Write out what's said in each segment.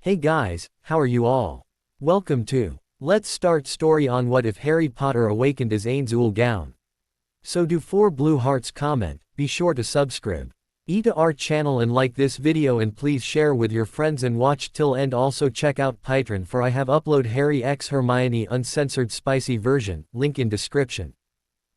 Hey guys, how are you all? Welcome to Let's Start Story on What If Harry Potter Awakened as Ainz Ooal Gown. So do 4 blue hearts comment, be sure to subscribe. To our channel and like this video and please share with your friends and watch till end. Also check out Patreon for I have upload Harry x Hermione uncensored spicy version, link in description.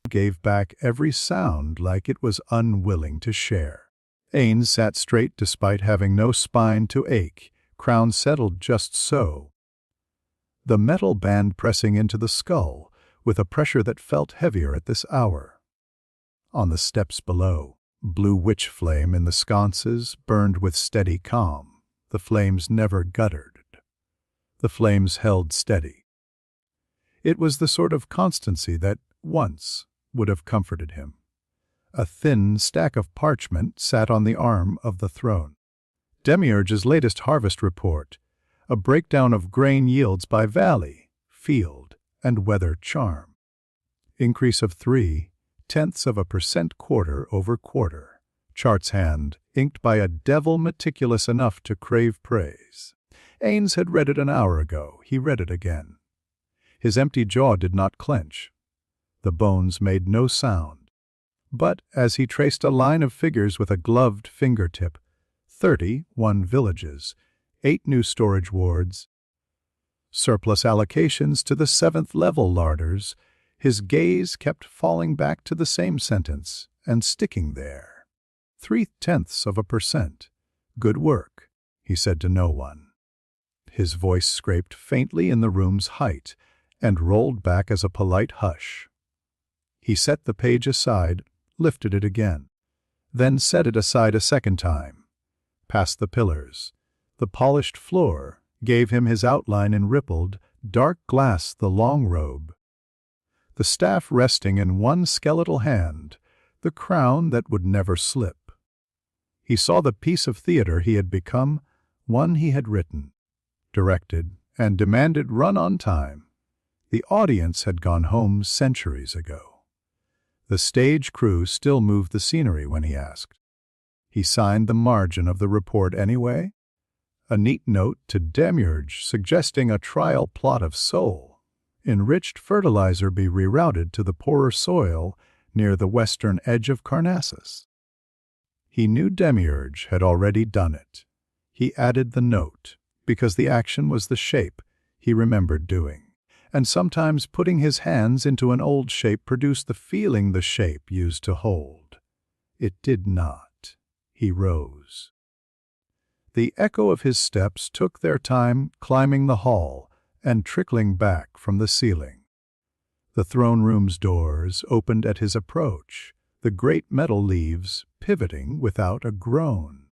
Gave back every sound like it was unwilling to share. Ainz sat straight despite having no spine to ache, crown settled just so. The metal band pressing into the skull, with a pressure that felt heavier at this hour. On the steps below, blue witch flame in the sconces burned with steady calm. The flames never guttered. The flames held steady. It was the sort of constancy that, once, would have comforted him. A thin stack of parchment sat on the arm of the throne. Demiurge's latest harvest report, a breakdown of grain yields by valley, field, and weather charm. Increase of 0.3% quarter over quarter. Chart's hand, inked by a devil meticulous enough to crave praise. Ainz had read it an hour ago. He read it again. His empty jaw did not clench. The bones made no sound. But as he traced a line of figures with a gloved fingertip, 31 villages, 8 new storage wards, surplus allocations to the 7th level larders, his gaze kept falling back to the same sentence and sticking there. 0.3%. Good work, he said to no one. His voice scraped faintly in the room's height and rolled back as a polite hush. He set the page aside, lifted it again, then set it aside a second time. Past the pillars, the polished floor gave him his outline in rippled, dark glass, the long robe. The staff resting in one skeletal hand, the crown that would never slip. He saw the piece of theater he had become, one he had written, directed, and demanded run on time. The audience had gone home centuries ago. The stage crew still moved the scenery when he asked. He signed the margin of the report anyway. A neat note to Demiurge suggesting a trial plot of soul. Enriched fertilizer be rerouted to the poorer soil near the western edge of Carnassus. He knew Demiurge had already done it. He added the note, because the action was the shape he remembered doing, and sometimes putting his hands into an old shape produced the feeling the shape used to hold. It did not. He rose. The echo of his steps took their time climbing the hall and trickling back from the ceiling. The throne room's doors opened at his approach, the great metal leaves pivoting without a groan.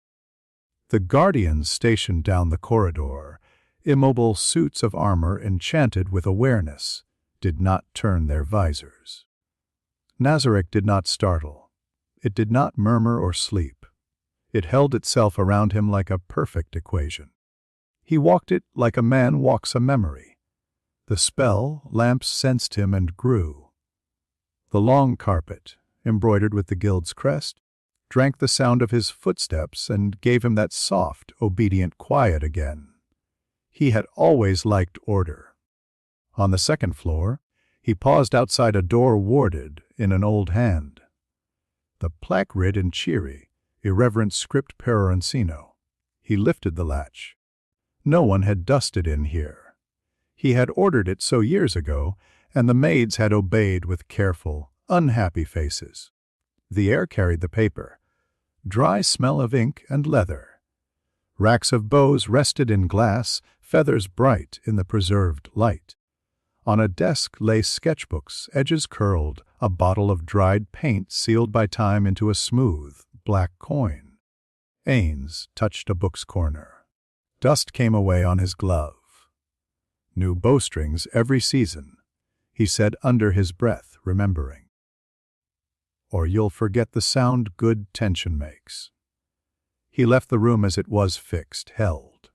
The guardians stationed down the corridor, immobile suits of armor enchanted with awareness, did not turn their visors. Nazarick did not startle. It did not murmur or sleep. It held itself around him like a perfect equation. He walked it like a man walks a memory. The spell lamps sensed him and grew. The long carpet, embroidered with the guild's crest, drank the sound of his footsteps and gave him that soft, obedient quiet again. He had always liked order. On the second floor, he paused outside a door warded in an old hand. The plaque read in cheery, irreverent script peroncino. He lifted the latch. No one had dusted in here. He had ordered it so years ago, and the maids had obeyed with careful, unhappy faces. The air carried the paper. Dry smell of ink and leather. Racks of bows rested in glass, feathers bright in the preserved light. On a desk lay sketchbooks, edges curled, a bottle of dried paint sealed by time into a smooth, black coin. Ainz touched a book's corner. Dust came away on his glove. New bowstrings every season, he said under his breath, remembering. Or you'll forget the sound good tension makes. He left the room as it was fixed, held.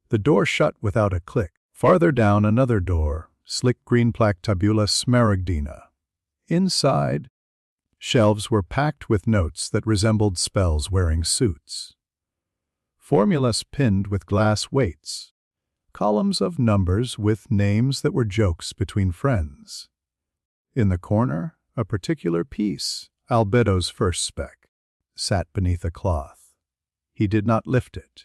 The door shut without a click. Farther down another door, slick green plaque tabula smaragdina. Inside, shelves were packed with notes that resembled spells wearing suits. formulas pinned with glass weights, columns of numbers with names that were jokes between friends. In the corner, a particular piece, Albedo's first spec, sat beneath a cloth. He did not lift it.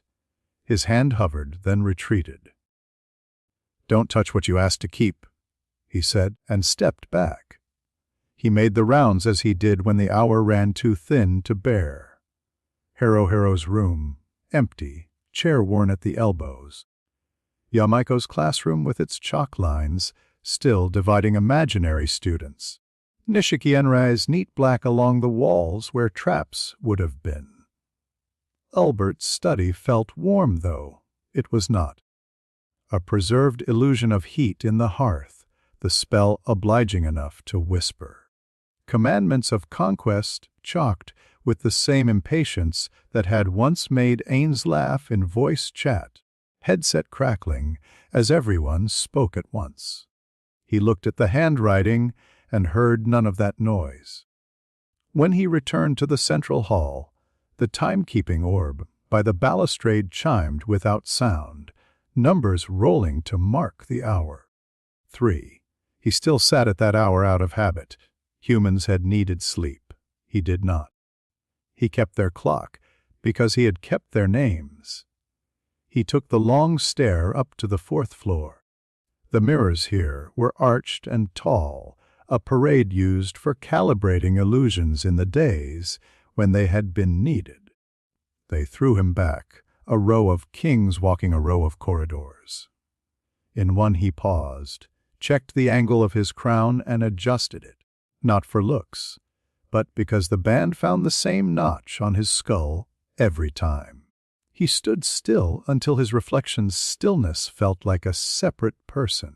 His hand hovered, then retreated. "Don't touch what you asked to keep," he said, and stepped back. He made the rounds as he did when the hour ran too thin to bear. Haro's room, empty, chair worn at the elbows. Yamaiko's classroom with its chalk lines, still dividing imaginary students. Nishiki Enrai's neat black along the walls where traps would have been. Albert's study felt warm, though it was not. A preserved illusion of heat in the hearth, the spell obliging enough to whisper. Commandments of conquest chalked with the same impatience that had once made Ainz laugh in voice chat, headset crackling, as everyone spoke at once. He looked at the handwriting and heard none of that noise. When he returned to the central hall, the timekeeping orb by the balustrade chimed without sound, numbers rolling to mark the hour. 3. He still sat at that hour out of habit. Humans had needed sleep. He did not. He kept their clock because he had kept their names. He took the long stair up to the 4th floor. The mirrors here were arched and tall, a parade used for calibrating illusions in the days when they had been needed. They threw him back, a row of kings walking a row of corridors. In one he paused, checked the angle of his crown and adjusted it, not for looks, but because the band found the same notch on his skull every time. He stood still until his reflection's stillness felt like a separate person.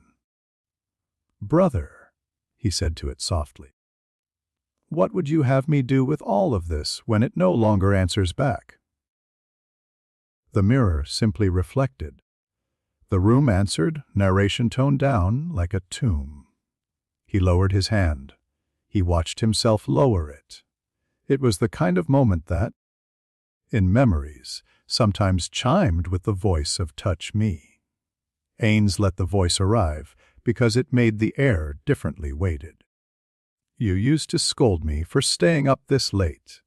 "Brother," he said to it softly, "what would you have me do with all of this when it no longer answers back?" The mirror simply reflected. The room answered, narration toned down like a tomb. He lowered his hand. He watched himself lower it. It was the kind of moment that, in memories, sometimes chimed with the voice of "Touch Me." Ainz let the voice arrive because it made the air differently weighted. "You used to scold me for staying up this late."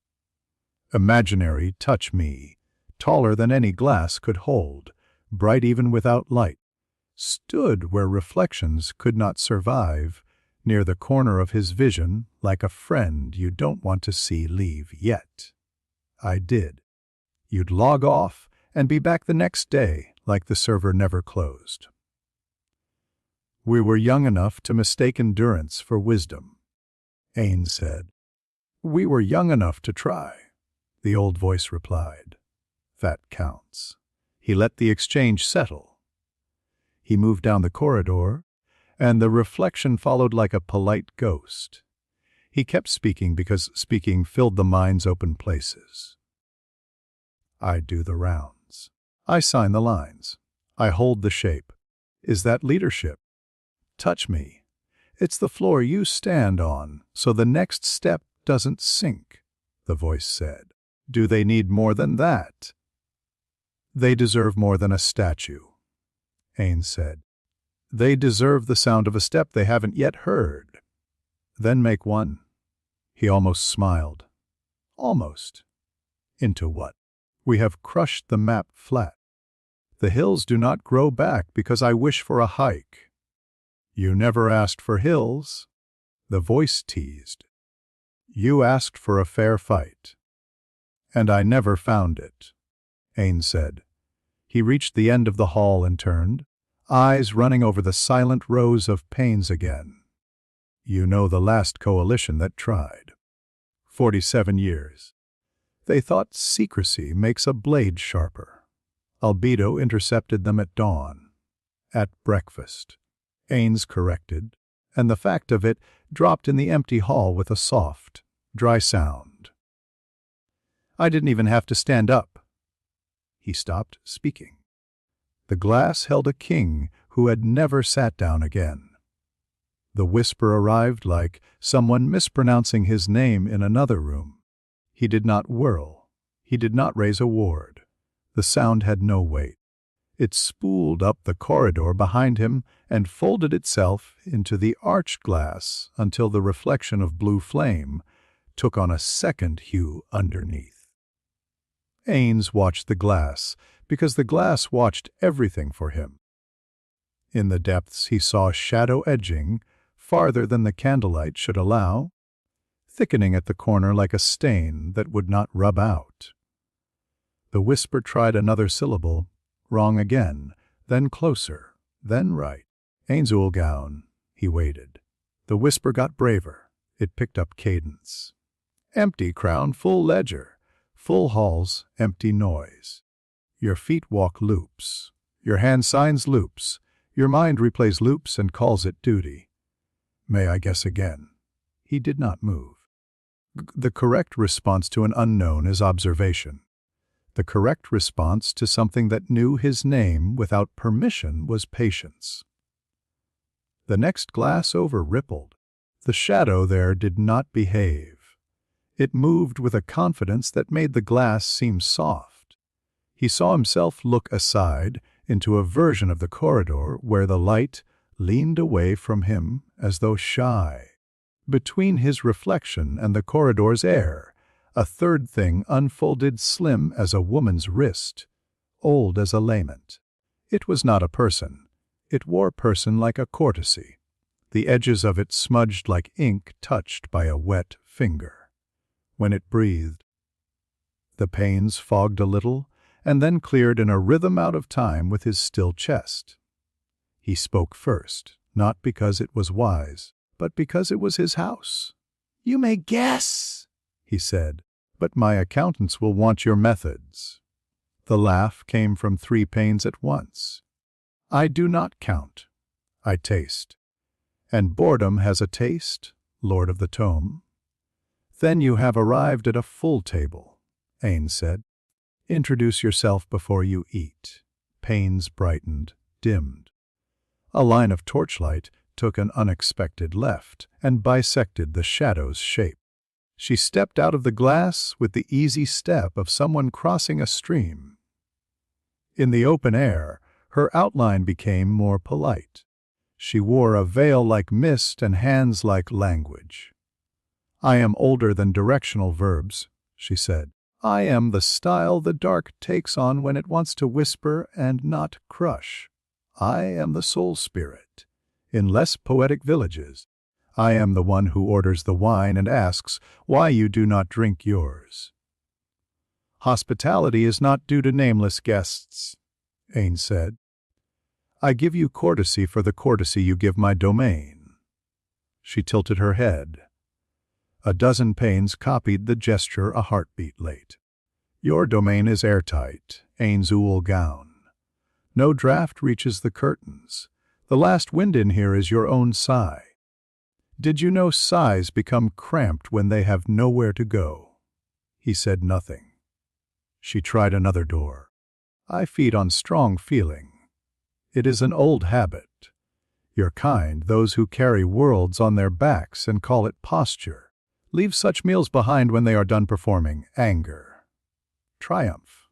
Imaginary Touch Me, taller than any glass could hold, bright even without light, stood where reflections could not survive, near the corner of his vision, like a friend you don't want to see leave yet. I did. You'd log off and be back the next day like the server never closed. We were young enough to mistake endurance for wisdom, Ainz said. We were young enough to try, the old voice replied. That counts. He let the exchange settle. He moved down the corridor, and the reflection followed like a polite ghost. He kept speaking because speaking filled the mind's open places. I do the rounds. I sign the lines. I hold the shape. Is that leadership? Touch me. It's the floor you stand on, so the next step doesn't sink, the voice said. Do they need more than that? They deserve more than a statue, Ainz said. They deserve the sound of a step they haven't yet heard. Then make one. He almost smiled. Almost. Into what? We have crushed the map flat. The hills do not grow back because I wish for a hike. You never asked for hills, the voice teased. You asked for a fair fight. And I never found it, Ainz said. He reached the end of the hall and turned, eyes running over the silent rows of panes again. You know the last coalition that tried. 47 years. They thought secrecy makes a blade sharper. Albedo intercepted them at dawn. At breakfast. Ainz corrected, and the fact of it dropped in the empty hall with a soft, dry sound. I didn't even have to stand up. He stopped speaking. The glass held a king who had never sat down again. The whisper arrived like someone mispronouncing his name in another room. He did not whirl. He did not raise a ward. The sound had no weight. It spooled up the corridor behind him and folded itself into the arched glass until the reflection of blue flame took on a second hue underneath. Ainz watched the glass because the glass watched everything for him. In the depths he saw shadow edging farther than the candlelight should allow, thickening at the corner like a stain that would not rub out. The whisper tried another syllable, wrong again, then closer, then right. Ainz Ooal, he waited. The whisper got braver. It picked up cadence. Empty crown, full ledger. Full halls, empty noise. Your feet walk loops. Your hand signs loops. Your mind replays loops and calls it duty. May I guess again? He did not move. The correct response to an unknown is observation. The correct response to something that knew his name without permission was patience. The next glass over rippled. The shadow there did not behave. It moved with a confidence that made the glass seem soft. He saw himself look aside into a version of the corridor where the light leaned away from him as though shy. Between his reflection and the corridor's air, a third thing unfolded slim as a woman's wrist, old as a lament. It was not a person. It wore person like a courtesy, the edges of it smudged like ink touched by a wet finger. When it breathed, the panes fogged a little and then cleared in a rhythm out of time with his still chest. He spoke first, not because it was wise, but because it was his house. "You may guess," he said, "but my accountants will want your methods." The laugh came from 3 panes at once. "I do not count. I taste. And boredom has a taste, Lord of the Tome." "Then you have arrived at a full table," Ainz said. "Introduce yourself before you eat." Panes brightened, dimmed. A line of torchlight took an unexpected left and bisected the shadow's shape. She stepped out of the glass with the easy step of someone crossing a stream. In the open air, her outline became more polite. She wore a veil like mist and hands like language. "I am older than directional verbs," she said. "I am the style the dark takes on when it wants to whisper and not crush. I am the soul spirit. In less poetic villages, I am the one who orders the wine and asks why you do not drink yours." "Hospitality is not due to nameless guests," Ainz said. "I give you courtesy for the courtesy you give my domain." She tilted her head. A dozen panes copied the gesture a heartbeat late. "Your domain is airtight, Ainz Ooal. No draft reaches the curtains. The last wind in here is your own sigh. Did you know sighs become cramped when they have nowhere to go?" He said nothing. She tried another door. "I feed on strong feeling. It is an old habit. Your kind, those who carry worlds on their backs and call it posture, leave such meals behind when they are done performing anger, triumph,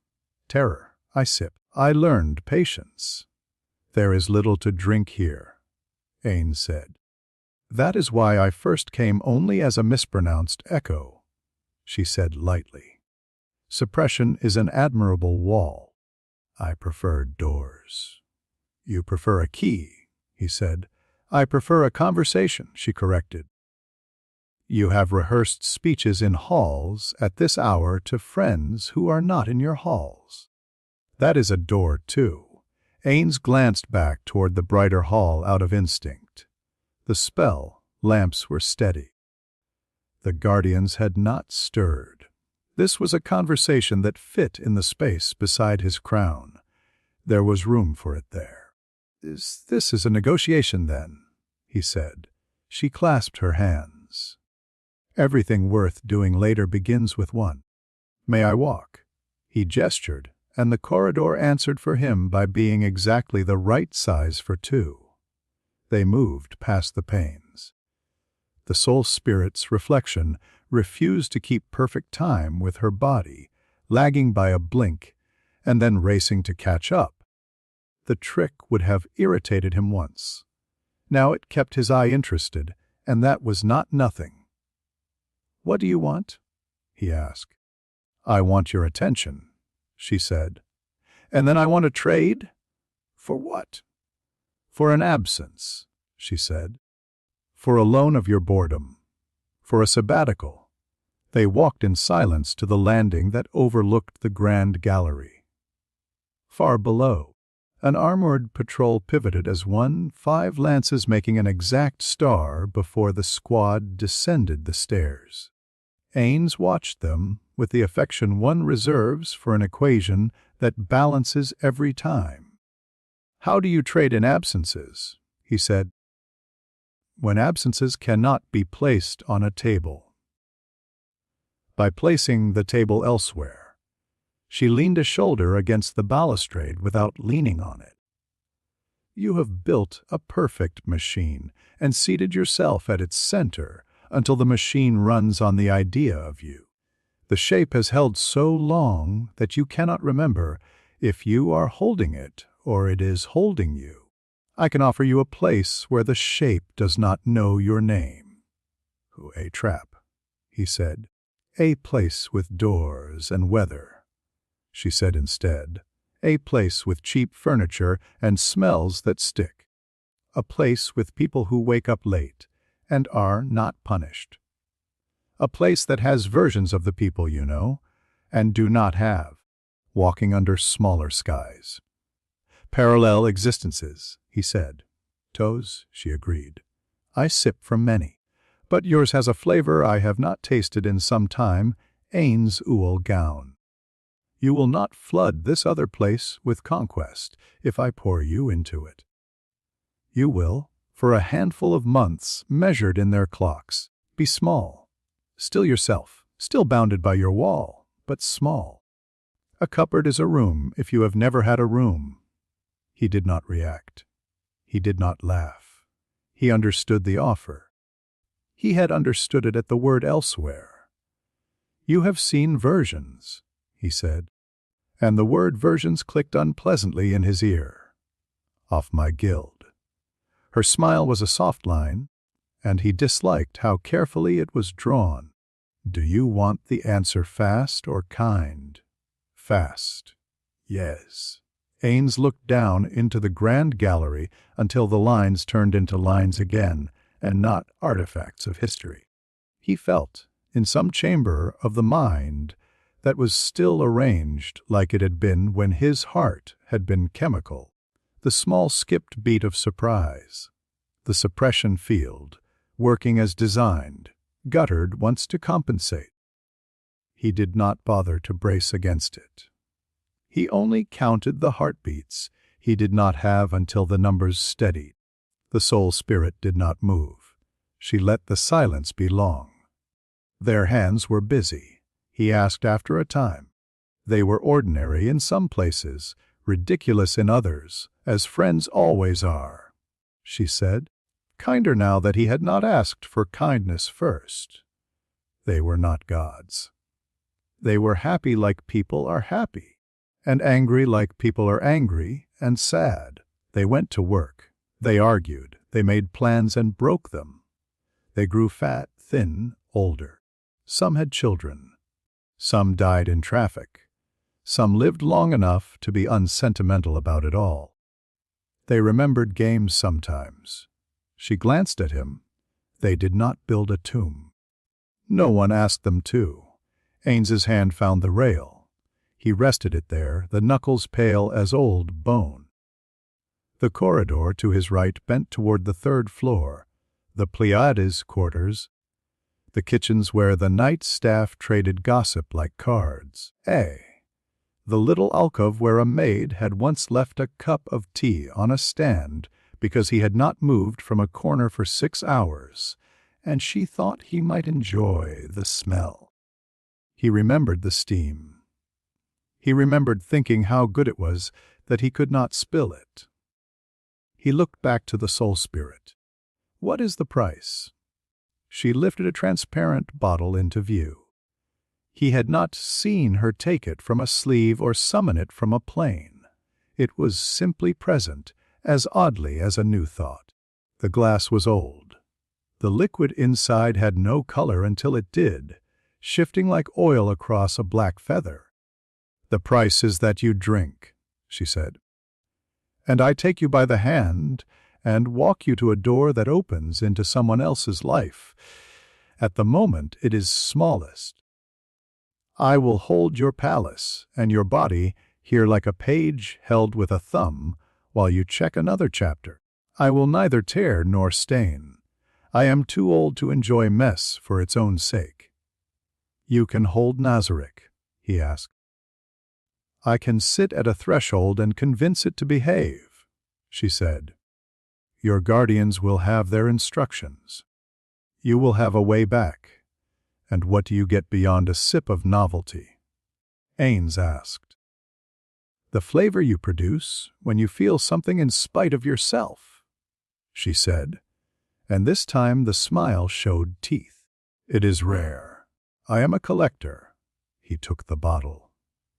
terror. I sip. I learned patience." "There is little to drink here," Ainz said. "That is why I first came only as a mispronounced echo," she said lightly. "Suppression is an admirable wall. I prefer doors." "You prefer a key," he said. "I prefer a conversation," she corrected. "You have rehearsed speeches in halls at this hour to friends who are not in your halls." "That is a door, too." Ainz glanced back toward the brighter hall out of instinct. The spell, lamps were steady. The guardians had not stirred. This was a conversation that fit in the space beside his crown. There was room for it there. This is a negotiation, then," he said. She clasped her hands. "Everything worth doing later begins with one. May I walk?" He gestured, and the corridor answered for him by being exactly the right size for 2. They moved past the panes. The soul spirit's reflection refused to keep perfect time with her body, lagging by a blink, and then racing to catch up. The trick would have irritated him once. Now it kept his eye interested, and that was not nothing. "What do you want?" he asked. "I want your attention," she said. "And then I want to trade?" "For what?" "For an absence," she said. "For a loan of your boredom. For a sabbatical." They walked in silence to the landing that overlooked the grand gallery. Far below, an armored patrol pivoted as one, 5 lances making an exact star before the squad descended the stairs. Ainz watched them with the affection one reserves for an equation that balances every time. "How do you trade in absences?" he said. "When absences cannot be placed on a table." "By placing the table elsewhere." She leaned a shoulder against the balustrade without leaning on it. "You have built a perfect machine and seated yourself at its center until the machine runs on the idea of you. The shape has held so long that you cannot remember if you are holding it or it is holding you. I can offer you a place where the shape does not know your name." "A trap," he said. "A place with doors and weather," she said instead. "A place with cheap furniture and smells that stick. A place with people who wake up late and are not punished. A place that has versions of the people you know and do not have, walking under smaller skies." "Parallel existences," he said. "Toes," she agreed. "I sip from many. But yours has a flavor I have not tasted in some time, Ainz Ooal gown. You will not flood this other place with conquest if I pour you into it. You will, for a handful of months measured in their clocks, be small. Still yourself, still bounded by your wall, but small. A cupboard is a room if you have never had a room." He did not react. He did not laugh. He understood the offer. He had understood it at the word elsewhere. "You have seen versions," he said, and the word versions clicked unpleasantly in his ear. "Off my guild." Her smile was a soft line, and he disliked how carefully it was drawn. "Do you want the answer fast or kind?" "Fast." "Yes." Ainz looked down into the grand gallery until the lines turned into lines again, and not artifacts of history. He felt, in some chamber of the mind that was still arranged like it had been when his heart had been chemical, the small skipped beat of surprise. The suppression field, working as designed, guttered once to compensate. He did not bother to brace against it. He only counted the heartbeats he did not have until the numbers steadied. The soul spirit did not move. She let the silence be long. Their hands were busy, he asked after a time. They were ordinary in some places, ridiculous in others, as friends always are, she said, kinder now that he had not asked for kindness first. They were not gods. They were happy like people are happy, and angry like people are angry and sad. They went to work. They argued. They made plans and broke them. They grew fat, thin, older. Some had children. Some died in traffic. Some lived long enough to be unsentimental about it all. They remembered games sometimes. She glanced at him. They did not build a tomb. No one asked them to. Ainz's hand found the rail. He rested it there, the knuckles pale as old bone. The corridor to his right bent toward the 3rd floor, the Pleiades quarters, the kitchens where the night staff traded gossip like cards. The little alcove where a maid had once left a cup of tea on a stand because he had not moved from a corner for 6 hours, and she thought he might enjoy the smell. He remembered the steam. He remembered thinking how good it was that he could not spill it. He looked back to the soul spirit. "What is the price?" She lifted a transparent bottle into view. He had not seen her take it from a sleeve or summon it from a plane. It was simply present, as oddly as a new thought. The glass was old. The liquid inside had no color until it did, shifting like oil across a black feather. "The price is that you drink," she said. "And I take you by the hand and walk you to a door that opens into someone else's life. At the moment it is smallest. I will hold your palace and your body here like a page held with a thumb while you check another chapter. I will neither tear nor stain. I am too old to enjoy mess for its own sake." "You can hold Nazarick?" he asked. "I can sit at a threshold and convince it to behave," she said. "Your guardians will have their instructions. You will have a way back. And what do you get beyond a sip of novelty?" Ainz asked. "The flavor you produce when you feel something in spite of yourself," she said, and this time the smile showed teeth. "It is rare. I am a collector." He took the bottle.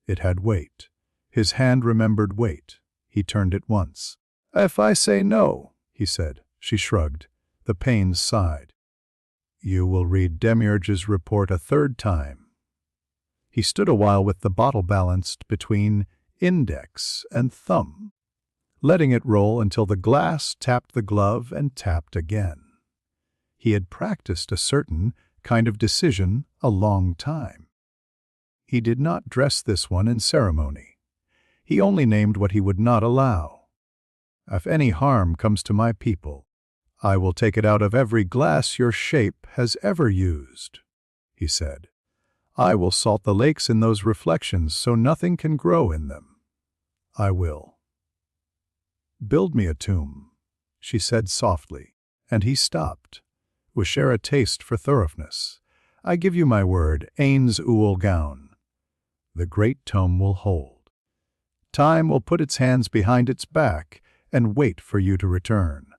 It had weight. His hand remembered weight. He turned it once. "If I say no," he said. She shrugged. The pains sighed. "You will read Demiurge's report a third time." He stood a while with the bottle balanced between index and thumb, letting it roll until the glass tapped the glove and tapped again. He had practiced a certain kind of decision a long time. He did not dress this one in ceremony. He only named what he would not allow. "If any harm comes to my people, I will take it out of every glass your shape has ever used," he said. "I will salt the lakes in those reflections so nothing can grow in them. I will." "Build me a tomb," she said softly, and he stopped. "We share a taste for thoroughness. I give you my word, Ainz Ooal gown. The great tome will hold. Time will put its hands behind its back and wait for you to return.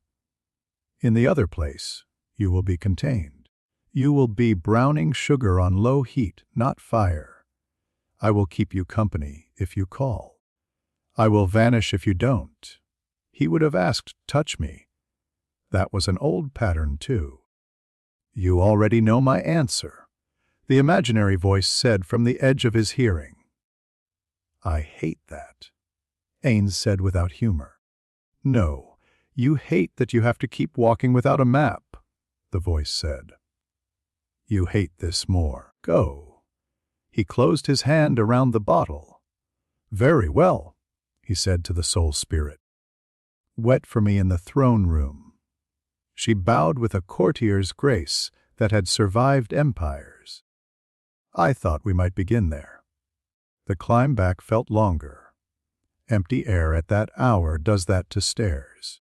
In the other place, you will be contained. You will be browning sugar on low heat, not fire. I will keep you company if you call. I will vanish if you don't." He would have asked, "Touch me." That was an old pattern, too. "You already know my answer," the imaginary voice said from the edge of his hearing. "I hate that," Ainz said without humor. "No. You hate that you have to keep walking without a map," the voice said. "You hate this more. Go." He closed his hand around the bottle. "Very well," he said to the soul spirit. "Wait for me in the throne room." She bowed with a courtier's grace that had survived empires. "I thought we might begin there." The climb back felt longer. Empty air at that hour does that to stairs.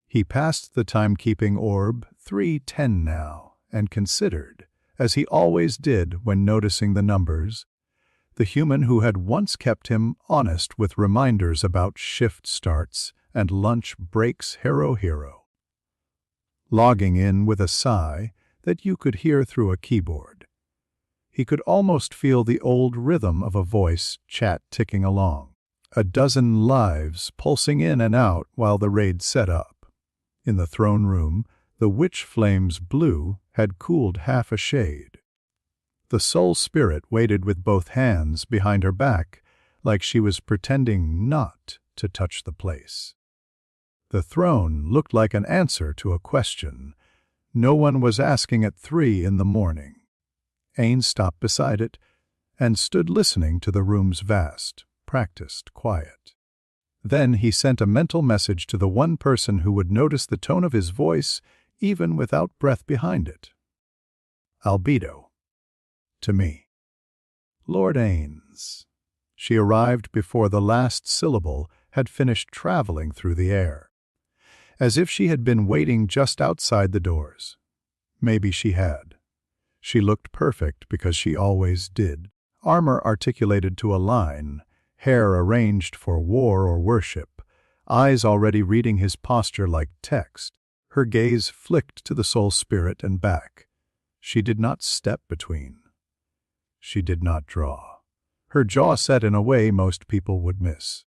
He passed the timekeeping orb, 3:10 now, and considered, as he always did when noticing the numbers, the human who had once kept him honest with reminders about shift starts and lunch breaks hero. Logging in with a sigh that you could hear through a keyboard. He could almost feel the old rhythm of a voice chat ticking along. A dozen lives pulsing in and out while the raid set up. In the throne room, the witch flame's blue had cooled half a shade. The soul spirit waited with both hands behind her back, like she was pretending not to touch the place. The throne looked like an answer to a question no one was asking at 3 in the morning. Ainz stopped beside it and stood listening to the room's vast, practiced quiet. Then he sent a mental message to the one person who would notice the tone of his voice even without breath behind it. "Albedo. To me. Lord Ainz." She arrived before the last syllable had finished traveling through the air, as if she had been waiting just outside the doors. Maybe she had. She looked perfect because she always did. Armor articulated to a line, hair arranged for war or worship, eyes already reading his posture like text. Her gaze flicked to the soul spirit and back. She did not step between. She did not draw. Her jaw set in a way most people would miss.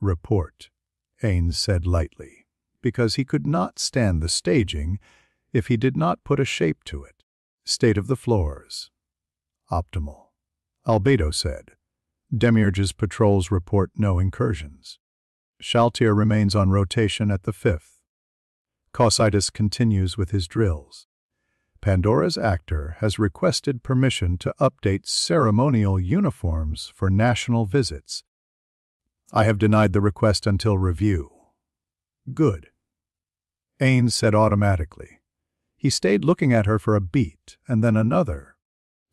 Report, Ainz said lightly, because he could not stand the staging if he did not put a shape to it. State of the floors. Optimal. Albedo said. Demiurge's patrols report no incursions. Shaltir remains on rotation at the 5th. Causitus continues with his drills. Pandora's actor has requested permission to update ceremonial uniforms for national visits. I have denied the request until review. Good. Ainz said automatically. He stayed looking at her for a beat and then another,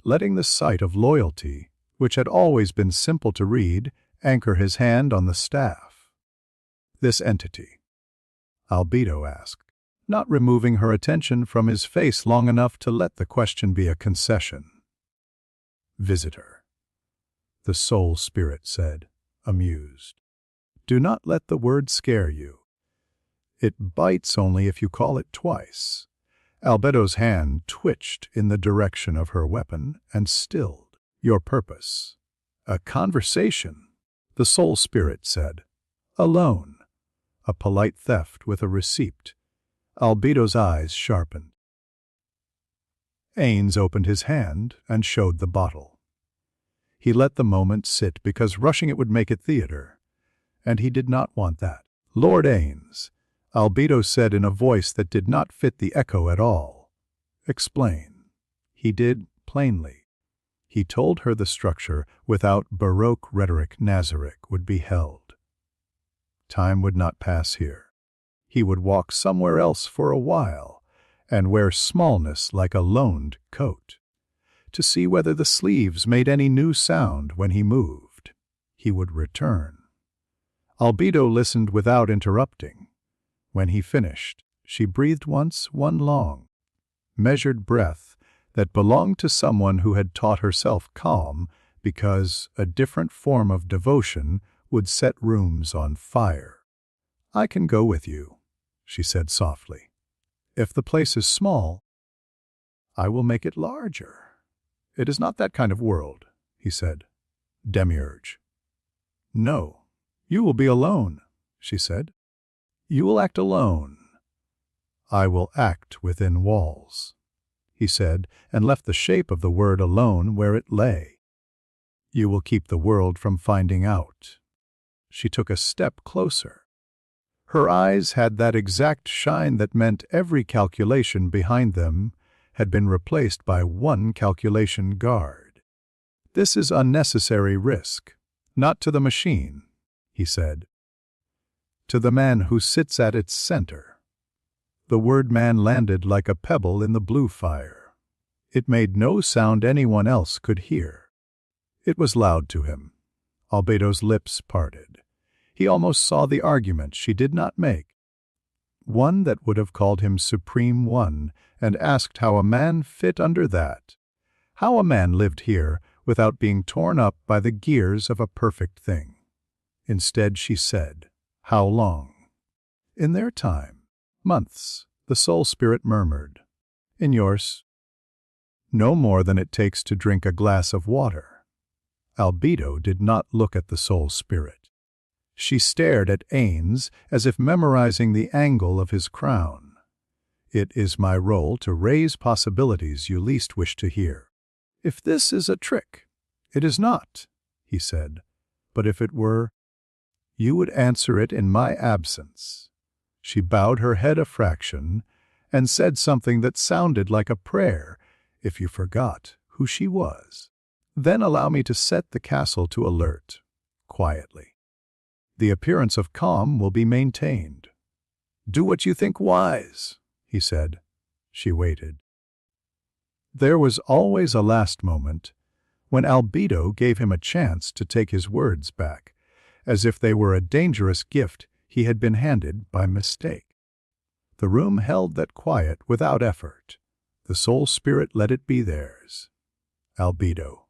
letting the sight of loyalty, which had always been simple to read, anchor his hand on the staff. This entity? Albedo asked, not removing her attention from his face long enough to let the question be a concession. Visitor, the soul spirit said, amused. Do not let the word scare you. It bites only if you call it twice. Albedo's hand twitched in the direction of her weapon and stilled. Your purpose? A conversation, the soul spirit said. Alone. A polite theft with a receipt. Albedo's eyes sharpened. Ainz opened his hand and showed the bottle. He let the moment sit because rushing it would make it theater, and he did not want that. Lord Ainz, Albedo said in a voice that did not fit the echo at all. Explain. He did, plainly. He told her the structure without Baroque rhetoric Nazarick would be held. Time would not pass here. He would walk somewhere else for a while and wear smallness like a loaned coat, to see whether the sleeves made any new sound when he moved. He would return. Albedo listened without interrupting. When he finished, she breathed once, one long, measured breath that belonged to someone who had taught herself calm because a different form of devotion would set rooms on fire. I can go with you, she said softly. If the place is small, I will make it larger. It is not that kind of world, he said. Demiurge. No, you will be alone, she said. You will act alone. I will act within walls, he said, and left the shape of the word alone where it lay. You will keep the world from finding out. She took a step closer. Her eyes had that exact shine that meant every calculation behind them had been replaced by one calculation guard. This is unnecessary risk, not to the machine, he said. To the man who sits at its center. The word man landed like a pebble in the blue fire. It made no sound anyone else could hear. It was loud to him. Albedo's lips parted. He almost saw the argument she did not make. One that would have called him Supreme One and asked how a man fit under that. How a man lived here without being torn up by the gears of a perfect thing. Instead she said, how long? In their time. Months, the soul spirit murmured. In yours? No more than it takes to drink a glass of water. Albedo did not look at the soul spirit. She stared at Ainz as if memorizing the angle of his crown. It is my role to raise possibilities you least wish to hear. If this is a trick, it is not, he said. But if it were, you would answer it in my absence. She bowed her head a fraction and said something that sounded like a prayer if you forgot who she was. Then allow me to set the castle to alert, quietly. The appearance of calm will be maintained. Do what you think wise, he said. She waited. There was always a last moment when Albedo gave him a chance to take his words back, as if they were a dangerous gift he had been handed by mistake. The room held that quiet without effort. The soul spirit let it be theirs. Albedo,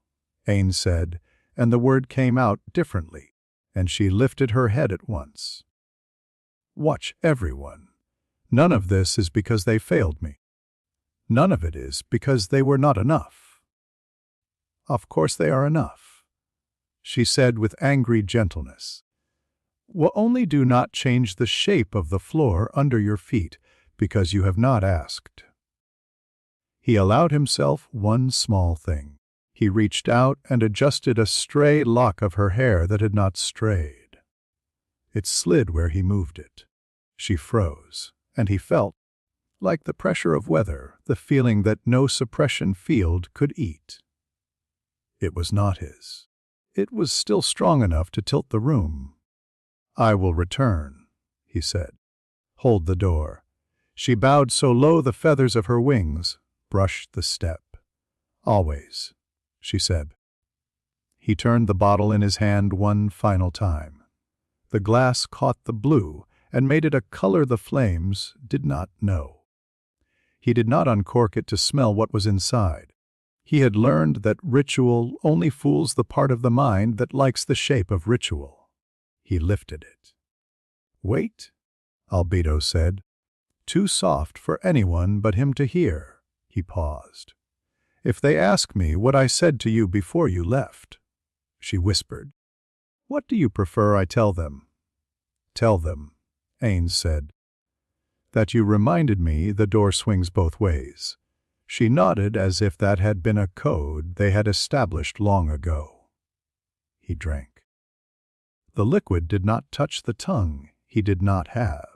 Ainz said, and the word came out differently, and she lifted her head at once. Watch everyone. None of this is because they failed me. None of it is because they were not enough. Of course they are enough, she said with angry gentleness. Only do not change the shape of the floor under your feet, because you have not asked. He allowed himself one small thing. He reached out and adjusted a stray lock of her hair that had not strayed. It slid where he moved it. She froze, and he felt, like the pressure of weather, the feeling that no suppression field could eat. It was not his. It was still strong enough to tilt the room. "I will return," he said. "Hold the door." She bowed so low the feathers of her wings brushed the step. "Always," she said. He turned the bottle in his hand one final time. The glass caught the blue and made it a color the flames did not know. He did not uncork it to smell what was inside. He had learned that ritual only fools the part of the mind that likes the shape of ritual. He lifted it. "Wait," Albedo said. "Too soft for anyone but him to hear." He paused. "If they ask me what I said to you before you left," she whispered, "what do you prefer I tell them?" "Tell them," Ainz said, "that you reminded me the door swings both ways." She nodded as if that had been a code they had established long ago. He drank. The liquid did not touch the tongue he did not have.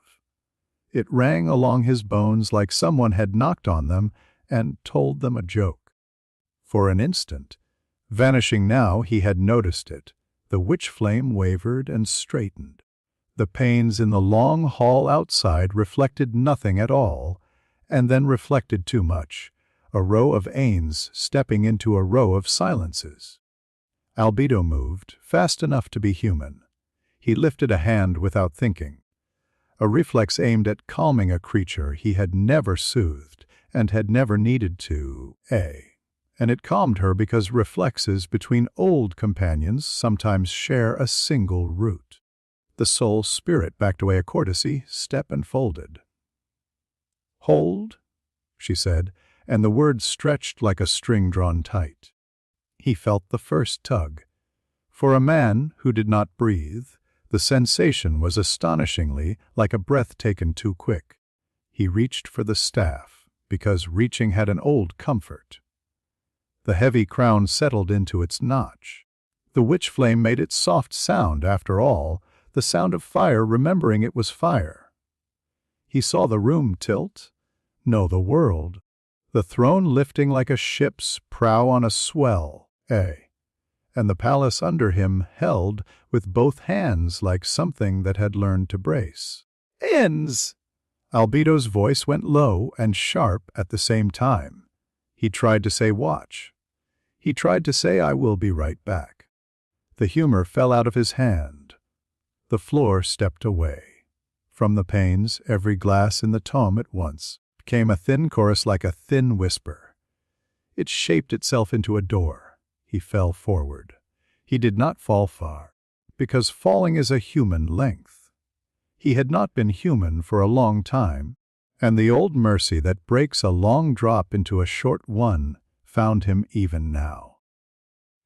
It rang along his bones like someone had knocked on them and told them a joke. For an instant, vanishing now, he had noticed it. The witch flame wavered and straightened. The panes in the long hall outside reflected nothing at all, and then reflected too much, a row of Ainz stepping into a row of silences. Albedo moved, fast enough to be human. He lifted a hand without thinking. A reflex aimed at calming a creature he had never soothed and had never needed to, and it calmed her because reflexes between old companions sometimes share a single root. The soul spirit backed away a courtesy, step and folded. "Hold," she said, and the word stretched like a string drawn tight. He felt the first tug. For a man who did not breathe, the sensation was astonishingly like a breath taken too quick. He reached for the staff, because reaching had an old comfort. The heavy crown settled into its notch. The witch flame made its soft sound, after all, the sound of fire remembering it was fire. He saw the room tilt, no, the world, the throne lifting like a ship's prow on a swell, and the palace under him held with both hands like something that had learned to brace. "Ainz!" Albedo's voice went low and sharp at the same time. He tried to say watch. He tried to say I will be right back. The humor fell out of his hand. The floor stepped away. From the panes, every glass in the tome at once came a thin chorus like a thin whisper. It shaped itself into a door. He fell forward. He did not fall far, because falling is a human length. He had not been human for a long time, and the old mercy that breaks a long drop into a short one found him even now.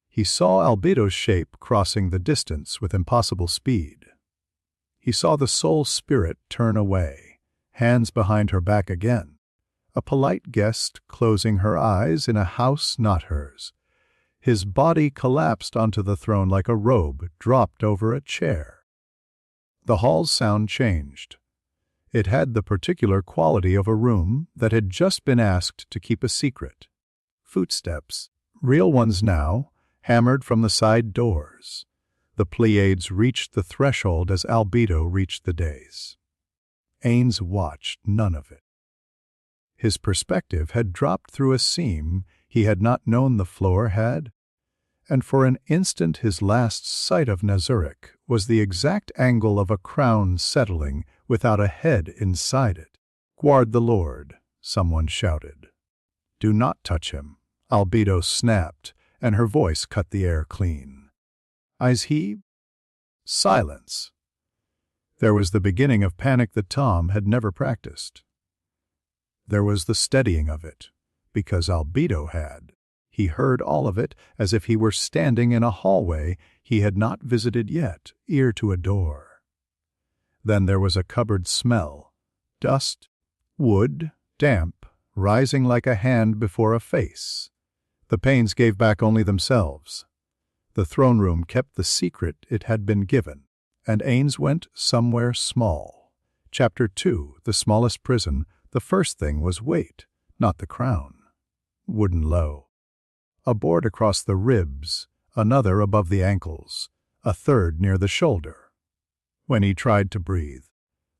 He saw Albedo's shape crossing the distance with impossible speed. He saw the soul spirit turn away, hands behind her back again, a polite guest closing her eyes in a house not hers. His body collapsed onto the throne like a robe dropped over a chair. The hall's sound changed. It had the particular quality of a room that had just been asked to keep a secret. Footsteps, real ones now, hammered from the side doors. The Pleiades reached the threshold as Albedo reached the dais. Ainz watched none of it. His perspective had dropped through a seam he had not known the floor had, and for an instant his last sight of Nazarick was the exact angle of a crown settling without a head inside it. "Guard the Lord," someone shouted. "Do not touch him," Albedo snapped, and her voice cut the air clean. "Is he?" Silence. There was the beginning of panic that Tom had never practiced. There was the steadying of it, because Albedo had. He heard all of it as if he were standing in a hallway he had not visited yet, ear to a door. Then there was a cupboard smell, dust, wood, damp, rising like a hand before a face. The panes gave back only themselves. The throne room kept the secret it had been given, and Ainz went somewhere small. Chapter 2, The Smallest Prison. The first thing was weight, not the crown. Wooden low. A board across the ribs, another above the ankles, a third near the shoulder. When he tried to breathe,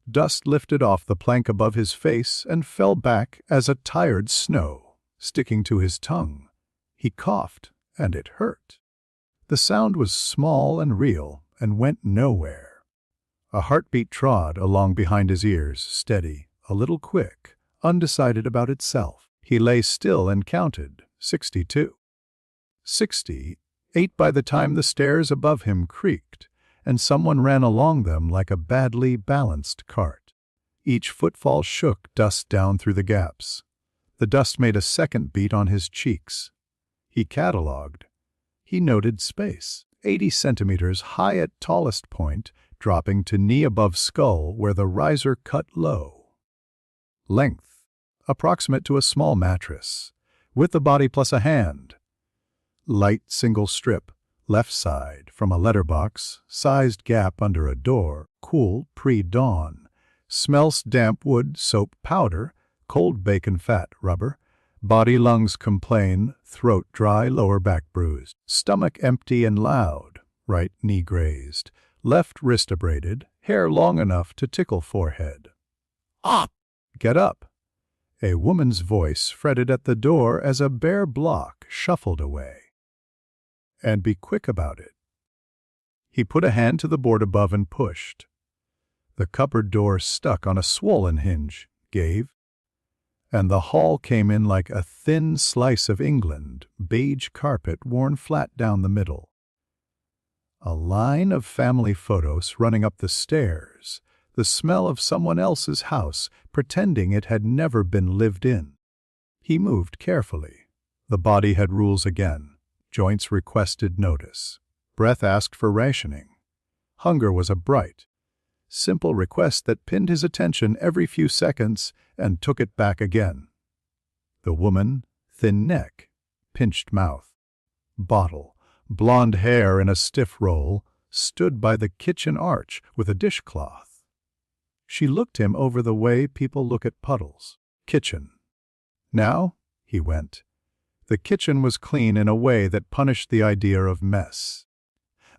dust lifted off the plank above his face and fell back as a tired snow, sticking to his tongue. He coughed, and it hurt. The sound was small and real and went nowhere. A heartbeat trod along behind his ears, steady, a little quick, undecided about itself. He lay still and counted, 62. 60, 8 by the time the stairs above him creaked, and someone ran along them like a badly balanced cart. Each footfall shook dust down through the gaps. The dust made a second beat on his cheeks. He catalogued. He noted space, 80 centimeters high at tallest point, dropping to knee above skull where the riser cut low. Length, approximate to a small mattress, with the body plus a hand. Light single strip, left side, from a letterbox, sized gap under a door, cool pre-dawn. Smells damp wood, soap, powder, cold bacon fat, rubber. Body lungs complain, throat dry, lower back bruised. Stomach empty and loud, right knee grazed. Left wrist abraded, hair long enough to tickle forehead. Up! Get up! A woman's voice fretted at the door as a bare block shuffled away. And be quick about it. He put a hand to the board above and pushed. The cupboard door stuck on a swollen hinge, gave, and the hall came in like a thin slice of England, beige carpet worn flat down the middle. A line of family photos running up the stairs, the smell of someone else's house, pretending it had never been lived in. He moved carefully. The body had rules again. Joints requested notice. Breath asked for rationing. Hunger was a bright, simple request that pinned his attention every few seconds and took it back again. The woman, thin neck, pinched mouth. Bottle, blonde hair in a stiff roll, stood by the kitchen arch with a dishcloth. She looked him over the way people look at puddles. Kitchen. Now, he went. The kitchen was clean in a way that punished the idea of mess.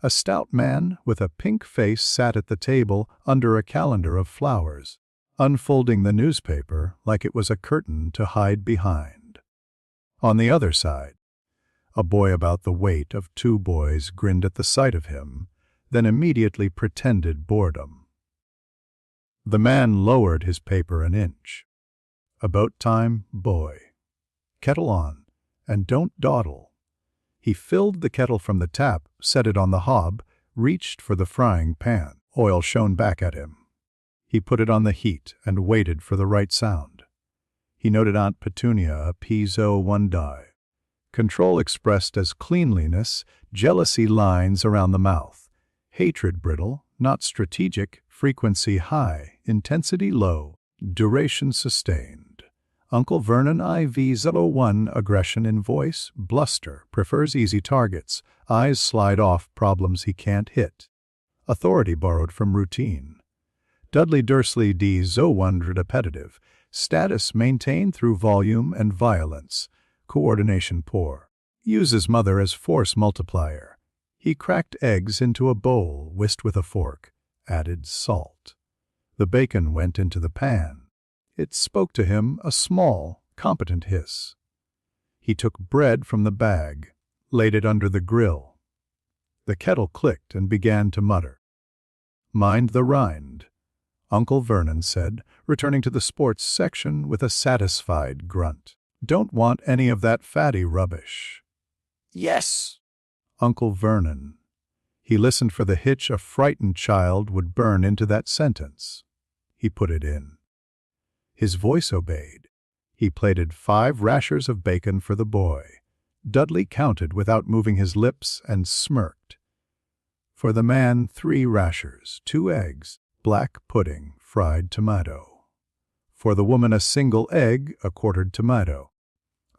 A stout man with a pink face sat at the table under a calendar of flowers, unfolding the newspaper like it was a curtain to hide behind. On the other side, a boy about the weight of 2 boys grinned at the sight of him, then immediately pretended boredom. The man lowered his paper an inch. About time, boy. Kettle on, and don't dawdle. He filled the kettle from the tap, set it on the hob, reached for the frying pan. Oil shone back at him. He put it on the heat and waited for the right sound. He noted Aunt Petunia, a piezo 1 die. Control expressed as cleanliness, jealousy lines around the mouth. Hatred brittle, not strategic, frequency high, intensity low, duration sustained. Uncle Vernon IV01, aggression in voice, bluster, prefers easy targets, eyes slide off problems he can't hit. Authority borrowed from routine. Dudley Dursley D01, repetitive, status maintained through volume and violence, coordination poor. Uses mother as force multiplier. He cracked eggs into a bowl, whisked with a fork, added salt. The bacon went into the pan. It spoke to him, a small, competent hiss. He took bread from the bag, laid it under the grill. The kettle clicked and began to mutter. Mind the rind, Uncle Vernon said, returning to the sports section with a satisfied grunt. Don't want any of that fatty rubbish. Yes, Uncle Vernon. He listened for the hitch a frightened child would burn into that sentence. He put it in. His voice obeyed. He plated 5 rashers of bacon for the boy. Dudley counted without moving his lips and smirked. For the man, 3 rashers, 2 eggs, black pudding, fried tomato. For the woman, a single egg, a quartered tomato.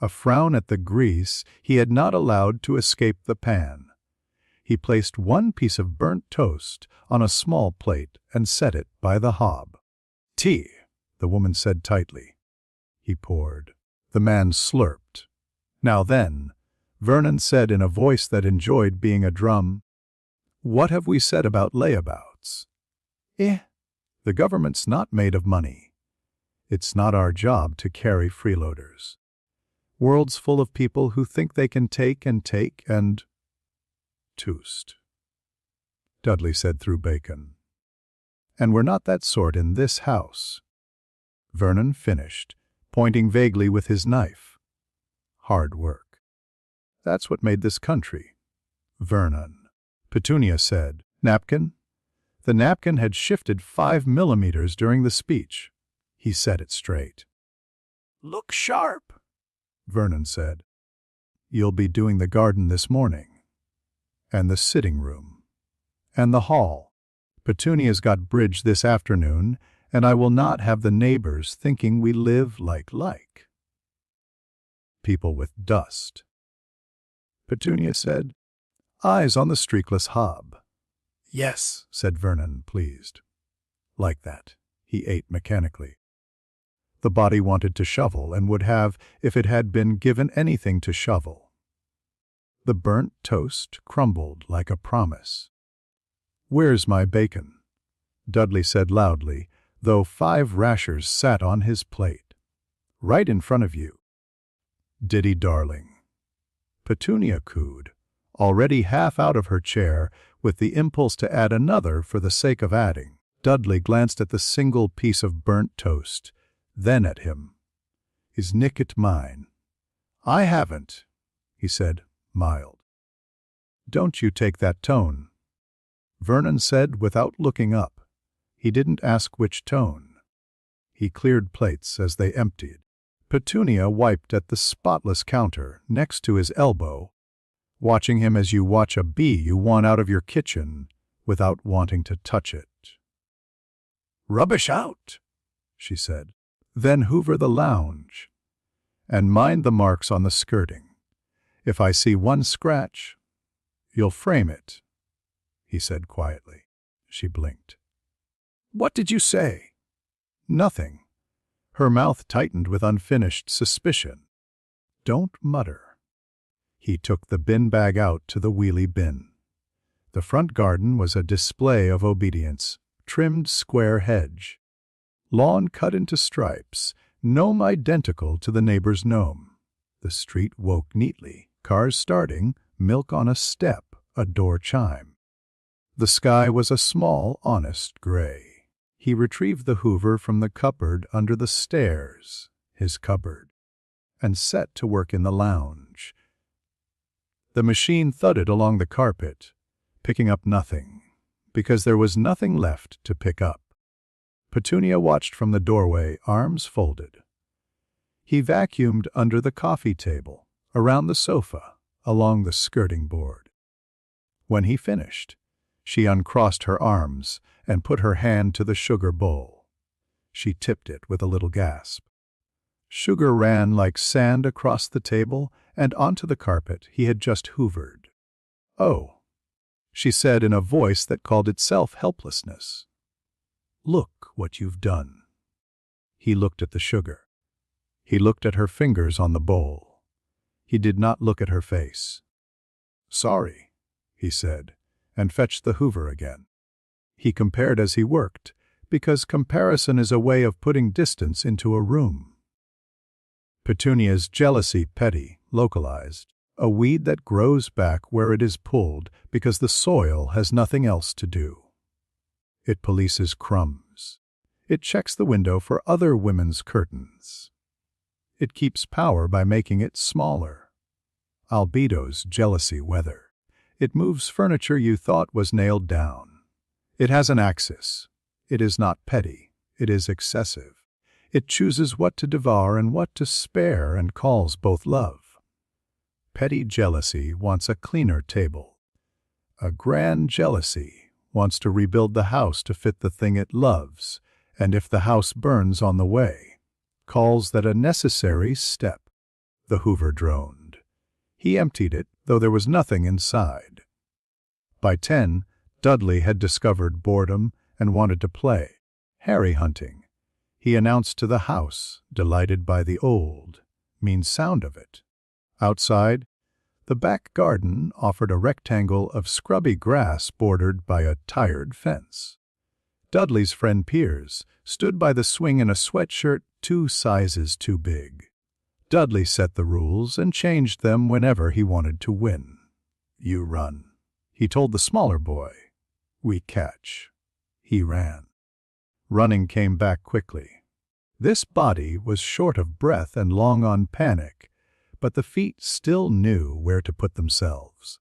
A frown at the grease he had not allowed to escape the pan. He placed 1 piece of burnt toast on a small plate and set it by the hob. "Tea," the woman said tightly. He poured. The man slurped. "Now then," Vernon said in a voice that enjoyed being a drum, "what have we said about layabouts?" The government's not made of money. It's not our job to carry freeloaders. World's full of people who think they can take and toast," Dudley said through bacon. "And we're not that sort in this house." Vernon finished, pointing vaguely with his knife. "Hard work. That's what made this country." "Vernon," Petunia said. "Napkin?" The napkin had shifted 5 millimeters during the speech. He set it straight. "Look sharp," Vernon said. "You'll be doing the garden this morning. And the sitting room. And the hall. Petunia's got bridge this afternoon, and I will not have the neighbors thinking we live like. People with dust." Petunia said, "Eyes on the streakless hob." "Yes," said Vernon, pleased. Like that, he ate mechanically. The body wanted to shovel and would have if it had been given anything to shovel. The burnt toast crumbled like a promise. "Where's my bacon?" Dudley said loudly, though 5 rashers sat on his plate. "Right in front of you." "Diddy darling." Petunia cooed, already half out of her chair, with the impulse to add another for the sake of adding. Dudley glanced at the single piece of burnt toast, then at him. "Is Nick it mine?" "I haven't," he said, mild. "Don't you take that tone," Vernon said without looking up. He didn't ask which tone. He cleared plates as they emptied. Petunia wiped at the spotless counter next to his elbow, watching him as you watch a bee you want out of your kitchen without wanting to touch it. "Rubbish out," she said. "Then hoover the lounge. And mind the marks on the skirting. If I see 1 scratch, you'll frame it," he said quietly. She blinked. "What did you say?" "Nothing." Her mouth tightened with unfinished suspicion. "Don't mutter." He took the bin bag out to the wheelie bin. The front garden was a display of obedience. Trimmed square hedge. Lawn cut into stripes, gnome identical to the neighbor's gnome. The street woke neatly, cars starting, milk on a step, a door chime. The sky was a small, honest gray. He retrieved the hoover from the cupboard under the stairs, his cupboard, and set to work in the lounge. The machine thudded along the carpet, picking up nothing, because there was nothing left to pick up. Petunia watched from the doorway, arms folded. He vacuumed under the coffee table, around the sofa, along the skirting board. When he finished, she uncrossed her arms and put her hand to the sugar bowl. She tipped it with a little gasp. Sugar ran like sand across the table and onto the carpet he had just hoovered. "Oh," she said in a voice that called itself helplessness. "Look what you've done." He looked at the sugar. He looked at her fingers on the bowl. He did not look at her face. "Sorry," he said, and fetched the hoover again. He compared as he worked, because comparison is a way of putting distance into a room. Petunia's jealousy petty, localized, a weed that grows back where it is pulled because the soil has nothing else to do. It polices crumbs. It checks the window for other women's curtains. It keeps power by making it smaller. Albedo's jealousy weather. It moves furniture you thought was nailed down. It has an axis. It is not petty. It is excessive. It chooses what to devour and what to spare and calls both love. Petty jealousy wants a cleaner table. A grand jealousy wants to rebuild the house to fit the thing it loves, and if the house burns on the way, calls that a necessary step. The Hoover droned. He emptied it, though there was nothing inside. By 10, Dudley had discovered boredom and wanted to play. Harry hunting. He announced to the house, delighted by the mean sound of it. Outside, the back garden offered a rectangle of scrubby grass bordered by a tired fence. Dudley's friend Piers stood by the swing in a sweatshirt 2 sizes too big. Dudley set the rules and changed them whenever he wanted to win. "You run," he told the smaller boy. "We catch." He ran. Running came back quickly. This body was short of breath and long on panic, but the feet still knew where to put themselves.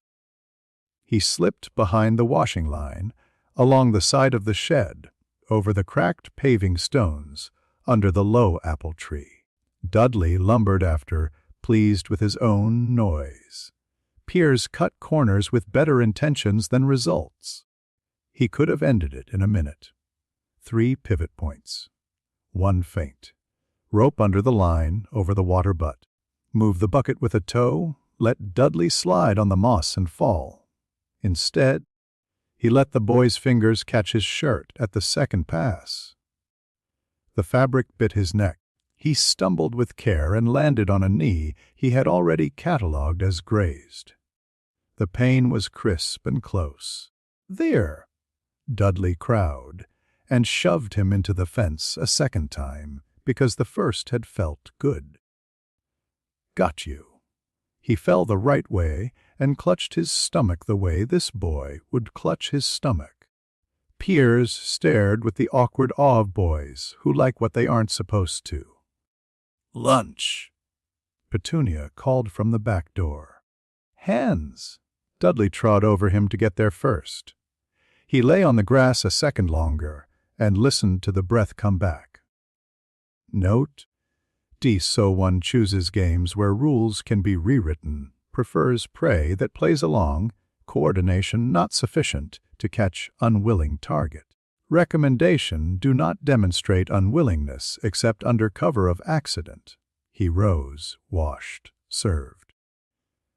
He slipped behind the washing line, along the side of the shed, over the cracked paving stones, under the low apple tree. Dudley lumbered after, pleased with his own noise. Piers cut corners with better intentions than results. He could have ended it in a minute. 3 pivot points. 1 feint. Rope under the line, over the water butt. Move the bucket with a toe, let Dudley slide on the moss and fall. Instead, he let the boy's fingers catch his shirt at the second pass. The fabric bit his neck. He stumbled with care and landed on a knee he had already catalogued as grazed. The pain was crisp and close. "There!" Dudley crowed, and shoved him into the fence a second time, because the first had felt good. "Got you." He fell the right way and clutched his stomach the way this boy would clutch his stomach. Piers stared with the awkward awe of boys who like what they aren't supposed to. "Lunch," Petunia called from the back door. "Hands." Dudley trod over him to get there first. He lay on the grass a second longer and listened to the breath come back. Note: so one chooses games where rules can be rewritten, prefers prey that plays along, coordination not sufficient to catch unwilling target. Recommendation: do not demonstrate unwillingness except under cover of accident. He rose, washed, served.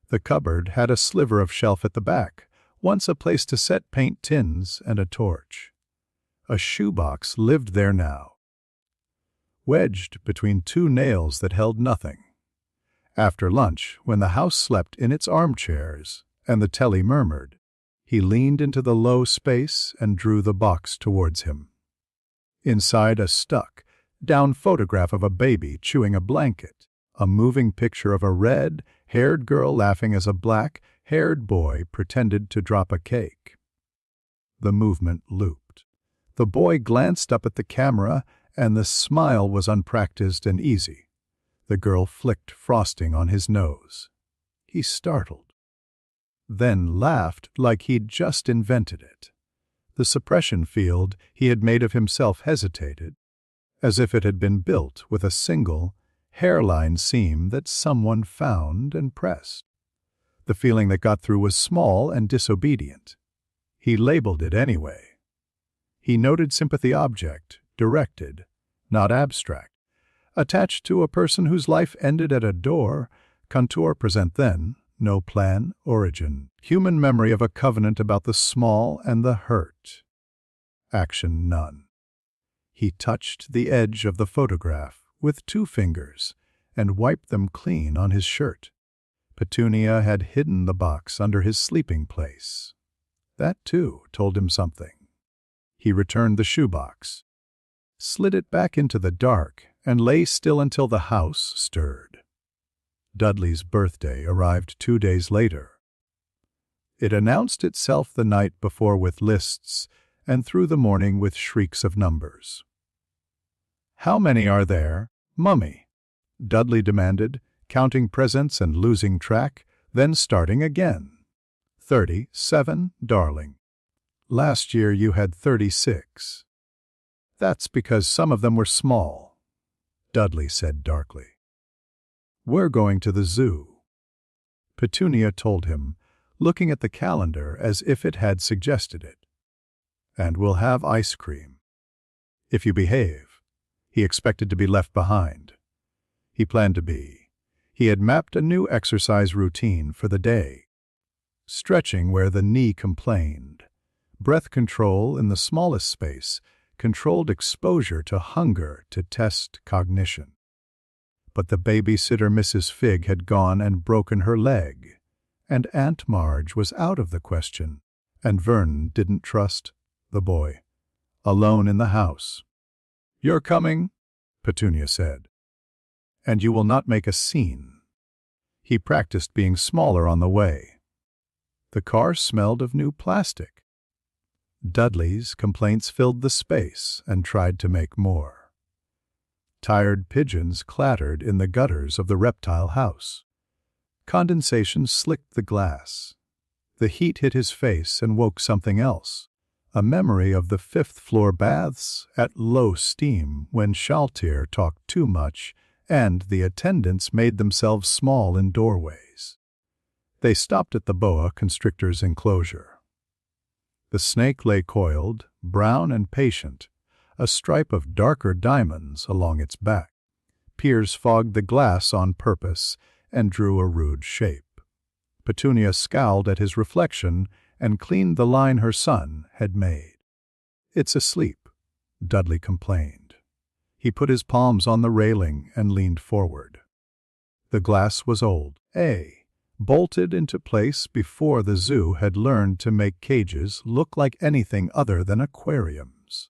The cupboard had a sliver of shelf at the back, once a place to set paint tins and a torch. A shoebox lived there now, wedged between 2 nails that held nothing. After lunch, when the house slept in its armchairs and the telly murmured, he leaned into the low space and drew the box towards him. Inside a stuck-down photograph of a baby chewing a blanket, a moving picture of a red-haired girl laughing as a black-haired boy pretended to drop a cake. The movement looped. The boy glanced up at the camera, and the smile was unpracticed and easy. The girl flicked frosting on his nose. He startled, then laughed like he'd just invented it. The suppression field he had made of himself hesitated, as if it had been built with a single hairline seam that someone found and pressed. The feeling that got through was small and disobedient. He labeled it anyway. He noted sympathy object, directed, not abstract, attached to a person whose life ended at a door, contour present then, no plan, origin, human memory of a covenant about the small and the hurt. Action none. He touched the edge of the photograph with 2 fingers and wiped them clean on his shirt. Petunia had hidden the box under his sleeping place. That, too, told him something. He returned the shoebox, slid it back into the dark, and lay still until the house stirred. Dudley's birthday arrived 2 days later. It announced itself the night before with lists, and through the morning with shrieks of numbers. "How many are there, Mummy?" Dudley demanded, counting presents and losing track, then starting again. 37, darling. Last year you had 36. That's because some of them were small," Dudley said darkly. "We're going to the zoo." Petunia told him, looking at the calendar as if it had suggested it. "And we'll have ice cream. If you behave." He expected to be left behind. He planned to be. He had mapped a new exercise routine for the day. Stretching where the knee complained. Breath control in the smallest space, controlled exposure to hunger to test cognition. But the babysitter Mrs. Fig had gone and broken her leg, and Aunt Marge was out of the question, and Vernon didn't trust the boy. Alone in the house. "You're coming," Petunia said. "And you will not make a scene." He practiced being smaller on the way. The car smelled of new plastic. Dudley's complaints filled the space and tried to make more. Tired pigeons clattered in the gutters of the reptile house. Condensation slicked the glass. The heat hit his face and woke something else, a memory of the fifth-floor baths at low steam when Shaltir talked too much and the attendants made themselves small in doorways. They stopped at the boa constrictor's enclosure. The snake lay coiled, brown and patient, a stripe of darker diamonds along its back. Piers fogged the glass on purpose and drew a rude shape. Petunia scowled at his reflection and cleaned the line her son had made. "It's asleep," Dudley complained. He put his palms on the railing and leaned forward. The glass was old, bolted into place before the zoo had learned to make cages look like anything other than aquariums.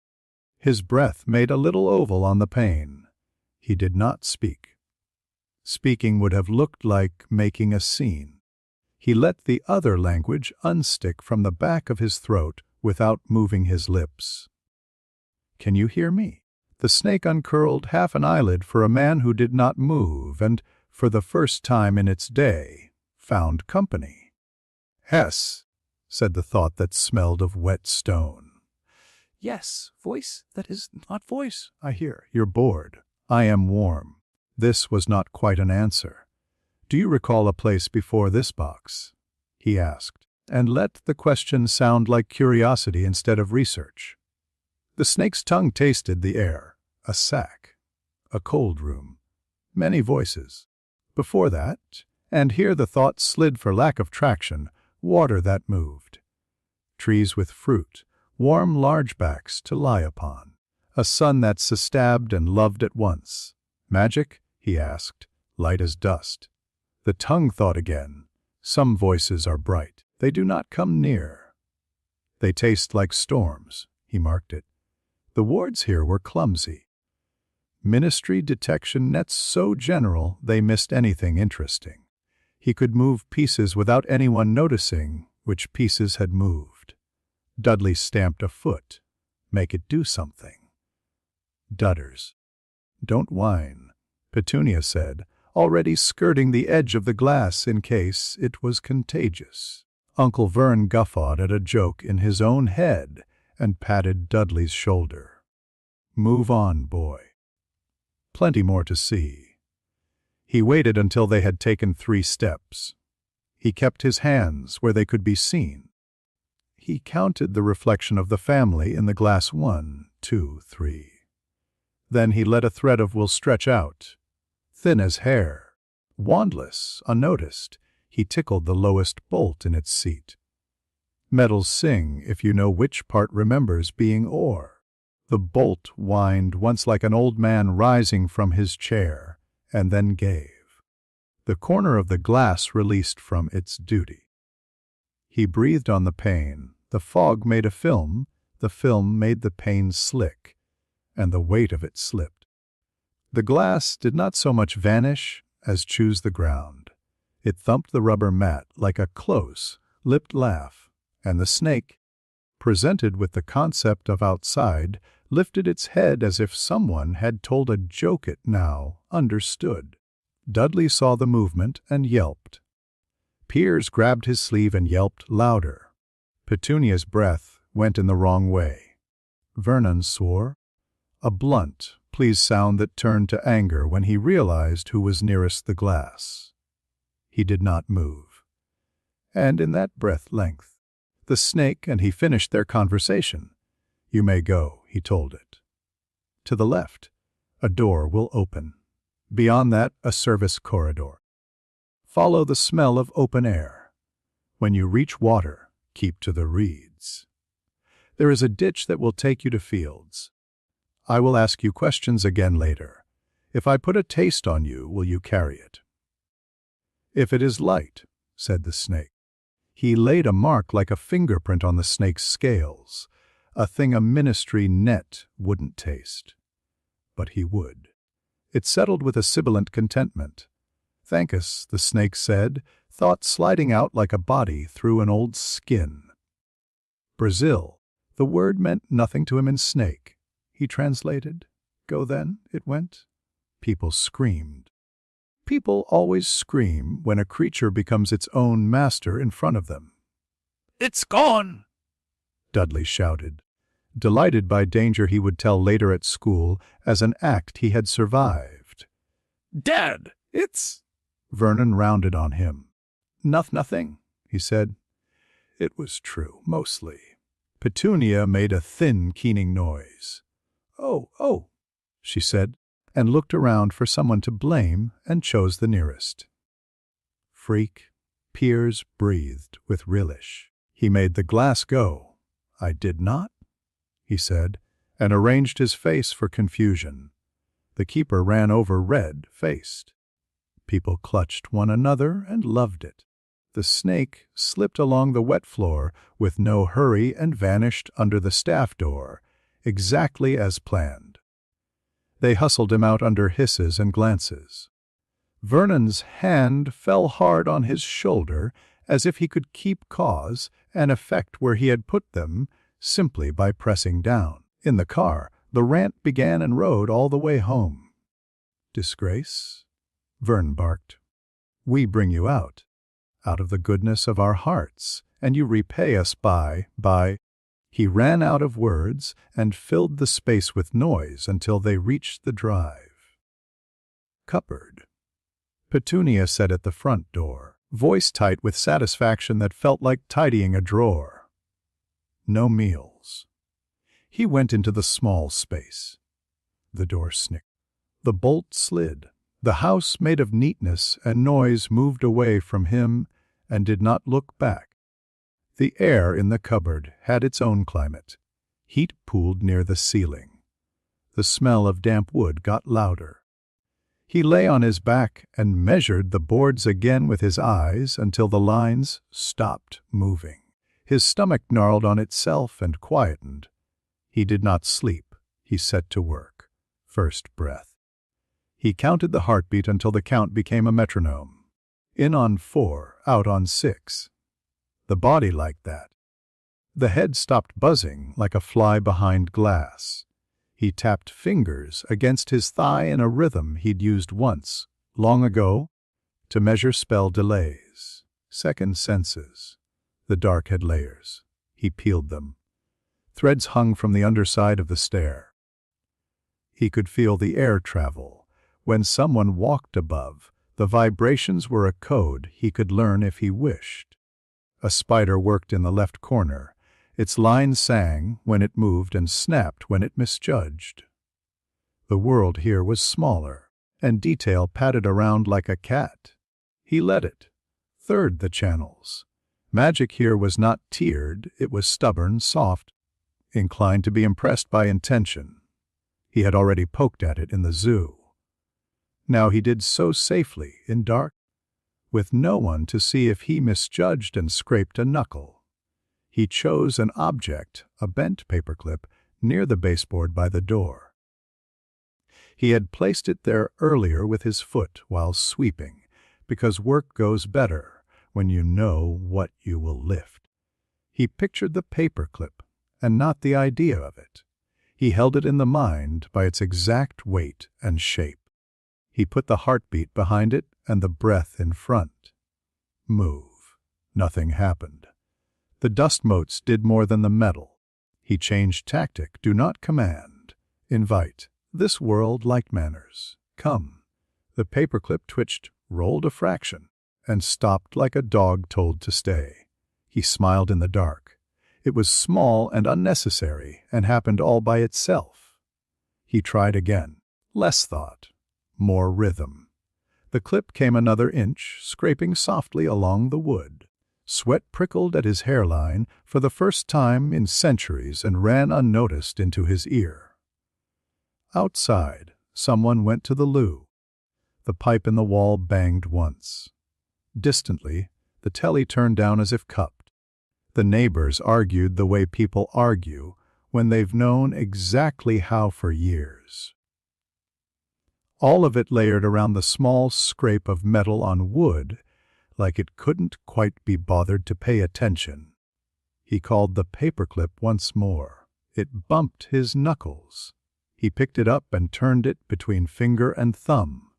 His breath made a little oval on the pane. He did not speak. Speaking would have looked like making a scene. He let the other language unstick from the back of his throat without moving his lips. "Can you hear me?" The snake uncurled half an eyelid for a man who did not move and, for the first time in its day, found company. "Hess," said the thought that smelled of wet stone. "Yes, voice that is not voice, I hear." "You're bored." "I am warm." This was not quite an answer. "Do you recall a place before this box?" he asked, and let the question sound like curiosity instead of research. The snake's tongue tasted the air, a sack, a cold room, many voices. Before that, and here the thought slid for lack of traction, water that moved. Trees with fruit, warm largebacks to lie upon. A sun that stabbed and loved at once. Magic? He asked, light as dust. The tongue thought again. Some voices are bright. They do not come near. They taste like storms, he marked it. The wards here were clumsy. Ministry detection nets so general they missed anything interesting. He could move pieces without anyone noticing which pieces had moved. Dudley stamped a foot. Make it do something. Dudders. Don't whine, Petunia said, already skirting the edge of the glass in case it was contagious. Uncle Vern guffawed at a joke in his own head and patted Dudley's shoulder. Move on, boy. Plenty more to see. He waited until they had taken 3 steps. He kept his hands where they could be seen. He counted the reflection of the family in the glass 1, 2, 3. Then he let a thread of wool stretch out, thin as hair. Wandless, unnoticed, he tickled the lowest bolt in its seat. Metals sing if you know which part remembers being ore. The bolt whined once like an old man rising from his chair, and then gave. The corner of the glass released from its duty. He breathed on the pane. The fog made a film. The film made the pane slick, and the weight of it slipped. The glass did not so much vanish as choose the ground. It thumped the rubber mat like a close, lipped laugh, and the snake, presented with the concept of outside, lifted its head as if someone had told a joke it now understood. Dudley saw the movement and yelped. Piers grabbed his sleeve and yelped louder. Petunia's breath went in the wrong way. Vernon swore, a blunt, pleased sound that turned to anger when he realized who was nearest the glass. He did not move. and in that breath length, the snake and he finished their conversation. "You may go," he told it. To the left, a door will open. Beyond that, a service corridor. Follow the smell of open air. When you reach water, keep to the reeds. There is a ditch that will take you to fields. I will ask you questions again later. If I put a taste on you, will you carry it?" "If it is light," said the snake. He laid a mark like a fingerprint on the snake's scales, a thing a ministry net wouldn't taste. But he would. It settled with a sibilant contentment. "Thank us," the snake said, thought sliding out like a body through an old skin. Brazil, the word meant nothing to him in snake. He translated. "Go then," it went. People screamed. People always scream when a creature becomes its own master in front of them. "It's gone!" Dudley shouted, delighted by danger he would tell later at school as an act he had survived. "Dad, it's—" Vernon rounded on him. Nothing," he said. It was true, mostly. Petunia made a thin, keening noise. Oh, she said, and looked around for someone to blame and chose the nearest. "Freak," Piers breathed with relish. "He made the glass go." "I did not," he said, and arranged his face for confusion. The keeper ran over red-faced. People clutched one another and loved it. The snake slipped along the wet floor with no hurry and vanished under the staff door, exactly as planned. They hustled him out under hisses and glances. Vernon's hand fell hard on his shoulder as if he could keep cause and effect where he had put them simply by pressing down. In the car, the rant began and rode all the way home. "Disgrace?" Vern barked. "We bring you out of the goodness of our hearts, and you repay us by—" He ran out of words and filled the space with noise until they reached the drive. "Cupboard," Petunia said at the front door, voice tight with satisfaction that felt like tidying a drawer. "No meals." He went into the small space. The door snicked. The bolt slid. The house made of neatness and noise moved away from him and did not look back. The air in the cupboard had its own climate. Heat pooled near the ceiling. The smell of damp wood got louder. He lay on his back and measured the boards again with his eyes until the lines stopped moving. His stomach gnarled on itself and quietened. He did not sleep. He set to work. First breath. He counted the heartbeat until the count became a metronome. In on 4, out on 6. The body liked that. The head stopped buzzing like a fly behind glass. He tapped fingers against his thigh in a rhythm he'd used once, long ago, to measure spell delays. Second senses. The dark had layers. He peeled them. Threads hung from the underside of the stair. He could feel the air travel. When someone walked above, the vibrations were a code he could learn if he wished. A spider worked in the left corner. Its line sang when it moved and snapped when it misjudged. The world here was smaller, and detail padded around like a cat. He let it. Third the channels. Magic here was not tiered, it was stubborn, soft, inclined to be impressed by intention. He had already poked at it in the zoo. Now he did so safely, in dark, with no one to see if he misjudged and scraped a knuckle. He chose an object, a bent paperclip, near the baseboard by the door. He had placed it there earlier with his foot while sweeping, because work goes better when you know what you will lift. He pictured the paperclip, and not the idea of it. He held it in the mind by its exact weight and shape. He put the heartbeat behind it and the breath in front. Move. Nothing happened. The dust motes did more than the metal. He changed tactic. Do not command. Invite. This world liked manners. Come. The paperclip twitched, rolled a fraction, and stopped like a dog told to stay. He smiled in the dark. It was small and unnecessary and happened all by itself. He tried again. Less thought, more rhythm. The clip came another inch, scraping softly along the wood. Sweat prickled at his hairline for the first time in centuries and ran unnoticed into his ear. Outside, someone went to the loo. The pipe in the wall banged once. Distantly, the telly turned down as if cupped. The neighbors argued the way people argue when they've known exactly how for years. All of it layered around the small scrape of metal on wood, like it couldn't quite be bothered to pay attention. He called the paperclip once more. It bumped his knuckles. He picked it up and turned it between finger and thumb.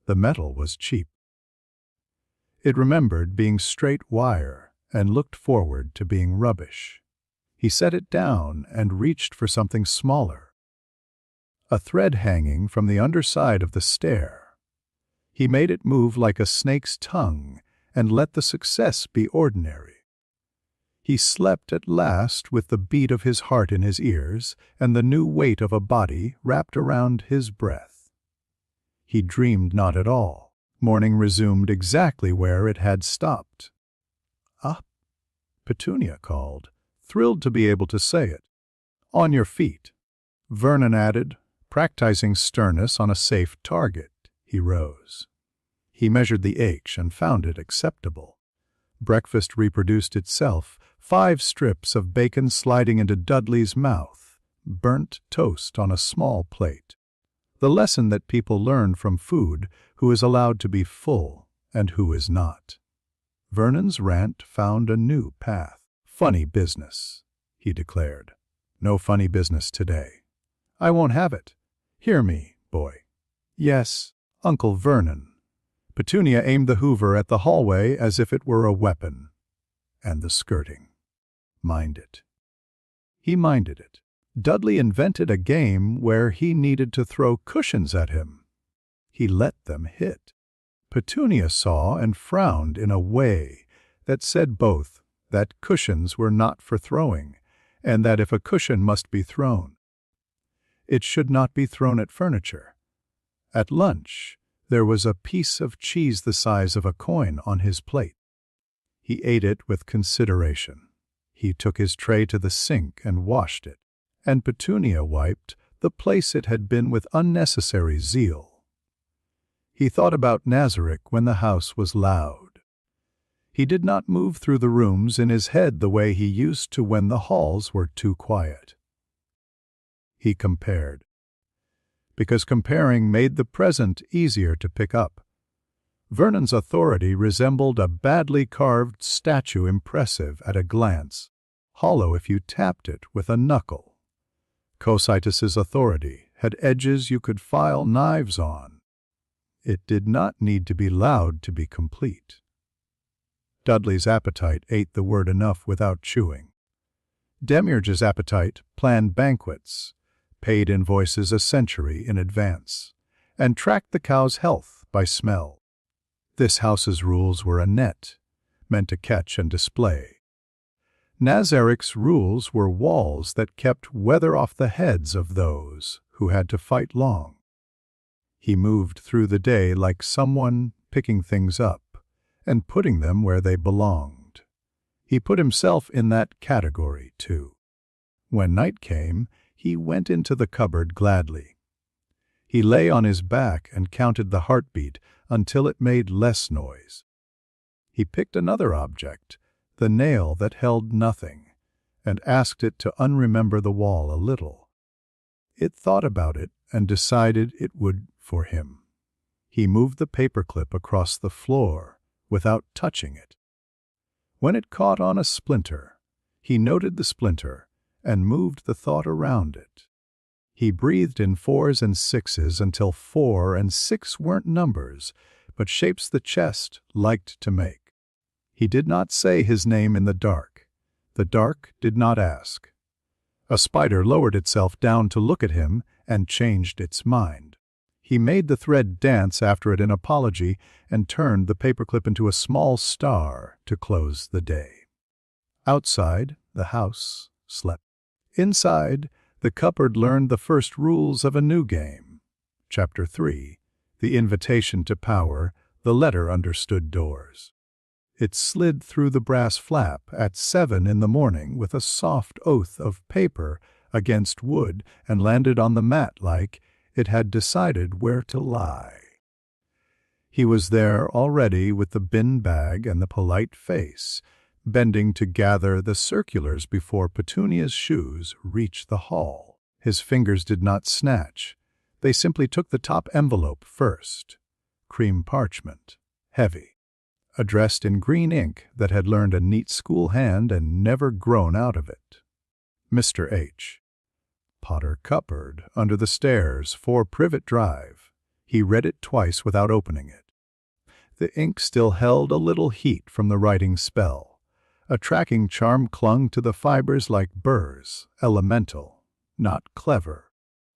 The metal was cheap. It remembered being straight wire and looked forward to being rubbish. He set it down and reached for something smaller. A thread hanging from the underside of the stair. He made it move like a snake's tongue and let the success be ordinary. He slept at last with the beat of his heart in his ears and the new weight of a body wrapped around his breath. He dreamed not at all. Morning resumed exactly where it had stopped. "Up," Petunia called, thrilled to be able to say it. "On your feet," Vernon added, practicing sternness on a safe target. He rose. He measured the H and found it acceptable. Breakfast reproduced itself, 5 strips of bacon sliding into Dudley's mouth, burnt toast on a small plate. The lesson that people learn from food, who is allowed to be full and who is not. Vernon's rant found a new path. "Funny business," he declared. "No funny business today. I won't have it. Hear me, boy." "Yes, Uncle Vernon." Petunia aimed the hoover at the hallway as if it were a weapon. And the skirting. Mind it. He minded it. Dudley invented a game where he needed to throw cushions at him. He let them hit. Petunia saw and frowned in a way that said both that cushions were not for throwing, and that if a cushion must be thrown, it should not be thrown at furniture. At lunch, there was a piece of cheese the size of a coin on his plate. He ate it with consideration. He took his tray to the sink and washed it, and Petunia wiped the place it had been with unnecessary zeal. He thought about Nazarick when the house was loud. He did not move through the rooms in his head the way he used to when the halls were too quiet. He compared. Because comparing made the present easier to pick up. Vernon's authority resembled a badly carved statue, impressive at a glance, hollow if you tapped it with a knuckle. Cositus's authority had edges you could file knives on. It did not need to be loud to be complete. Dudley's appetite ate the word enough without chewing. Demiurge's appetite planned banquets, paid invoices a century in advance, and tracked the cow's health by smell. This house's rules were a net, meant to catch and display. Nazarick's rules were walls that kept weather off the heads of those who had to fight long. He moved through the day like someone picking things up and putting them where they belonged. He put himself in that category, too. When night came, he went into the cupboard gladly. He lay on his back and counted the heartbeat until it made less noise. He picked another object, the nail that held nothing, and asked it to unremember the wall a little. It thought about it and decided it would for him. He moved the paperclip across the floor without touching it. When it caught on a splinter, he noted the splinter and moved the thought around it. He breathed in 4s and 6s until 4 and 6 weren't numbers, but shapes the chest liked to make. He did not say his name in the dark. The dark did not ask. A spider lowered itself down to look at him and changed its mind. He made the thread dance after it in apology and turned the paperclip into a small star to close the day. Outside, the house slept. Inside, the cupboard learned the first rules of a new game. Chapter 3. The Invitation to Power, the Letter Understood Doors. It slid through the brass flap at 7 in the morning with a soft oath of paper against wood and landed on the mat like it had decided where to lie. He was there already with the bin bag and the polite face, bending to gather the circulars before Petunia's shoes reached the hall. His fingers did not snatch. They simply took the top envelope first. Cream parchment, heavy, addressed in green ink that had learned a neat school hand and never grown out of it. Mr. H. Potter cupboard, under the stairs, 4 Privet Drive. He read it twice without opening it. The ink still held a little heat from the writing spell. A tracking charm clung to the fibers like burrs, elemental, not clever.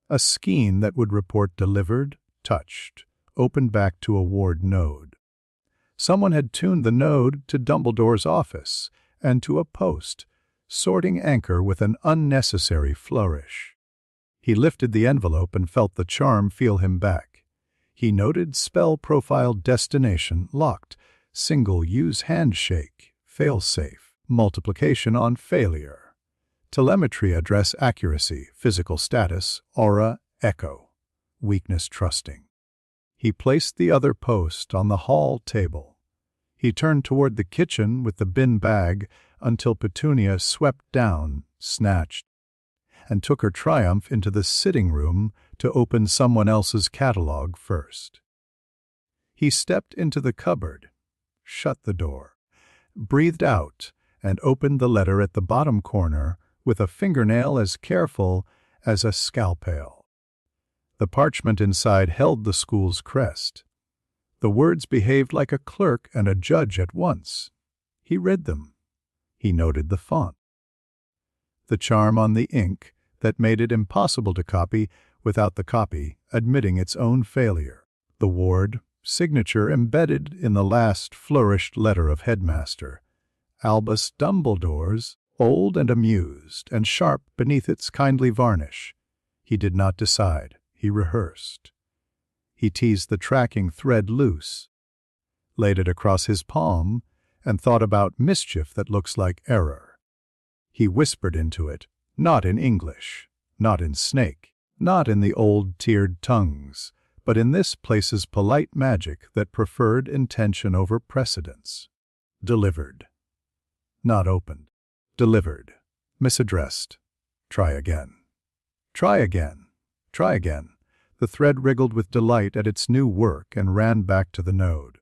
A skein that would report delivered, touched, opened back to a ward node. Someone had tuned the node to Dumbledore's office and to a post, sorting anchor with an unnecessary flourish. He lifted the envelope and felt the charm feel him back. He noted spell profile destination locked, single use handshake, failsafe, multiplication on failure, telemetry address accuracy, physical status, aura, echo, weakness trusting. He placed the other post on the hall table. He turned toward the kitchen with the bin bag until Petunia swept down, snatched, and took her triumph into the sitting room to open someone else's catalog first. He stepped into the cupboard, shut the door, breathed out, and opened the letter at the bottom corner with a fingernail as careful as a scalpel. The parchment inside held the school's crest. The words behaved like a clerk and a judge at once. He read them. He noted the font. The charm on the ink that made it impossible to copy without the copy admitting its own failure. The ward signature embedded in the last flourished letter of Headmaster. Albus Dumbledore's, old and amused, and sharp beneath its kindly varnish. He did not decide. He rehearsed. He teased the tracking thread loose, laid it across his palm, and thought about mischief that looks like error. He whispered into it, not in English, not in snake, not in the old tiered tongues, but in this place's polite magic that preferred intention over precedence. Delivered. Not opened. Delivered. Misaddressed. Try again. Try again. Try again. The thread wriggled with delight at its new work and ran back to the node,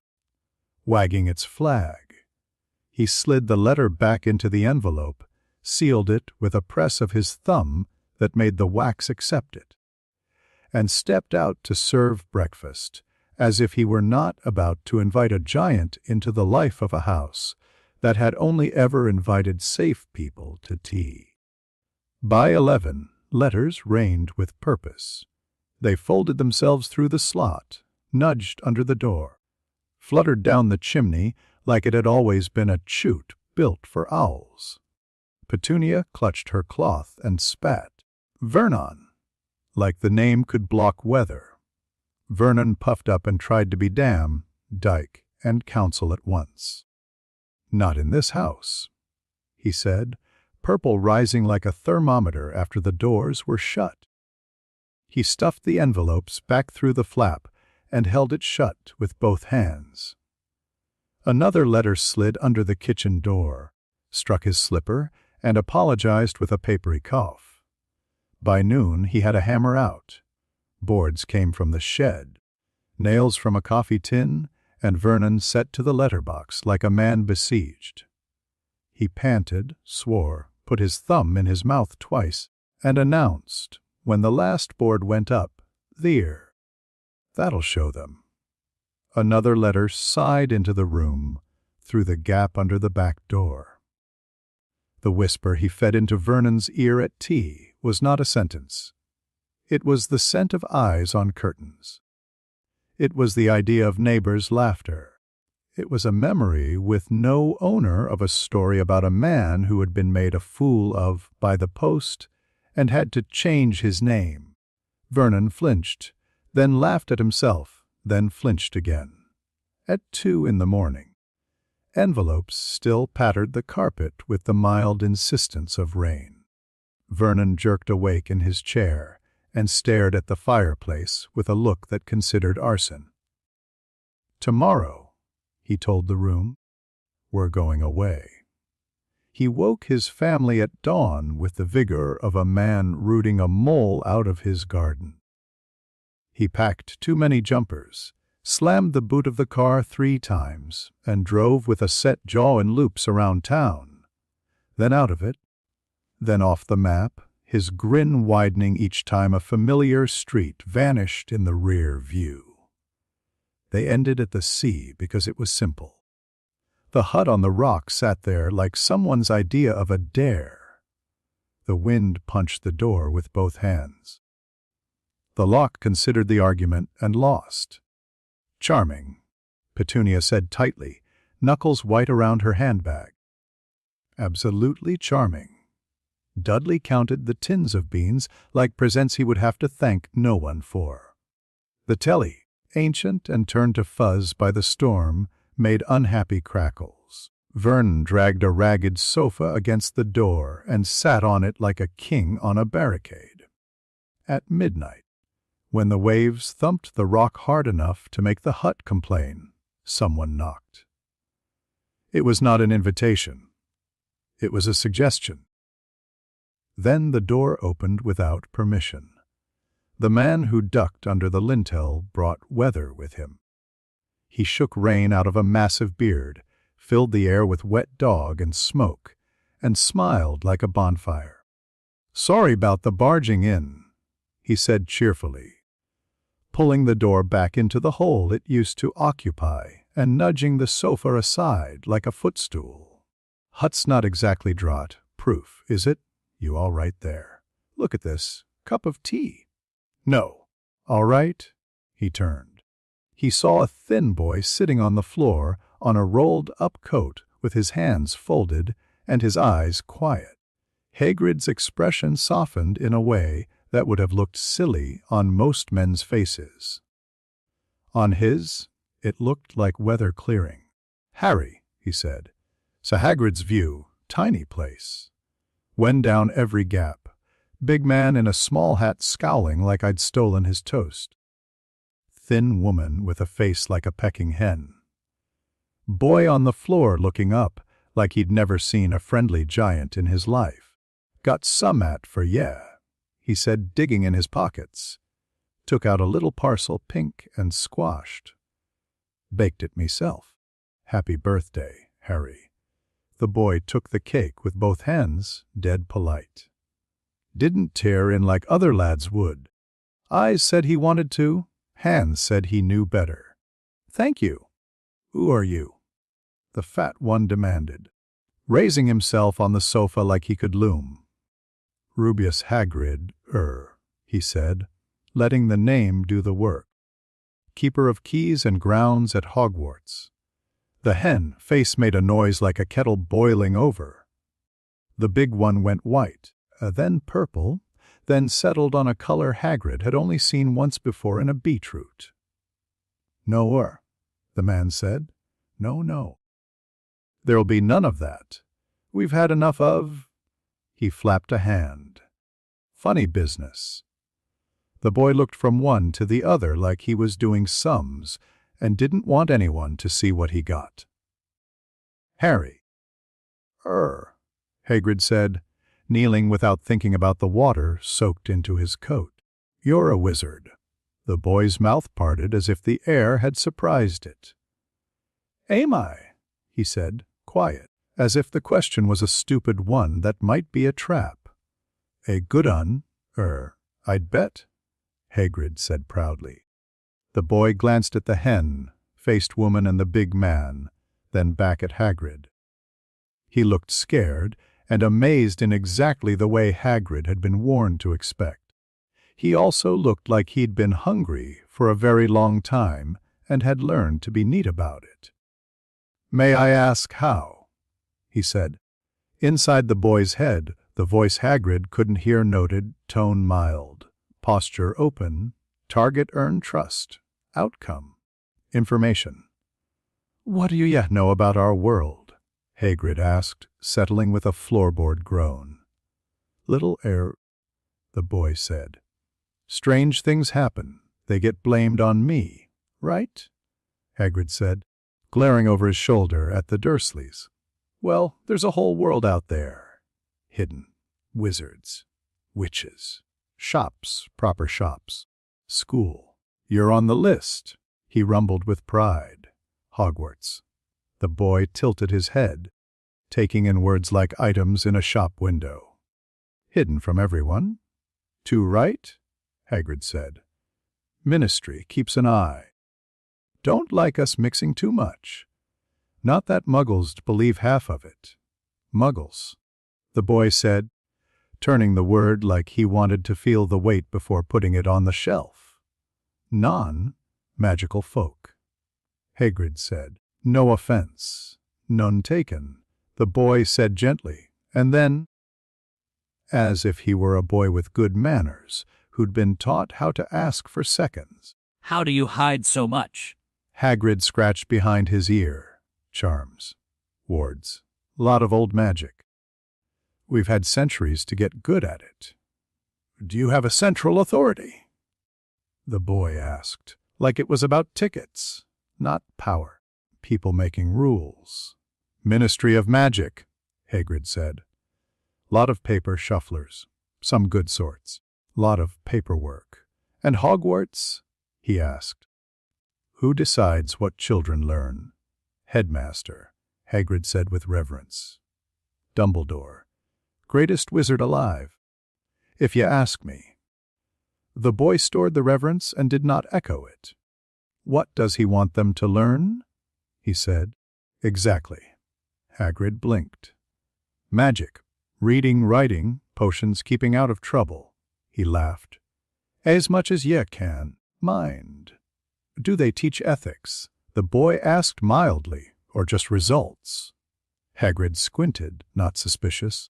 wagging its flag. He slid the letter back into the envelope, sealed it with a press of his thumb that made the wax accept it, and stepped out to serve breakfast, as if he were not about to invite a giant into the life of a house that had only ever invited safe people to tea. By 11, letters reigned with purpose. They folded themselves through the slot, nudged under the door, fluttered down the chimney like it had always been a chute built for owls. Petunia clutched her cloth and spat. Vernon, like the name could block weather. Vernon puffed up and tried to be dam, dike, and council at once. Not in this house, he said, purple rising like a thermometer after the doors were shut. He stuffed the envelopes back through the flap and held it shut with both hands. Another letter slid under the kitchen door, struck his slipper, and apologized with a papery cough. By noon he had a hammer out. Boards came from the shed, nails from a coffee tin, and Vernon set to the letterbox like a man besieged. He panted, swore, put his thumb in his mouth twice, and announced, when the last board went up, "There. That'll show them." Another letter sighed into the room, through the gap under the back door. The whisper he fed into Vernon's ear at tea was not a sentence. It was the scent of eyes on curtains. It was the idea of neighbors' laughter. It was a memory with no owner of a story about a man who had been made a fool of by the post and had to change his name. Vernon flinched, then laughed at himself, then flinched again. At 2 in the morning. Envelopes still pattered the carpet with the mild insistence of rain. Vernon jerked awake in his chair and stared at the fireplace with a look that considered arson. "Tomorrow," he told the room, "we're going away." He woke his family at dawn with the vigor of a man rooting a mole out of his garden. He packed too many jumpers, slammed the boot of the car 3 times, and drove with a set jaw in loops around town, then out of it, then off the map, his grin widening each time a familiar street vanished in the rear view. They ended at the sea because it was simple. The hut on the rock sat there like someone's idea of a dare. The wind punched the door with both hands. The lock considered the argument and lost. "Charming," Petunia said tightly, knuckles white around her handbag. "Absolutely charming." Dudley counted the tins of beans like presents he would have to thank no one for. The telly, ancient and turned to fuzz by the storm, made unhappy crackles. Vernon dragged a ragged sofa against the door and sat on it like a king on a barricade. At midnight, when the waves thumped the rock hard enough to make the hut complain, someone knocked. It was not an invitation. It was a suggestion. Then the door opened without permission. The man who ducked under the lintel brought weather with him. He shook rain out of a massive beard, filled the air with wet dog and smoke, and smiled like a bonfire. "Sorry about the barging in," he said cheerfully, pulling the door back into the hole it used to occupy and nudging the sofa aside like a footstool. "Hut's not exactly draught-proof, is it? You all right there? Look at this. Cup of tea." "No." "All right." He turned. He saw a thin boy sitting on the floor on a rolled-up coat with his hands folded and his eyes quiet. Hagrid's expression softened in a way that would have looked silly on most men's faces. On his, it looked like weather clearing. "Harry," he said. "So Hagrid's view, tiny place. Went down every gap. Big man in a small hat scowling like I'd stolen his toast. Thin woman with a face like a pecking hen. Boy on the floor looking up like he'd never seen a friendly giant in his life. Got some at for yeah," he said, digging in his pockets. Took out a little parcel pink and squashed. "Baked it meself. Happy birthday, Harry." The boy took the cake with both hands, dead polite. Didn't tear in like other lads would. Eyes said he wanted to, hands said he knew better. "Thank you." "Who are you?" the fat one demanded, raising himself on the sofa like he could loom. "Rubius Hagrid, he said, letting the name do the work. "Keeper of keys and grounds at Hogwarts." The hen face made a noise like a kettle boiling over. The big one went white, then purple, then settled on a color Hagrid had only seen once before in a beetroot. "No, the man said. No. "There'll be none of that. We've had enough of—" He flapped a hand. "Funny business." The boy looked from one to the other like he was doing sums and didn't want anyone to see what he got. "Harry." Hagrid said, kneeling without thinking about the water soaked into his coat. "You're a wizard." The boy's mouth parted as if the air had surprised it. "Am I?" he said, quiet, as if the question was a stupid one that might be a trap. "A good un, I'd bet," Hagrid said proudly. The boy glanced at the hen-faced woman and the big man, then back at Hagrid. He looked scared and amazed in exactly the way Hagrid had been warned to expect. He also looked like he'd been hungry for a very long time and had learned to be neat about it. "May I ask how?" he said. Inside the boy's head, the voice Hagrid couldn't hear noted, tone mild, posture open, target earn trust, outcome, information. "What do you yet know about our world?" Hagrid asked, settling with a floorboard groan. "Little the boy said. "Strange things happen. They get blamed on me, right?" Hagrid said, glaring over his shoulder at the Dursleys. "Well, there's a whole world out there. Hidden. Wizards. Witches. Shops, proper shops. School. You're on the list," he rumbled with pride. "Hogwarts." The boy tilted his head, taking in words like items in a shop window. "Hidden from everyone." "Too right?" Hagrid said. "Ministry keeps an eye. Don't like us mixing too much. Not that Muggles believe half of it." "Muggles," the boy said, turning the word like he wanted to feel the weight before putting it on the shelf. "Non-magical folk." Hagrid said. "No offense. None taken," the boy said gently, and then, as if he were a boy with good manners, who'd been taught how to ask for seconds. "How do you hide so much?" Hagrid scratched behind his ear. "Charms. Wards. Lot of old magic. We've had centuries to get good at it." "Do you have a central authority?" the boy asked, like it was about tickets, not power. "People making rules." "Ministry of Magic," Hagrid said. "Lot of paper shufflers. Some good sorts. Lot of paperwork. And Hogwarts?" he asked. "Who decides what children learn?" "Headmaster," Hagrid said with reverence. "Dumbledore. Greatest wizard alive, if you ask me." The boy stored the reverence and did not echo it. "What does he want them to learn?" he said. "Exactly." Hagrid blinked. "Magic. Reading, writing, potions keeping out of trouble," he laughed. "As much as ye can. Mind. Do they teach ethics?" the boy asked mildly, "or just results?" Hagrid squinted, not suspicious.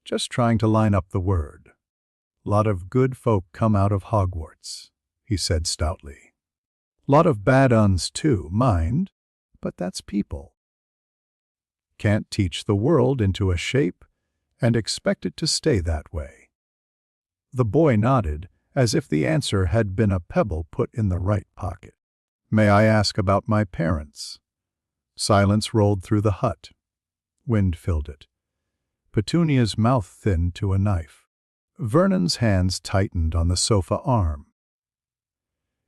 "Just trying to line up the word. Lot of good folk come out of Hogwarts," he said stoutly. "Lot of bad uns too, mind, but that's people. Can't teach the world into a shape and expect it to stay that way." The boy nodded, as if the answer had been a pebble put in the right pocket. "May I ask about my parents?" Silence rolled through the hut. Wind filled it. Petunia's mouth thinned to a knife. Vernon's hands tightened on the sofa arm.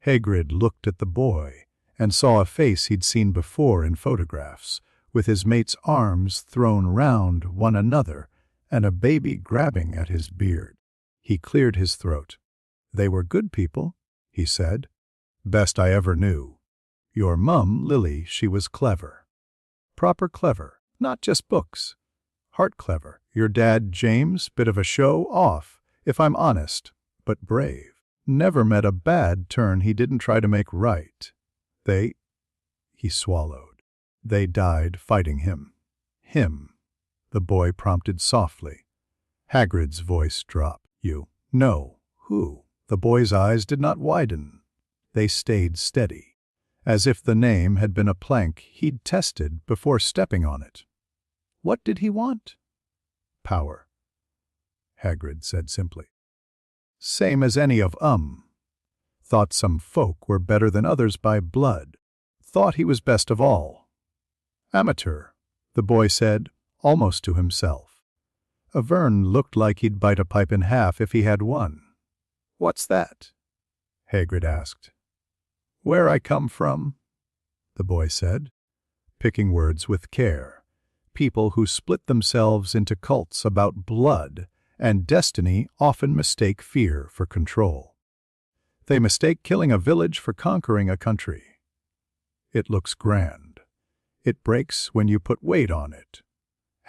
Hagrid looked at the boy and saw a face he'd seen before in photographs, with his mate's arms thrown round one another and a baby grabbing at his beard. He cleared his throat. "They were good people," he said. "Best I ever knew. Your mum, Lily, she was clever. Proper clever, not just books. Heart clever. Your dad, James, bit of a show-off, if I'm honest, but brave. Never met a bad turn he didn't try to make right. He swallowed. They died fighting him." "Him," the boy prompted softly. Hagrid's voice dropped. "You know who?" The boy's eyes did not widen. They stayed steady, as if the name had been a plank he'd tested before stepping on it. "What did he want?" "Power," Hagrid said simply. "Same as any of Thought some folk were better than others by blood. Thought he was best of all." "Amateur," the boy said, almost to himself. Vern looked like he'd bite a pipe in half if he had one. "What's that?" Hagrid asked. "Where I come from," the boy said, picking words with care. "People who split themselves into cults about blood and destiny often mistake fear for control. They mistake killing a village for conquering a country. It looks grand. It breaks when you put weight on it."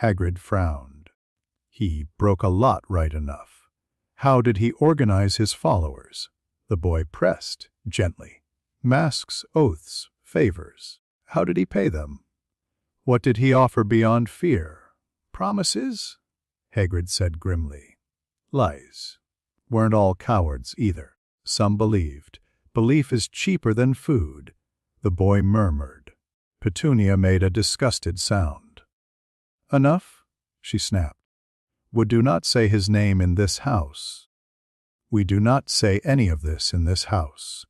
Hagrid frowned. He broke a lot right enough. How did he organize his followers? The boy pressed, gently. Masks, oaths, favors. How did he pay them? What did he offer beyond fear? Promises? Hagrid said grimly. Lies. Weren't all cowards either. Some believed. Belief is cheaper than food. The boy murmured. Petunia made a disgusted sound. Enough, she snapped. We do not say his name in this house. We do not say any of this in this house.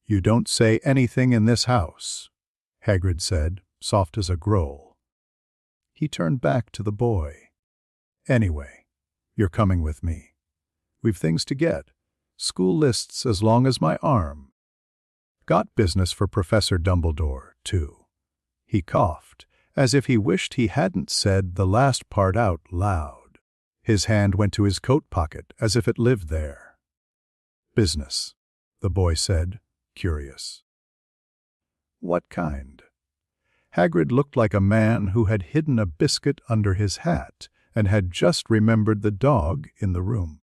You don't say anything in this house, Hagrid said, soft as a growl. He turned back to the boy. Anyway, you're coming with me. We've things to get. School lists as long as my arm. Got business for Professor Dumbledore, too. He coughed, as if he wished he hadn't said the last part out loud. His hand went to his coat pocket, as if it lived there. Business, the boy said, curious. What kind? Hagrid looked like a man who had hidden a biscuit under his hat and had just remembered the dog in the room.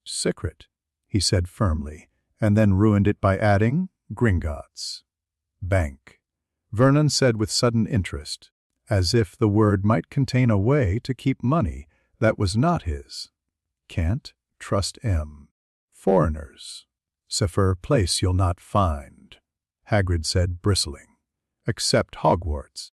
Secret, he said firmly, and then ruined it by adding, Gringotts. Bank, Vernon said with sudden interest, as if the word might contain a way to keep money that was not his. Can't trust M. Foreigners. Safer place you'll not find, Hagrid said, bristling. Except Hogwarts.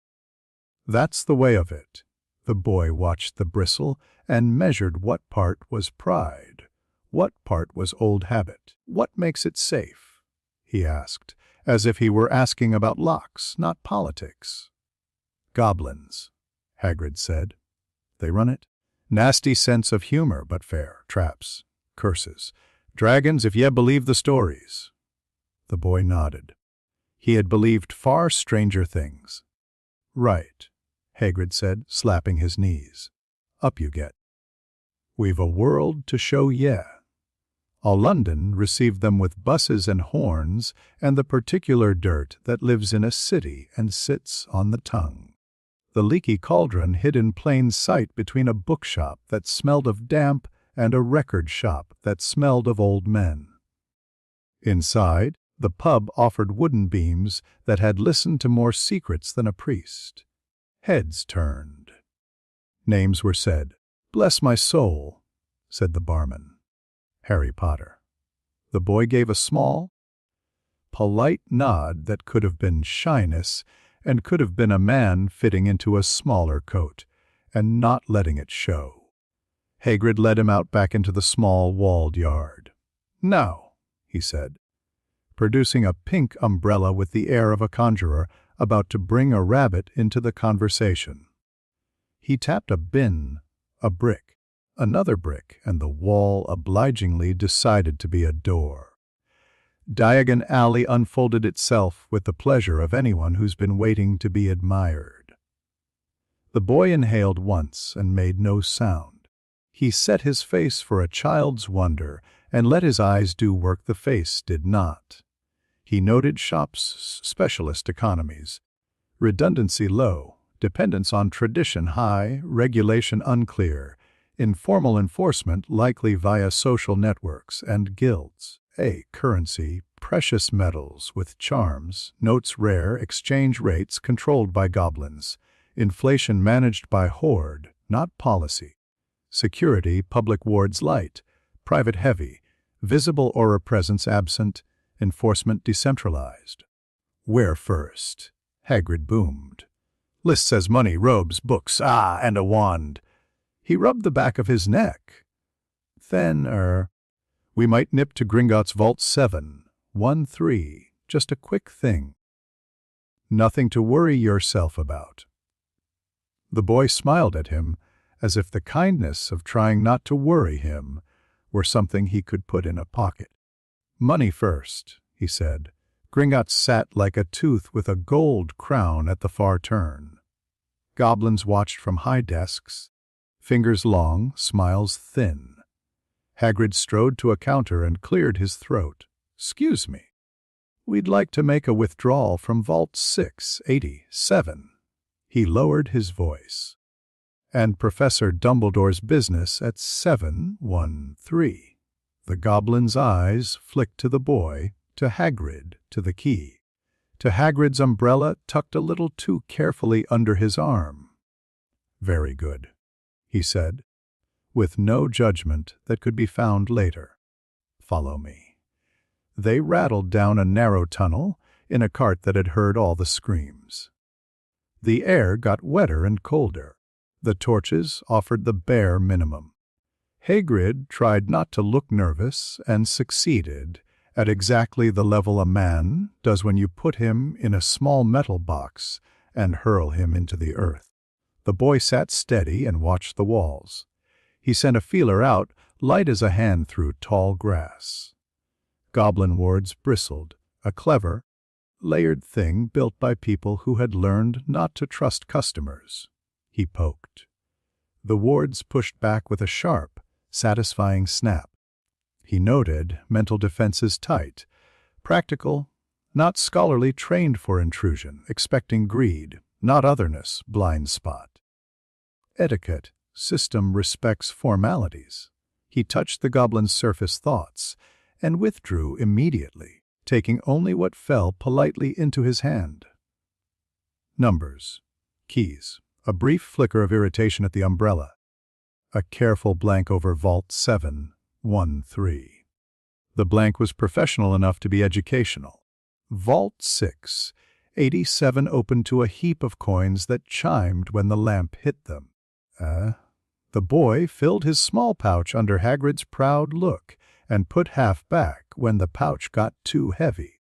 That's the way of it. The boy watched the bristle and measured what part was pride, what part was old habit. What makes it safe? He asked, as if he were asking about locks, not politics. Goblins, Hagrid said. They run it? Nasty sense of humor, but fair. Traps. Curses. Dragons, if ye believe the stories. The boy nodded. He had believed far stranger things. Right, Hagrid said, slapping his knees. Up you get. We've a world to show ye. All London received them with buses and horns and the particular dirt that lives in a city and sits on the tongue. The leaky cauldron hid in plain sight between a bookshop that smelled of damp and a record shop that smelled of old men. Inside, the pub offered wooden beams that had listened to more secrets than a priest. Heads turned. Names were said. Bless my soul, said the barman. Harry Potter. The boy gave a small, polite nod that could have been shyness and could have been a man fitting into a smaller coat and not letting it show. Hagrid led him out back into the small walled yard. Now, he said, producing a pink umbrella with the air of a conjurer about to bring a rabbit into the conversation. He tapped a bin, a brick, another brick, and the wall obligingly decided to be a door. Diagon Alley unfolded itself with the pleasure of anyone who's been waiting to be admired. The boy inhaled once and made no sound. He set his face for a child's wonder and let his eyes do work the face did not. He noted shops' specialist economies. Redundancy low, dependence on tradition high, regulation unclear, informal enforcement likely via social networks and guilds. Currency, precious metals with charms, notes rare, exchange rates controlled by goblins, inflation managed by hoard, not policy. Security, public wards light, private heavy, visible aura presence absent, enforcement decentralized. Where first? Hagrid boomed. List says money, robes, books, and a wand. He rubbed the back of his neck. Then, we might nip to Gringotts Vault 7, 1-3, just a quick thing. Nothing to worry yourself about. The boy smiled at him, as if the kindness of trying not to worry him were something he could put in a pocket. Money first, he said. Gringotts sat like a tooth with a gold crown at the far turn. Goblins watched from high desks, fingers long, smiles thin. Hagrid strode to a counter and cleared his throat. "'Excuse me. We'd like to make a withdrawal from Vault 687. He lowered his voice. and Professor Dumbledore's business at 713. The goblin's eyes flicked to the boy, to Hagrid, to the key, to Hagrid's umbrella tucked a little too carefully under his arm. "Very good," he said, with no judgment that could be found later. "Follow me." They rattled down a narrow tunnel in a cart that had heard all the screams. The air got wetter and colder. The torches offered the bare minimum. Hagrid tried not to look nervous and succeeded at exactly the level a man does when you put him in a small metal box and hurl him into the earth. The boy sat steady and watched the walls. He sent a feeler out, light as a hand through tall grass. Goblin wards bristled, a clever, layered thing built by people who had learned not to trust customers. He poked. The wards pushed back with a sharp, satisfying snap. He noted mental defenses tight, practical, not scholarly, trained for intrusion, expecting greed, not otherness, blind spot. Etiquette, system respects formalities. He touched the goblin's surface thoughts and withdrew immediately, taking only what fell politely into his hand. Numbers, keys, a brief flicker of irritation at the umbrella, a careful blank over Vault 713. The blank was professional enough to be educational. Vault 687 opened to a heap of coins that chimed when the lamp hit them. The boy filled his small pouch under Hagrid's proud look and put half back when the pouch got too heavy.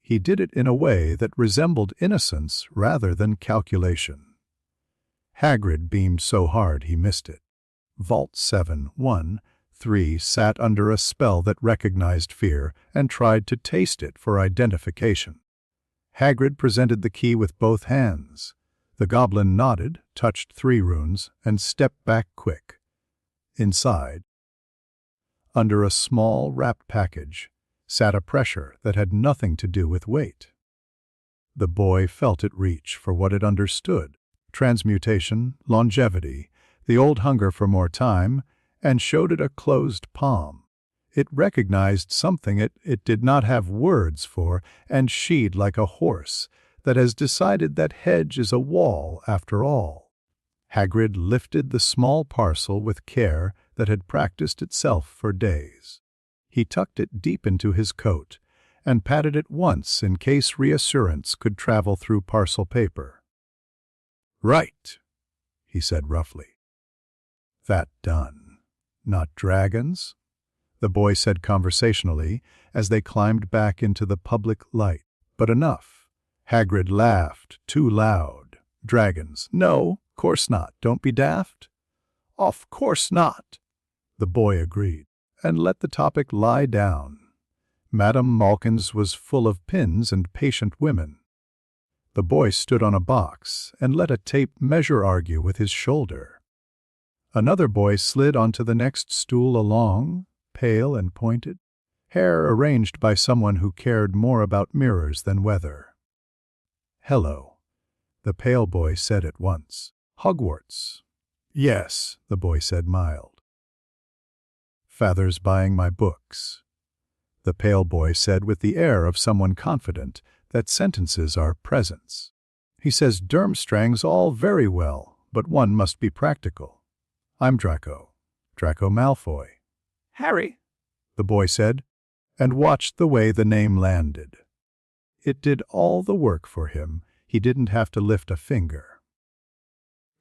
He did it in a way that resembled innocence rather than calculation. Hagrid beamed so hard he missed it. Vault 713 sat under a spell that recognized fear and tried to taste it for identification. Hagrid presented the key with both hands. The goblin nodded, touched 3 runes, and stepped back quick. Inside, under a small wrapped package, sat a pressure that had nothing to do with weight. The boy felt it reach for what it understood: transmutation, longevity, the old hunger for more time, and showed it a closed palm. It recognized something it did not have words for and sheed like a horse that has decided that hedge is a wall after all. Hagrid lifted the small parcel with care that had practiced itself for days. He tucked it deep into his coat and patted it once in case reassurance could travel through parcel paper. "Right," he said roughly. "That done. Not dragons?" the boy said conversationally as they climbed back into the public light. "But enough." Hagrid laughed, too loud. "Dragons? No, course not. Don't be daft." "Of course not," the boy agreed, and let the topic lie down. Madame Malkins was full of pins and patient women. The boy stood on a box and let a tape measure argue with his shoulder. Another boy slid onto the next stool along, pale and pointed, hair arranged by someone who cared more about mirrors than weather. "Hello," the pale boy said at once. "Hogwarts?" "Yes," the boy said mild. "Father's buying my books," the pale boy said with the air of someone confident that sentences are presents. "He says Durmstrang's all very well, but one must be practical. I'm Draco Malfoy." "Harry," the boy said, and watched the way the name landed. It did all the work for him. He didn't have to lift a finger.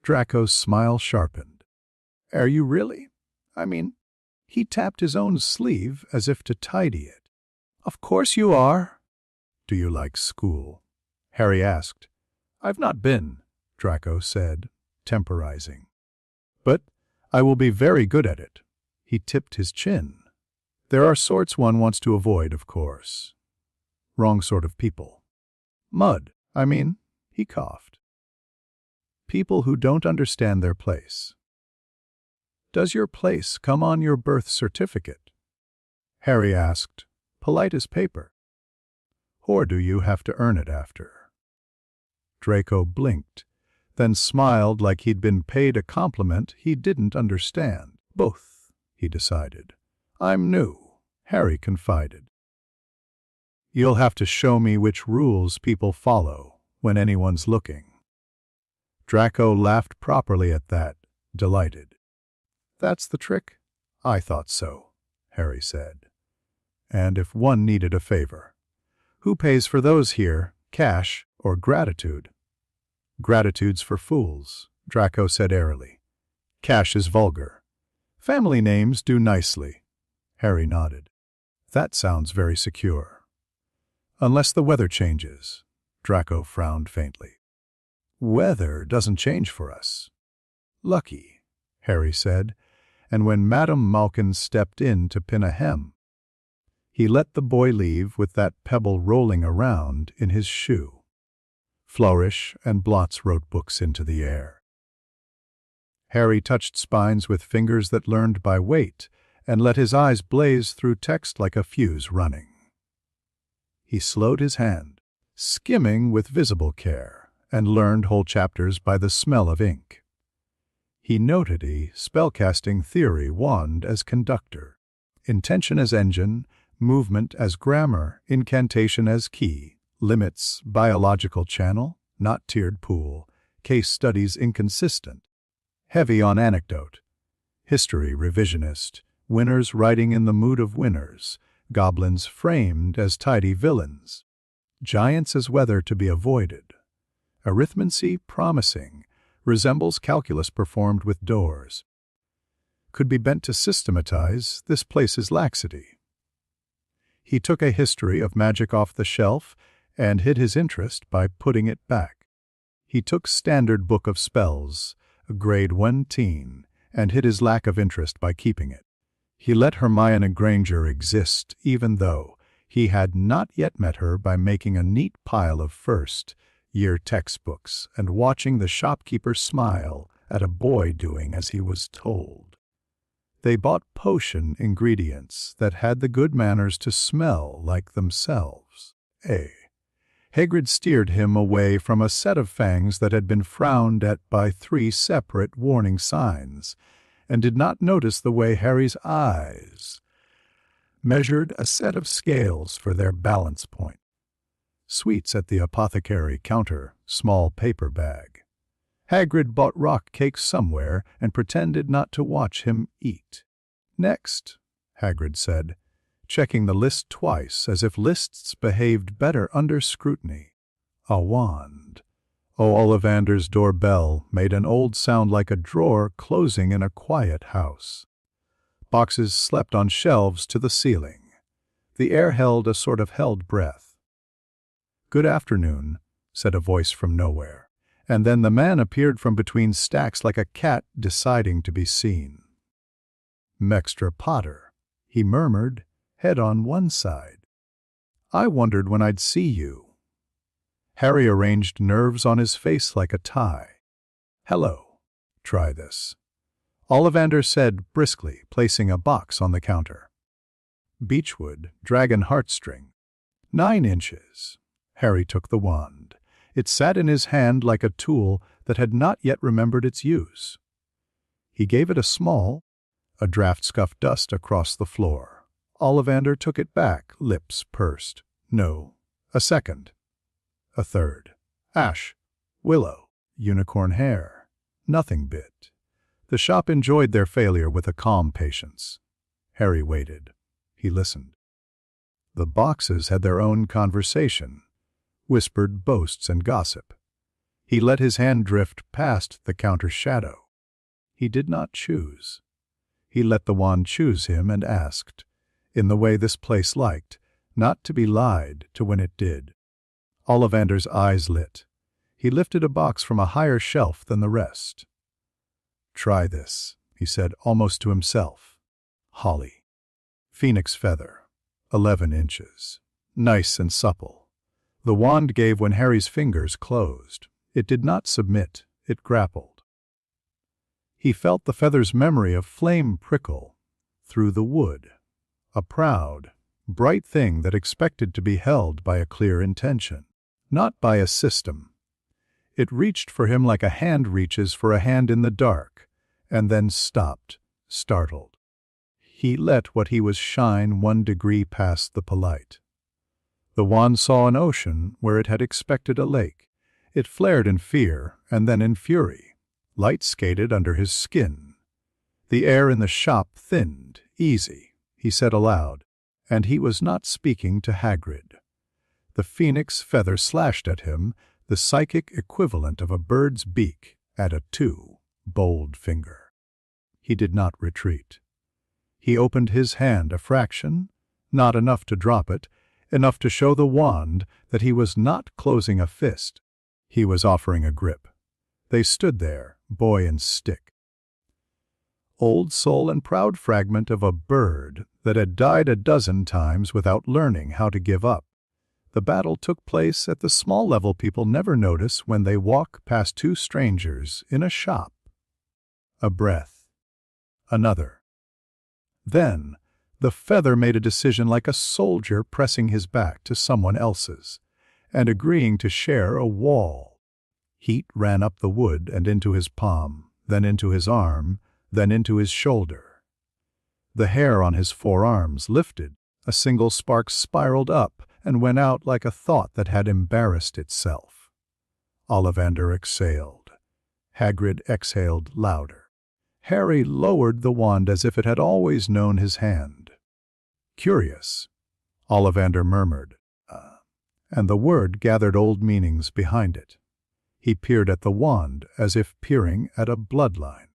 Draco's smile sharpened. "Are you really? I mean," he tapped his own sleeve as if to tidy it. "Of course you are." "Do you like school?" Harry asked. "I've not been," Draco said, temporizing. "But I will be very good at it." He tipped his chin. "There are sorts one wants to avoid, of course. Wrong sort of people. Mud, I mean," he coughed. "People who don't understand their place." "Does your place come on your birth certificate?" Harry asked, polite as paper. "Or do you have to earn it after?" Draco blinked, then smiled like he'd been paid a compliment he didn't understand. Both, he decided. I'm new, Harry confided. You'll have to show me which rules people follow when anyone's looking. Draco laughed properly at that, delighted. That's the trick? I thought so, Harry said. And if one needed a favor, who pays for those here, cash or gratitude? Gratitude's for fools, Draco said airily. Cash is vulgar. Family names do nicely. Harry nodded. That sounds very secure. Unless the weather changes, Draco frowned faintly. Weather doesn't change for us. Lucky, Harry said, and when Madame Malkin stepped in to pin a hem, he let the boy leave with that pebble rolling around in his shoe. Flourish and blots wrote books into the air. Harry touched spines with fingers that learned by weight and let his eyes blaze through text like a fuse running. He slowed his hand, skimming with visible care, and learned whole chapters by the smell of ink. He noted a spellcasting theory wand as conductor, intention as engine, movement as grammar, incantation as key, limits, biological channel, not tiered pool, case studies inconsistent, heavy on anecdote, history revisionist, winners writing in the mood of winners, goblins framed as tidy villains, giants as weather to be avoided, arithmancy promising, resembles calculus performed with doors. Could be bent to systematize this place's laxity. He took a history of magic off the shelf and hid his interest by putting it back. He took Standard Book of Spells, a grade 1 teen, and hid his lack of interest by keeping it. He let Hermione Granger exist even though he had not yet met her by making a neat pile of first-year textbooks and watching the shopkeeper smile at a boy doing as he was told. They bought potion ingredients that had the good manners to smell like themselves. Hagrid steered him away from a set of fangs that had been frowned at by 3 separate warning signs, and did not notice the way Harry's eyes measured a set of scales for their balance point. Sweets at the apothecary counter, small paper bag. Hagrid bought rock cakes somewhere and pretended not to watch him eat. Next, Hagrid said, checking the list twice as if lists behaved better under scrutiny. A wand. Ollivander's doorbell made an old sound like a drawer closing in a quiet house. Boxes slept on shelves to the ceiling. The air held a sort of held breath. "Good afternoon," said a voice from nowhere, and then the man appeared from between stacks like a cat deciding to be seen. "Mextra Potter," he murmured, head on one side. "I wondered when I'd see you." Harry arranged nerves on his face like a tie. "Hello. Try this," Ollivander said briskly, placing a box on the counter. Beechwood, dragon heartstring. 9 inches. Harry took the wand. It sat in his hand like a tool that had not yet remembered its use. He gave it a draft scuffed dust across the floor. Ollivander took it back, lips pursed. No. A second. A third. Ash. Willow. Unicorn hair. Nothing bit. The shop enjoyed their failure with a calm patience. Harry waited. He listened. The boxes had their own conversation, whispered boasts and gossip. He let his hand drift past the counter's shadow. He did not choose. He let the wand choose him and asked, in the way this place liked, not to be lied to when it did. Ollivander's eyes lit. He lifted a box from a higher shelf than the rest. "Try this," he said almost to himself. Holly. Phoenix feather. 11 inches. Nice and supple. The wand gave when Harry's fingers closed. It did not submit. It grappled. He felt the feather's memory of flame prickle through the wood. A proud, bright thing that expected to be held by a clear intention, not by a system. It reached for him like a hand reaches for a hand in the dark, and then stopped, startled. He let what he was shine 1 degree past the polite. The wand saw an ocean where it had expected a lake. It flared in fear and then in fury. Light skated under his skin. The air in the shop thinned, easy, he said aloud, and he was not speaking to Hagrid. The phoenix feather slashed at him, the psychic equivalent of a bird's beak at a too bold finger. He did not retreat. He opened his hand a fraction, not enough to drop it, enough to show the wand that he was not closing a fist. He was offering a grip. They stood there, boy and stick. Old soul and proud fragment of a bird that had died a dozen times without learning how to give up. The battle took place at the small level people never notice when they walk past 2 strangers in a shop. A breath. Another. Then, the feather made a decision like a soldier pressing his back to someone else's, and agreeing to share a wall. Heat ran up the wood and into his palm, then into his arm, then into his shoulder. The hair on his forearms lifted, a single spark spiraled up and went out like a thought that had embarrassed itself. Ollivander exhaled. Hagrid exhaled louder. Harry lowered the wand as if it had always known his hand. Curious, Ollivander murmured, and the word gathered old meanings behind it. He peered at the wand as if peering at a bloodline.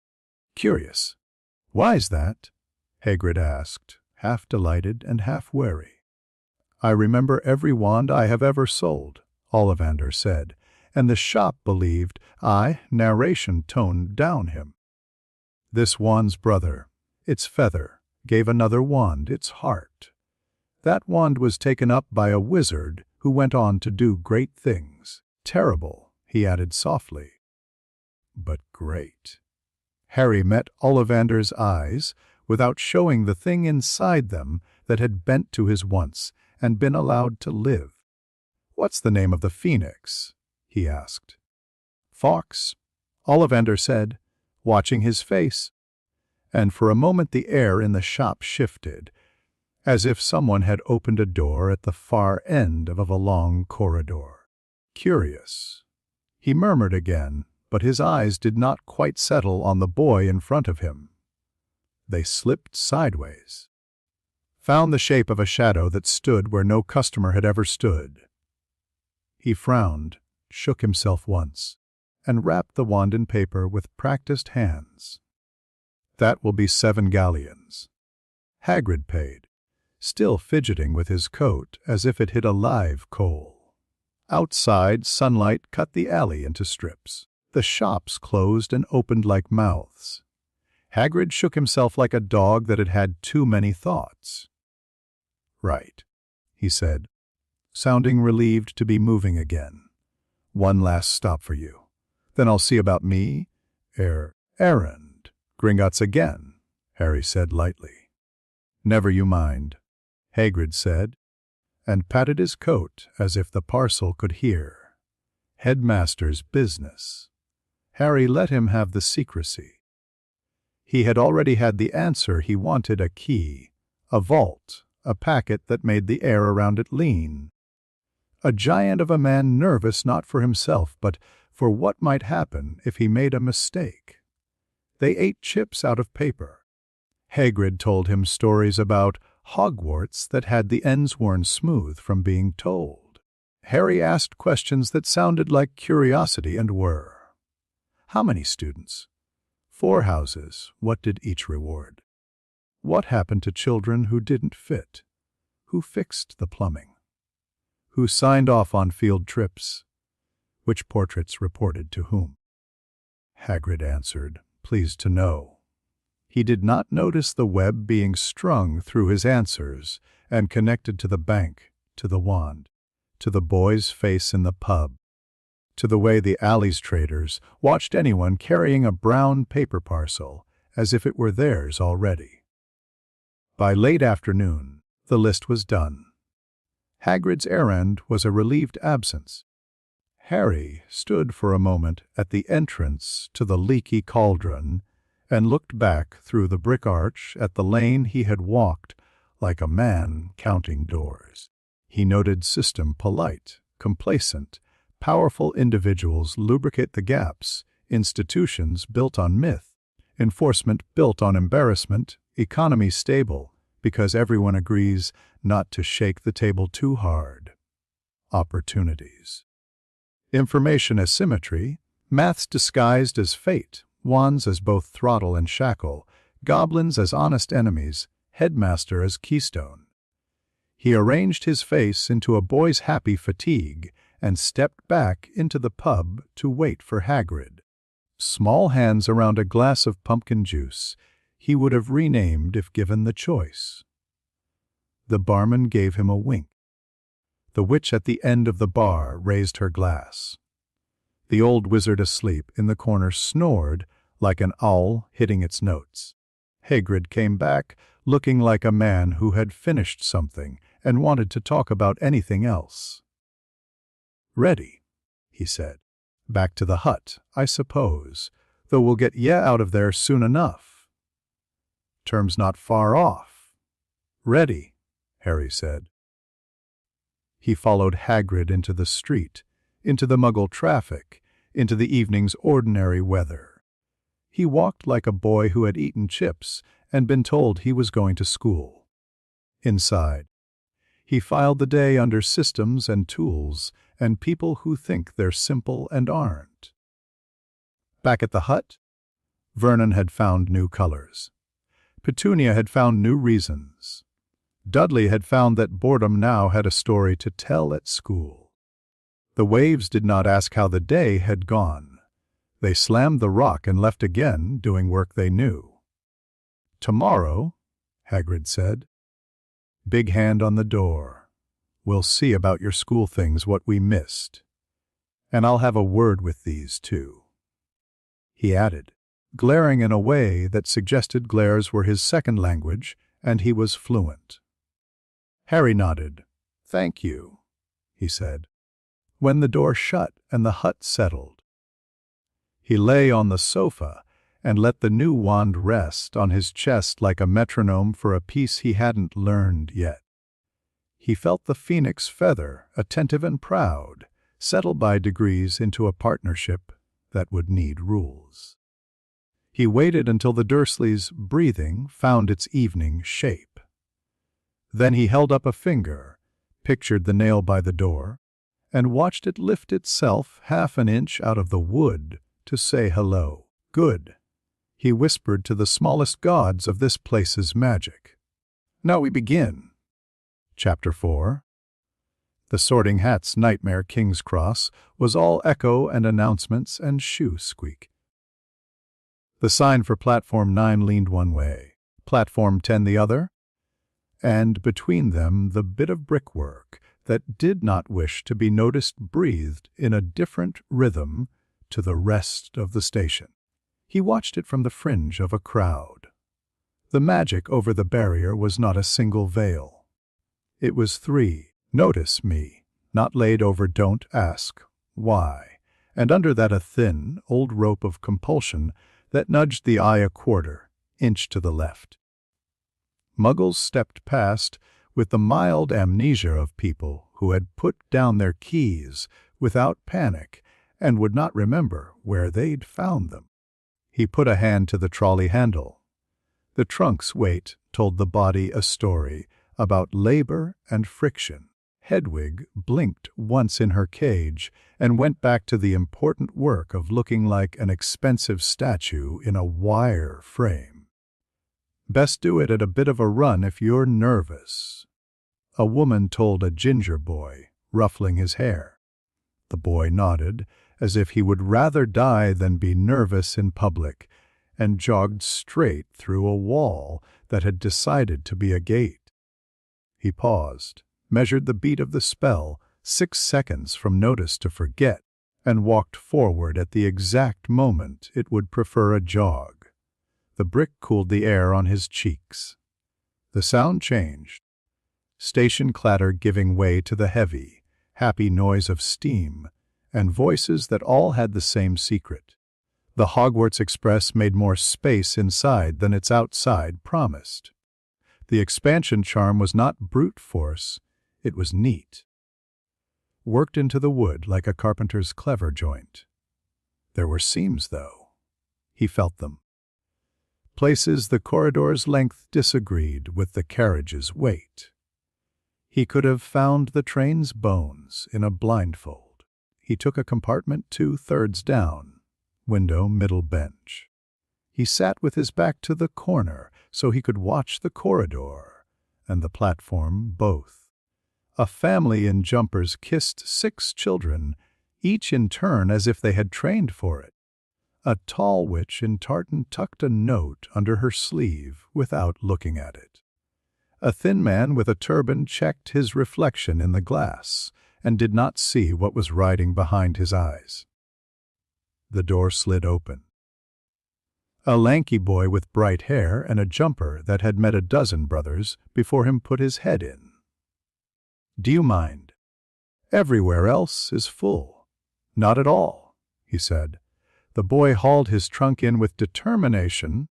Curious. Why's that? Hagrid asked, half delighted and half wary. I remember every wand I have ever sold, Ollivander said, and the shop believed narration toned down him. This wand's brother, its feather, gave another wand its heart. That wand was taken up by a wizard who went on to do great things. Terrible, he added softly. But great. Harry met Ollivander's eyes without showing the thing inside them that had bent to his once and been allowed to live. What's the name of the phoenix? He asked. Fawkes, Ollivander said, watching his face, and for a moment the air in the shop shifted, as if someone had opened a door at the far end of a long corridor. Curious. He murmured again, but his eyes did not quite settle on the boy in front of him. They slipped sideways. Found the shape of a shadow that stood where no customer had ever stood. He frowned, shook himself once, and wrapped the wand in paper with practiced hands. That will be 7 galleons. Hagrid paid, still fidgeting with his coat as if it hit a live coal. Outside, sunlight cut the alley into strips. The shops closed and opened like mouths. Hagrid shook himself like a dog that had had too many thoughts. Right, he said, sounding relieved to be moving again. One last stop for you. Then I'll see about me. Errand. Gringotts again, Harry said lightly. Never you mind, Hagrid said, and patted his coat as if the parcel could hear. Headmaster's business. Harry let him have the secrecy. He had already had the answer he wanted: a key, a vault, a packet that made the air around it lean. A giant of a man nervous not for himself, but for what might happen if he made a mistake. They ate chips out of paper. Hagrid told him stories about Hogwarts that had the ends worn smooth from being told. Harry asked questions that sounded like curiosity and were. How many students? 4 houses. What did each reward? What happened to children who didn't fit? Who fixed the plumbing? Who signed off on field trips? Which portraits reported to whom? Hagrid answered, pleased to know. He did not notice the web being strung through his answers and connected to the bank, to the wand, to the boy's face in the pub, to the way the alley's traders watched anyone carrying a brown paper parcel as if it were theirs already. By late afternoon, the list was done. Hagrid's errand was a relieved absence. Harry stood for a moment at the entrance to the leaky cauldron and looked back through the brick arch at the lane he had walked like a man counting doors. He noted system polite, complacent, powerful individuals lubricate the gaps, institutions built on myth, enforcement built on embarrassment, economy stable because everyone agrees not to shake the table too hard. Opportunities. Information asymmetry, maths disguised as fate, wands as both throttle and shackle, goblins as honest enemies, headmaster as keystone. He arranged his face into a boy's happy fatigue and stepped back into the pub to wait for Hagrid. Small hands around a glass of pumpkin juice he would have renamed if given the choice. The barman gave him a wink. The witch at the end of the bar raised her glass. The old wizard asleep in the corner snored like an owl hitting its notes. Hagrid came back looking like a man who had finished something and wanted to talk about anything else. "Ready," he said. "Back to the hut, I suppose, though we'll get ye out of there soon enough. Term's not far off." "Ready," Harry said. He followed Hagrid into the street, into the Muggle traffic, into the evening's ordinary weather. He walked like a boy who had eaten chips and been told he was going to school. Inside, he filed the day under systems and tools and people who think they're simple and aren't. Back at the hut, Vernon had found new colors. Petunia had found new reasons. Dudley had found that boredom now had a story to tell at school. The waves did not ask how the day had gone. They slammed the rock and left again, doing work they knew. "Tomorrow," Hagrid said. "Big hand on the door. We'll see about your school things what we missed. And I'll have a word with these too." He added, glaring in a way that suggested glares were his second language and he was fluent. Harry nodded. "Thank you," he said, when the door shut and the hut settled. He lay on the sofa and let the new wand rest on his chest like a metronome for a piece he hadn't learned yet. He felt the phoenix feather, attentive and proud, settle by degrees into a partnership that would need rules. He waited until the Dursleys' breathing found its evening shape. Then he held up a finger, pictured the nail by the door, and watched it lift itself half an inch out of the wood to say hello. "Good," he whispered to the smallest gods of this place's magic. "Now we begin." Chapter 4. The Sorting Hat's nightmare King's Cross was all echo and announcements and shoe squeak. The sign for Platform 9 leaned one way, Platform 10 the other, and between them the bit of brickwork that did not wish to be noticed breathed in a different rhythm to the rest of the station. He watched it from the fringe of a crowd. The magic over the barrier was not a single veil. It was 3, "Notice me," not laid over "Don't ask why," and under that a thin, old rope of compulsion that nudged the eye a quarter inch to the left. Muggles stepped past with the mild amnesia of people who had put down their keys without panic and would not remember where they'd found them. He put a hand to the trolley handle. The trunk's weight told the body a story about labor and friction. Hedwig blinked once in her cage and went back to the important work of looking like an expensive statue in a wire frame. "Best do it at a bit of a run if you're nervous," a woman told a ginger boy, ruffling his hair. The boy nodded, as if he would rather die than be nervous in public, and jogged straight through a wall that had decided to be a gate. He paused, measured the beat of the spell, 6 seconds from notice to forget, and walked forward at the exact moment it would prefer a jog. The brick cooled the air on his cheeks. The sound changed. Station clatter giving way to the heavy, happy noise of steam, and voices that all had the same secret. The Hogwarts Express made more space inside than its outside promised. The expansion charm was not brute force, it was neat. Worked into the wood like a carpenter's clever joint. There were seams, though. He felt them. Places the corridor's length disagreed with the carriage's weight. He could have found the train's bones in a blindfold. He took a compartment 2/3 down, window middle bench. He sat with his back to the corner so he could watch the corridor and the platform both. A family in jumpers kissed 6 children, each in turn as if they had trained for it. A tall witch in tartan tucked a note under her sleeve without looking at it. A thin man with a turban checked his reflection in the glass and did not see what was riding behind his eyes. The door slid open. A lanky boy with bright hair and a jumper that had met a dozen brothers before him put his head in. "Do you mind? Everywhere else is full." "Not at all," he said. The boy hauled his trunk in with determination,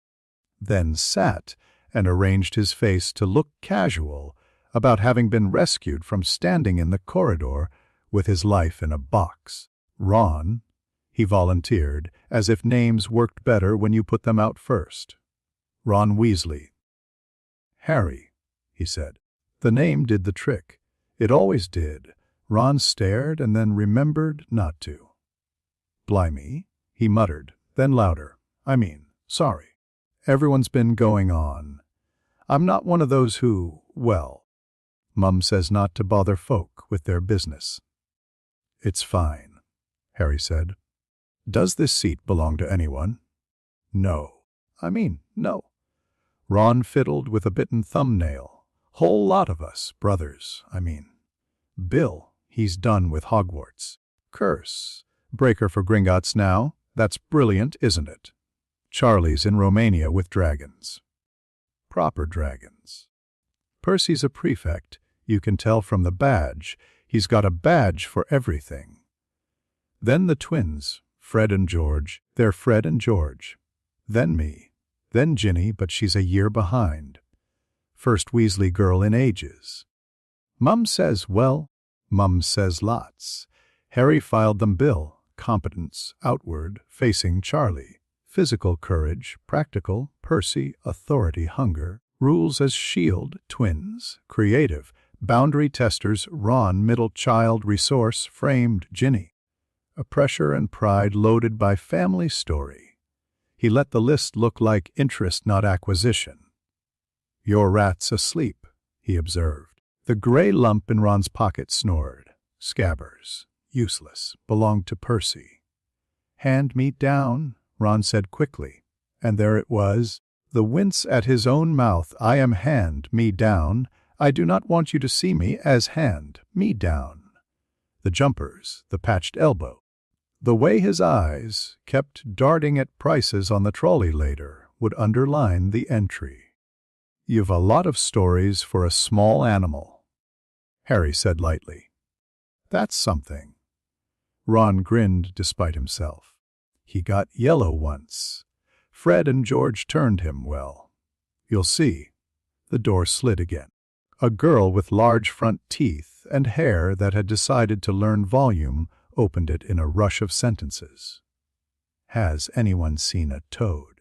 then sat and arranged his face to look casual about having been rescued from standing in the corridor with his life in a box. "Ron," he volunteered, as if names worked better when you put them out first. "Ron Weasley." "Harry," he said. The name did the trick. It always did. Ron stared and then remembered not to. "Blimey," he muttered, then louder. Sorry. Everyone's been going on. I'm not one of those who, well, Mum says not to bother folk with their business." "It's fine," Harry said. "Does this seat belong to anyone?" No. No. Ron fiddled with a bitten thumbnail. "Whole lot of us, brothers, Bill, he's done with Hogwarts. Curse. Breaker for Gringotts now. That's brilliant, isn't it? Charlie's in Romania with dragons. Proper dragons. Percy's a prefect. You can tell from the badge. He's got a badge for everything. Then the twins, Fred and George. They're Fred and George. Then me. Then Ginny, but she's a year behind. First Weasley girl in ages. Mum says lots. Harry filed them Bill. Competence, outward, facing Charlie. Physical courage, practical, Percy, authority, hunger. Rules as shield, twins. Creative, boundary testers, Ron, middle child, resource, framed, Ginny. A pressure and pride loaded by family story. He let the list look like interest, not acquisition. "Your rat's asleep," he observed. The gray lump in Ron's pocket snored. Scabbers. Useless. Belonged to Percy. "Hand me down," Ron said quickly. And there it was. The wince at his own mouth. "I am hand me down. I do not want you to see me as hand me down." The jumpers, the patched elbow. The way his eyes kept darting at prices on the trolley later would underline the entry. "You've a lot of stories for a small animal," Harry said lightly. "That's something." Ron grinned despite himself. He got yellow once. Fred and George turned him well. "You'll see." The door slid again. A girl with large front teeth and hair that had decided to learn volume opened it in a rush of sentences. "Has anyone seen a toad?"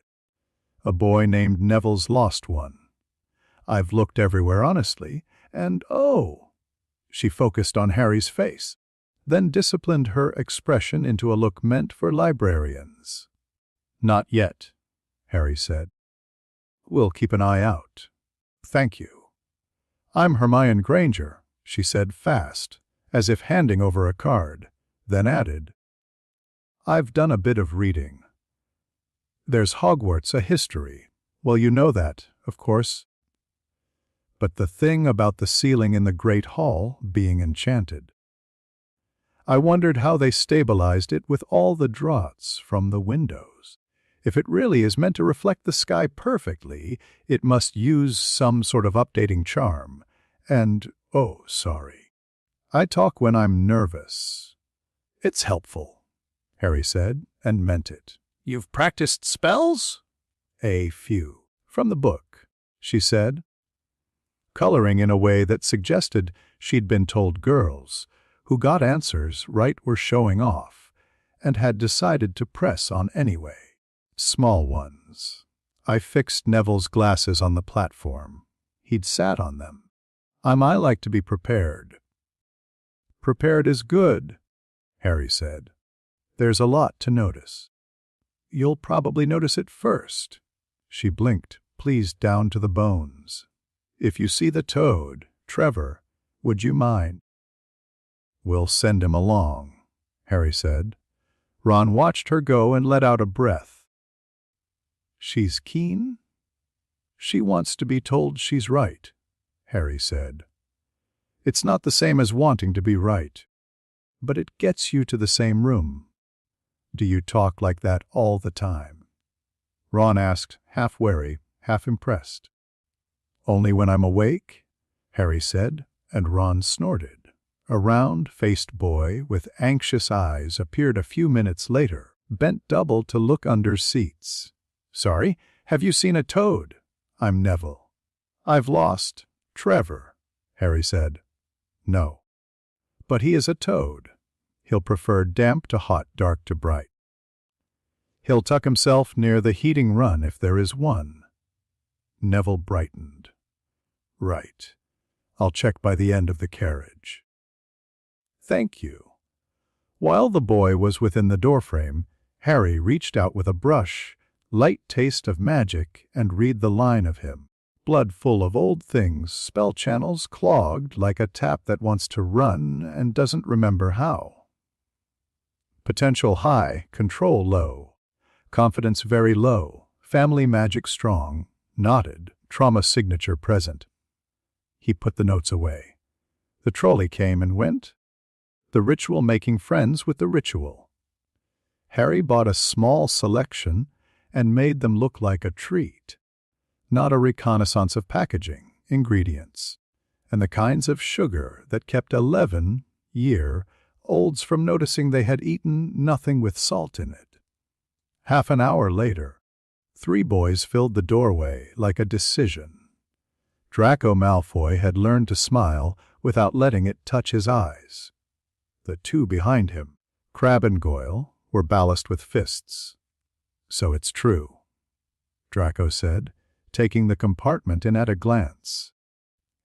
"A boy named Neville's lost one." "I've looked everywhere honestly, and oh!" She focused on Harry's face, then disciplined her expression into a look meant for librarians. "Not yet," Harry said. "We'll keep an eye out." "Thank you." "I'm Hermione Granger," she said fast, as if handing over a card, then added, "I've done a bit of reading. There's Hogwarts, a history. Well, you know that, of course. But the thing about the ceiling in the Great Hall being enchanted. I wondered how they stabilized it with all the draughts from the windows. If it really is meant to reflect the sky perfectly, it must use some sort of updating charm. And, oh, sorry. I talk when I'm nervous. It's helpful, Harry said, and meant it. You've practiced spells? A few. From the book, she said, coloring in a way that suggested she'd been told girls who got answers right were showing off and had decided to press on anyway. Small ones. I fixed Neville's glasses on the platform. He'd sat on them. I like to be prepared. Prepared is good, Harry said. There's a lot to notice. You'll probably notice it first. She blinked, pleased down to the bones. If you see the toad, Trevor, would you mind? We'll send him along, Harry said. Ron watched her go and let out a breath. She's keen? She wants to be told she's right, Harry said. It's not the same as wanting to be right, but it gets you to the same room. Do you talk like that all the time? Ron asked, half wary, half impressed. Only when I'm awake, Harry said, and Ron snorted. A round-faced boy with anxious eyes appeared a few minutes later, bent double to look under seats. Sorry, have you seen a toad? I'm Neville. I've lost Trevor, Harry said. No. But he is a toad. He'll prefer damp to hot, dark to bright. He'll tuck himself near the heating run if there is one. Neville brightened. Right. I'll check by the end of the carriage. Thank you. While the boy was within the doorframe, Harry reached out with a brush, light taste of magic, and read the line of him. Blood full of old things, spell channels clogged like a tap that wants to run and doesn't remember how. Potential high, control low. Confidence very low, family magic strong, knotted, trauma signature present. He put the notes away. The trolley came and went. The ritual making friends with the ritual. Harry bought a small selection and made them look like a treat. Not a reconnaissance of packaging, ingredients, and the kinds of sugar that kept 11-year-olds from noticing they had eaten nothing with salt in it. Half an hour later, 3 boys filled the doorway like a decision. Draco Malfoy had learned to smile without letting it touch his eyes. The 2 behind him, Crabbe and Goyle, were ballast with fists. So it's true, Draco said, taking the compartment in at a glance.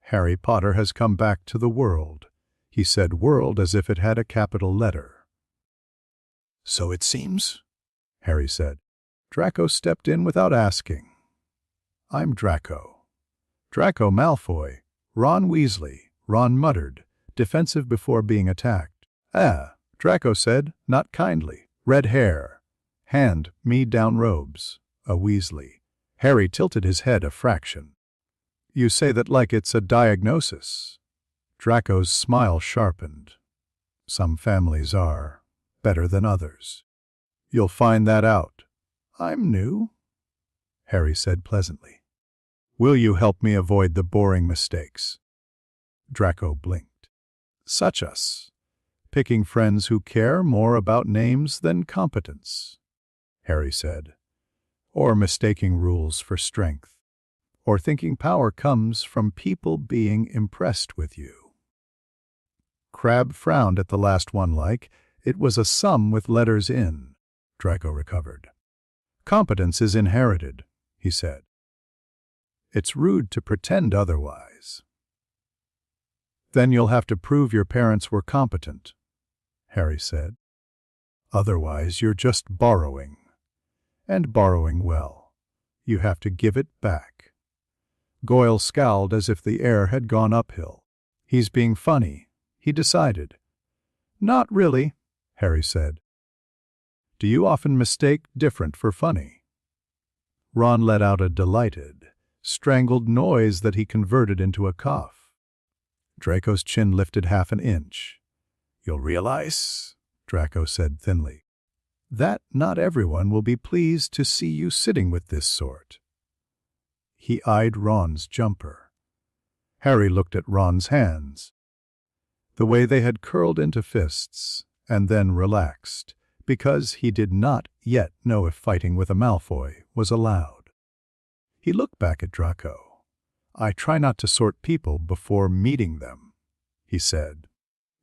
Harry Potter has come back to the world. He said world as if it had a capital letter. So it seems, Harry said. Draco stepped in without asking. I'm Draco. Draco Malfoy. Ron Weasley, Ron muttered, defensive before being attacked. Ah, Draco said, not kindly. Red hair. Hand me down robes. A Weasley. Harry tilted his head a fraction. You say that like it's a diagnosis. Draco's smile sharpened. Some families are better than others. You'll find that out. I'm new, Harry said pleasantly. Will you help me avoid the boring mistakes? Draco blinked. Such us. Picking friends who care more about names than competence, Harry said. Or mistaking rules for strength. Or thinking power comes from people being impressed with you. Crabbe frowned at the last one like it was a sum with letters in. Draco recovered. Competence is inherited, he said. It's rude to pretend otherwise. Then you'll have to prove your parents were competent, Harry said. Otherwise you're just borrowing. And borrowing well. You have to give it back. Goyle scowled as if the air had gone uphill. He's being funny, he decided. Not really, Harry said. Do you often mistake different for funny? Ron let out a delighted, strangled noise that he converted into a cough. Draco's chin lifted half an inch. You'll realize, Draco said thinly, that not everyone will be pleased to see you sitting with this sort. He eyed Ron's jumper. Harry looked at Ron's hands. The way they had curled into fists, and then relaxed, because he did not yet know if fighting with a Malfoy was allowed. He looked back at Draco. "I try not to sort people before meeting them," he said.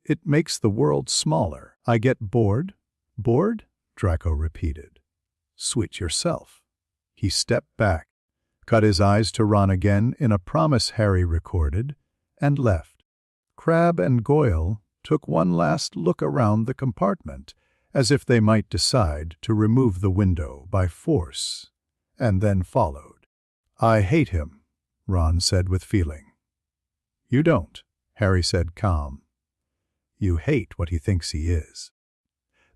"It makes the world smaller. I get bored." "Bored?" Draco repeated. "Switch yourself." He stepped back, cut his eyes to Ron again in a promise Harry recorded, and left. Crabbe and Goyle took one last look around the compartment, as if they might decide to remove the window by force, and then followed. "I hate him," Ron said with feeling. "You don't," Harry said calm. "You hate what he thinks he is."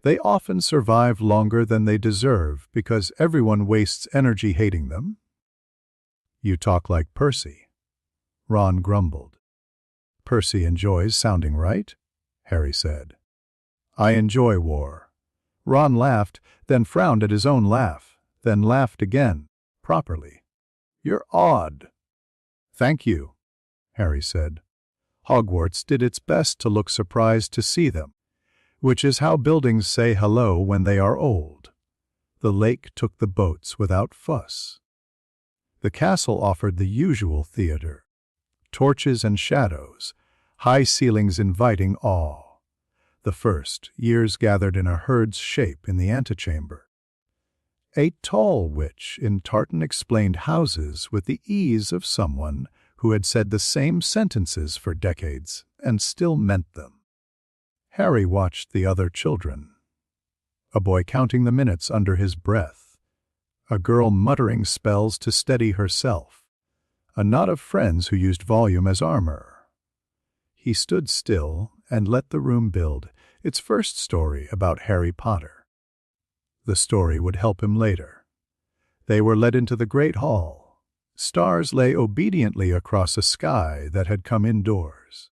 They often survive longer than they deserve because everyone wastes energy hating them. "You talk like Percy," Ron grumbled. "Percy enjoys sounding right," Harry said. "I enjoy war." Ron laughed, then frowned at his own laugh, then laughed again, properly. "You're odd." "Thank you," Harry said. Hogwarts did its best to look surprised to see them, which is how buildings say hello when they are old. The lake took the boats without fuss. The castle offered the usual theater: torches and shadows, high ceilings inviting awe. The first years gathered in a herd's shape in the antechamber. A tall witch in tartan explained houses with the ease of someone who had said the same sentences for decades and still meant them. Harry watched the other children. A boy counting the minutes under his breath. A girl muttering spells to steady herself. A knot of friends who used volume as armor. He stood still and let the room build its first story about Harry Potter. The story would help him later. They were led into the great hall. Stars lay obediently across a sky that had come indoors.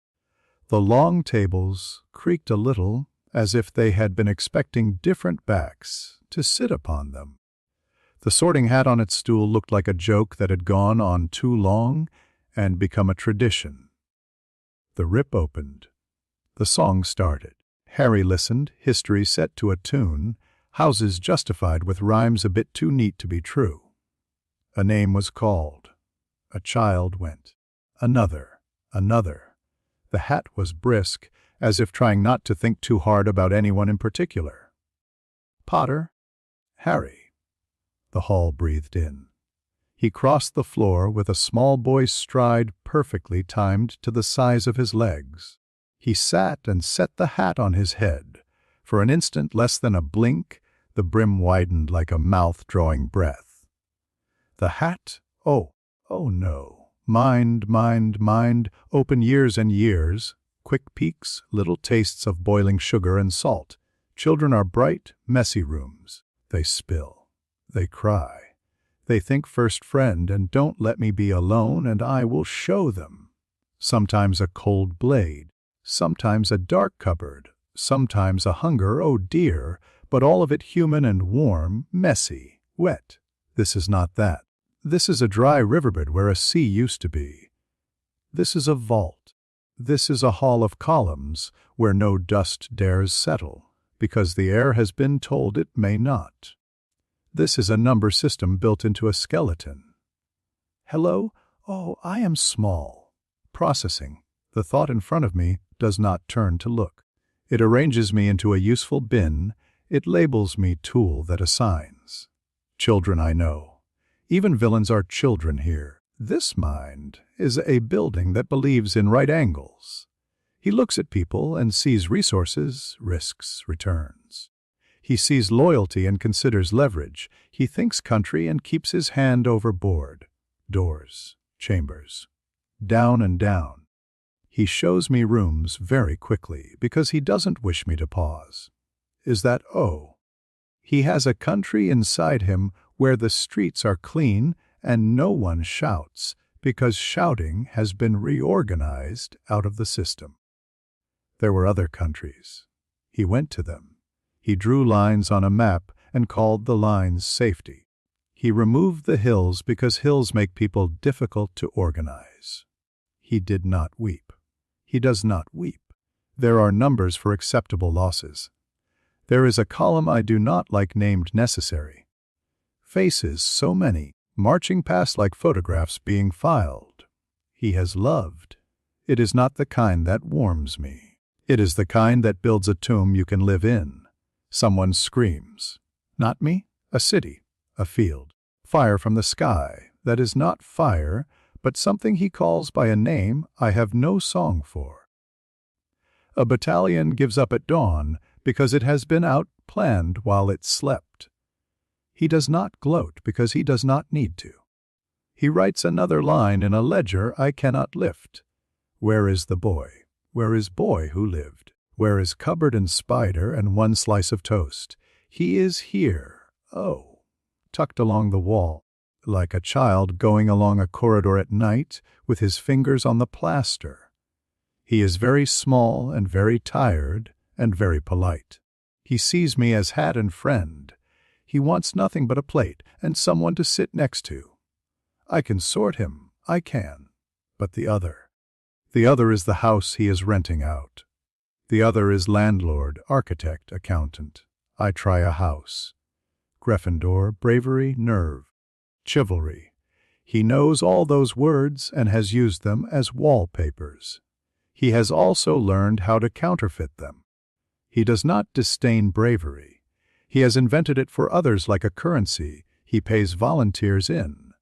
The long tables creaked a little, as if they had been expecting different backs to sit upon them. The Sorting Hat on its stool looked like a joke that had gone on too long and become a tradition. The rip opened. The song started. Harry listened, history set to a tune, houses justified with rhymes a bit too neat to be true. A name was called. A child went. Another. Another. The hat was brisk, as if trying not to think too hard about anyone in particular. "Potter?" "Harry." The hall breathed in. He crossed the floor with a small boy's stride perfectly timed to the size of his legs. He sat and set the hat on his head. For an instant less than a blink, the brim widened like a mouth drawing breath. The hat? Oh no. Mind, open years and years, quick peaks, little tastes of boiling sugar and salt. Children are bright, messy rooms. They spill. They cry. They think first friend and don't let me be alone and I will show them. Sometimes a cold blade, sometimes a dark cupboard, sometimes a hunger, oh dear, but all of it human and warm, messy, wet. This is not that. This is a dry riverbed where a sea used to be. This is a vault. This is a hall of columns where no dust dares settle, because the air has been told it may not. This is a number system built into a skeleton. Hello? Oh, I am small. Processing. The thought in front of me does not turn to look. It arranges me into a useful bin. It labels me tool that assigns. Children I know. Even villains are children here. This mind is a building that believes in right angles. He looks at people and sees resources, risks, returns. He sees loyalty and considers leverage. He thinks country and keeps his hand over board. Doors, chambers, down and down. He shows me rooms very quickly because he doesn't wish me to pause. Is that oh? He has a country inside him where the streets are clean and no one shouts because shouting has been reorganized out of the system. There were other countries. He went to them. He drew lines on a map and called the lines safety. He removed the hills because hills make people difficult to organize. He did not weep. He does not weep. There are numbers for acceptable losses. There is a column I do not like named necessary. Faces so many, marching past like photographs being filed. He has loved. It is not the kind that warms me. It is the kind that builds a tomb you can live in. Someone screams. Not me, a city, a field. Fire from the sky, that is not fire, but something he calls by a name I have no song for. A battalion gives up at dawn because it has been out-planned while it slept. He does not gloat because he does not need to. He writes another line in a ledger I cannot lift. Where is the boy? Where is boy who lived? Where is cupboard and spider and one slice of toast? He is here, oh, tucked along the wall, like a child going along a corridor at night with his fingers on the plaster. He is very small and very tired and very polite. He sees me as hat and friend. He wants nothing but a plate and someone to sit next to. I can sort him, I can. But the other is the house he is renting out. The other is landlord, architect, accountant. I try a house. Gryffindor, bravery, nerve, chivalry. He knows all those words and has used them as wallpapers. He has also learned how to counterfeit them. He does not disdain bravery. He has invented it for others like a currency he pays volunteers in.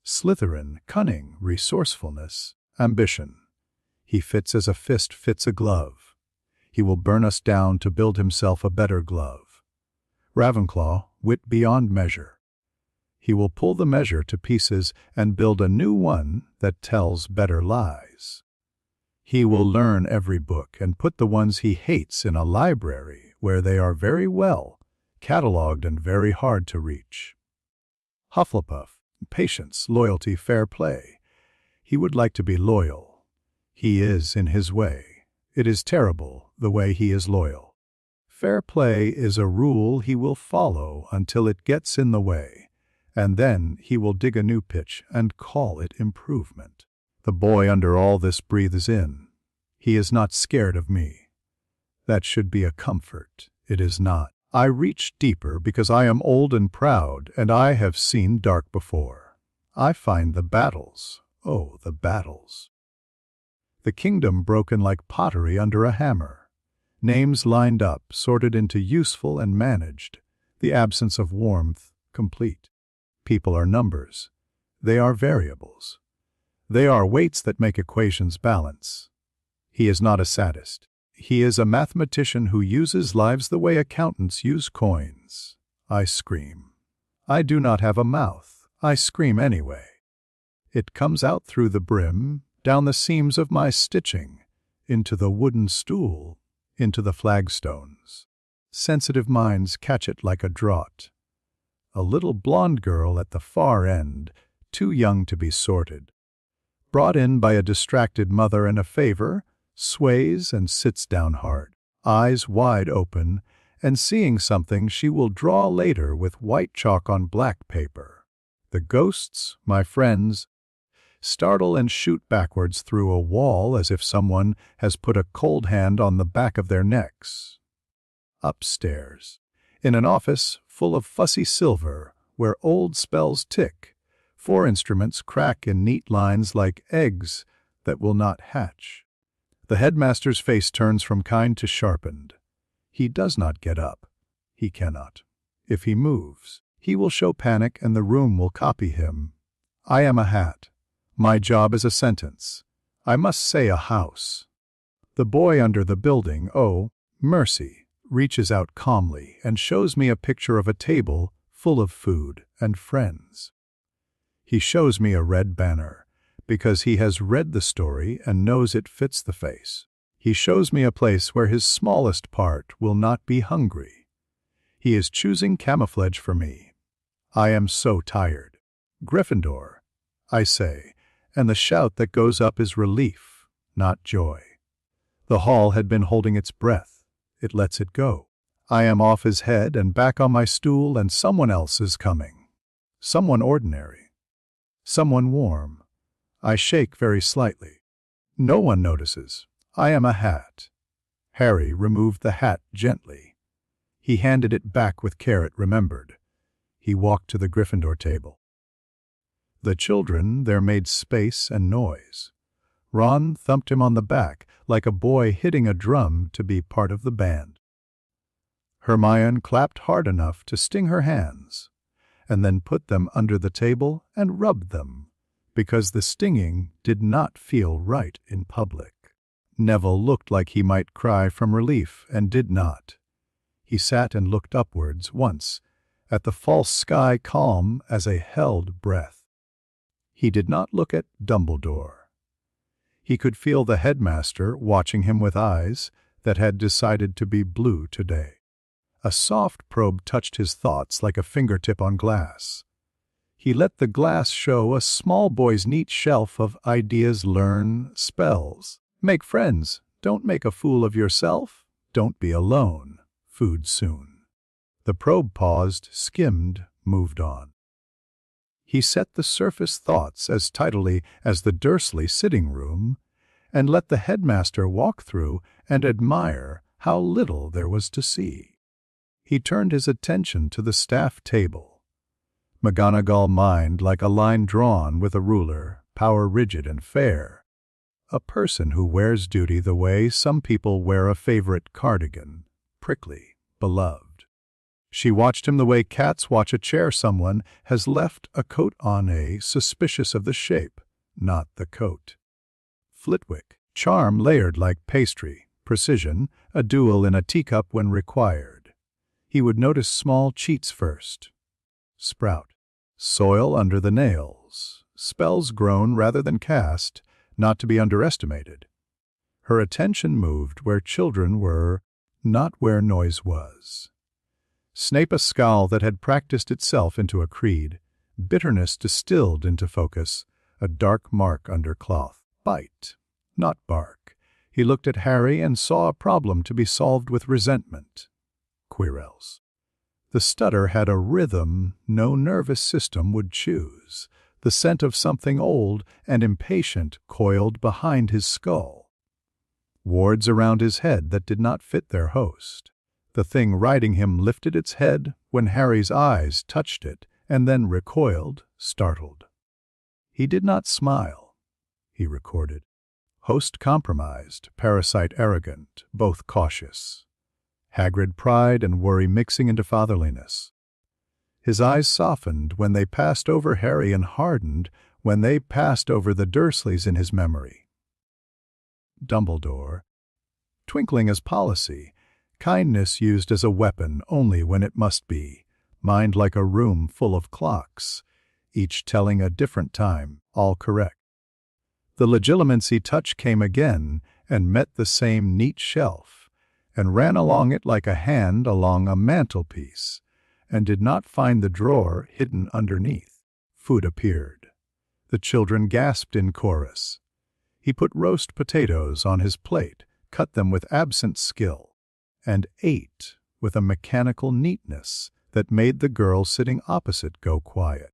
Slytherin, cunning, resourcefulness, ambition. He fits as a fist fits a glove. He will burn us down to build himself a better glove. Ravenclaw, wit beyond measure. He will pull the measure to pieces and build a new one that tells better lies. He will learn every book and put the ones he hates in a library where they are very well catalogued and very hard to reach. Hufflepuff, patience, loyalty, fair play. He would like to be loyal. He is in his way. It is terrible the way he is loyal. Fair play is a rule he will follow until it gets in the way, and then he will dig a new pitch and call it improvement. The boy under all this breathes in. He is not scared of me. That should be a comfort. It is not. I reach deeper because I am old and proud, and I have seen dark before. I find the battles. Oh, the battles. The kingdom broken like pottery under a hammer. Names lined up, sorted into useful and managed. The absence of warmth, complete. People are numbers. They are variables. They are weights that make equations balance. He is not a sadist. He is a mathematician who uses lives the way accountants use coins. I scream. I do not have a mouth. I scream anyway. It comes out through the brim, down the seams of my stitching, into the wooden stool, into the flagstones. Sensitive minds catch it like a draught. A little blonde girl at the far end, too young to be sorted. Brought in by a distracted mother and a favor, sways and sits down hard, eyes wide open, and seeing something she will draw later with white chalk on black paper. The ghosts, my friends, startle and shoot backwards through a wall as if someone has put a cold hand on the back of their necks. Upstairs, in an office full of fussy silver, where old spells tick, 4 instruments crack in neat lines like eggs that will not hatch. The headmaster's face turns from kind to sharpened. He does not get up. He cannot. If he moves, he will show panic and the room will copy him. I am a hat. My job is a sentence. I must say a house. The boy under the building, oh, mercy, reaches out calmly and shows me a picture of a table full of food and friends. He shows me a red banner, because he has read the story and knows it fits the face. He shows me a place where his smallest part will not be hungry. He is choosing camouflage for me. I am so tired. Gryffindor, I say, and the shout that goes up is relief, not joy. The hall had been holding its breath. It lets it go. I am off his head and back on my stool, and someone else is coming. Someone ordinary. Someone warm. I shake very slightly. No one notices. I am a hat. Harry removed the hat gently. He handed it back with care it remembered. He walked to the Gryffindor table. The children there made space and noise. Ron thumped him on the back like a boy hitting a drum to be part of the band. Hermione clapped hard enough to sting her hands, and then put them under the table and rubbed them, because the stinging did not feel right in public. Neville looked like he might cry from relief and did not. He sat and looked upwards once, at the false sky calm as a held breath. He did not look at Dumbledore. He could feel the headmaster watching him with eyes that had decided to be blue today. A soft probe touched his thoughts like a fingertip on glass. He let the glass show a small boy's neat shelf of ideas. Learn spells. Make friends. Don't make a fool of yourself. Don't be alone. Food soon. The probe paused, skimmed, moved on. He set the surface thoughts as tidily as the Dursley sitting room, and let the headmaster walk through and admire how little there was to see. He turned his attention to the staff table. McGonagall mind like a line drawn with a ruler, power rigid and fair. A person who wears duty the way some people wear a favorite cardigan, prickly, beloved. She watched him the way cats watch a chair someone has left a coat on, suspicious of the shape, not the coat. Flitwick, charm layered like pastry, precision, a duel in a teacup when required. He would notice small cheats first. Sprout, soil under the nails, spells grown rather than cast, not to be underestimated. Her attention moved where children were, not where noise was. Snape a scowl that had practiced itself into a creed, bitterness distilled into focus, a dark mark under cloth. Bite, not bark. He looked at Harry and saw a problem to be solved with resentment. Quirrells. The stutter had a rhythm no nervous system would choose, the scent of something old and impatient coiled behind his skull. Wards around his head that did not fit their host. The thing riding him lifted its head when Harry's eyes touched it, and then recoiled, startled. He did not smile, he recorded. Host compromised, parasite arrogant, both cautious. Hagrid pride and worry mixing into fatherliness. His eyes softened when they passed over Harry and hardened when they passed over the Dursleys in his memory. Dumbledore, twinkling as policy, kindness used as a weapon only when it must be, mind like a room full of clocks, each telling a different time, all correct. The legitimacy touch came again and met the same neat shelf, and ran along it like a hand along a mantelpiece, and did not find the drawer hidden underneath. Food appeared. The children gasped in chorus. He put roast potatoes on his plate, cut them with absent skill, and ate with a mechanical neatness that made the girl sitting opposite go quiet.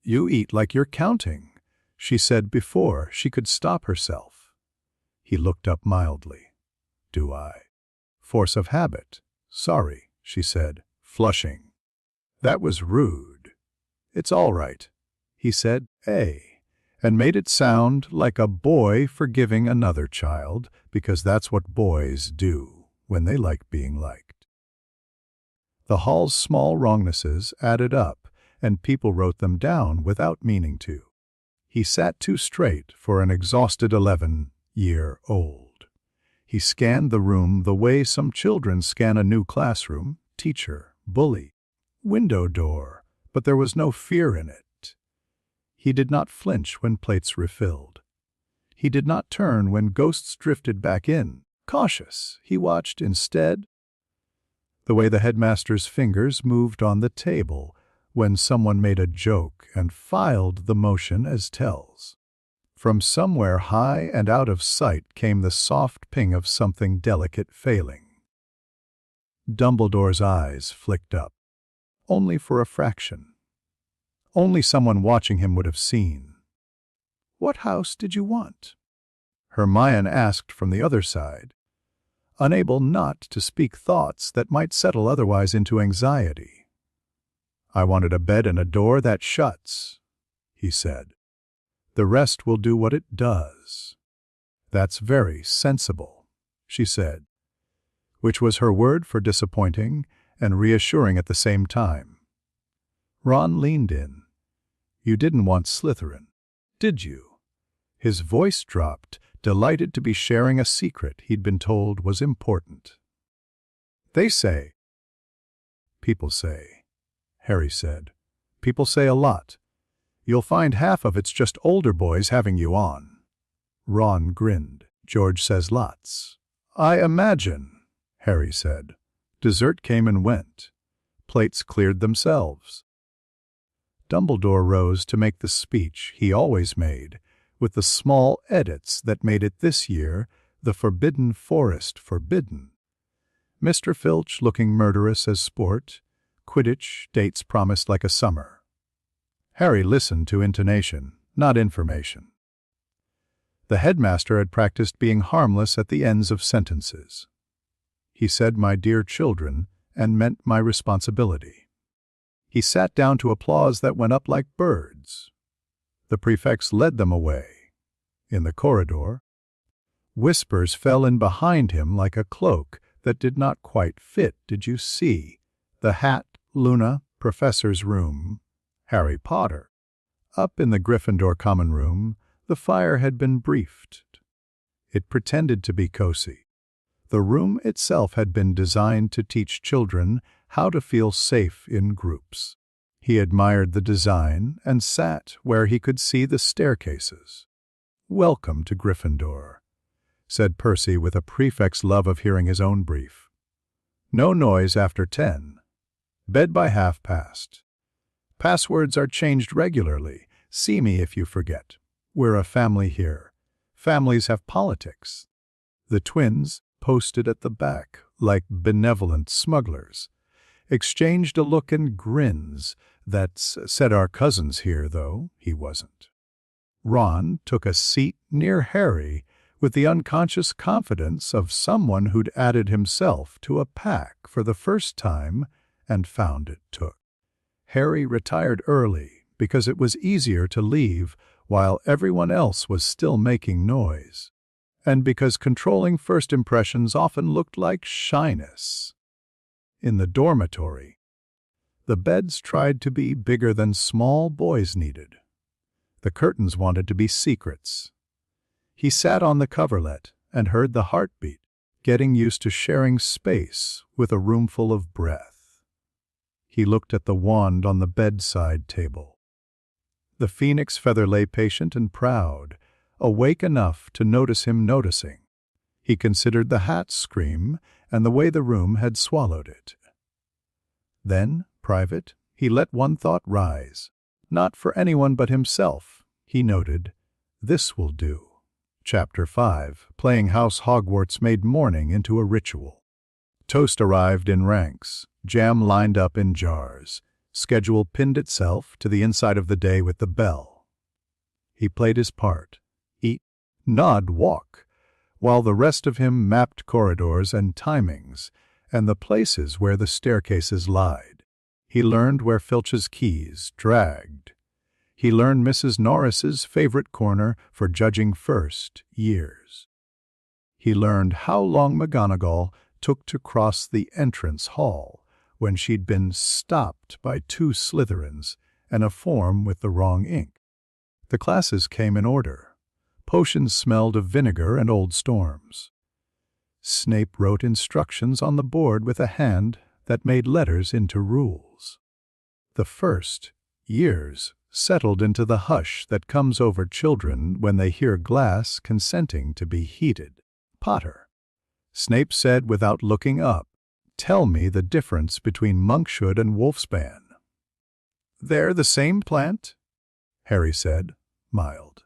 "You eat like you're counting," she said before she could stop herself. He looked up mildly. "Do I?" "Force of habit. Sorry," she said, flushing. "That was rude." "It's all right," he said, and made it sound like a boy forgiving another child, because that's what boys do when they like being liked. The hall's small wrongnesses added up, and people wrote them down without meaning to. He sat too straight for an exhausted 11-year-old. He scanned the room the way some children scan a new classroom, teacher, bully, window door, but there was no fear in it. He did not flinch when plates refilled. He did not turn when ghosts drifted back in. Cautious, he watched instead the way the headmaster's fingers moved on the table when someone made a joke and filed the motion as tells. From somewhere high and out of sight came the soft ping of something delicate failing. Dumbledore's eyes flicked up, only for a fraction. Only someone watching him would have seen. "What house did you want?" Hermione asked from the other side. unable not to speak thoughts that might settle otherwise into anxiety. "I wanted a bed and a door that shuts," he said. "The rest will do what it does." "That's very sensible," she said, which was her word for disappointing and reassuring at the same time. Ron leaned in. "You didn't want Slytherin, did you?" His voice dropped, delighted to be sharing a secret he'd been told was important. "They say—" "People say," Harry said. "People say a lot. You'll find half of it's just older boys having you on." Ron grinned. "George says lots." "I imagine," Harry said. Dessert came and went. Plates cleared themselves. Dumbledore rose to make the speech he always made, with the small edits that made it this year the Forbidden Forest forbidden. Mr. Filch looking murderous as sport, Quidditch dates promised like a summer. Harry listened to intonation, not information. The headmaster had practiced being harmless at the ends of sentences. He said "my dear children" and meant "my responsibility." He sat down to applause that went up like birds. The prefects led them away. In the corridor, whispers fell in behind him like a cloak that did not quite fit. "Did you see? The hat, Luna, Professor's room, Harry Potter." Up in the Gryffindor common room, the fire had been briefed. It pretended to be cozy. The room itself had been designed to teach children how to feel safe in groups. He admired the design and sat where he could see the staircases. "Welcome to Gryffindor," said Percy with a prefect's love of hearing his own brief. "No noise after 10. Bed by past. Passwords are changed regularly. See me if you forget. We're a family here. Families have politics." The twins, posted at the back like benevolent smugglers, exchanged a look and grins that said "our cousin's here, though he wasn't." Ron took a seat near Harry with the unconscious confidence of someone who'd added himself to a pack for the first time and found it took. Harry retired early because it was easier to leave while everyone else was still making noise, and because controlling first impressions often looked like shyness. In the dormitory, the beds tried to be bigger than small boys needed. The curtains wanted to be secrets. He sat on the coverlet and heard the heartbeat, getting used to sharing space with a roomful of breath. He looked at the wand on the bedside table. The phoenix feather lay patient and proud, awake enough to notice him noticing. He considered the hat's scream and the way the room had swallowed it. Then, private, he let one thought rise. Not for anyone but himself, he noted. This will do. Chapter 5. Playing House Hogwarts made morning into a ritual. Toast arrived in ranks, jam lined up in jars. Schedule pinned itself to the inside of the day with the bell. He played his part. Eat, nod, walk, while the rest of him mapped corridors and timings and the places where the staircases lied. He learned where Filch's keys dragged. He learned Mrs. Norris's favorite corner for judging first years. He learned how long McGonagall took to cross the entrance hall when she'd been stopped by 2 Slytherins and a form with the wrong ink. The classes came in order. Potions smelled of vinegar and old storms. Snape wrote instructions on the board with a hand that made letters into rules. The first years settled into the hush that comes over children when they hear glass consenting to be heated. "Potter," Snape said without looking up, "tell me the difference between monkshood and wolfsbane." "They're the same plant," Harry said, mild.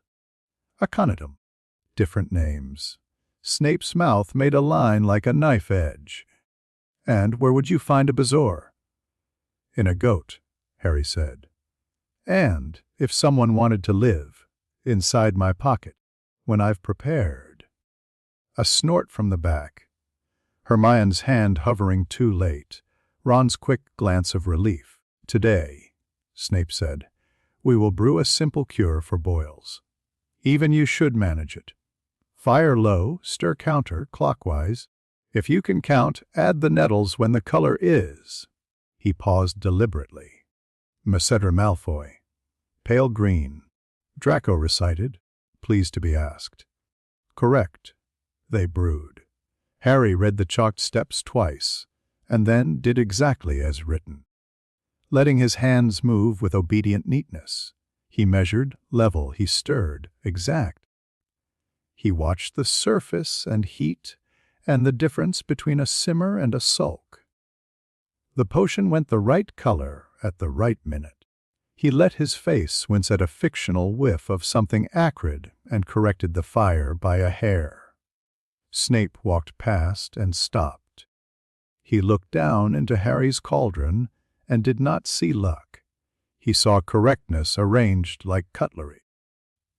"Aconitum. Different names." Snape's mouth made a line like a knife edge. "And where would you find a bezoar?" "In a goat," Harry said. "And, if someone wanted to live, inside my pocket, when I've prepared." A snort from the back. Hermione's hand hovering too late. Ron's quick glance of relief. "Today," Snape said, "we will brew a simple cure for boils. Even you should manage it. Fire low, stir counter, clockwise. If you can count, add the nettles when the color is." He paused deliberately. "Macedra Malfoy." "Pale green." Draco recited, pleased to be asked. "Correct." They brewed. Harry read the chalked steps twice, and then did exactly as written. Letting his hands move with obedient neatness, he measured, level, he stirred, exact. He watched the surface and heat, and the difference between a simmer and a sulk. The potion went the right color at the right minute. He let his face wince at a fictional whiff of something acrid and corrected the fire by a hair. Snape walked past and stopped. He looked down into Harry's cauldron and did not see luck. He saw correctness arranged like cutlery.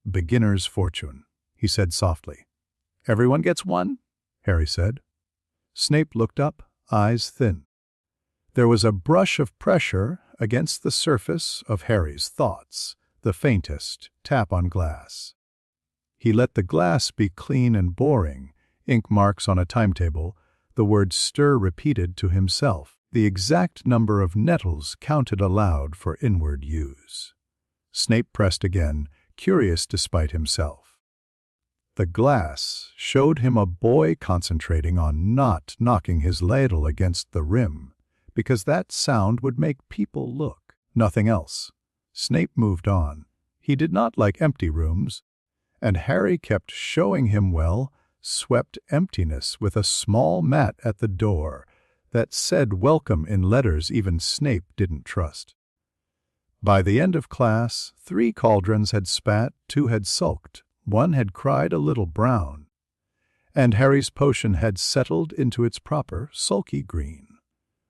"Beginner's fortune," he said softly. "Everyone gets one?" Harry said. Snape looked up, eyes thin. There was a brush of pressure against the surface of Harry's thoughts, the faintest tap on glass. He let the glass be clean and boring, ink marks on a timetable, the word stir repeated to himself, the exact number of nettles counted aloud for inward use. Snape pressed again, curious despite himself. The glass showed him a boy concentrating on not knocking his ladle against the rim, because that sound would make people look, nothing else. Snape moved on. He did not like empty rooms, and Harry kept showing him swept emptiness with a small mat at the door that said welcome in letters even Snape didn't trust. By the end of class, 3 cauldrons had spat, 2 had sulked, 1 had cried a little brown, and Harry's potion had settled into its proper sulky green.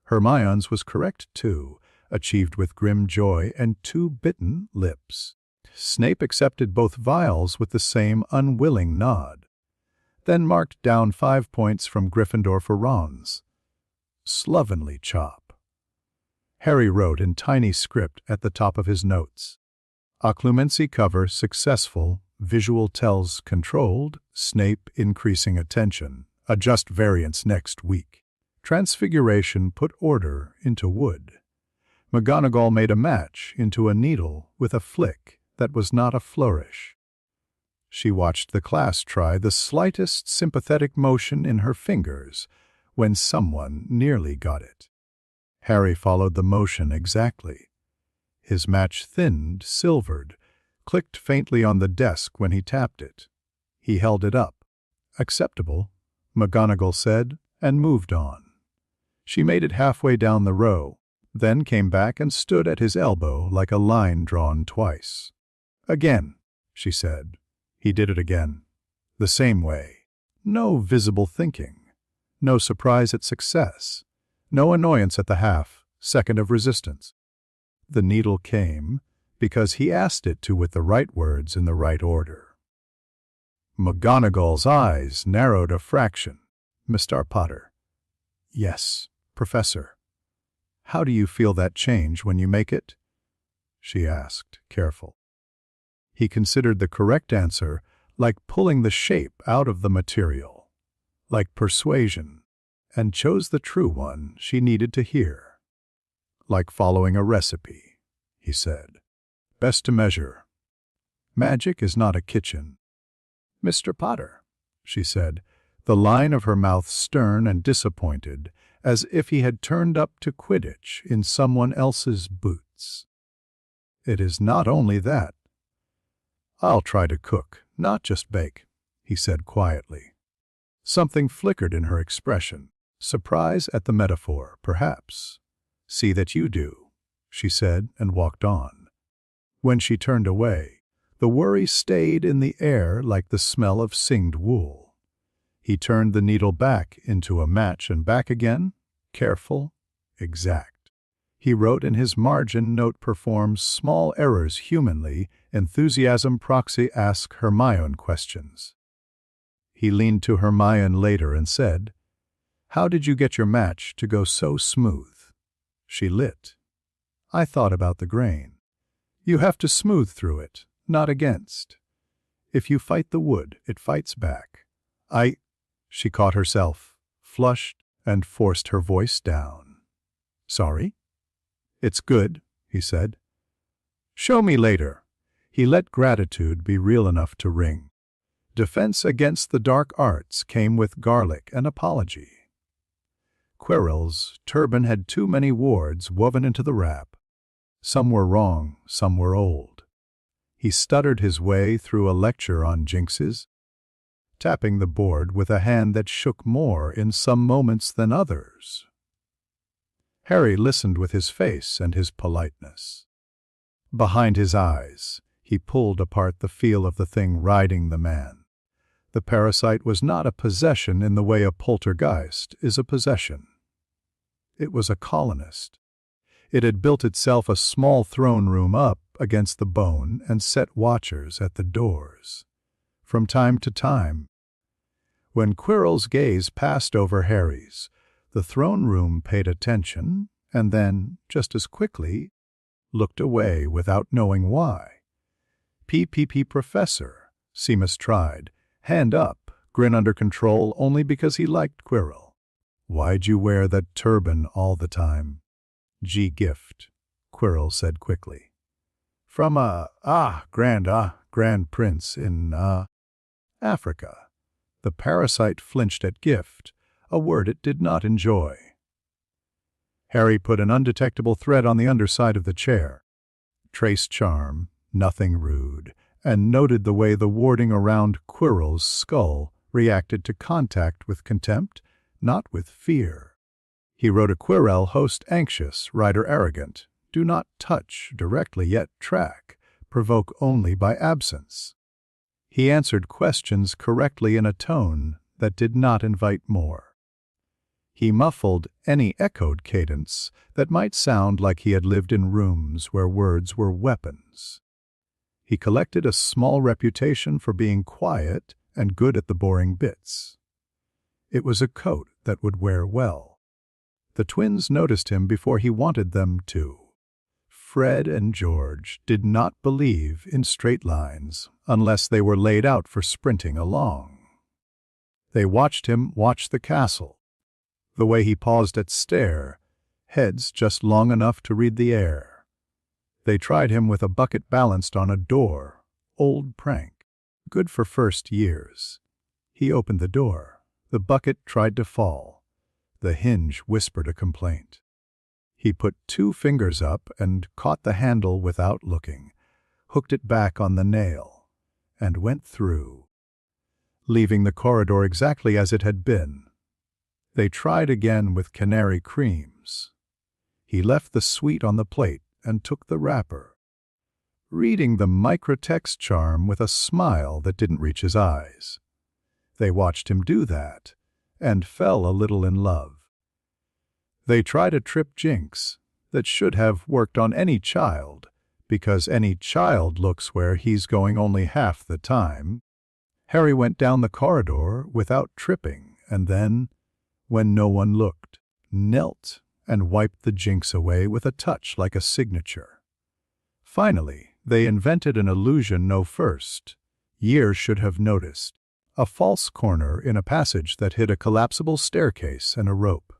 Hermione's was correct too, achieved with grim joy and 2 bitten lips. Snape accepted both vials with the same unwilling nod, then marked down 5 points from Gryffindor for Ron's. "Slovenly chop." Harry wrote in tiny script at the top of his notes. "Occlumency cover successful, visual tells controlled, Snape increasing attention, adjust variance next week. Transfiguration put order into wood." McGonagall made a match into a needle with a flick that was not a flourish. She watched the class try the slightest sympathetic motion in her fingers when someone nearly got it. Harry followed the motion exactly. His match thinned, silvered, clicked faintly on the desk when he tapped it. He held it up. "Acceptable," McGonagall said, and moved on. She made it halfway down the row, then came back and stood at his elbow like a line drawn twice. "Again," she said. He did it again. The same way. No visible thinking. No surprise at success. No annoyance at the half-second of resistance. The needle came because he asked it to with the right words in the right order. McGonagall's eyes narrowed a fraction. "Mr. Potter." "Yes, Professor." "How do you feel that change when you make it?" she asked, careful. He considered the correct answer like pulling the shape out of the material, like persuasion, and chose the true one she needed to hear. "Like following a recipe," he said. "Best to measure. Magic is not a kitchen." "Mr. Potter," she said, the line of her mouth stern and disappointed, as if he had turned up to Quidditch in someone else's boots. "It is not only that. I'll try to cook, not just bake," he said quietly. Something flickered in her expression. Surprise at the metaphor, perhaps. "See that you do," she said, and walked on. When she turned away, the worry stayed in the air like the smell of singed wool. He turned the needle back into a match and back again, careful, exact. He wrote in his margin note performs small errors humanly, enthusiasm proxy ask Hermione questions. He leaned to Hermione later and said, How did you get your match to go so smooth? She lit. I thought about the grain. You have to smooth through it, not against. If you fight the wood, it fights back. She caught herself, flushed, and forced her voice down. Sorry? It's good, he said. Show me later. He let gratitude be real enough to ring. Defense against the dark arts came with garlic and apology. Quirrell's turban had too many wards woven into the wrap. Some were wrong, some were old. He stuttered his way through a lecture on jinxes, tapping the board with a hand that shook more in some moments than others. Harry listened with his face and his politeness. Behind his eyes, he pulled apart the feel of the thing riding the man. The parasite was not a possession in the way a poltergeist is a possession. It was a colonist. It had built itself a small throne room up against the bone and set watchers at the doors. From time to time, when Quirrell's gaze passed over Harry's, the throne room paid attention and then, just as quickly, looked away without knowing why. PPP Professor, Seamus tried, hand up, grin under control only because he liked Quirrell. Why'd you wear that turban all the time? Gift, Quirrell said quickly. From Grand Prince in, Africa. The parasite flinched at gift, a word it did not enjoy. Harry put an undetectable thread on the underside of the chair, traced charm, nothing rude, and noted the way the warding around Quirrell's skull reacted to contact with contempt, not with fear. He wrote a Quirrell host anxious, writer arrogant, do not touch directly yet track, provoke only by absence. He answered questions correctly in a tone that did not invite more. He muffled any echoed cadence that might sound like he had lived in rooms where words were weapons. He collected a small reputation for being quiet and good at the boring bits. It was a coat that would wear well. The twins noticed him before he wanted them to. Fred and George did not believe in straight lines unless they were laid out for sprinting along. They watched him watch the castle, the way he paused at stair, heads just long enough to read the air. They tried him with a bucket balanced on a door, old prank, good for first years. He opened the door. The bucket tried to fall. The hinge whispered a complaint. He put 2 fingers up and caught the handle without looking, hooked it back on the nail, and went through, leaving the corridor exactly as it had been. They tried again with canary creams. He left the sweet on the plate and took the wrapper, reading the microtext charm with a smile that didn't reach his eyes. They watched him do that, and fell a little in love. They tried a trip jinx that should have worked on any child, because any child looks where he's going only half the time. Harry went down the corridor without tripping, and then, when no one looked, knelt and wiped the jinx away with a touch like a signature. Finally, they invented an illusion no first year should have noticed, a false corner in a passage that hid a collapsible staircase and a rope.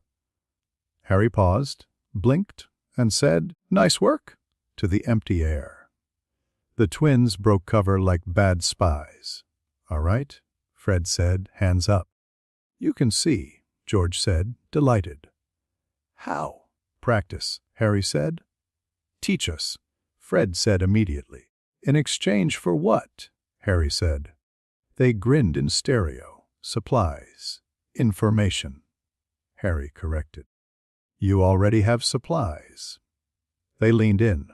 Harry paused, blinked, and said, "Nice work," to the empty air. The twins broke cover like bad spies. "All right," Fred said, hands up. "You can see," George said, delighted. "How?" "Practice," Harry said. "Teach us," Fred said immediately. "In exchange for what?" Harry said. They grinned in stereo. "Supplies. Information," Harry corrected. "You already have supplies." They leaned in.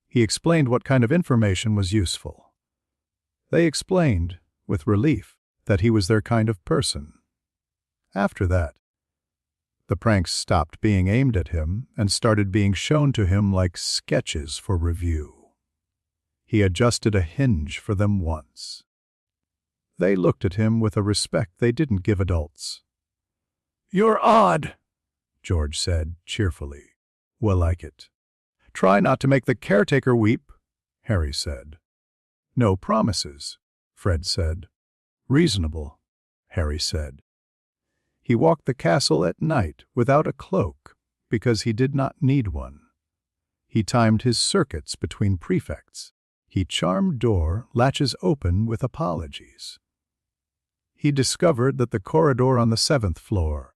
He explained what kind of information was useful. They explained, with relief, that he was their kind of person. After that, the pranks stopped being aimed at him and started being shown to him like sketches for review. He adjusted a hinge for them once. They looked at him with a respect they didn't give adults. "You're odd," George said cheerfully. "Well, like it." "Try not to make the caretaker weep," Harry said. "No promises," Fred said. "Reasonable," Harry said. He walked the castle at night without a cloak because he did not need one. He timed his circuits between prefects. He charmed door latches open with apologies. He discovered that the corridor on the 7th floor,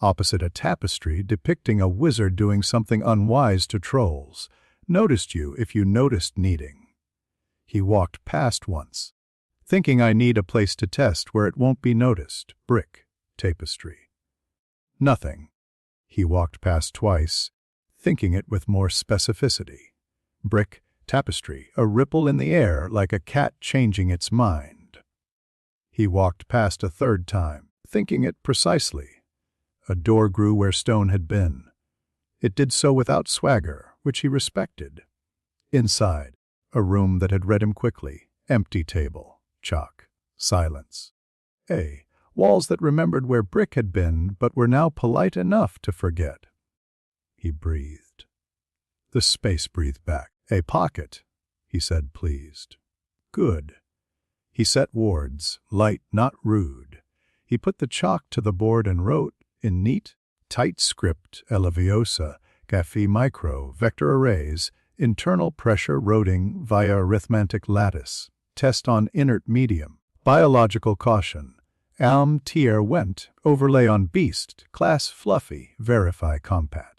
opposite a tapestry depicting a wizard doing something unwise to trolls, noticed you if you noticed needing. He walked past once, thinking I need a place to test where it won't be noticed. Brick, tapestry. Nothing. He walked past twice, thinking it with more specificity. Brick, tapestry, a ripple in the air like a cat changing its mind. He walked past a third time, thinking it precisely. A door grew where stone had been. It did so without swagger, which he respected. Inside, a room that had read him quickly. Empty table, chalk, silence. Walls that remembered where brick had been, but were now polite enough to forget. He breathed. The space breathed back. "A pocket," he said, pleased. "Good." He set wards, light, not rude. He put the chalk to the board and wrote, in neat, tight script, Leviosa, Café Micro, vector arrays, internal pressure routing via arithmetic lattice, test on inert medium, biological caution, tier went, overlay on beast, class fluffy, verify compat.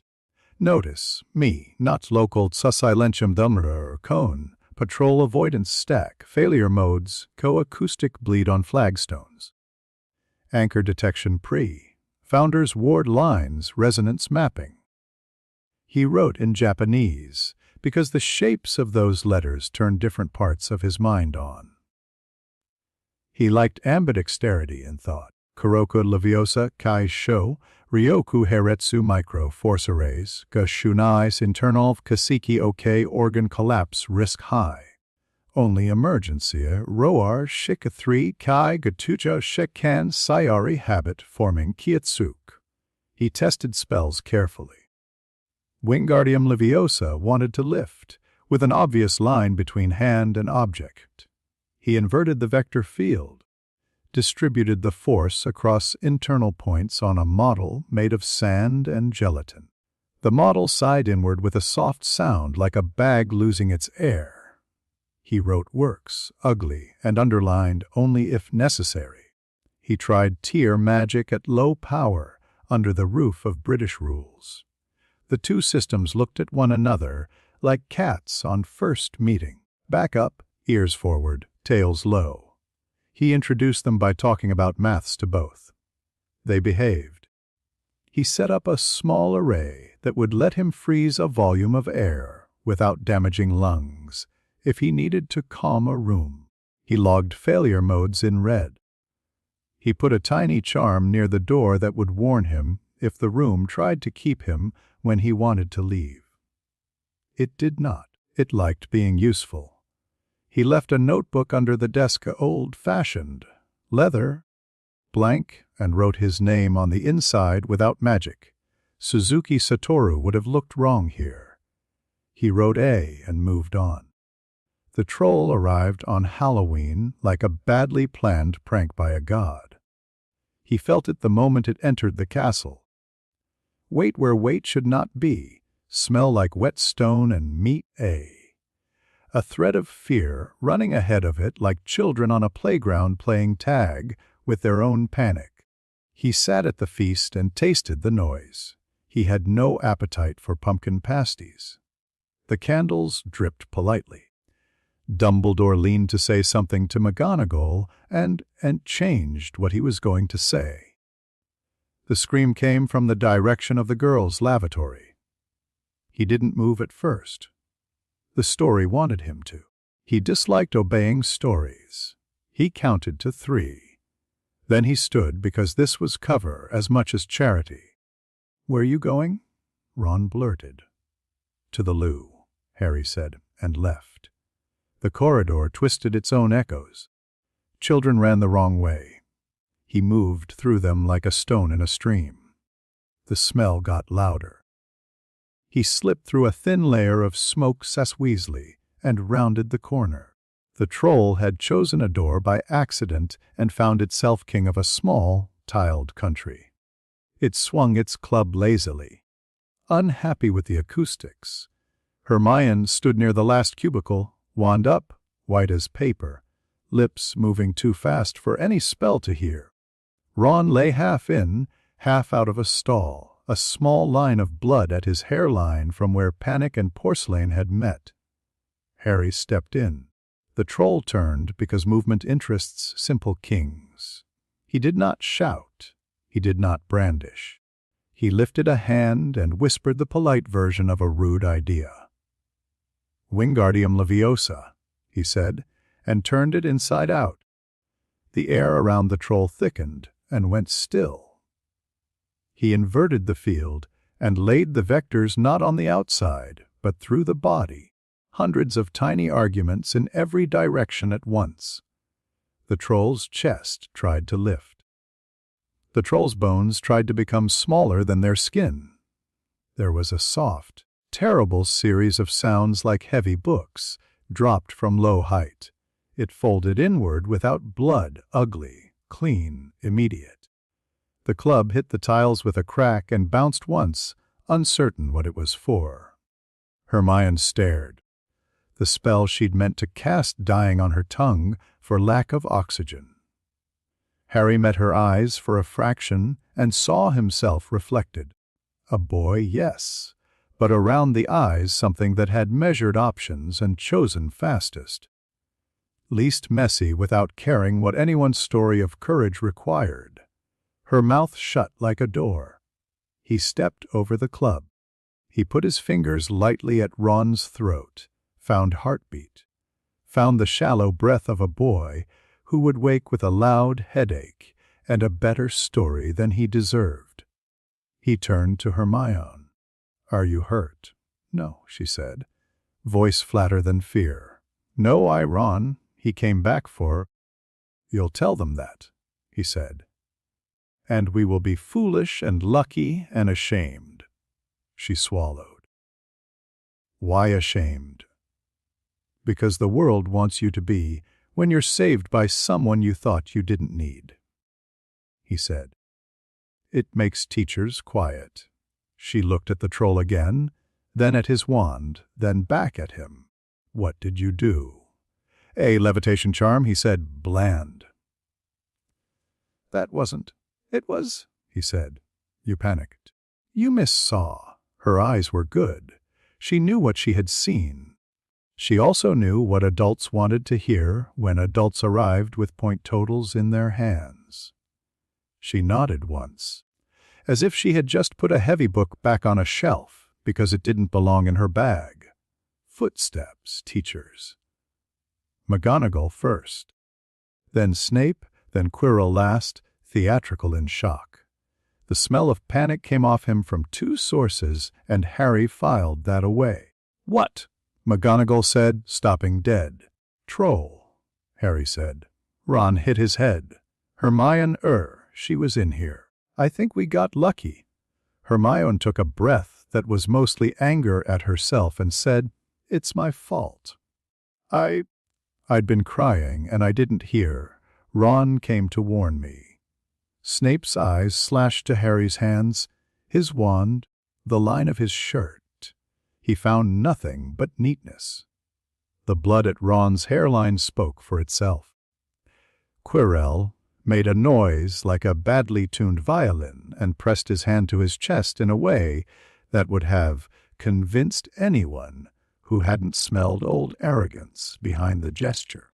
Notice, me, not local silentium dumrer cone, patrol avoidance stack, failure modes, co-acoustic bleed on flagstones. Anchor detection founders ward lines, resonance mapping. He wrote in Japanese, because the shapes of those letters turned different parts of his mind on. He liked ambidexterity and thought. Kuroku Leviosa Kai Sho, Ryoku Heretsu Micro Force Arrays, Ga Shunais Internal Kasiki OK Organ Collapse Risk High. Only emergencia Roar Shika 3 Kai Gatuja Shekan Sayari Habit Forming Kietsuk. He tested spells carefully. Wingardium Leviosa wanted to lift, with an obvious line between hand and object. He inverted the vector field, distributed the force across internal points on a model made of sand and gelatin. The model sighed inward with a soft sound like a bag losing its air. He wrote works, ugly, and underlined only if necessary. He tried tier magic at low power under the roof of British rules. The two systems looked at one another like cats on first meeting. Back up, ears forward, tails low. He introduced them by talking about maths to both. They behaved. He set up a small array that would let him freeze a volume of air without damaging lungs if he needed to calm a room. He logged failure modes in red. He put a tiny charm near the door that would warn him if the room tried to keep him when he wanted to leave. It did not. It liked being useful. He left a notebook under the desk, old-fashioned, leather, blank, and wrote his name on the inside without magic. Suzuki Satoru would have looked wrong here. He wrote A and moved on. The troll arrived on Halloween like a badly planned prank by a god. He felt it the moment it entered the castle. Wait where wait should not be, smell like wet stone and meat a thread of fear running ahead of it like children on a playground playing tag with their own panic. He sat at the feast and tasted the noise. He had no appetite for pumpkin pasties. The candles dripped politely. Dumbledore leaned to say something to McGonagall and changed what he was going to say. The scream came from the direction of the girls' lavatory. He didn't move at first. The story wanted him to. He disliked obeying stories. He counted to 3. Then he stood because this was cover as much as charity. "Where are you going?" Ron blurted. "To the loo," Harry said, and left. The corridor twisted its own echoes. Children ran the wrong way. He moved through them like a stone in a stream. The smell got louder. He slipped through a thin layer of smoke sasweasely and rounded the corner. The troll had chosen a door by accident and found itself king of a small, tiled country. It swung its club lazily. Unhappy with the acoustics, Hermione stood near the last cubicle, wand up, white as paper, lips moving too fast for any spell to hear. Ron lay half in, half out of a stall, a small line of blood at his hairline from where panic and porcelain had met. Harry stepped in. The troll turned because movement interests simple kings. He did not shout. He did not brandish. He lifted a hand and whispered the polite version of a rude idea. "Wingardium Leviosa," he said, and turned it inside out. The air around the troll thickened and went still. He inverted the field and laid the vectors not on the outside, but through the body, hundreds of tiny arguments in every direction at once. The troll's chest tried to lift. The troll's bones tried to become smaller than their skin. There was a soft, terrible series of sounds like heavy books, dropped from low height. It folded inward without blood, ugly, clean, immediate. The club hit the tiles with a crack and bounced once, uncertain what it was for. Hermione stared. The spell she'd meant to cast dying on her tongue for lack of oxygen. Harry met her eyes for a fraction and saw himself reflected. A boy, yes, but around the eyes something that had measured options and chosen fastest. Least messy without caring what anyone's story of courage required. Her mouth shut like a door. He stepped over the club. He put his fingers lightly at Ron's throat, found heartbeat, found the shallow breath of a boy who would wake with a loud headache and a better story than he deserved. He turned to Hermione. "Are you hurt?" "No," she said, voice flatter than fear. "No, Ron, he came back for." "You'll tell them that," he said. "And we will be foolish and lucky and ashamed." She swallowed. "Why ashamed?" "Because the world wants you to be when you're saved by someone you thought you didn't need," he said. "It makes teachers quiet." She looked at the troll again, then at his wand, then back at him. "What did you do?" "A levitation charm," he said, bland. "That wasn't. It was," he said. "You panicked. You missaw." Her eyes were good. She knew what she had seen. She also knew what adults wanted to hear when adults arrived with point totals in their hands. She nodded once, as if she had just put a heavy book back on a shelf because it didn't belong in her bag. Footsteps, teachers. McGonagall first. Then Snape, then Quirrell last, theatrical in shock. The smell of panic came off him from two sources, and Harry filed that away. "What?" McGonagall said, stopping dead. "Troll," Harry said. Ron hit his head. "Hermione, she was in here. I think we got lucky." Hermione took a breath that was mostly anger at herself and said, "It's my fault. I'd been crying and I didn't hear. Ron came to warn me." Snape's eyes slashed to Harry's hands, his wand, the line of his shirt. He found nothing but neatness. The blood at Ron's hairline spoke for itself. Quirrell made a noise like a badly tuned violin and pressed his hand to his chest in a way that would have convinced anyone who hadn't smelled old arrogance behind the gesture.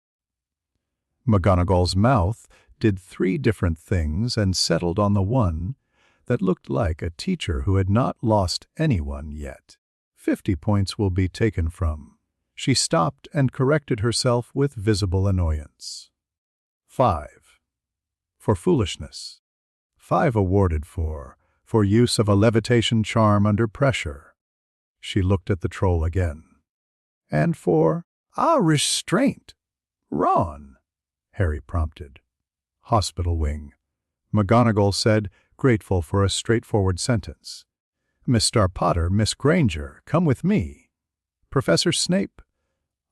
McGonagall's mouth did 3 different things and settled on the one that looked like a teacher who had not lost anyone yet. 50 points will be taken from. She stopped and corrected herself with visible annoyance. 5. For foolishness. 5 awarded for use of a levitation charm under pressure. She looked at the troll again. And for restraint. Ron, Harry prompted. Hospital wing. McGonagall said, grateful for a straightforward sentence. Mr. Potter, Miss Granger, come with me. Professor Snape.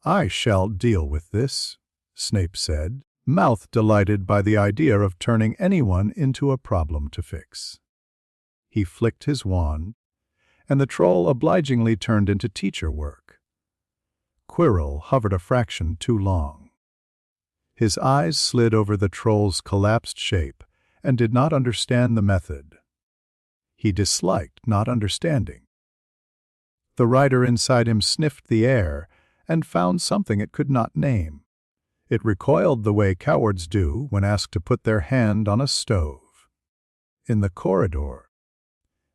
I shall deal with this, Snape said, mouth delighted by the idea of turning anyone into a problem to fix. He flicked his wand, and the troll obligingly turned into teacher work. Quirrell hovered a fraction too long. His eyes slid over the troll's collapsed shape and did not understand the method. He disliked not understanding. The rider inside him sniffed the air and found something it could not name. It recoiled the way cowards do when asked to put their hand on a stove. In the corridor,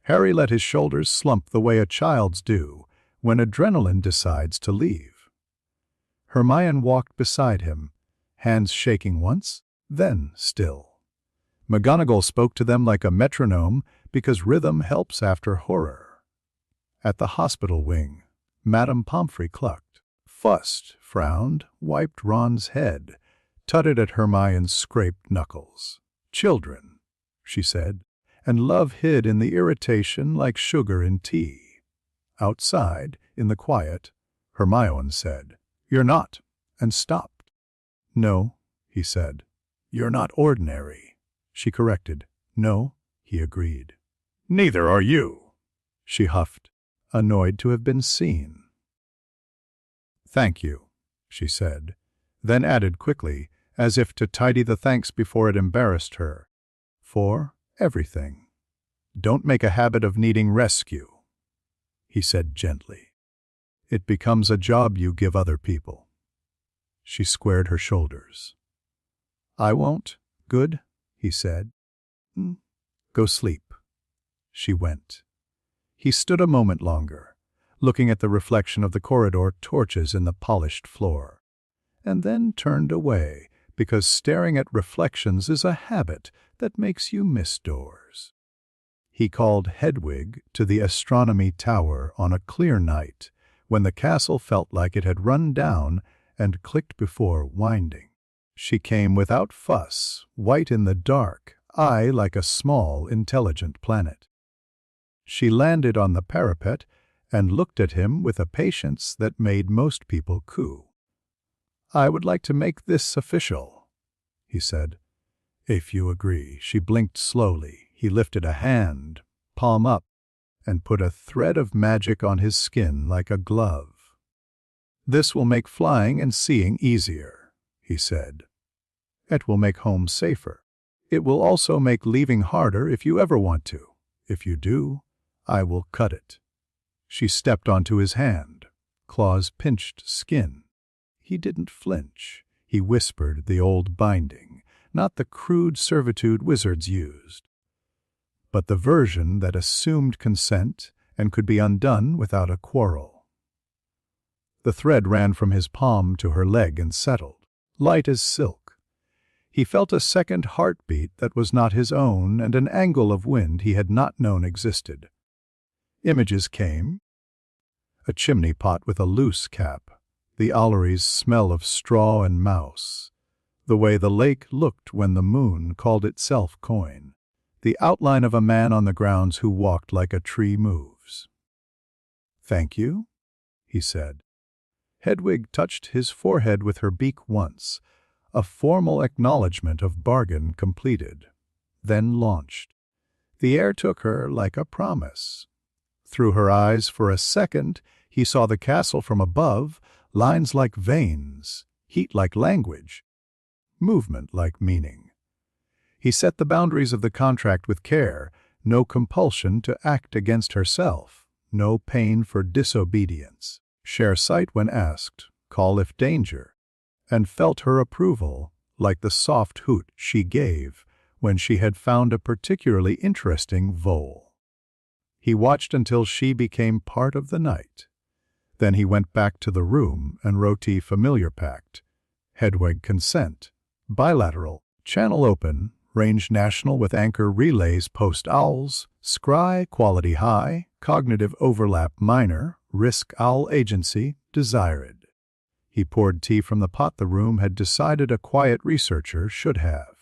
Harry let his shoulders slump the way a child's do when adrenaline decides to leave. Hermione walked beside him, hands shaking once, then still. McGonagall spoke to them like a metronome because rhythm helps after horror. At the hospital wing, Madame Pomfrey clucked, fussed, frowned, wiped Ron's head, tutted at Hermione's scraped knuckles. Children, she said, and love hid in the irritation like sugar in tea. Outside, in the quiet, Hermione said, "You're not," and stopped. "No," he said. "You're not ordinary," she corrected. "No," he agreed. "Neither are you," she huffed, annoyed to have been seen. "Thank you," she said, then added quickly, as if to tidy the thanks before it embarrassed her, "For everything. Don't make a habit of needing rescue," he said gently. "It becomes a job you give other people." She squared her shoulders. "I won't. Good," he said. "Go sleep." She went. He stood a moment longer, looking at the reflection of the corridor torches in the polished floor, and then turned away because staring at reflections is a habit that makes you miss doors. He called Hedwig to the astronomy tower on a clear night when the castle felt like it had run down and clicked before winding. She came without fuss, white in the dark, eye like a small, intelligent planet. She landed on the parapet and looked at him with a patience that made most people coo. "I would like to make this official," he said. "If you agree." She blinked slowly. He lifted a hand, palm up, and put a thread of magic on his skin like a glove. "This will make flying and seeing easier," he said. "It will make home safer. It will also make leaving harder if you ever want to. If you do, I will cut it." She stepped onto his hand. Claws pinched skin. He didn't flinch. He whispered the old binding, not the crude servitude wizards used, but the version that assumed consent and could be undone without a quarrel. The thread ran from his palm to her leg and settled, light as silk. He felt a second heartbeat that was not his own and an angle of wind he had not known existed. Images came. A chimney pot with a loose cap, the Owlery's smell of straw and mouse, the way the lake looked when the moon called itself coin, the outline of a man on the grounds who walked like a tree moves. "Thank you," he said. Hedwig touched his forehead with her beak once, a formal acknowledgment of bargain completed, then launched. The air took her like a promise. Through her eyes for a second he saw the castle from above, lines like veins, heat like language, movement like meaning. He set the boundaries of the contract with care, no compulsion to act against herself, no pain for disobedience. Share sight when asked, call if danger, and felt her approval like the soft hoot she gave when she had found a particularly interesting vole. He watched until she became part of the night. Then he went back to the room and Roti familiar packed. Hedwig consent. Bilateral. Channel open. Range national with anchor relays post owls. Scry quality high. Cognitive overlap minor. Risk owl agency desired. He poured tea from the pot the room had decided a quiet researcher should have.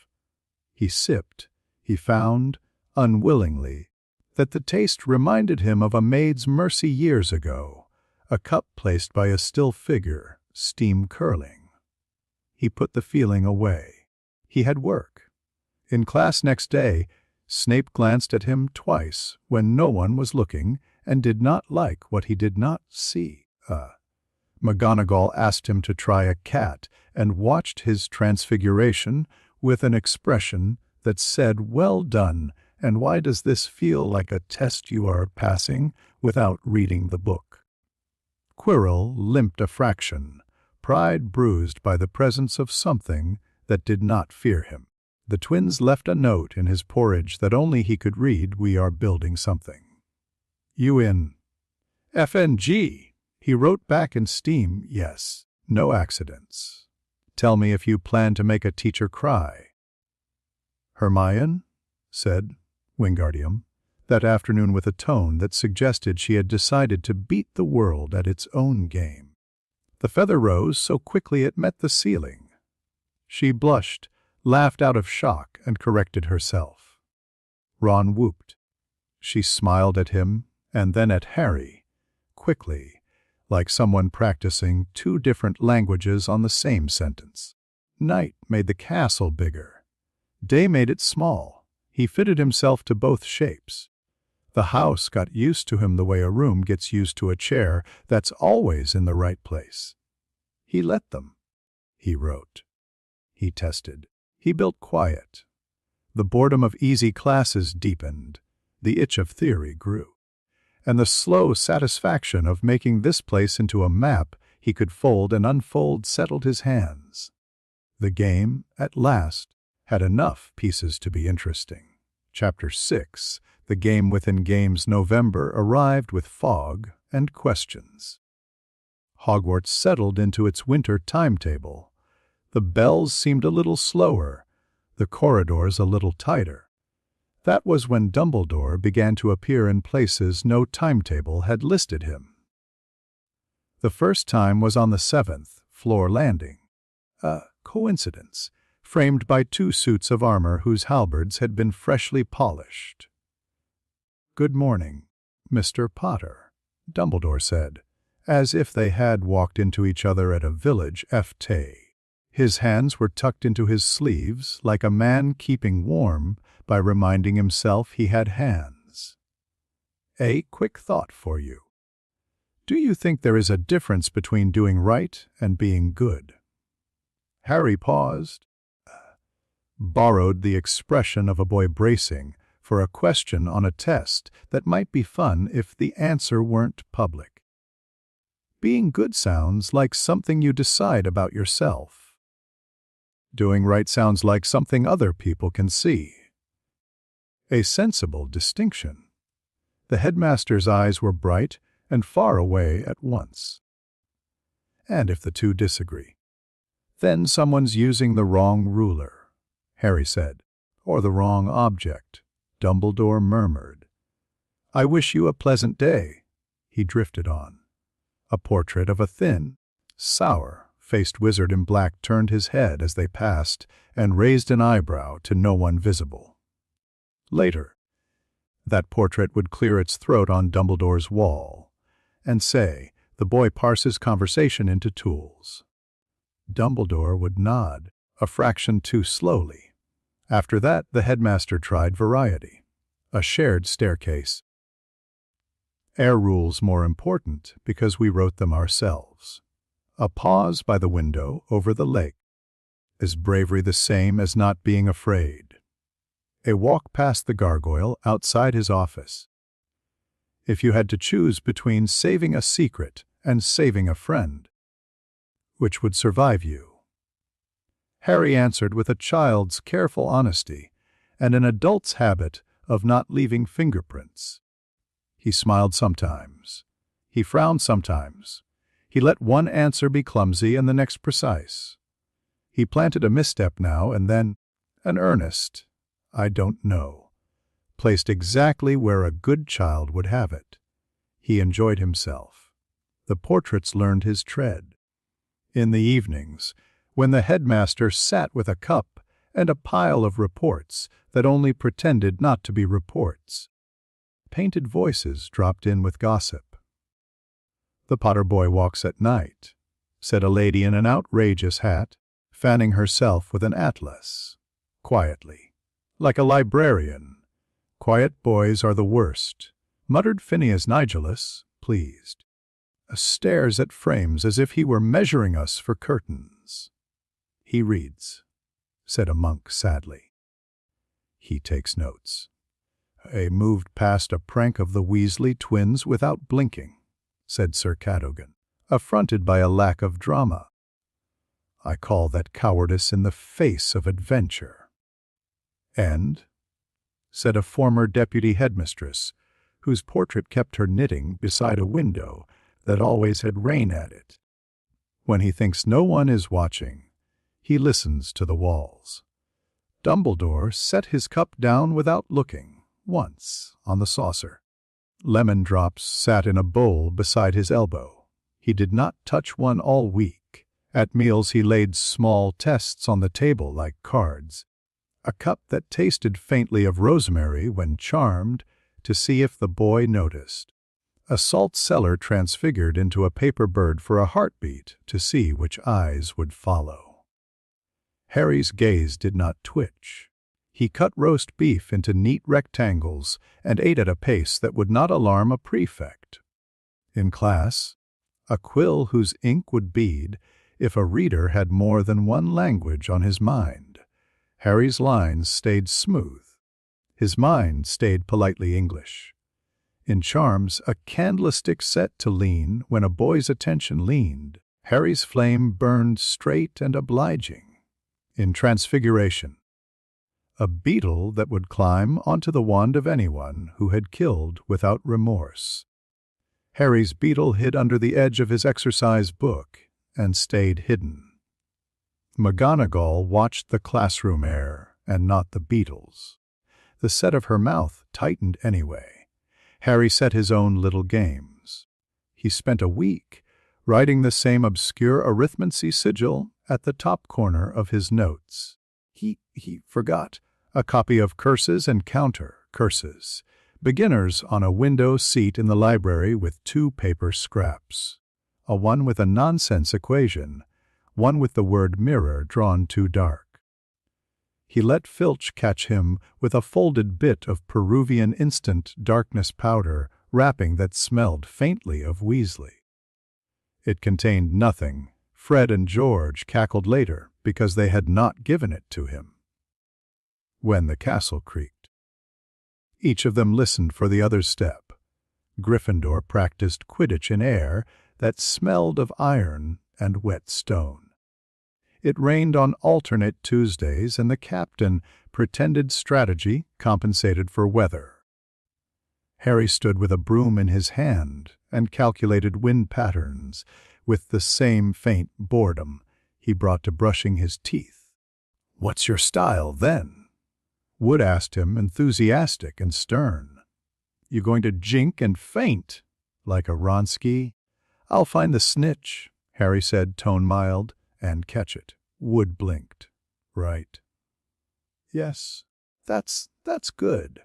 He sipped, He found, unwillingly, that the taste reminded him of a maid's mercy years ago, a cup placed by a still figure, steam curling. He put the feeling away. He had work. In class next day, Snape glanced at him twice when no one was looking and did not like what he did not see. McGonagall asked him to try a cat and watched his transfiguration with an expression that said, "Well done, and why does this feel like a test you are passing without reading the book?" Quirrell limped a fraction, pride bruised by the presence of something that did not fear him. The twins left a note in his porridge that only he could read. "We are building something. You in FNG?" He wrote back in steam, "Yes, no accidents. Tell me if you plan to make a teacher cry." "Hermione," said Wingardium, that afternoon with a tone that suggested she had decided to beat the world at its own game. The feather rose so quickly it met the ceiling. She blushed, laughed out of shock, and corrected herself. Ron whooped. She smiled at him and then at Harry, quickly, like someone practicing two different languages on the same sentence. Night made the castle bigger. Day made it small. He fitted himself to both shapes. The house got used to him the way a room gets used to a chair that's always in the right place. He let them. He wrote. He tested. He built quiet. The boredom of easy classes deepened. The itch of theory grew. And the slow satisfaction of making this place into a map he could fold and unfold settled his hands. The game, at last, had enough pieces to be interesting. Chapter 6, The Game Within Games November, arrived with fog and questions. Hogwarts settled into its winter timetable. The bells seemed a little slower, the corridors a little tighter. That was when Dumbledore began to appear in places no timetable had listed him. The first time was on the 7th floor landing. A coincidence, framed by 2 suits of armor whose halberds had been freshly polished. "Good morning, Mr. Potter," Dumbledore said, as if they had walked into each other at a village fete. His hands were tucked into his sleeves like a man keeping warm by reminding himself he had hands. "A quick thought for you. Do you think there is a difference between doing right and being good?" Harry paused, borrowed the expression of a boy bracing for a question on a test that might be fun if the answer weren't public. Being good sounds like something you decide about yourself. Doing right sounds like something other people can see. A sensible distinction. The headmaster's eyes were bright and far away at once. And if the two disagree, then someone's using the wrong ruler, Harry said, or the wrong object, Dumbledore murmured. "I wish you a pleasant day," he drifted on. A portrait of a thin, sour-faced wizard in black turned his head as they passed and raised an eyebrow to no one visible. Later, that portrait would clear its throat on Dumbledore's wall and say, "The boy parses conversation into tools." Dumbledore would nod, a fraction too slowly. After that, the headmaster tried variety. A shared staircase. Air rules more important because we wrote them ourselves. A pause by the window over the lake. Is bravery the same as not being afraid? A walk past the gargoyle outside his office. If you had to choose between saving a secret and saving a friend, which would survive you? Harry answered with a child's careful honesty and an adult's habit of not leaving fingerprints. He smiled sometimes. He frowned sometimes. He let one answer be clumsy and the next precise. He planted a misstep now and then, an earnest, "I don't know," placed exactly where a good child would have it. He enjoyed himself. The portraits learned his tread. In the evenings, when the headmaster sat with a cup and a pile of reports that only pretended not to be reports. Painted voices dropped in with gossip. "The Potter boy walks at night," said a lady in an outrageous hat, fanning herself with an atlas. Quietly, like a librarian. "Quiet boys are the worst," muttered Phineas Nigellus, pleased. "Stares at frames as if he were measuring us for curtains." "He reads," said a monk sadly. "He takes notes." "I moved past a prank of the Weasley twins without blinking," said Sir Cadogan, affronted by a lack of drama. "I call that cowardice in the face of adventure." "And," said a former deputy headmistress, whose portrait kept her knitting beside a window that always had rain at it, "when he thinks no one is watching, he listens to the walls. Dumbledore set his cup down without looking, once, on the saucer. Lemon drops sat in a bowl beside his elbow. He did not touch one all week. At meals he laid small tests on the table like cards. A cup that tasted faintly of rosemary when charmed, to see if the boy noticed. A salt cellar transfigured into a paper bird for a heartbeat to see which eyes would follow." Harry's gaze did not twitch. He cut roast beef into neat rectangles and ate at a pace that would not alarm a prefect. In class, a quill whose ink would bead if a reader had more than one language on his mind. Harry's lines stayed smooth. His mind stayed politely English. In charms, a candlestick set to lean when a boy's attention leaned. Harry's flame burned straight and obliging. In transfiguration, a beetle that would climb onto the wand of anyone who had killed without remorse. Harry's beetle hid under the edge of his exercise book and stayed hidden. McGonagall watched the classroom air and not the beetles. The set of her mouth tightened anyway. Harry set his own little games. He spent a week writing the same obscure arithmancy sigil at the top corner of his notes. He forgot a copy of Curses and Counter Curses, beginners on a window seat in the library with 2 paper scraps, a one with a nonsense equation, one with the word mirror drawn too dark. He let Filch catch him with a folded bit of Peruvian instant darkness powder wrapping that smelled faintly of Weasley. It contained nothing. Fred and George cackled later because they had not given it to him. When the castle creaked, each of them listened for the other's step. Gryffindor practiced Quidditch in air that smelled of iron and wet stone. It rained on alternate Tuesdays, and the captain pretended strategy compensated for weather. Harry stood with a broom in his hand and calculated wind patterns with the same faint boredom he brought to brushing his teeth. "What's your style, then?" Wood asked him, enthusiastic and stern. "You going to jink and faint, like a Wronski?" "I'll find the snitch," Harry said, tone mild, "and catch it." Wood blinked. "Right." "Yes, that's good."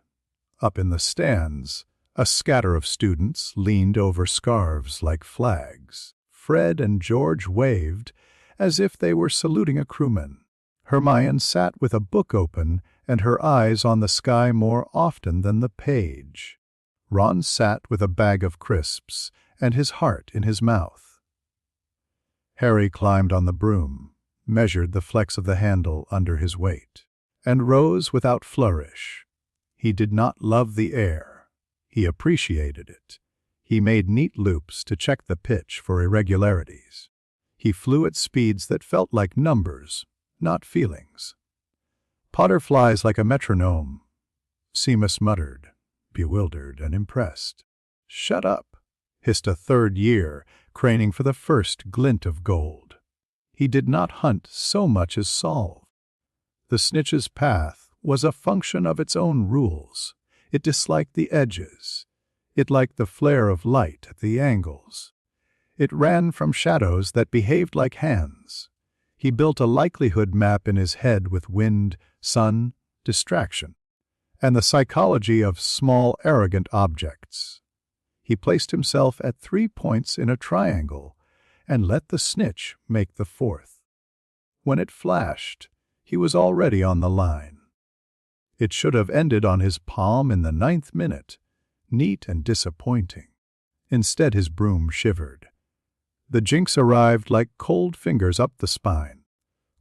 Up in the stands, a scatter of students leaned over scarves like flags. Fred and George waved as if they were saluting a crewman. Hermione sat with a book open and her eyes on the sky more often than the page. Ron sat with a bag of crisps and his heart in his mouth. Harry climbed on the broom, measured the flex of the handle under his weight, and rose without flourish. He did not love the air. He appreciated it. He made neat loops to check the pitch for irregularities. He flew at speeds that felt like numbers, not feelings. "Potter flies like a metronome," Seamus muttered, bewildered and impressed. "Shut up," hissed a third year, craning for the first glint of gold. He did not hunt so much as solve. The snitch's path was a function of its own rules. It disliked the edges. It liked the flare of light at the angles. It ran from shadows that behaved like hands. He built a likelihood map in his head with wind, sun, distraction, and the psychology of small, arrogant objects. He placed himself at 3 points in a triangle and let the snitch make the fourth. When it flashed, he was already on the line. It should have ended on his palm in the 9th minute, neat and disappointing. Instead, his broom shivered. The jinx arrived like cold fingers up the spine.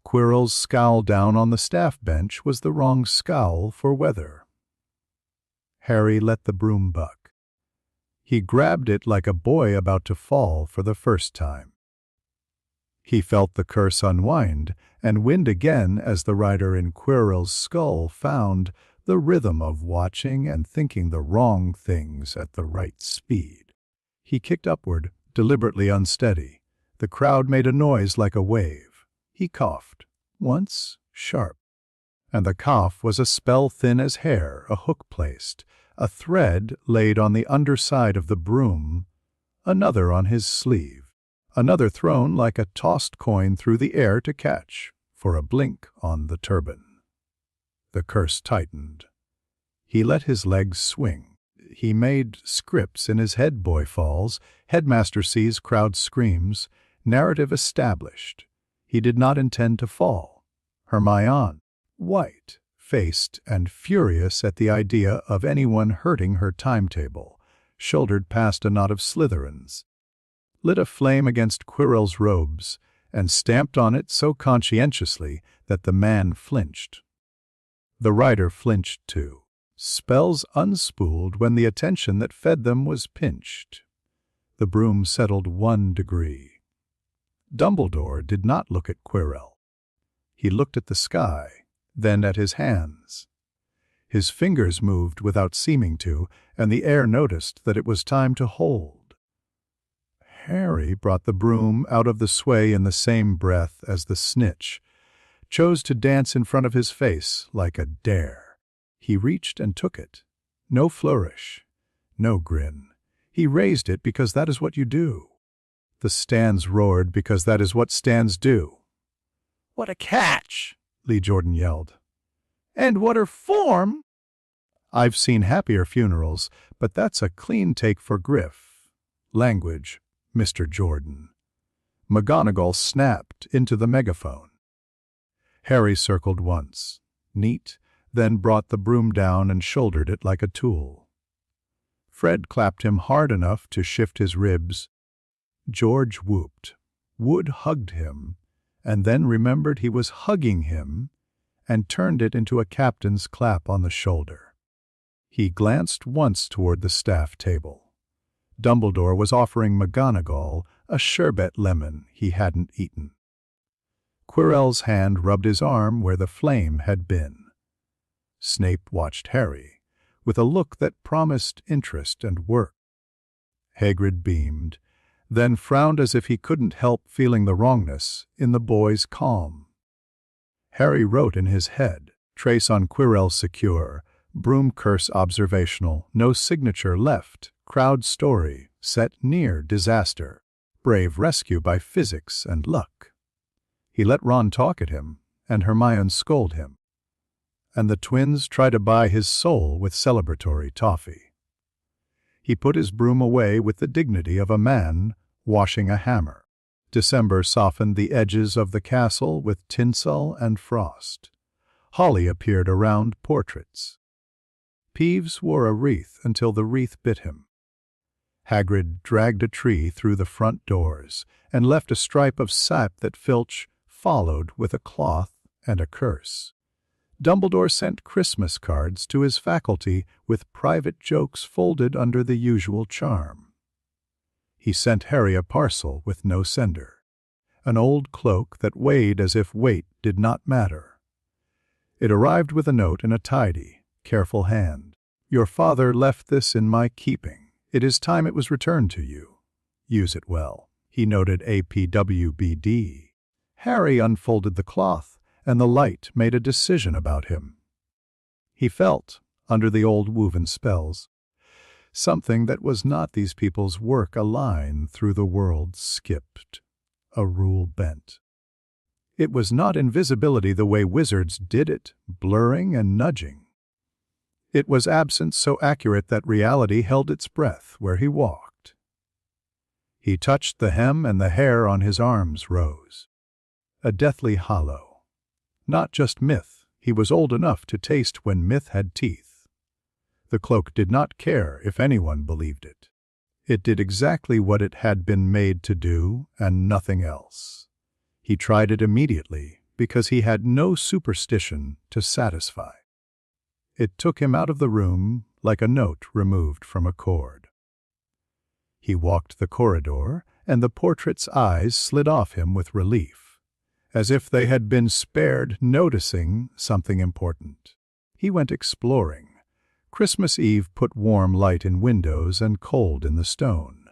Quirrell's scowl down on the staff bench was the wrong scowl for weather. Harry let the broom buck. He grabbed it like a boy about to fall for the first time. He felt the curse unwind and wind again as the rider in Quirrell's skull found the rhythm of watching and thinking the wrong things at the right speed. He kicked upward, deliberately unsteady. The crowd made a noise like a wave. He coughed, once sharp, and the cough was a spell thin as hair, a hook placed, a thread laid on the underside of the broom, another on his sleeve, another thrown like a tossed coin through the air to catch, for a blink on the turban. The curse tightened. He let his legs swing. He made scripts in his head. Boy falls, headmaster sees, crowd screams, narrative established. He did not intend to fall. Hermione, white-faced and furious at the idea of anyone hurting her timetable, shouldered past a knot of Slytherins, lit a flame against Quirrell's robes, and stamped on it so conscientiously that the man flinched. The rider flinched too. Spells unspooled when the attention that fed them was pinched. The broom settled 1 degree. Dumbledore did not look at Quirrell. He looked at the sky, then at his hands. His fingers moved without seeming to, and the air noticed that it was time to hold. Harry brought the broom out of the sway in the same breath as the snitch, chose to dance in front of his face like a dare. He reached and took it. No flourish, no grin. He raised it because that is what you do. The stands roared because that is what stands do. What a catch! Lee Jordan yelled. And what her form! I've seen happier funerals, but that's a clean take for Griff. Language, Mr. Jordan. McGonagall snapped into the megaphone. Harry circled once, neat, then brought the broom down and shouldered it like a tool. Fred clapped him hard enough to shift his ribs. George whooped. Wood hugged him, and then remembered he was hugging him, and turned it into a captain's clap on the shoulder. He glanced once toward the staff table. Dumbledore was offering McGonagall a sherbet lemon he hadn't eaten. Quirrell's hand rubbed his arm where the flame had been. Snape watched Harry, with a look that promised interest and work. Hagrid beamed, then frowned as if he couldn't help feeling the wrongness in the boy's calm. Harry wrote in his head, trace on Quirrell secure, broom curse observational, no signature left, crowd story, set near disaster, brave rescue by physics and luck. He let Ron talk at him, and Hermione scold him. And the twins try to buy his soul with celebratory toffee. He put his broom away with the dignity of a man washing a hammer. December softened the edges of the castle with tinsel and frost. Holly appeared around portraits. Peeves wore a wreath until the wreath bit him. Hagrid dragged a tree through the front doors and left a stripe of sap that Filch followed with a cloth and a curse. Dumbledore sent Christmas cards to his faculty with private jokes folded under the usual charm. He sent Harry a parcel with no sender, an old cloak that weighed as if weight did not matter. It arrived with a note in a tidy, careful hand. Your father left this in my keeping. It is time it was returned to you. Use it well. He noted APWBD. Harry unfolded the cloth, and the light made a decision about him. He felt, under the old woven spells, something that was not these people's work, a line through the world skipped, a rule bent. It was not invisibility the way wizards did it, blurring and nudging. It was absence so accurate that reality held its breath where he walked. He touched the hem, and the hair on his arms rose. A deathly hollow. Not just myth, he was old enough to taste when myth had teeth. The cloak did not care if anyone believed it. It did exactly what it had been made to do, and nothing else. He tried it immediately because he had no superstition to satisfy. It took him out of the room like a note removed from a chord. He walked the corridor, and the portrait's eyes slid off him with relief, as if they had been spared noticing something important. He went exploring. Christmas Eve put warm light in windows and cold in the stone.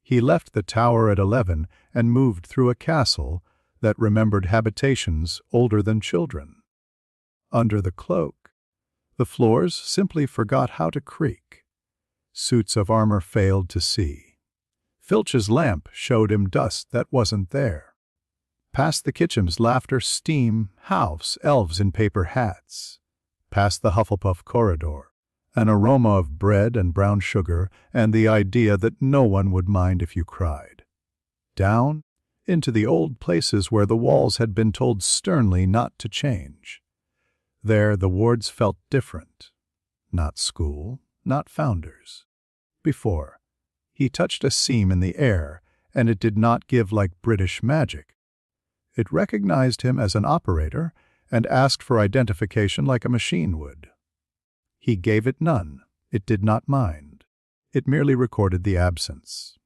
He left the tower at 11 and moved through a castle that remembered habitations older than children. Under the cloak, the floors simply forgot how to creak. Suits of armor failed to see. Filch's lamp showed him dust that wasn't there. Past the kitchen's laughter, steam, house, elves in paper hats. Past the Hufflepuff corridor, an aroma of bread and brown sugar, and the idea that no one would mind if you cried. Down into the old places where the walls had been told sternly not to change. There the wards felt different. Not school, not founders. Before, he touched a seam in the air, and it did not give like British magic. It recognized him as an operator and asked for identification like a machine would. He gave it none. It did not mind. It merely recorded the absence.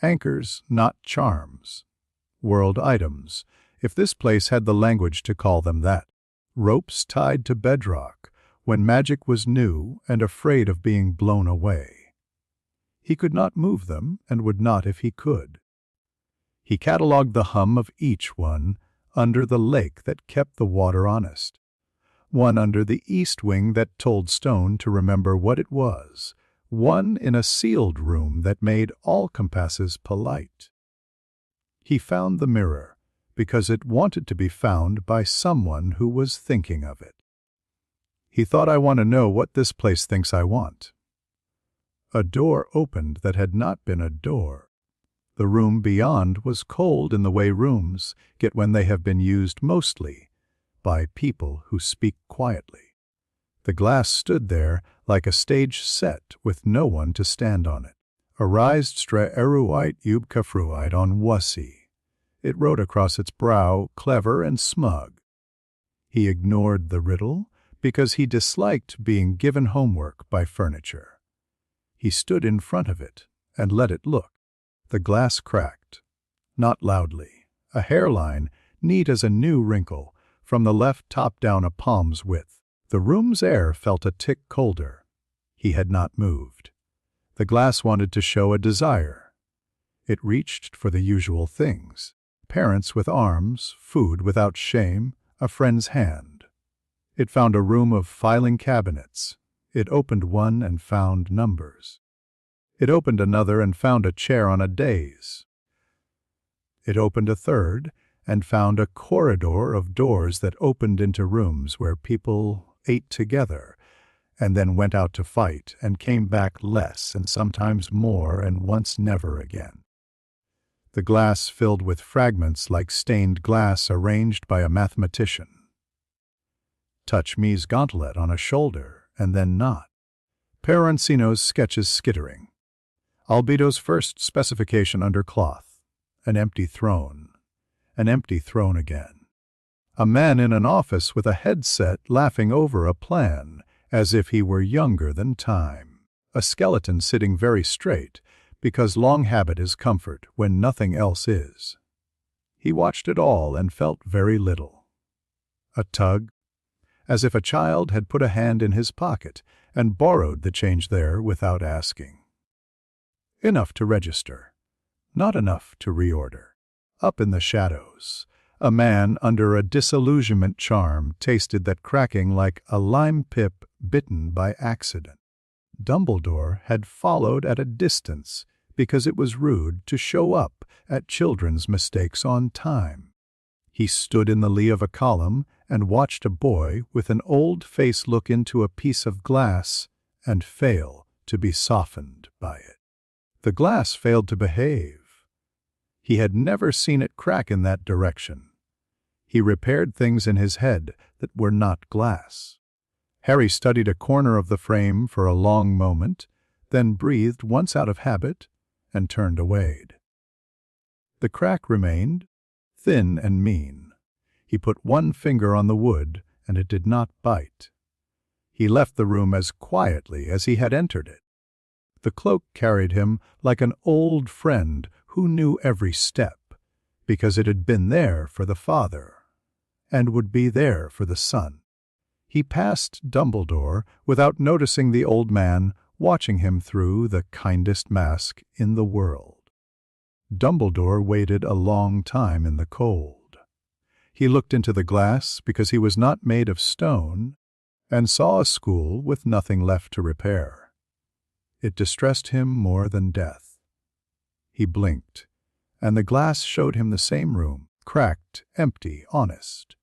Anchors, not charms. World items, if this place had the language to call them that. Ropes tied to bedrock, when magic was new and afraid of being blown away. He could not move them, and would not if he could. He catalogued the hum of each one under the lake that kept the water honest. One under the east wing that told stone to remember what it was, one in a sealed room that made all compasses polite. He found the mirror because it wanted to be found by someone who was thinking of it. He thought, I want to know what this place thinks I want. A door opened that had not been a door. The room beyond was cold in the way rooms get when they have been used mostly by people who speak quietly. The glass stood there like a stage set with no one to stand on it. Arised stra eruite ub kafruite on wussi. It wrote across its brow, clever and smug. He ignored the riddle because he disliked being given homework by furniture. He stood in front of it and let it look. The glass cracked. Not loudly. A hairline, neat as a new wrinkle, from the left top down a palm's width. The room's air felt a tick colder. He had not moved. The glass wanted to show a desire. It reached for the usual things. Parents with arms, food without shame, a friend's hand. It found a room of filing cabinets. It opened one and found numbers. It opened another and found a chair on a dais. It opened a third and found a corridor of doors that opened into rooms where people ate together and then went out to fight and came back less and sometimes more and once never again. The glass filled with fragments like stained glass arranged by a mathematician. Touch me's gauntlet on a shoulder and then not. Peroncino's sketches skittering. Albedo's first specification under cloth. An empty throne. An empty throne again. A man in an office with a headset laughing over a plan as if he were younger than time. A skeleton sitting very straight because long habit is comfort when nothing else is. He watched it all and felt very little. A tug, as if a child had put a hand in his pocket and borrowed the change there without asking. Enough to register, not enough to reorder. Up in the shadows, a man under a disillusionment charm tasted that cracking like a lime pip bitten by accident. Dumbledore had followed at a distance because it was rude to show up at children's mistakes on time. He stood in the lee of a column and watched a boy with an old face look into a piece of glass and fail to be softened by it. The glass failed to behave. He had never seen it crack in that direction. He repaired things in his head that were not glass. Harry studied a corner of the frame for a long moment, then breathed once out of habit and turned away. The crack remained, thin and mean. He put one finger on the wood, and it did not bite. He left the room as quietly as he had entered it. The cloak carried him like an old friend who knew every step, because it had been there for the father, and would be there for the son. He passed Dumbledore without noticing the old man watching him through the kindest mask in the world. Dumbledore waited a long time in the cold. He looked into the glass because he was not made of stone, and saw a school with nothing left to repair. It distressed him more than death. He blinked, and the glass showed him the same room, cracked, empty, honest.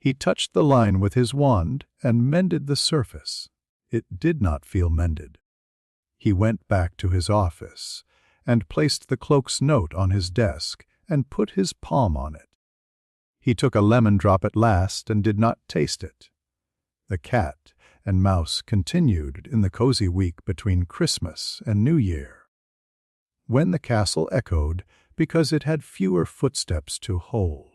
He touched the line with his wand and mended the surface. It did not feel mended. He went back to his office and placed the cloak's note on his desk and put his palm on it. He took a lemon drop at last and did not taste it. The cat and mouse continued in the cozy week between Christmas and New Year, when the castle echoed because it had fewer footsteps to hold.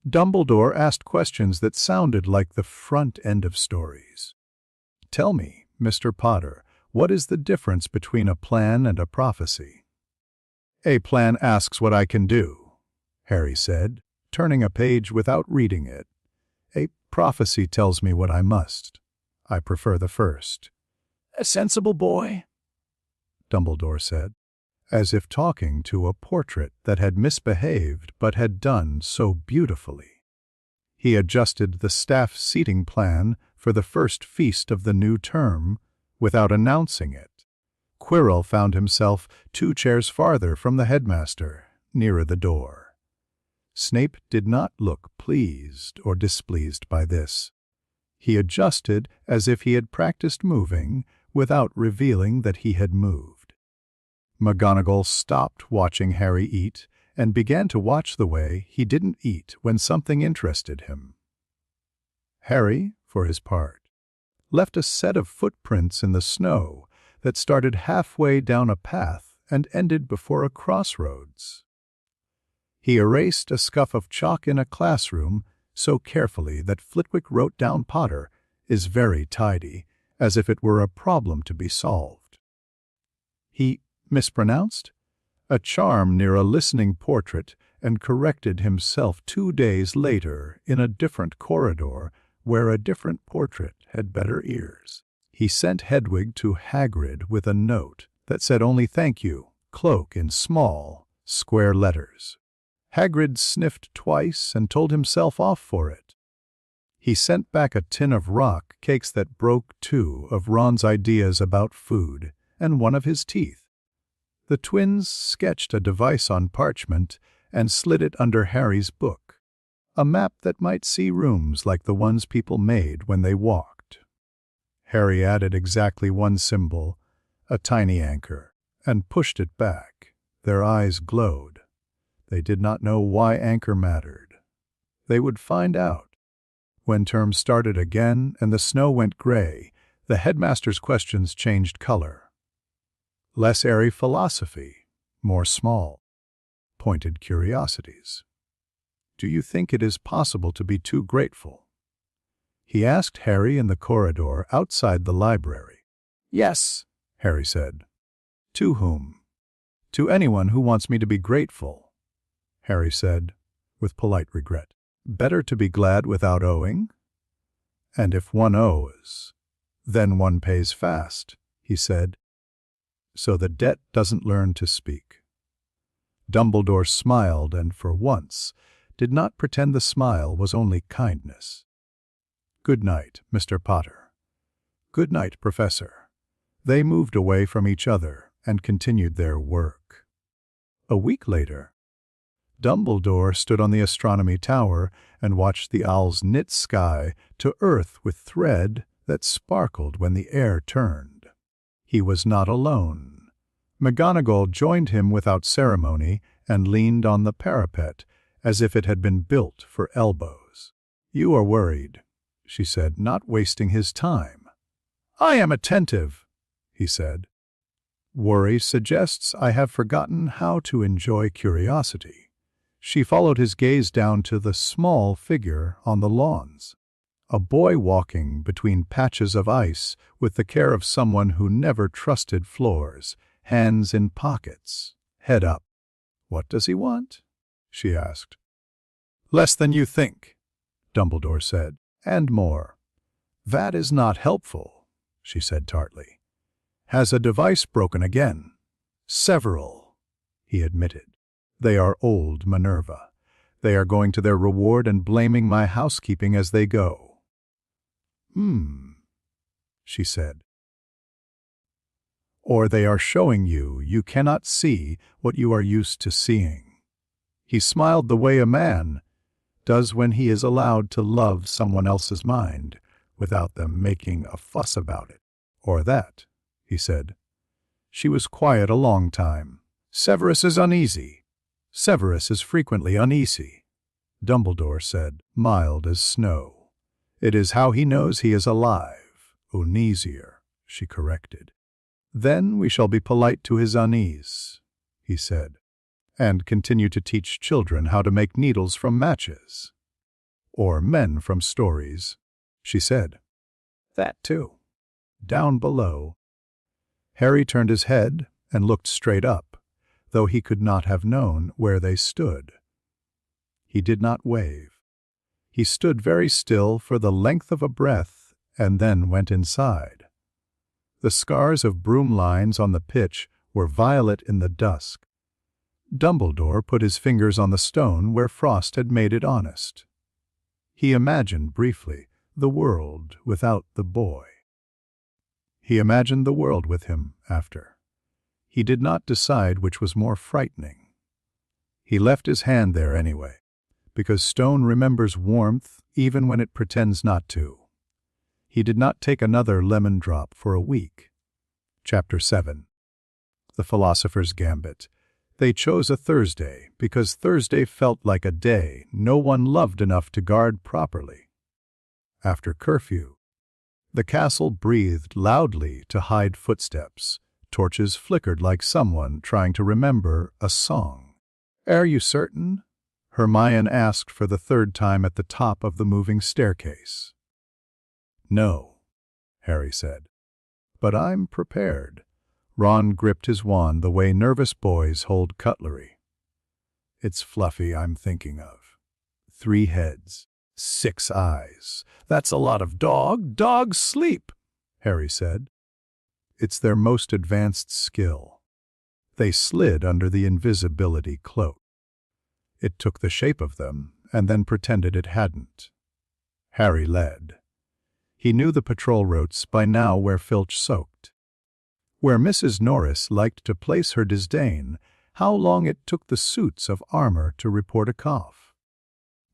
Dumbledore asked questions that sounded like the front end of stories. "Tell me, Mr. Potter, what is the difference between a plan and a prophecy?" "A plan asks what I can do," Harry said, turning a page without reading it. "A prophecy tells me what I must. I prefer the first." "A sensible boy," Dumbledore said, as if talking to a portrait that had misbehaved but had done so beautifully. He adjusted the staff seating plan for the first feast of the new term without announcing it. Quirrell found himself 2 chairs farther from the headmaster, nearer the door. Snape did not look pleased or displeased by this. He adjusted as if he had practiced moving without revealing that he had moved. McGonagall stopped watching Harry eat and began to watch the way he didn't eat when something interested him. Harry, for his part, left a set of footprints in the snow that started halfway down a path and ended before a crossroads. He erased a scuff of chalk in a classroom so carefully that Flitwick wrote down Potter is very tidy, as if it were a problem to be solved. He mispronounced a charm near a listening portrait and corrected himself 2 days later in a different corridor where a different portrait had better ears. He sent Hedwig to Hagrid with a note that said only "Thank you, cloak" in small, square letters. Hagrid sniffed twice and told himself off for it. He sent back a tin of rock cakes that broke 2 of Ron's ideas about food and 1 of his teeth. The twins sketched a device on parchment and slid it under Harry's book, a map that might see rooms like the ones people made when they walked. Harry added exactly 1 symbol, a tiny anchor, and pushed it back. Their eyes glowed. They did not know why anchor mattered. They would find out. When term started again and the snow went gray, the headmaster's questions changed color. Less airy philosophy, more small, pointed curiosities. Do you think it is possible to be too grateful? He asked Harry in the corridor outside the library. "Yes," Harry said. "To whom?" "To anyone who wants me to be grateful," Harry said, with polite regret. "Better to be glad without owing? And if one owes, then one pays fast," he said, "so the debt doesn't learn to speak." Dumbledore smiled and for once did not pretend the smile was only kindness. "Good night, Mr. Potter." "Good night, Professor." They moved away from each other and continued their work. A week later, Dumbledore stood on the astronomy tower and watched the owls knit sky to earth with thread that sparkled when the air turned. He was not alone. McGonagall joined him without ceremony and leaned on the parapet as if it had been built for elbows. "You are worried," she said, not wasting his time. "I am attentive," he said. "Worry suggests I have forgotten how to enjoy curiosity." She followed his gaze down to the small figure on the lawns. A boy walking between patches of ice with the care of someone who never trusted floors, hands in pockets, head up. "What does he want?" she asked. "Less than you think," Dumbledore said, "and more." "That is not helpful," she said tartly. "Has a device broken again?" "Several," he admitted. "They are old Minerva. They are going to their reward and blaming my housekeeping as they go." She said. "Or they are showing you cannot see what you are used to seeing." He smiled the way a man does when he is allowed to love someone else's mind without them making a fuss about it. "Or that," he said. She was quiet a long time. "Severus is uneasy." "Severus is frequently uneasy," Dumbledore said, mild as snow. "It is how he knows he is alive." "Uneasier," she corrected. "Then we shall be polite to his unease," he said, "and continue to teach children how to make needles from matches." "Or men from stories," she said. "That too." Down below, Harry turned his head and looked straight up, though he could not have known where they stood. He did not wave. He stood very still for the length of a breath and then went inside. The scars of broom lines on the pitch were violet in the dusk. Dumbledore put his fingers on the stone where frost had made it honest. He imagined briefly the world without the boy. He imagined the world with him after. He did not decide which was more frightening. He left his hand there anyway, because stone remembers warmth even when it pretends not to. He did not take another lemon drop for a week. Chapter 7. The Philosopher's Gambit. They chose a Thursday because Thursday felt like a day no one loved enough to guard properly. After curfew, the castle breathed loudly to hide footsteps. Torches flickered like someone trying to remember a song. "Are you certain?" Hermione asked for the third time at the top of the moving staircase. "No," Harry said. "But I'm prepared." Ron gripped his wand the way nervous boys hold cutlery. "It's Fluffy I'm thinking of. 3 heads, 6 eyes. That's a lot of dog. Dogs sleep," Harry said. "It's their most advanced skill." They slid under the invisibility cloak. It took the shape of them and then pretended it hadn't. Harry led. He knew the patrol routes by now where Filch soaked. Where Mrs. Norris liked to place her disdain, how long it took the suits of armor to report a cough.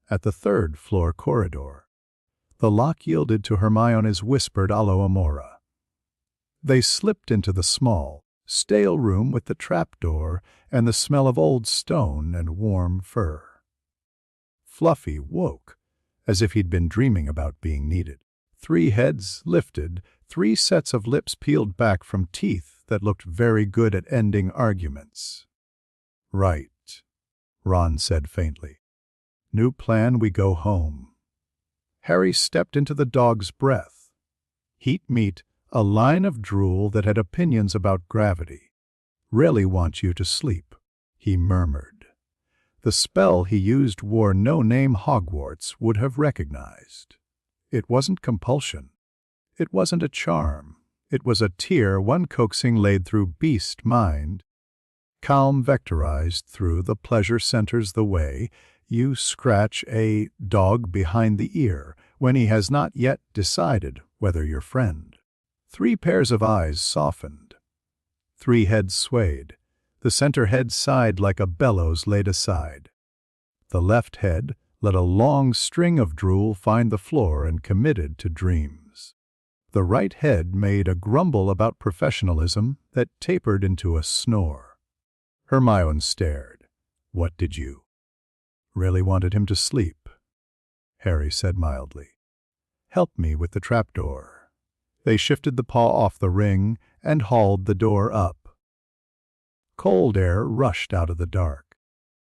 At the 3rd-floor corridor, the lock yielded to Hermione's whispered Allo Amora. They slipped into the small, stale room with the trapdoor and the smell of old stone and warm fur. Fluffy woke, as if he'd been dreaming about being needed. 3 heads lifted, 3 sets of lips peeled back from teeth that looked very good at ending arguments. "Right," Ron said faintly. "New plan, we go home." Harry stepped into the dog's breath. Heat meat, a line of drool that had opinions about gravity. "Really want you to sleep," he murmured. The spell he used wore no name Hogwarts would have recognized. It wasn't compulsion. It wasn't a charm. It was a tear one coaxing laid through beast mind. Calm vectorized through the pleasure centers the way you scratch a dog behind the ear when he has not yet decided whether your friend. 3 pairs of eyes softened. 3 heads swayed. The center head sighed like a bellows laid aside. The left head let a long string of drool find the floor and committed to dreams. The right head made a grumble about professionalism that tapered into a snore. Hermione stared. "What did you?" "Really wanted him to sleep," Harry said mildly. "Help me with the trapdoor." They shifted the paw off the ring and hauled the door up. Cold air rushed out of the dark,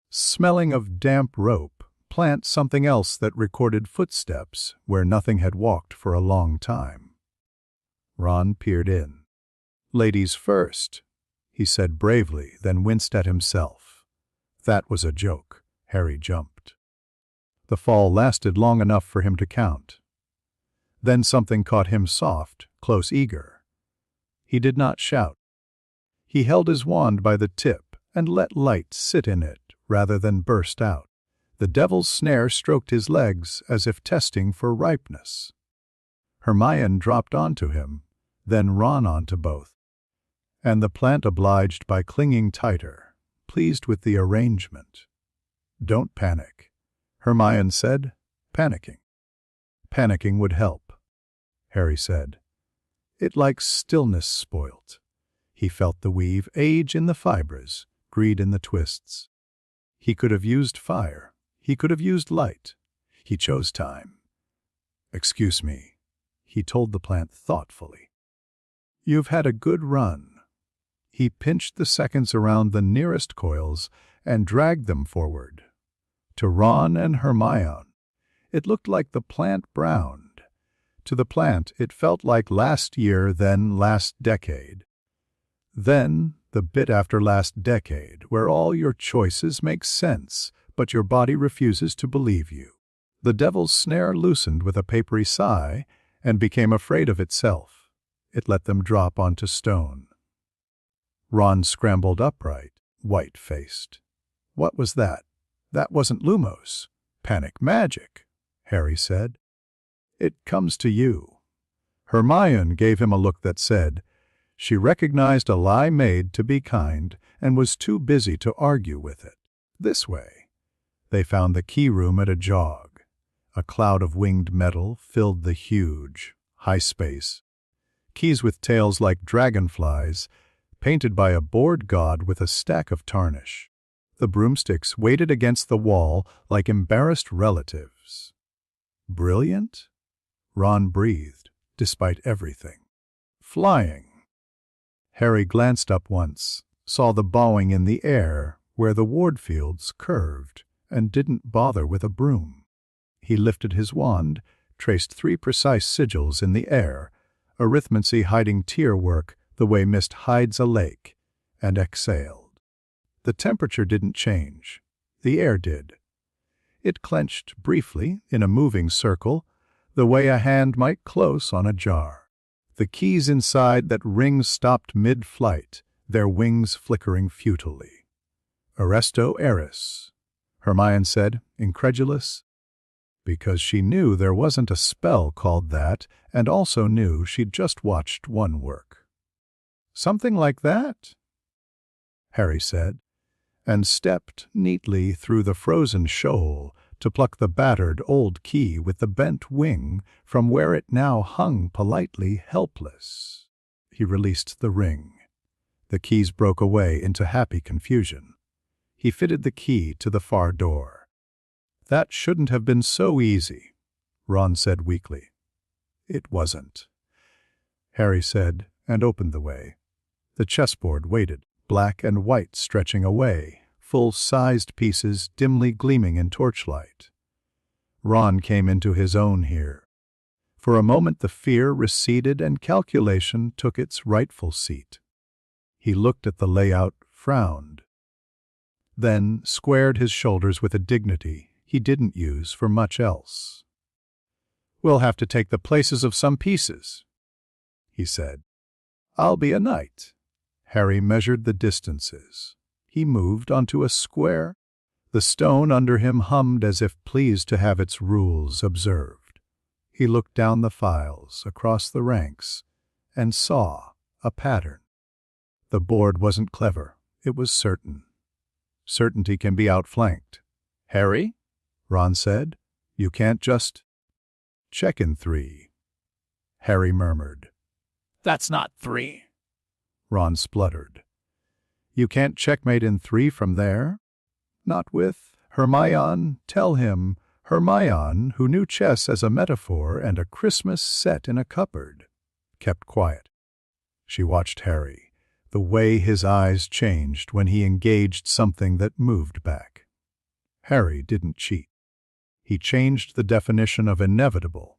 smelling of damp rope, plant something else that recorded footsteps where nothing had walked for a long time. Ron peered in. "Ladies first," he said bravely, then winced at himself. That was a joke. Harry jumped. The fall lasted long enough for him to count. Then something caught him soft, close, eager. He did not shout. He held his wand by the tip and let light sit in it rather than burst out. The devil's snare stroked his legs as if testing for ripeness. Hermione dropped onto him, then Ron onto both, and the plant obliged by clinging tighter, pleased with the arrangement. "Don't panic," Hermione said, panicking. "Panicking would help," Harry said. It likes stillness spoilt. He felt the weave age in the fibers, greed in the twists. He could have used fire. He could have used light. He chose time. "Excuse me," he told the plant thoughtfully. "You've had a good run." He pinched the seconds around the nearest coils and dragged them forward. To Ron and Hermione, it looked like the plant browned. To the plant, it felt like last year, then last decade. Then the bit after last decade, where all your choices make sense, but your body refuses to believe you. The devil's snare loosened with a papery sigh and became afraid of itself. It let them drop onto stone. Ron scrambled upright, white-faced. "What was that? That wasn't Lumos. Panic magic," Harry said. "It comes to you." Hermione gave him a look that said she recognized a lie made to be kind and was too busy to argue with it. This way. They found the key room at a jog. A cloud of winged metal filled the huge, high space. Keys with tails like dragonflies, painted by a bored god with a stack of tarnish. The broomsticks waited against the wall like embarrassed relatives. "Brilliant?" Ron breathed, despite everything. "Flying." Harry glanced up once, saw the bowing in the air where the Wardfields curved, and didn't bother with a broom. He lifted his wand, traced 3 precise sigils in the air, arithmancy hiding tear work the way mist hides a lake, and exhaled. The temperature didn't change. The air did. It clenched briefly in a moving circle, the way a hand might close on a jar. The keys inside that ring stopped mid-flight, their wings flickering futilely. "Arresto eris," Hermione said, incredulous, because she knew there wasn't a spell called that and also knew she'd just watched one work. "Something like that," Harry said, and stepped neatly through the frozen shoal to pluck the battered old key with the bent wing from where it now hung politely helpless. He released the ring. The keys broke away into happy confusion. He fitted the key to the far door. "That shouldn't have been so easy," Ron said weakly. "It wasn't," Harry said, and opened the way. The chessboard waited, black and white stretching away, full-sized pieces dimly gleaming in torchlight. Ron came into his own here. For a moment the fear receded and calculation took its rightful seat. He looked at the layout, frowned, then squared his shoulders with a dignity he didn't use for much else. "We'll have to take the places of some pieces," he said. "I'll be a knight." Harry measured the distances. He moved onto a square. The stone under him hummed as if pleased to have its rules observed. He looked down the files, across the ranks, and saw a pattern. The board wasn't clever. It was certain. Certainty can be outflanked. "Harry," Ron said, "you can't just—" "Check in 3," Harry murmured. That's not 3. Ron spluttered. "You can't checkmate in 3 from there? Not with Hermione? Tell him, Hermione, who knew chess as a metaphor and a Christmas set in a cupboard." Kept quiet. She watched Harry, the way his eyes changed when he engaged something that moved back. Harry didn't cheat. He changed the definition of inevitable.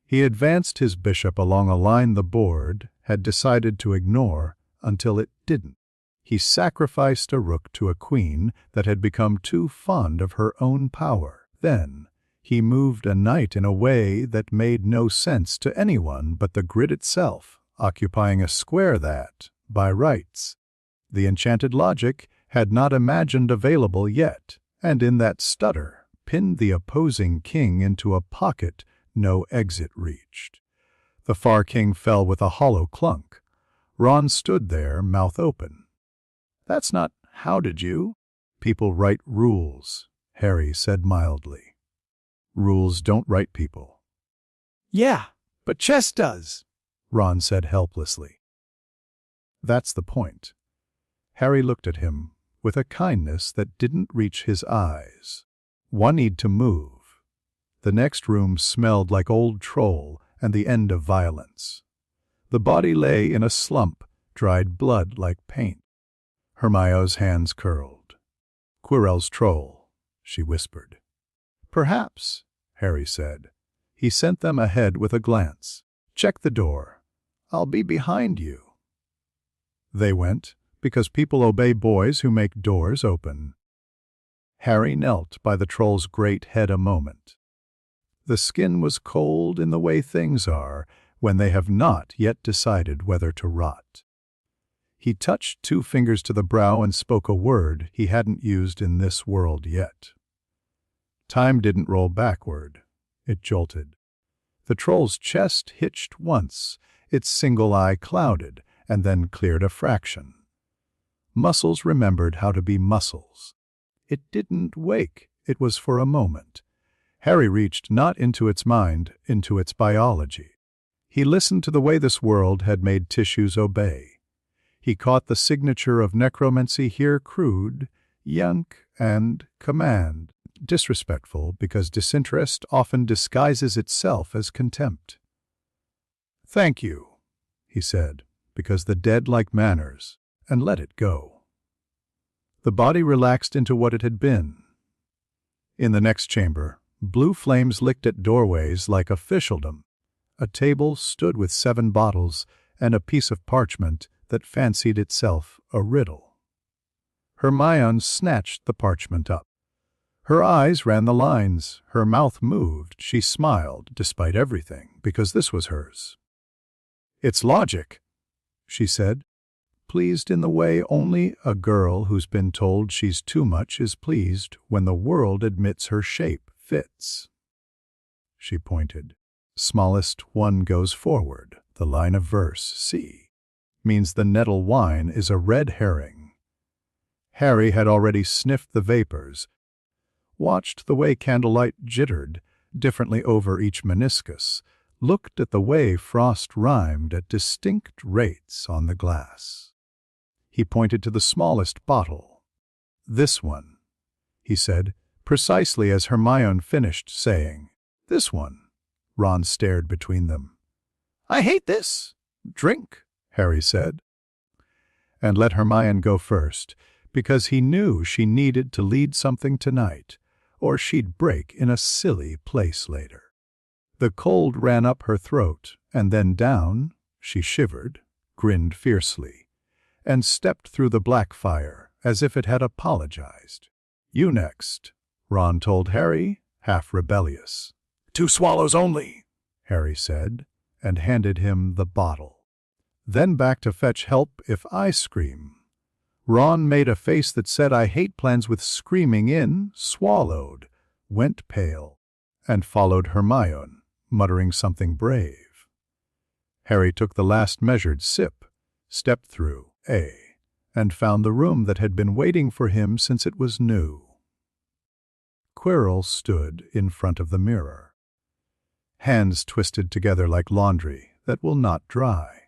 He advanced his bishop along a line the board had decided to ignore until it didn't. He sacrificed a rook to a queen that had become too fond of her own power. Then he moved a knight in a way that made no sense to anyone but the grid itself, occupying a square that, by rights, the enchanted logic had not imagined available yet, and in that stutter pinned the opposing king into a pocket no exit reached. The far king fell with a hollow clunk. Ron stood there, mouth open. "That's not how did you?" "People write rules," Harry said mildly. "Rules don't write people." Yeah, but chess does, Ron said helplessly. "That's the point." Harry looked at him with a kindness that didn't reach his eyes. "One need to move." The next room smelled like old troll and the end of violence. The body lay in a slump, dried blood like paint. Hermione's hands curled. "Quirrell's troll," she whispered. "Perhaps," Harry said. He sent them ahead with a glance. "Check the door. I'll be behind you." They went, because people obey boys who make doors open. Harry knelt by the troll's great head a moment. The skin was cold in the way things are when they have not yet decided whether to rot. He touched 2 fingers to the brow and spoke a word he hadn't used in this world yet. Time didn't roll backward. It jolted. The troll's chest hitched once, its single eye clouded, and then cleared a fraction. Muscles remembered how to be muscles. It didn't wake. It was for a moment. Harry reached not into its mind, into its biology. He listened to the way this world had made tissues obey. He caught the signature of necromancy here crude, yank, and command, disrespectful because disinterest often disguises itself as contempt. "Thank you," he said, because the dead like manners, and let it go. The body relaxed into what it had been. In the next chamber, blue flames licked at doorways like officialdom. A table stood with 7 bottles and a piece of parchment that fancied itself a riddle. Hermione snatched the parchment up. Her eyes ran the lines, her mouth moved, she smiled, despite everything, because this was hers. "It's logic," she said, pleased in the way only a girl who's been told she's too much is pleased when the world admits her shape fits. She pointed. "Smallest one goes forward. The line of verse, C, means the nettle wine is a red herring." Harry had already sniffed the vapors, watched the way candlelight jittered differently over each meniscus, looked at the way frost rhymed at distinct rates on the glass. He pointed to the smallest bottle. "This one," he said, precisely as Hermione finished saying, "This one." Ron stared between them. "I hate this." "Drink," Harry said. And let Hermione go first, because he knew she needed to lead something tonight, or she'd break in a silly place later. The cold ran up her throat, and then down. She shivered, grinned fiercely, and stepped through the black fire as if it had apologized. "You next," Ron told Harry, half rebellious. "2 swallows only," Harry said, and handed him the bottle. "Then back to fetch help if I scream." Ron made a face that said, "I hate plans with screaming in," swallowed, went pale, and followed Hermione, muttering something brave. Harry took the last measured sip, stepped through A, and found the room that had been waiting for him since it was new. Quirrell stood in front of the mirror, hands twisted together like laundry that will not dry.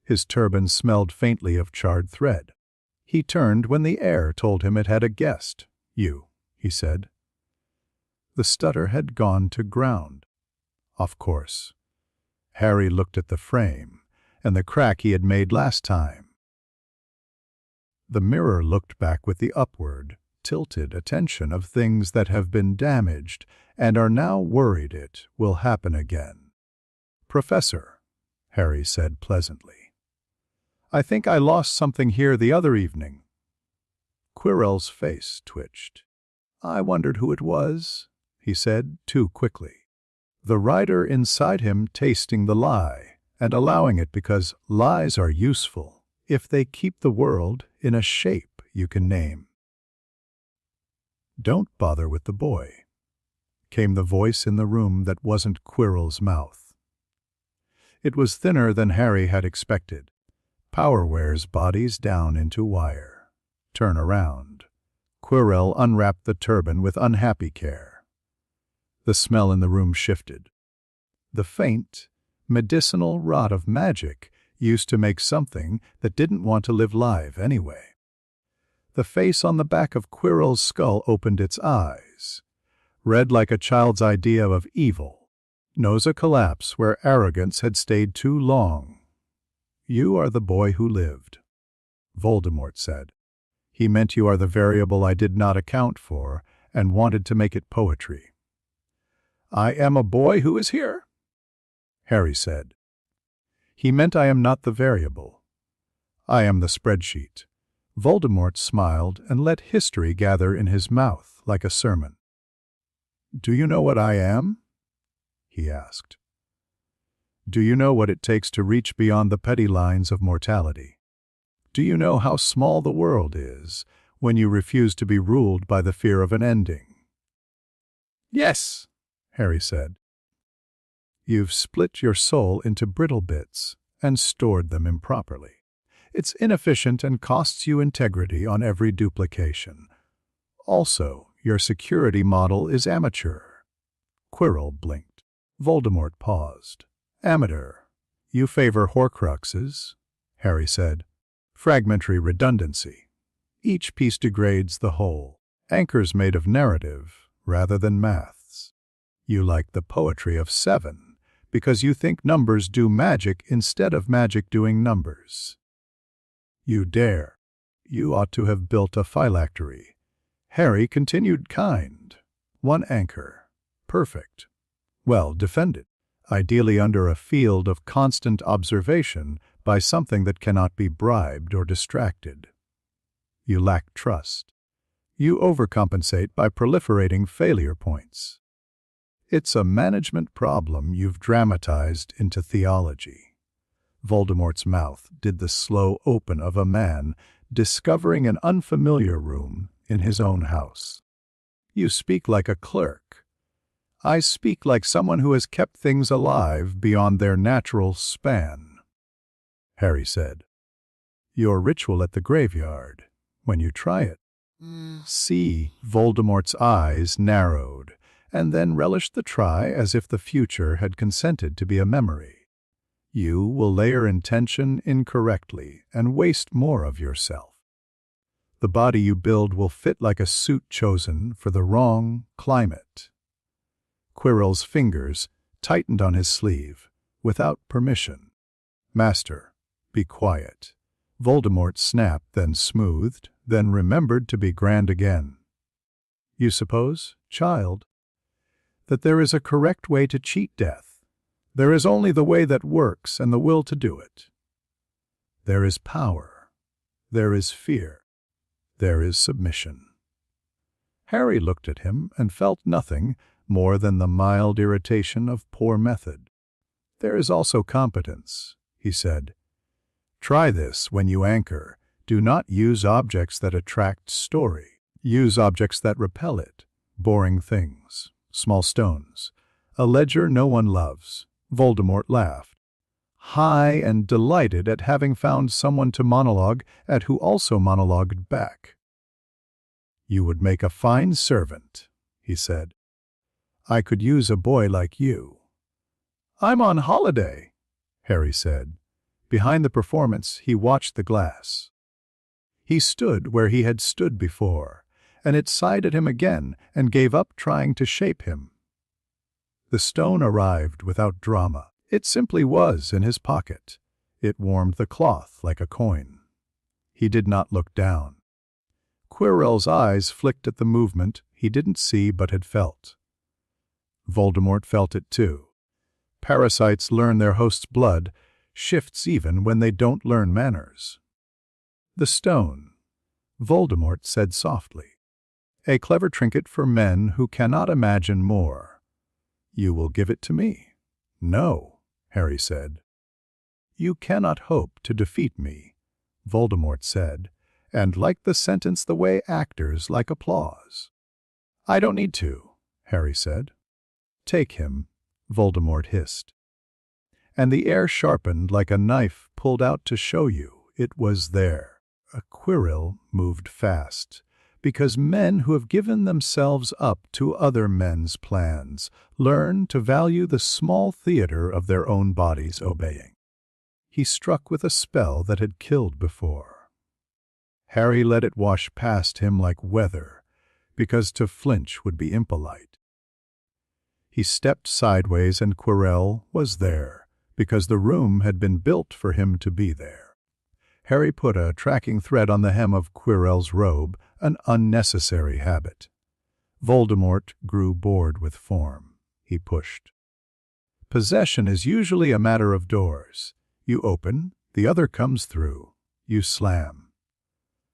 His turban smelled faintly of charred thread. He turned when the air told him it had a guest. "You," he said. The stutter had gone to ground. Of course. Harry looked at the frame and the crack he had made last time. The mirror looked back with the upward, tilted attention of things that have been damaged and are now worried it will happen again. "Professor," Harry said pleasantly, "I think I lost something here the other evening." Quirrell's face twitched. "I wondered who it was," he said too quickly. The rider inside him tasting the lie and allowing it because lies are useful if they keep the world in a shape you can name. "Don't bother with the boy," came the voice in the room that wasn't Quirrell's mouth. It was thinner than Harry had expected. Power wears bodies down into wire. "Turn around." Quirrell unwrapped the turban with unhappy care. The smell in the room shifted. The faint, medicinal rot of magic used to make something that didn't want to live live anyway. The face on the back of Quirrell's skull opened its eyes, red like a child's idea of evil, nose a collapse where arrogance had stayed too long. "You are the boy who lived," Voldemort said. "He meant you are the variable I did not account for and wanted to make it poetry." "I am a boy who is here," Harry said. "He meant I am not the variable. I am the spreadsheet." Voldemort smiled and let history gather in his mouth like a sermon. "Do you know what I am?" he asked. "Do you know what it takes to reach beyond the petty lines of mortality? Do you know how small the world is when you refuse to be ruled by the fear of an ending?" "Yes," Harry said. "You've split your soul into brittle bits and stored them improperly. It's inefficient and costs you integrity on every duplication. Also, your security model is amateur." Quirrell blinked. Voldemort paused. "Amateur. You favor Horcruxes," Harry said. "Fragmentary redundancy. Each piece degrades the whole. Anchors made of narrative rather than maths. You like the poetry of 7 because you think numbers do magic instead of magic doing numbers. You dare. You ought to have built a phylactery." Harry continued kind. "1 anchor. Perfect. Well defended. Ideally under a field of constant observation by something that cannot be bribed or distracted. You lack trust. You overcompensate by proliferating failure points. It's a management problem you've dramatized into theology." Voldemort's mouth did the slow open of a man discovering an unfamiliar room in his own house. "You speak like a clerk. I speak like someone who has kept things alive beyond their natural span," Harry said. "Your ritual at the graveyard, when you try it." See, Voldemort's eyes narrowed, and then relished the try as if the future had consented to be a memory. "You will layer intention incorrectly and waste more of yourself. The body you build will fit like a suit chosen for the wrong climate." Quirrell's fingers tightened on his sleeve, without permission. "Master, be quiet." Voldemort snapped, then smoothed, then remembered to be grand again. "You suppose, child, that there is a correct way to cheat death? There is only the way that works and the will to do it. There is power. There is fear. There is submission." Harry looked at him and felt nothing more than the mild irritation of poor method. "There is also competence," he said. "Try this when you anchor. Do not use objects that attract story. Use objects that repel it. Boring things. Small stones. A ledger no one loves." Voldemort laughed, high and delighted at having found someone to monologue at who also monologued back. "You would make a fine servant," he said. "I could use a boy like you." "I'm on holiday," Harry said. Behind the performance, he watched the glass. He stood where he had stood before, and it sighed at him again and gave up trying to shape him. The stone arrived without drama. It simply was in his pocket. It warmed the cloth like a coin. He did not look down. Quirrell's eyes flicked at the movement he didn't see but had felt. Voldemort felt it too. Parasites learn their host's blood, shifts even when they don't learn manners. "The stone," Voldemort said softly. "A clever trinket for men who cannot imagine more. You will give it to me." "No," Harry said. "You cannot hope to defeat me," Voldemort said, and liked the sentence the way actors like applause. "I don't need to," Harry said. "Take him," Voldemort hissed. And the air sharpened like a knife pulled out to show you it was there. A Quirrell moved fast, because men who have given themselves up to other men's plans learn to value the small theater of their own bodies obeying. He struck with a spell that had killed before. Harry let it wash past him like weather, because to flinch would be impolite. He stepped sideways and Quirrell was there, because the room had been built for him to be there. Harry put a tracking thread on the hem of Quirrell's robe, an unnecessary habit. Voldemort grew bored with form. He pushed. Possession is usually a matter of doors. You open, the other comes through. You slam.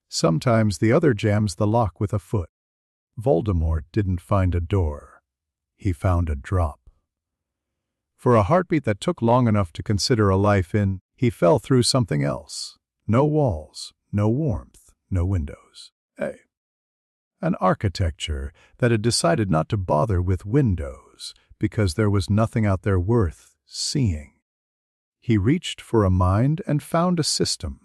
Sometimes the other jams the lock with a foot. Voldemort didn't find a door. He found a drop. For a heartbeat that took long enough to consider a life in, he fell through something else. No walls, no warmth, no windows. An architecture that had decided not to bother with windows because there was nothing out there worth seeing. He reached for a mind and found a system.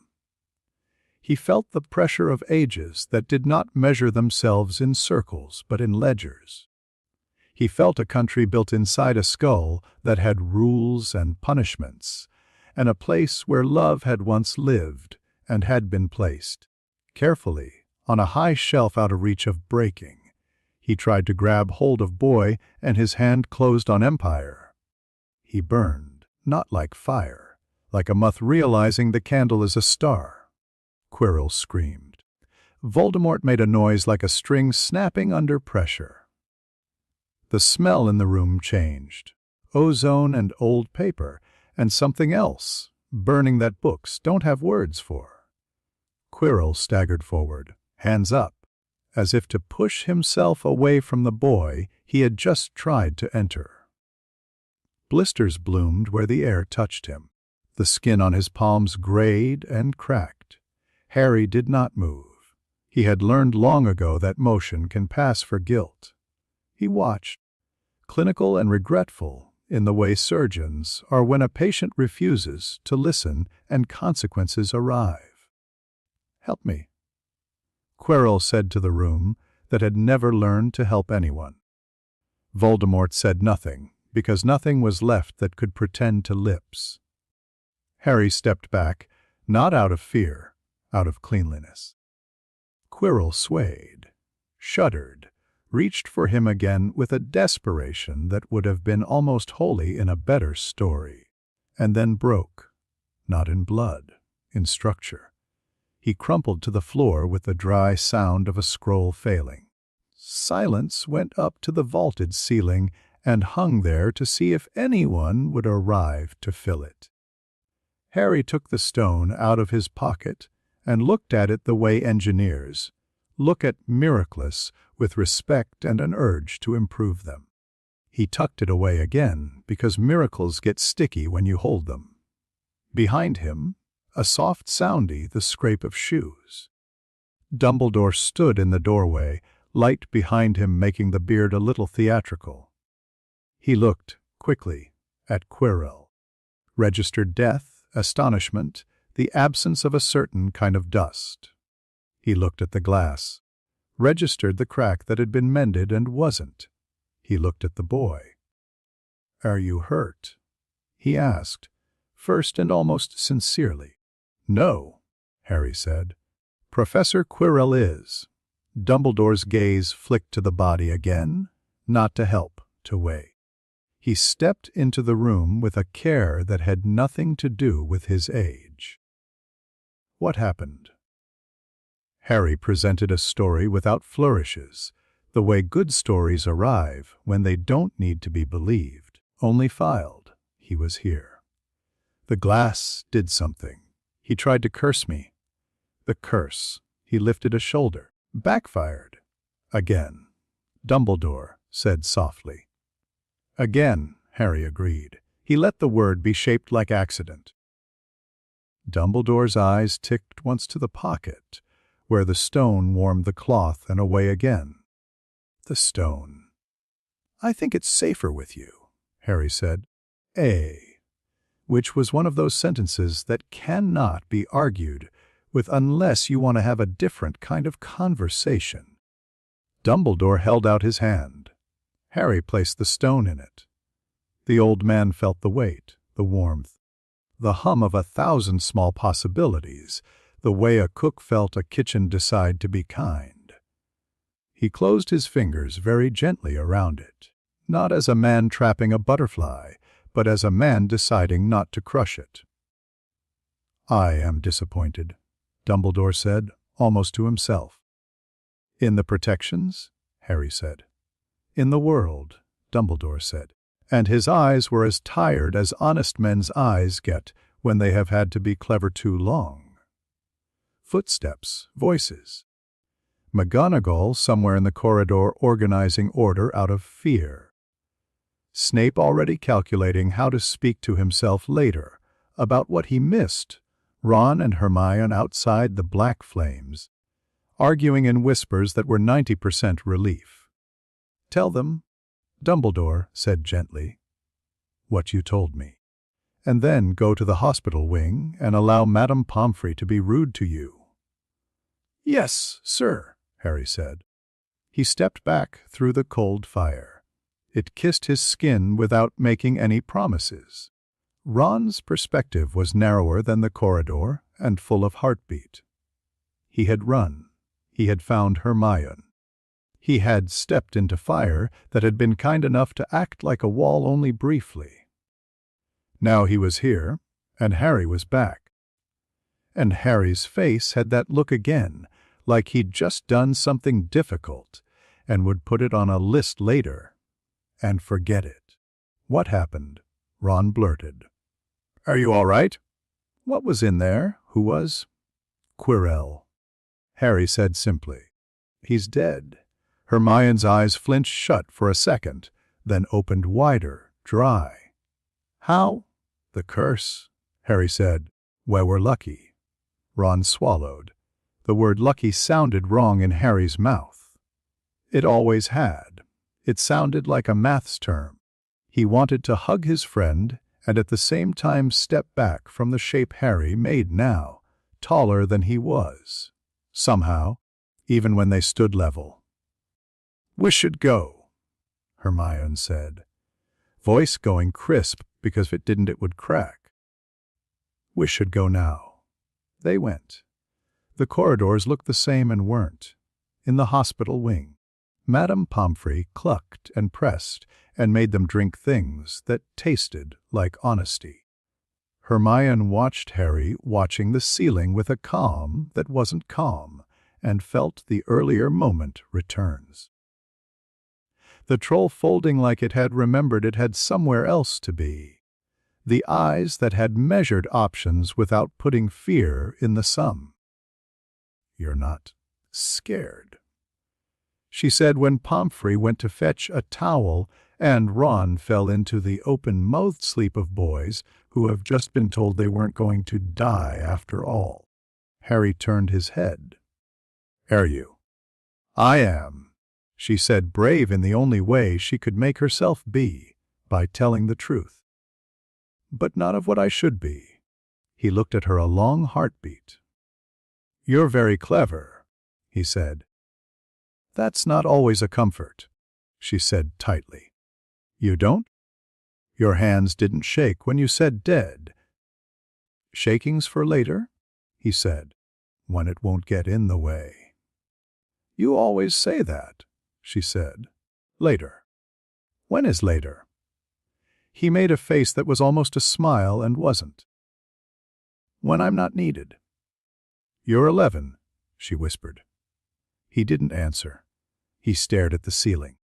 He felt the pressure of ages that did not measure themselves in circles but in ledgers. He felt a country built inside a skull that had rules and punishments, and a place where love had once lived and had been placed, carefully, on a high shelf out of reach of breaking. He tried to grab hold of boy, and his hand closed on empire. He burned, not like fire, like a moth realizing the candle is a star. Quirrell screamed. Voldemort made a noise like a string snapping under pressure. The smell in the room changed. Ozone and old paper, and something else, burning that books don't have words for. Quirrell staggered forward, hands up, as if to push himself away from the boy he had just tried to enter. Blisters bloomed where the air touched him. The skin on his palms grayed and cracked. Harry did not move. He had learned long ago that motion can pass for guilt. He watched, clinical and regretful in the way surgeons are when a patient refuses to listen and consequences arrive. "Help me," Quirrell said to the room that had never learned to help anyone. Voldemort said nothing, because nothing was left that could pretend to lips. Harry stepped back, not out of fear, out of cleanliness. Quirrell swayed, shuddered, reached for him again with a desperation that would have been almost holy in a better story, and then broke, not in blood, in structure. He crumpled to the floor with the dry sound of a scroll failing. Silence went up to the vaulted ceiling and hung there to see if anyone would arrive to fill it. Harry took the stone out of his pocket and looked at it the way engineers look at miraculous with respect and an urge to improve them. He tucked it away again because miracles get sticky when you hold them. Behind him, a soft soundy the scrape of shoes. Dumbledore stood in the doorway, light behind him making the beard a little theatrical. He looked, quickly, at Quirrell. Registered death, astonishment, the absence of a certain kind of dust. He looked at the glass. registered the crack that had been mended and wasn't. He looked at the boy. "Are you hurt?" he asked, first and almost sincerely. "No," Harry said. "Professor Quirrell is." Dumbledore's gaze flicked to the body again, not to help, to weigh. He stepped into the room with a care that had nothing to do with his age. What happened? Harry presented a story without flourishes, the way good stories arrive when they don't need to be believed, only filed. He was here. The glass did something. He tried to curse me. The curse. He lifted a shoulder. Backfired. Again. Dumbledore said softly. Again, Harry agreed. He let the word be shaped like accident. Dumbledore's eyes ticked once to the pocket, where the stone warmed the cloth, and away again. The stone. "I think it's safer with you," Harry said. Which was one of those sentences that cannot be argued with unless you want to have a different kind of conversation. Dumbledore held out his hand. Harry placed the stone in it. The old man felt the weight, the warmth, the hum of 1,000 small possibilities, the way a cook felt a kitchen decide to be kind. He closed his fingers very gently around it, not as a man trapping a butterfly, but as a man deciding not to crush it. "I am disappointed," Dumbledore said, almost to himself. "In the protections?" Harry said. "In the world," Dumbledore said, and his eyes were as tired as honest men's eyes get when they have had to be clever too long. Footsteps, voices. McGonagall somewhere in the corridor organizing order out of fear. Snape already calculating how to speak to himself later about what he missed. Ron and Hermione outside the black flames, arguing in whispers that were 90% relief. "Tell them," Dumbledore said gently, "what you told me, and then go to the hospital wing and allow Madame Pomfrey to be rude to you." "Yes, sir," Harry said. He stepped back through the cold fire. It kissed his skin without making any promises. Ron's perspective was narrower than the corridor and full of heartbeat. He had run. He had found Hermione. He had stepped into fire that had been kind enough to act like a wall only briefly. Now he was here, and Harry was back. And Harry's face had that look again, like he'd just done something difficult and would put it on a list later and forget it. "What happened?" Ron blurted. "Are you all right?" "What was in there? Who was?" "Quirrell," Harry said simply. "He's dead." Hermione's eyes flinched shut for a second, then opened wider, dry. "How?" "The curse," Harry said. "Well, we're lucky." Ron swallowed. The word lucky sounded wrong in Harry's mouth. It always had. It sounded like a maths term. He wanted to hug his friend and at the same time step back from the shape Harry made now, taller than he was. Somehow, even when they stood level. "We should go," Hermione said, voice going crisp because if it didn't it would crack. "We should go now." They went. The corridors looked the same and weren't. In the hospital wing, Madame Pomfrey clucked and pressed and made them drink things that tasted like honesty. Hermione watched Harry watching the ceiling with a calm that wasn't calm and felt the earlier moment returns. The troll folding like it had remembered it had somewhere else to be. The eyes that had measured options without putting fear in the sum. "You're not scared," she said when Pomfrey went to fetch a towel and Ron fell into the open-mouthed sleep of boys who have just been told they weren't going to die after all. Harry turned his head. "Are you?" "I am," she said, brave in the only way she could make herself be, by telling the truth. "But not of what I should be." He looked at her a long heartbeat. "You're very clever," he said. "That's not always a comfort," she said tightly. "You don't? Your hands didn't shake when you said dead." "Shaking's for later," he said, "when it won't get in the way." "You always say that," she said. "Later. When is later?" He made a face that was almost a smile and wasn't. "When I'm not needed." "You're 11, she whispered. He didn't answer. He stared at the ceiling.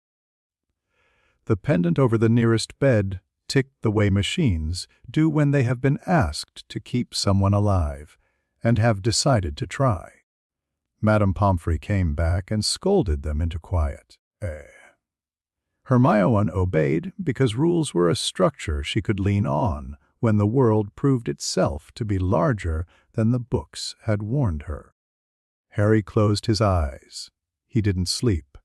The pendant over the nearest bed ticked the way machines do when they have been asked to keep someone alive and have decided to try. Madame Pomfrey came back and scolded them into quiet. Hermione obeyed because rules were a structure she could lean on when the world proved itself to be larger than the books had warned her. Harry closed his eyes. He didn't sleep.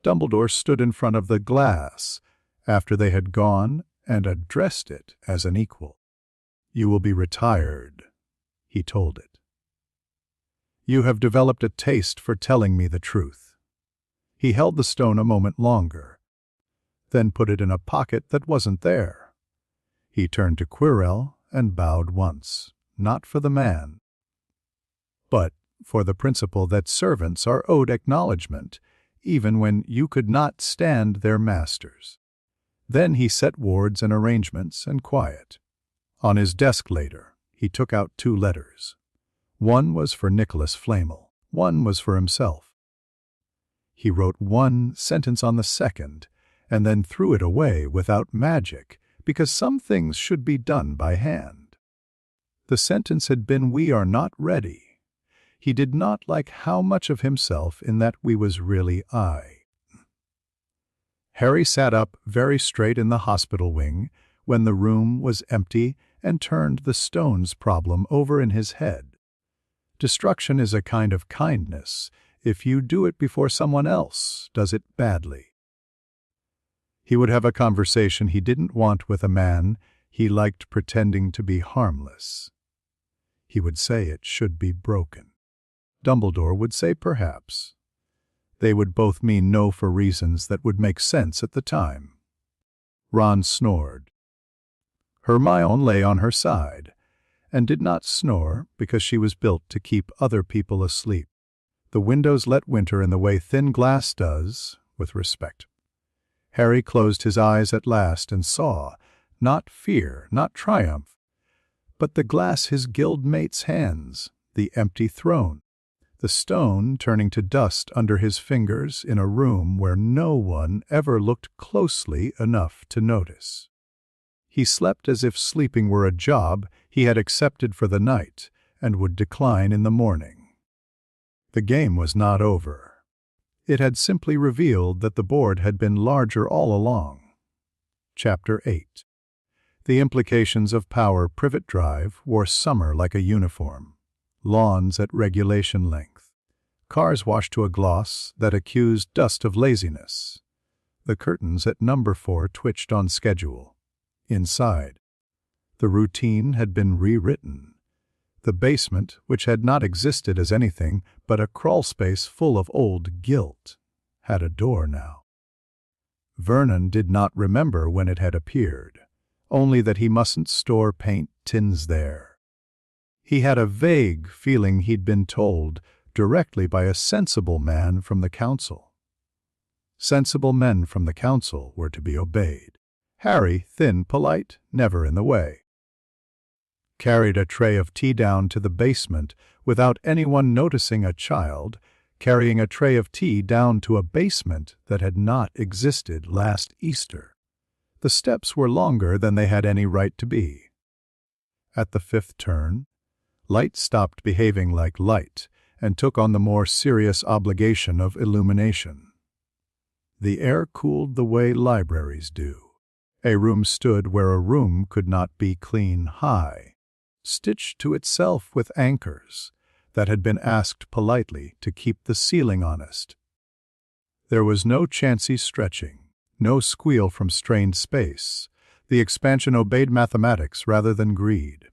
Dumbledore stood in front of the glass after they had gone and addressed it as an equal. "You will be retired," he told it. "You have developed a taste for telling me the truth." He held the stone a moment longer, then put it in a pocket that wasn't there. He turned to Quirrell and bowed once, not for the man, but for the principle that servants are owed acknowledgment, even when you could not stand their masters. Then he set wards and arrangements and quiet. On his desk later, he took out 2 letters. One was for Nicholas Flamel. One was for himself. He wrote 1 sentence on the second, and then threw it away without magic, because some things should be done by hand. The sentence had been, "We are not ready." He did not like how much of himself in that "we" was really I. Harry sat up very straight in the hospital wing when the room was empty and turned the stones problem over in his head. Destruction is a kind of kindness if you do it before someone else does it badly. He would have a conversation he didn't want with a man he liked pretending to be harmless. He would say it should be broken. Dumbledore would say perhaps. They would both mean no for reasons that would make sense at the time. Ron snored. Hermione lay on her side, and did not snore because she was built to keep other people asleep. The windows let winter in the way thin glass does, with respect. Harry closed his eyes at last and saw, not fear, not triumph, but the glass his guildmate's hands, the empty throne, the stone turning to dust under his fingers in a room where no one ever looked closely enough to notice. He slept as if sleeping were a job he had accepted for the night and would decline in the morning. The game was not over. It had simply revealed that the board had been larger all along. Chapter 8. The implications of power privet drive wore summer like a uniform. Lawns at regulation length. Cars washed to a gloss that accused dust of laziness. The curtains at number 4 twitched on schedule. Inside, the routine had been rewritten. The basement, which had not existed as anything but a crawlspace full of old guilt, had a door now. Vernon did not remember when it had appeared, only that he mustn't store paint tins there. He had a vague feeling he'd been told directly by a sensible man from the council. Sensible men from the council were to be obeyed. Harry, thin, polite, never in the way, carried a tray of tea down to the basement without anyone noticing a child carrying a tray of tea down to a basement that had not existed last Easter. The steps were longer than they had any right to be. At the 5th turn, light stopped behaving like light and took on the more serious obligation of illumination. The air cooled the way libraries do. A room stood where a room could not be clean high, stitched to itself with anchors that had been asked politely to keep the ceiling honest. There was no chancy stretching, no squeal from strained space. The expansion obeyed mathematics rather than greed.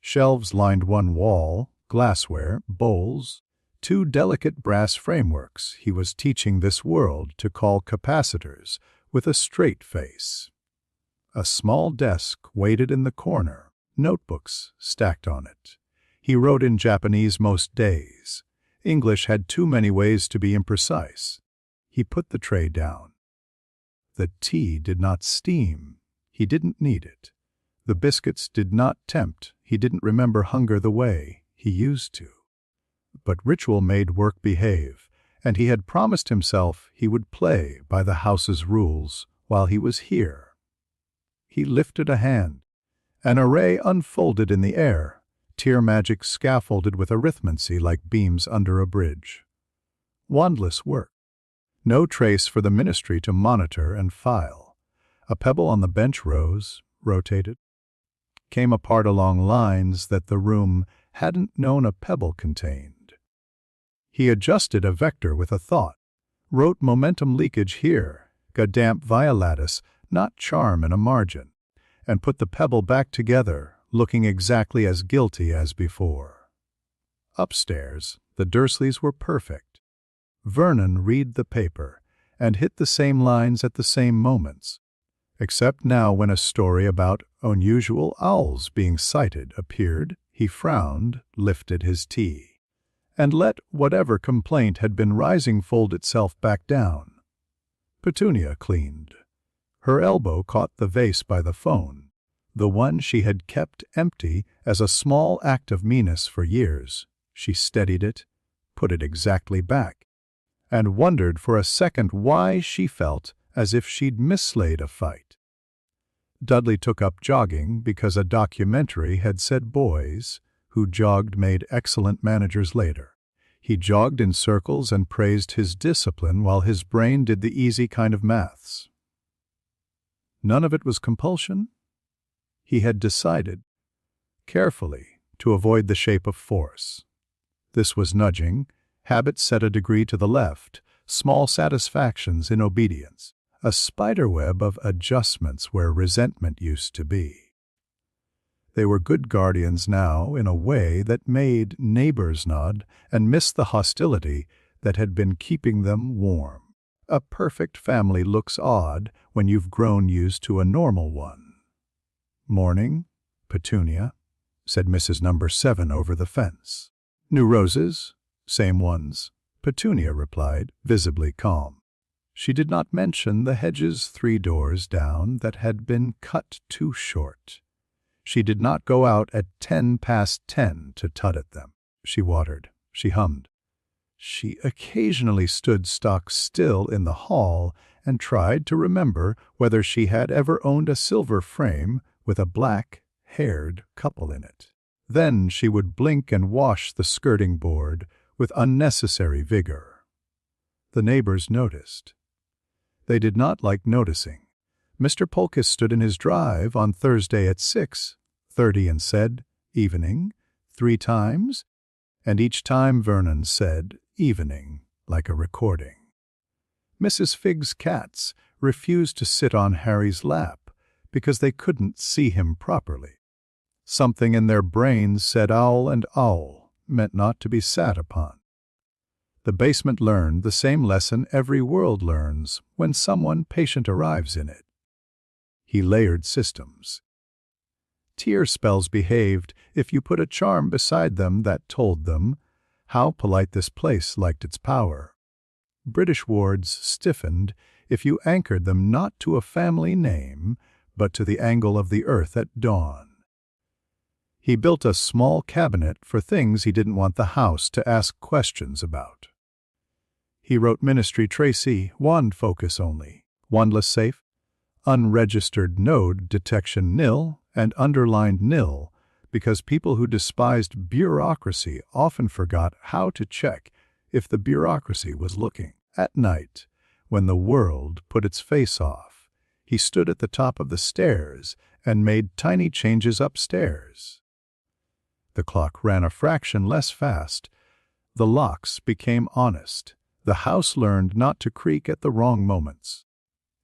Shelves lined one wall, glassware, bowls, 2 delicate brass frameworks he was teaching this world to call capacitors with a straight face. A small desk waited in the corner, notebooks stacked on it. He wrote in Japanese most days. English had too many ways to be imprecise. He put the tray down. The tea did not steam. He didn't need it. The biscuits did not tempt. He didn't remember hunger the way he used to. But ritual made work behave, and he had promised himself he would play by the house's rules while he was here. He lifted a hand. An array unfolded in the air, tear magic scaffolded with arithmancy like beams under a bridge. Wandless work. No trace for the ministry to monitor and file. A pebble on the bench rose, rotated, came apart along lines that the room hadn't known a pebble contained. He adjusted a vector with a thought, wrote momentum leakage here, a damp via lattice, not charm in a margin, and put the pebble back together, looking exactly as guilty as before. Upstairs, the Dursleys were perfect. Vernon read the paper and hit the same lines at the same moments, except now when a story about unusual owls being sighted appeared, he frowned, lifted his tea, and let whatever complaint had been rising fold itself back down. Petunia cleaned. Her elbow caught the vase by the phone, the one she had kept empty as a small act of meanness for years. She steadied it, put it exactly back, and wondered for a second why she felt as if she'd mislaid a fight. Dudley took up jogging because a documentary had said boys who jogged made excellent managers later. He jogged in circles and praised his discipline while his brain did the easy kind of maths. None of it was compulsion. He had decided, carefully, to avoid the shape of force. This was nudging, habit set a degree to the left, small satisfactions in obedience, a spiderweb of adjustments where resentment used to be. They were good guardians now in a way that made neighbors nod and miss the hostility that had been keeping them warm. A perfect family looks odd when you've grown used to a normal one. "Morning, Petunia," said Mrs. Number 7 over the fence. "New roses?" "Same ones," Petunia replied, visibly calm. She did not mention the hedges 3 doors down that had been cut too short. She did not go out at 10 past 10 to tut at them. She watered. She hummed. She occasionally stood stock still in the hall and tried to remember whether she had ever owned a silver frame with a black-haired couple in it. Then she would blink and wash the skirting board with unnecessary vigor. The neighbors noticed. They did not like noticing. Mr. Polkiss stood in his drive on Thursday at 6:30 and said, "Evening," 3 times, and each time Vernon said, "Evening," like a recording. Mrs. Figg's cats refused to sit on Harry's lap because they couldn't see him properly. Something in their brains said owl and owl meant not to be sat upon. The basement learned the same lesson every world learns when someone patient arrives in it. He layered systems. Tear spells behaved if you put a charm beside them that told them how polite this place liked its power. British wards stiffened if you anchored them not to a family name, but to the angle of the earth at dawn. He built a small cabinet for things he didn't want the house to ask questions about. He wrote Ministry Tracy, wand focus only, wandless safe, unregistered node detection nil, and underlined nil, because people who despised bureaucracy often forgot how to check if the bureaucracy was looking. At night, when the world put its face off, he stood at the top of the stairs and made tiny changes upstairs. The clock ran a fraction less fast. The locks became honest. The house learned not to creak at the wrong moments.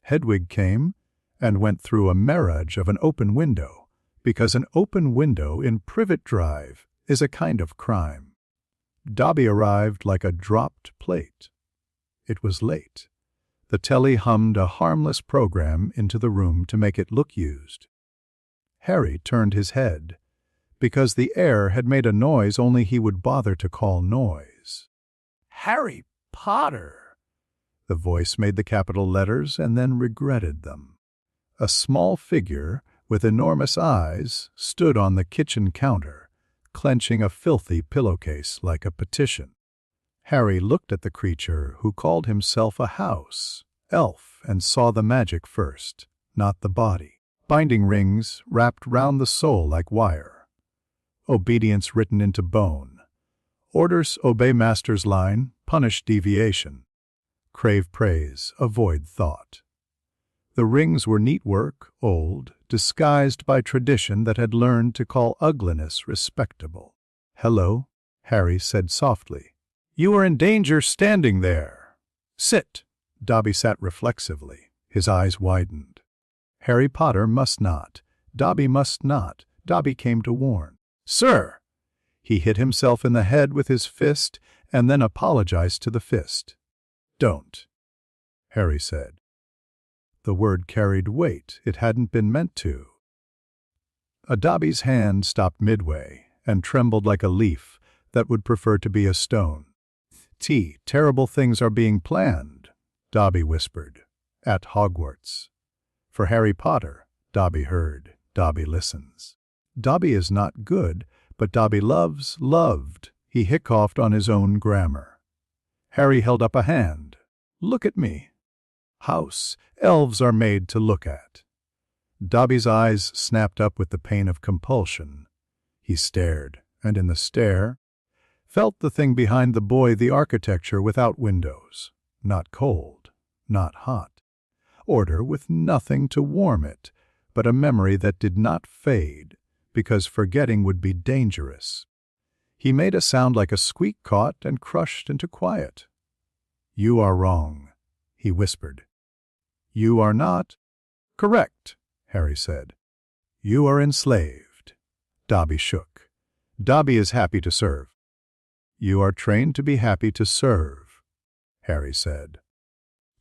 Hedwig came and went through a mirage of an open window, because an open window in Privet Drive is a kind of crime. Dobby arrived like a dropped plate. It was late. The telly hummed a harmless program into the room to make it look used. Harry turned his head, because the air had made a noise only he would bother to call noise. Harry Potter. The voice made the capital letters and then regretted them. A small figure with enormous eyes stood on the kitchen counter, clenching a filthy pillowcase like a petition. Harry looked at the creature who called himself a house elf and saw the magic first, not the body. Binding rings wrapped round the soul like wire. Obedience written into bone. Orders obey master's line, punish deviation. Crave praise, avoid thought. The rings were neat work, old, disguised by tradition that had learned to call ugliness respectable. "Hello," Harry said softly. "You are in danger standing there. Sit." Dobby sat reflexively. His eyes widened. Harry Potter must not. Dobby must not. Dobby came to warn. "Sir!" He hit himself in the head with his fist and then apologized to the fist. "Don't," Harry said. The word carried weight it hadn't been meant to. A Dobby's hand stopped midway and trembled like a leaf that would prefer to be a stone. Terrible things are being planned," Dobby whispered, "at Hogwarts." For Harry Potter, Dobby heard, Dobby listens. Dobby is not good, but Dobby loved. He hiccuped on his own grammar. Harry held up a hand. "Look at me. House, elves are made to look at." Dobby's eyes snapped up with the pain of compulsion. He stared, and in the stare, felt the thing behind the boy, the architecture without windows. Not cold, not hot. Order with nothing to warm it, but a memory that did not fade, because forgetting would be dangerous. He made a sound like a squeak caught and crushed into quiet. "You are wrong," he whispered. "You are not." "Correct," Harry said. "You are enslaved." Dobby shook. "Dobby is happy to serve." "You are trained to be happy to serve," Harry said.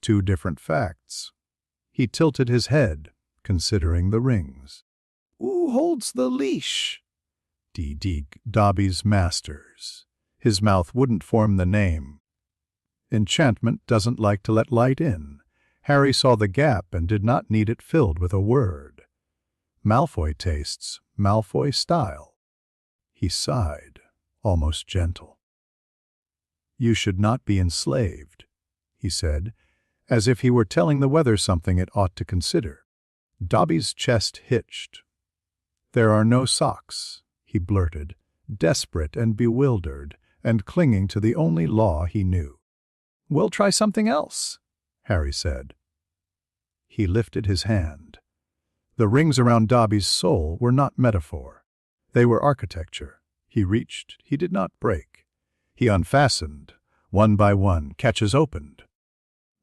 Two different facts. He tilted his head, considering the rings. "Who holds the leash?" Dobby's masters. His mouth wouldn't form the name. Enchantment doesn't like to let light in. Harry saw the gap and did not need it filled with a word. Malfoy tastes, Malfoy style. He sighed, almost gentle. "You should not be enslaved," he said, as if he were telling the weather something it ought to consider. Dobby's chest hitched. "There are no socks," he blurted, desperate and bewildered, and clinging to the only law he knew. "We'll try something else," Harry said. He lifted his hand. The rings around Dobby's soul were not metaphor. They were architecture. He reached. He did not break. He unfastened. One by one, catches opened.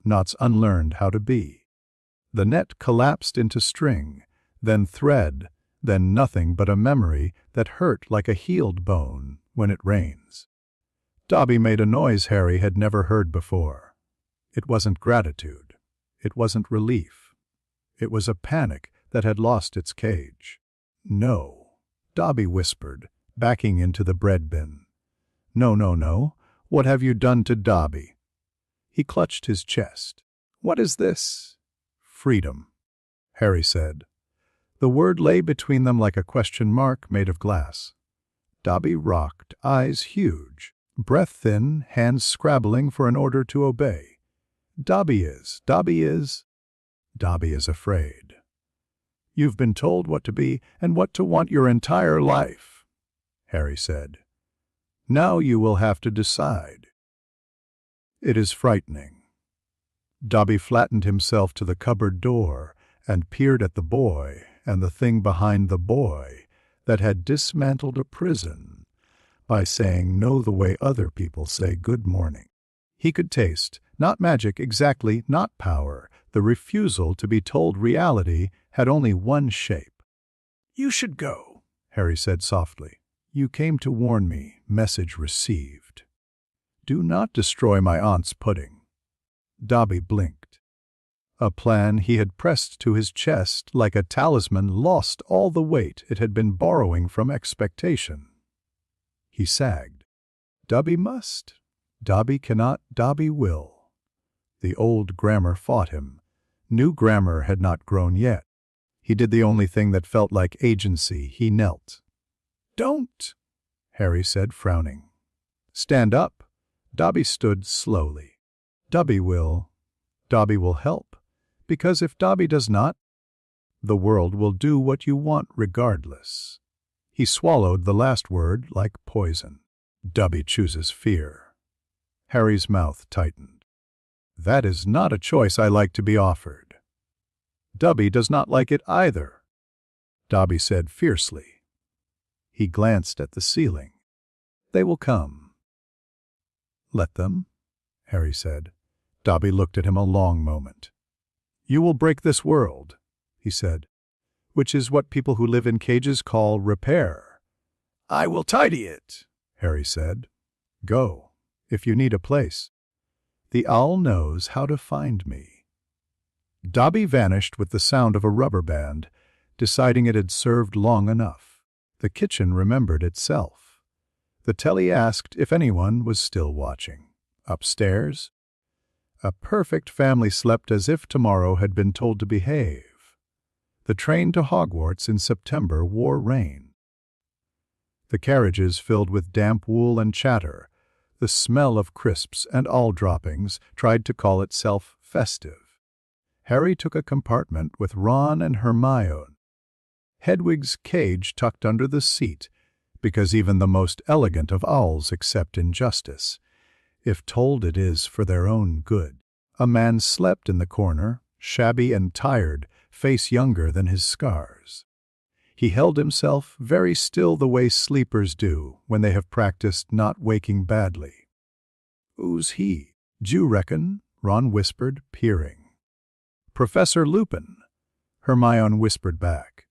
Knots unlearned how to be. The net collapsed into string, then thread, then nothing but a memory that hurt like a healed bone when it rains. Dobby made a noise Harry had never heard before. It wasn't gratitude. It wasn't relief. It was a panic that had lost its cage. "No," Dobby whispered, backing into the bread bin. "No, no, no. What have you done to Dobby?" He clutched his chest. "What is this?" "Freedom," Harry said. The word lay between them like a question mark made of glass. Dobby rocked, eyes huge, breath thin, hands scrabbling for an order to obey. Dobby is afraid. "You've been told what to be and what to want your entire life," Harry said. "Now you will have to decide." It is frightening. Dobby flattened himself to the cupboard door and peered at the boy and the thing behind the boy that had dismantled a prison by saying no the way other people say good morning. He could taste, not magic exactly, not power, the refusal to be told reality had only one shape. "You should go," Harry said softly. "You came to warn me, message received." Do not destroy my aunt's pudding." Dobby blinked. A plan he had pressed to his chest like a talisman lost all the weight it had been borrowing from expectation. He sagged. "Dobby must. Dobby cannot. Dobby will." The old grammar fought him. New grammar had not grown yet. He did the only thing that felt like agency. He knelt. "Don't," Harry said, frowning. "Stand up." Dobby stood slowly. Dobby will help, because if Dobby does not, the world will do what you want regardless. He swallowed the last word like poison. Dobby chooses fear. Harry's mouth tightened. "That is not a choice I like to be offered." "Dobby does not like it either," Dobby said fiercely. He glanced at the ceiling. "They will come." "Let them," Harry said. Dobby looked at him a long moment. "You will break this world," he said, "which is what people who live in cages call repair." "I will tidy it," Harry said. "Go, if you need a place. The owl knows how to find me." Dobby vanished with the sound of a rubber band, deciding it had served long enough. The kitchen remembered itself. The telly asked if anyone was still watching. Upstairs, a perfect family slept as if tomorrow had been told to behave. The train to Hogwarts in September wore rain. The carriages filled with damp wool and chatter, the smell of crisps and all droppings tried to call itself festive. Harry took a compartment with Ron and Hermione. Hedwig's cage tucked under the seat, because even the most elegant of owls accept injustice, if told it is for their own good. A man slept in the corner, shabby and tired, face younger than his scars. He held himself very still the way sleepers do when they have practiced not waking badly. "Who's he? D'you reckon?" Ron whispered, peering. "Professor Lupin," Hermione whispered back.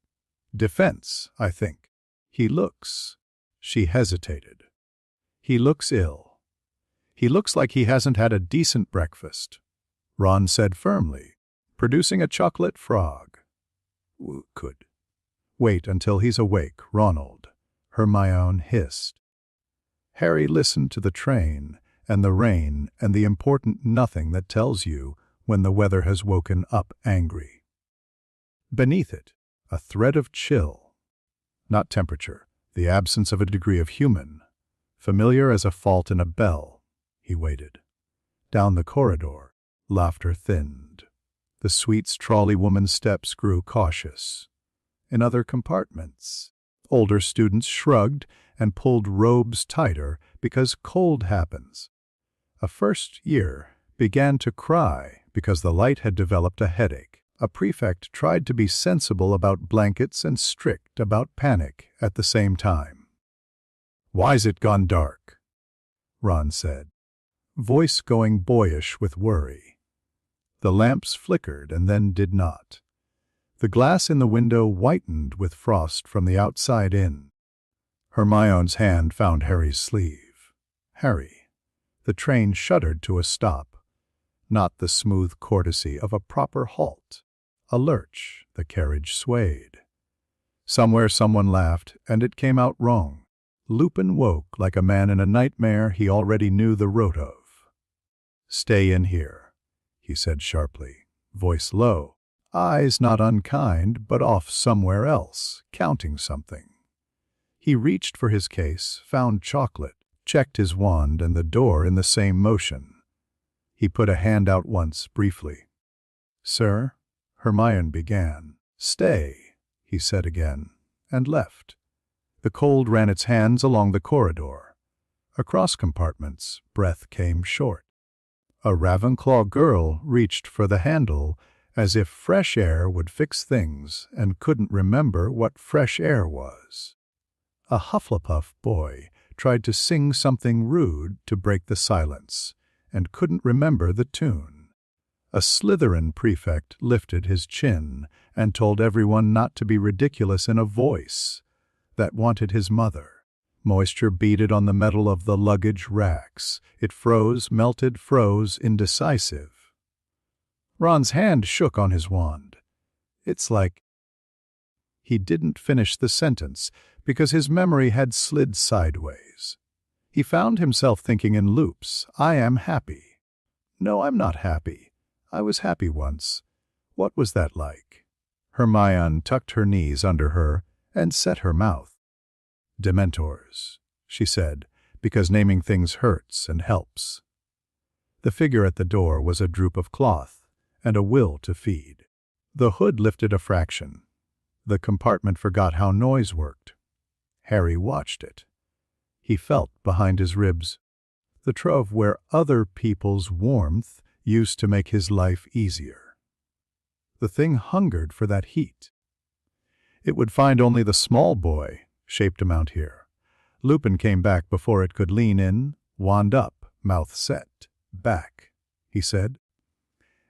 "Defense, I think. He looks—" She hesitated. "He looks ill. He looks like he hasn't had a decent breakfast," Ron said firmly, producing a chocolate frog. "Could wait until he's awake, Ronald," Hermione hissed. Harry listened to the train and the rain and the important nothing that tells you when the weather has woken up angry. Beneath it, a thread of chill. Not temperature, the absence of a degree of human. Familiar as a fault in a bell. He waited. Down the corridor, laughter thinned. The sweet's trolley woman's steps grew cautious. In other compartments, older students shrugged and pulled robes tighter because cold happens. A first year began to cry because the light had developed a headache. A prefect tried to be sensible about blankets and strict about panic at the same time. "Why's it gone dark?" Ron said, voice going boyish with worry. The lamps flickered and then did not. The glass in the window whitened with frost from the outside in. Hermione's hand found Harry's sleeve. "Harry." The train shuddered to a stop. Not the smooth courtesy of a proper halt. A lurch, the carriage swayed. Somewhere someone laughed, and it came out wrong. Lupin woke like a man in a nightmare he already knew the rote of. "Stay in here," he said sharply, voice low, eyes not unkind but off somewhere else, counting something. He reached for his case, found chocolate, checked his wand and the door in the same motion. He put a hand out once, briefly. "Sir?" Hermione began. "Stay," he said again, and left. The cold ran its hands along the corridor. Across compartments, breath came short. A Ravenclaw girl reached for the handle as if fresh air would fix things and couldn't remember what fresh air was. A Hufflepuff boy tried to sing something rude to break the silence and couldn't remember the tune. A Slytherin prefect lifted his chin and told everyone not to be ridiculous in a voice that wanted his mother. Moisture beaded on the metal of the luggage racks. It froze, melted, froze, indecisive. Ron's hand shook on his wand. It's like... He didn't finish the sentence because his memory had slid sideways. He found himself thinking in loops. I am happy. No, I'm not happy. I was happy once. What was that like? Hermione tucked her knees under her and set her mouth. Dementors, she said, because naming things hurts and helps. The figure at the door was a droop of cloth and a will to feed. The hood lifted a fraction. The compartment forgot how noise worked. Harry watched it. He felt behind his ribs the trove where other people's warmth used to make his life easier. The thing hungered for that heat. It would find only the small boy shaped him out here. Lupin came back before it could lean in, wand up, mouth set. Back, he said.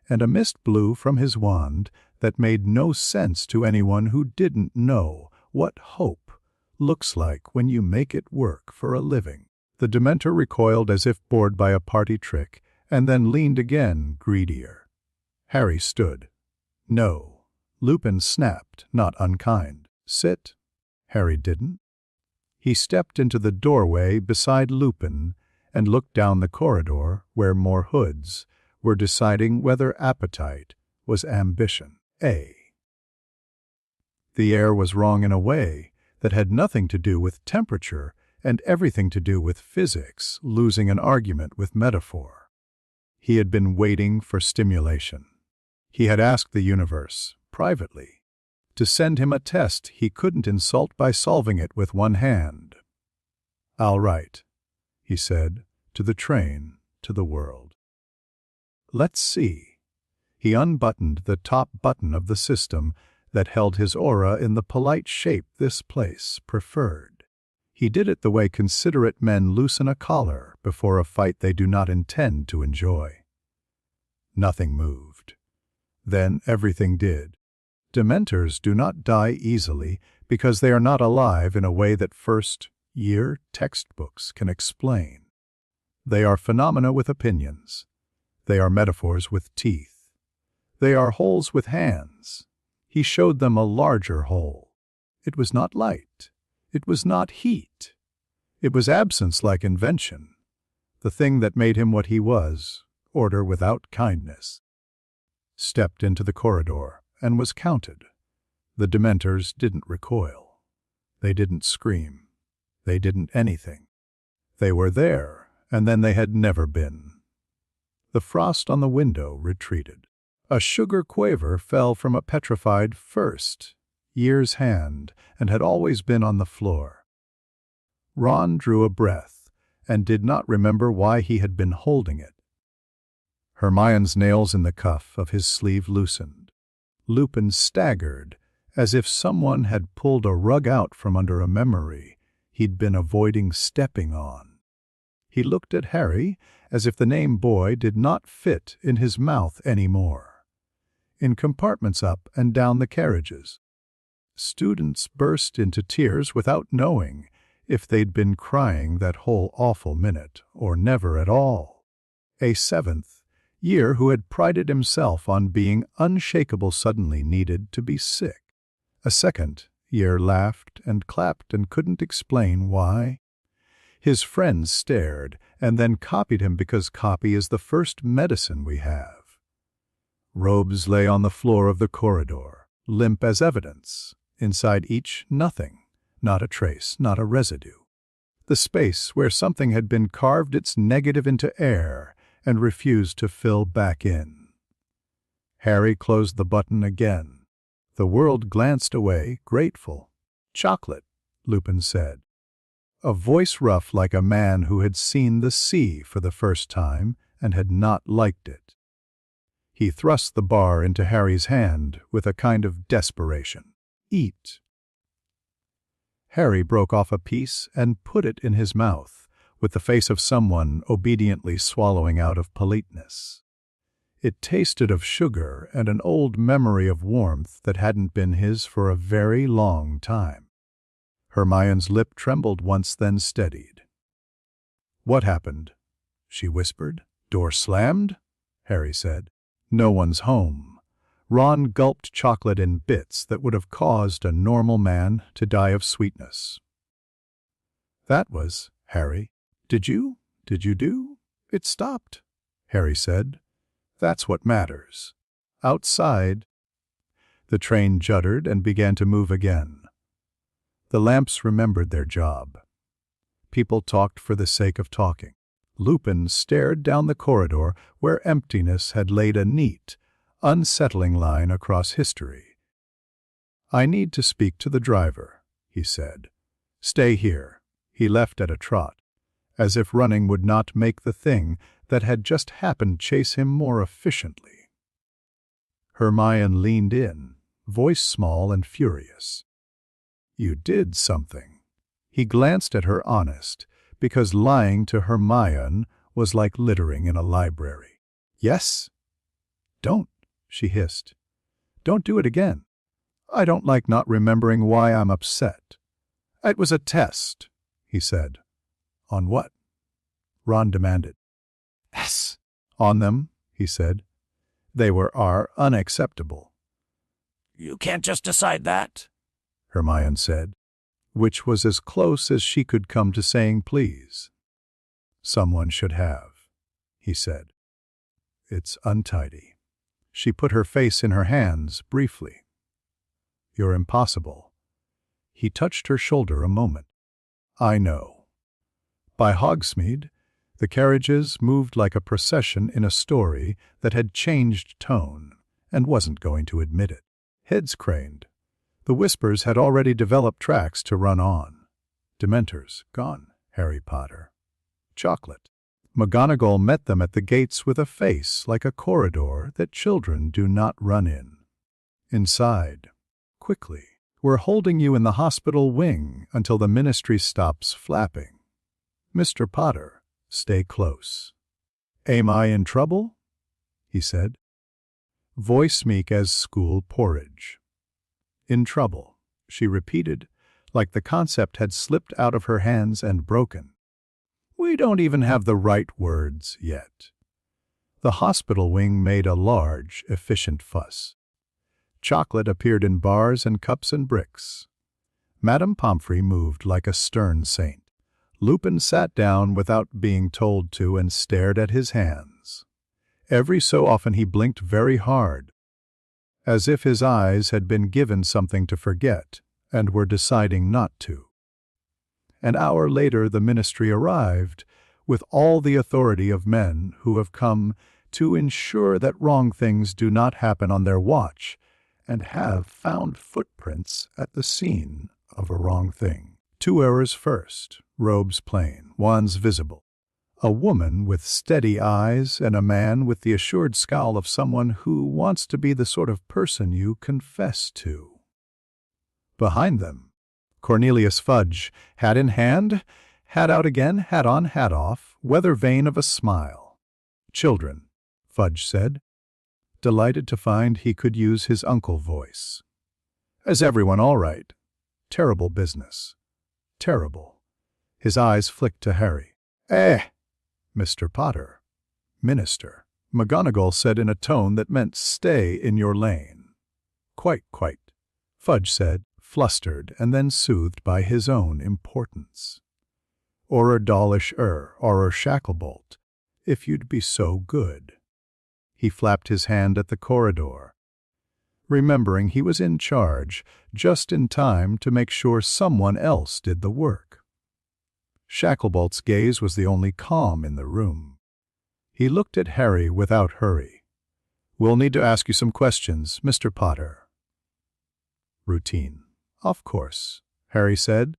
And a mist blew from his wand that made no sense to anyone who didn't know what hope looks like when you make it work for a living. The Dementor recoiled as if bored by a party trick, and then leaned again, greedier. Harry stood. No. Lupin snapped, not unkind. Sit. Harry didn't. He stepped into the doorway beside Lupin and looked down the corridor where more hoods were deciding whether appetite was ambition. The air was wrong in a way that had nothing to do with temperature and everything to do with physics, losing an argument with metaphor. He had been waiting for stimulation. He had asked the universe, privately, to send him a test he couldn't insult by solving it with one hand. I'll write, he said, to the train, to the world. Let's see. He unbuttoned the top button of the system that held his aura in the polite shape this place preferred. He did it the way considerate men loosen a collar before a fight they do not intend to enjoy. Nothing moved. Then everything did. Dementors do not die easily because they are not alive in a way that first-year textbooks can explain. They are phenomena with opinions. They are metaphors with teeth. They are holes with hands. He showed them a larger hole. It was not light. It was not heat. It was absence like invention, the thing that made him what he was, order without kindness. Stepped into the corridor and was counted. The Dementors didn't recoil. They didn't scream. They didn't anything. They were there, and then they had never been. The frost on the window retreated. A sugar quaver fell from a petrified first-year's hand and had always been on the floor. Ron drew a breath and did not remember why he had been holding it. Hermione's nails in the cuff of his sleeve loosened. Lupin staggered, as if someone had pulled a rug out from under a memory he'd been avoiding stepping on. He looked at Harry as if the name boy did not fit in his mouth any more. In compartments up and down the carriages, students burst into tears without knowing if they'd been crying that whole awful minute or never at all. A seventh year who had prided himself on being unshakable suddenly needed to be sick. A second year laughed and clapped and couldn't explain why. His friends stared and then copied him because copy is the first medicine we have. Robes lay on the floor of the corridor, limp as evidence. Inside each, nothing, not a trace, not a residue. The space where something had been carved its negative into air and refused to fill back in. Harry closed the button again. The world glanced away, grateful. "Chocolate," Lupin said. A voice rough like a man who had seen the sea for the first time and had not liked it. He thrust the bar into Harry's hand with a kind of desperation. "Eat." Harry broke off a piece and put it in his mouth, with the face of someone obediently swallowing out of politeness. It tasted of sugar and an old memory of warmth that hadn't been his for a very long time. Hermione's lip trembled once, then steadied. "What happened?" she whispered. "Door slammed?" Harry said. "No one's home." Ron gulped chocolate in bits that would have caused a normal man to die of sweetness. "That was, Harry. Did you do?" "It stopped," Harry said. "That's what matters. Outside—" The train juddered and began to move again. The lamps remembered their job. People talked for the sake of talking. Lupin stared down the corridor where emptiness had laid a neat, unsettling line across history. "I need to speak to the driver," he said. "Stay here." He left at a trot, as if running would not make the thing that had just happened chase him more efficiently. Hermione leaned in, voice small and furious. "You did something." He glanced at her honest, because lying to Hermione was like littering in a library. "Yes?" "Don't," she hissed. "Don't do it again. I don't like not remembering why I'm upset." "It was a test," he said. "On what?" Ron demanded. "Yes." "On them," he said. "They are unacceptable." You can't just decide that. Hermione said, which was as close as she could come to saying please. "Someone should have," he said. "It's untidy." She put her face in her hands briefly. "You're impossible." He touched her shoulder a moment. "I know." By Hogsmeade, the carriages moved like a procession in a story that had changed tone and wasn't going to admit it. Heads craned. The Whispers had already developed tracks to run on. Dementors, gone. Harry Potter. Chocolate. McGonagall met them at the gates with a face like a corridor that children do not run in. Inside. Quickly. "We're holding you in the hospital wing until the ministry stops flapping. Mr. Potter, stay close." "Am I in trouble?" he said. Voice meek as school porridge. "In trouble," she repeated, like the concept had slipped out of her hands and broken. "We don't even have the right words yet." The hospital wing made a large, efficient fuss. Chocolate appeared in bars and cups and bricks. Madame Pomfrey moved like a stern saint. Lupin sat down without being told to and stared at his hands. Every so often he blinked very hard, as if his eyes had been given something to forget and were deciding not to. An hour later the ministry arrived, with all the authority of men who have come to ensure that wrong things do not happen on their watch, and have found footprints at the scene of a wrong thing. 2 hours first, robes plain, wands visible. A woman with steady eyes and a man with the assured scowl of someone who wants to be the sort of person you confess to. Behind them, Cornelius Fudge, hat in hand, hat out again, hat on, hat off, weather vane of a smile. "Children," Fudge said, delighted to find he could use his uncle voice. "Is everyone all right?" "Terrible business. Terrible." His eyes flicked to Harry. Mr. Potter." "Minister," McGonagall said in a tone that meant stay in your lane. Quite," Fudge said, flustered and then soothed by his own importance. "Or Dawlish or Shacklebolt, if you'd be so good." He flapped his hand at the corridor, remembering he was in charge just in time to make sure someone else did the work. Shacklebolt's gaze was the only calm in the room. He looked at Harry without hurry. "We'll need to ask you some questions, Mr. Potter." "Routine." "Of course," Harry said,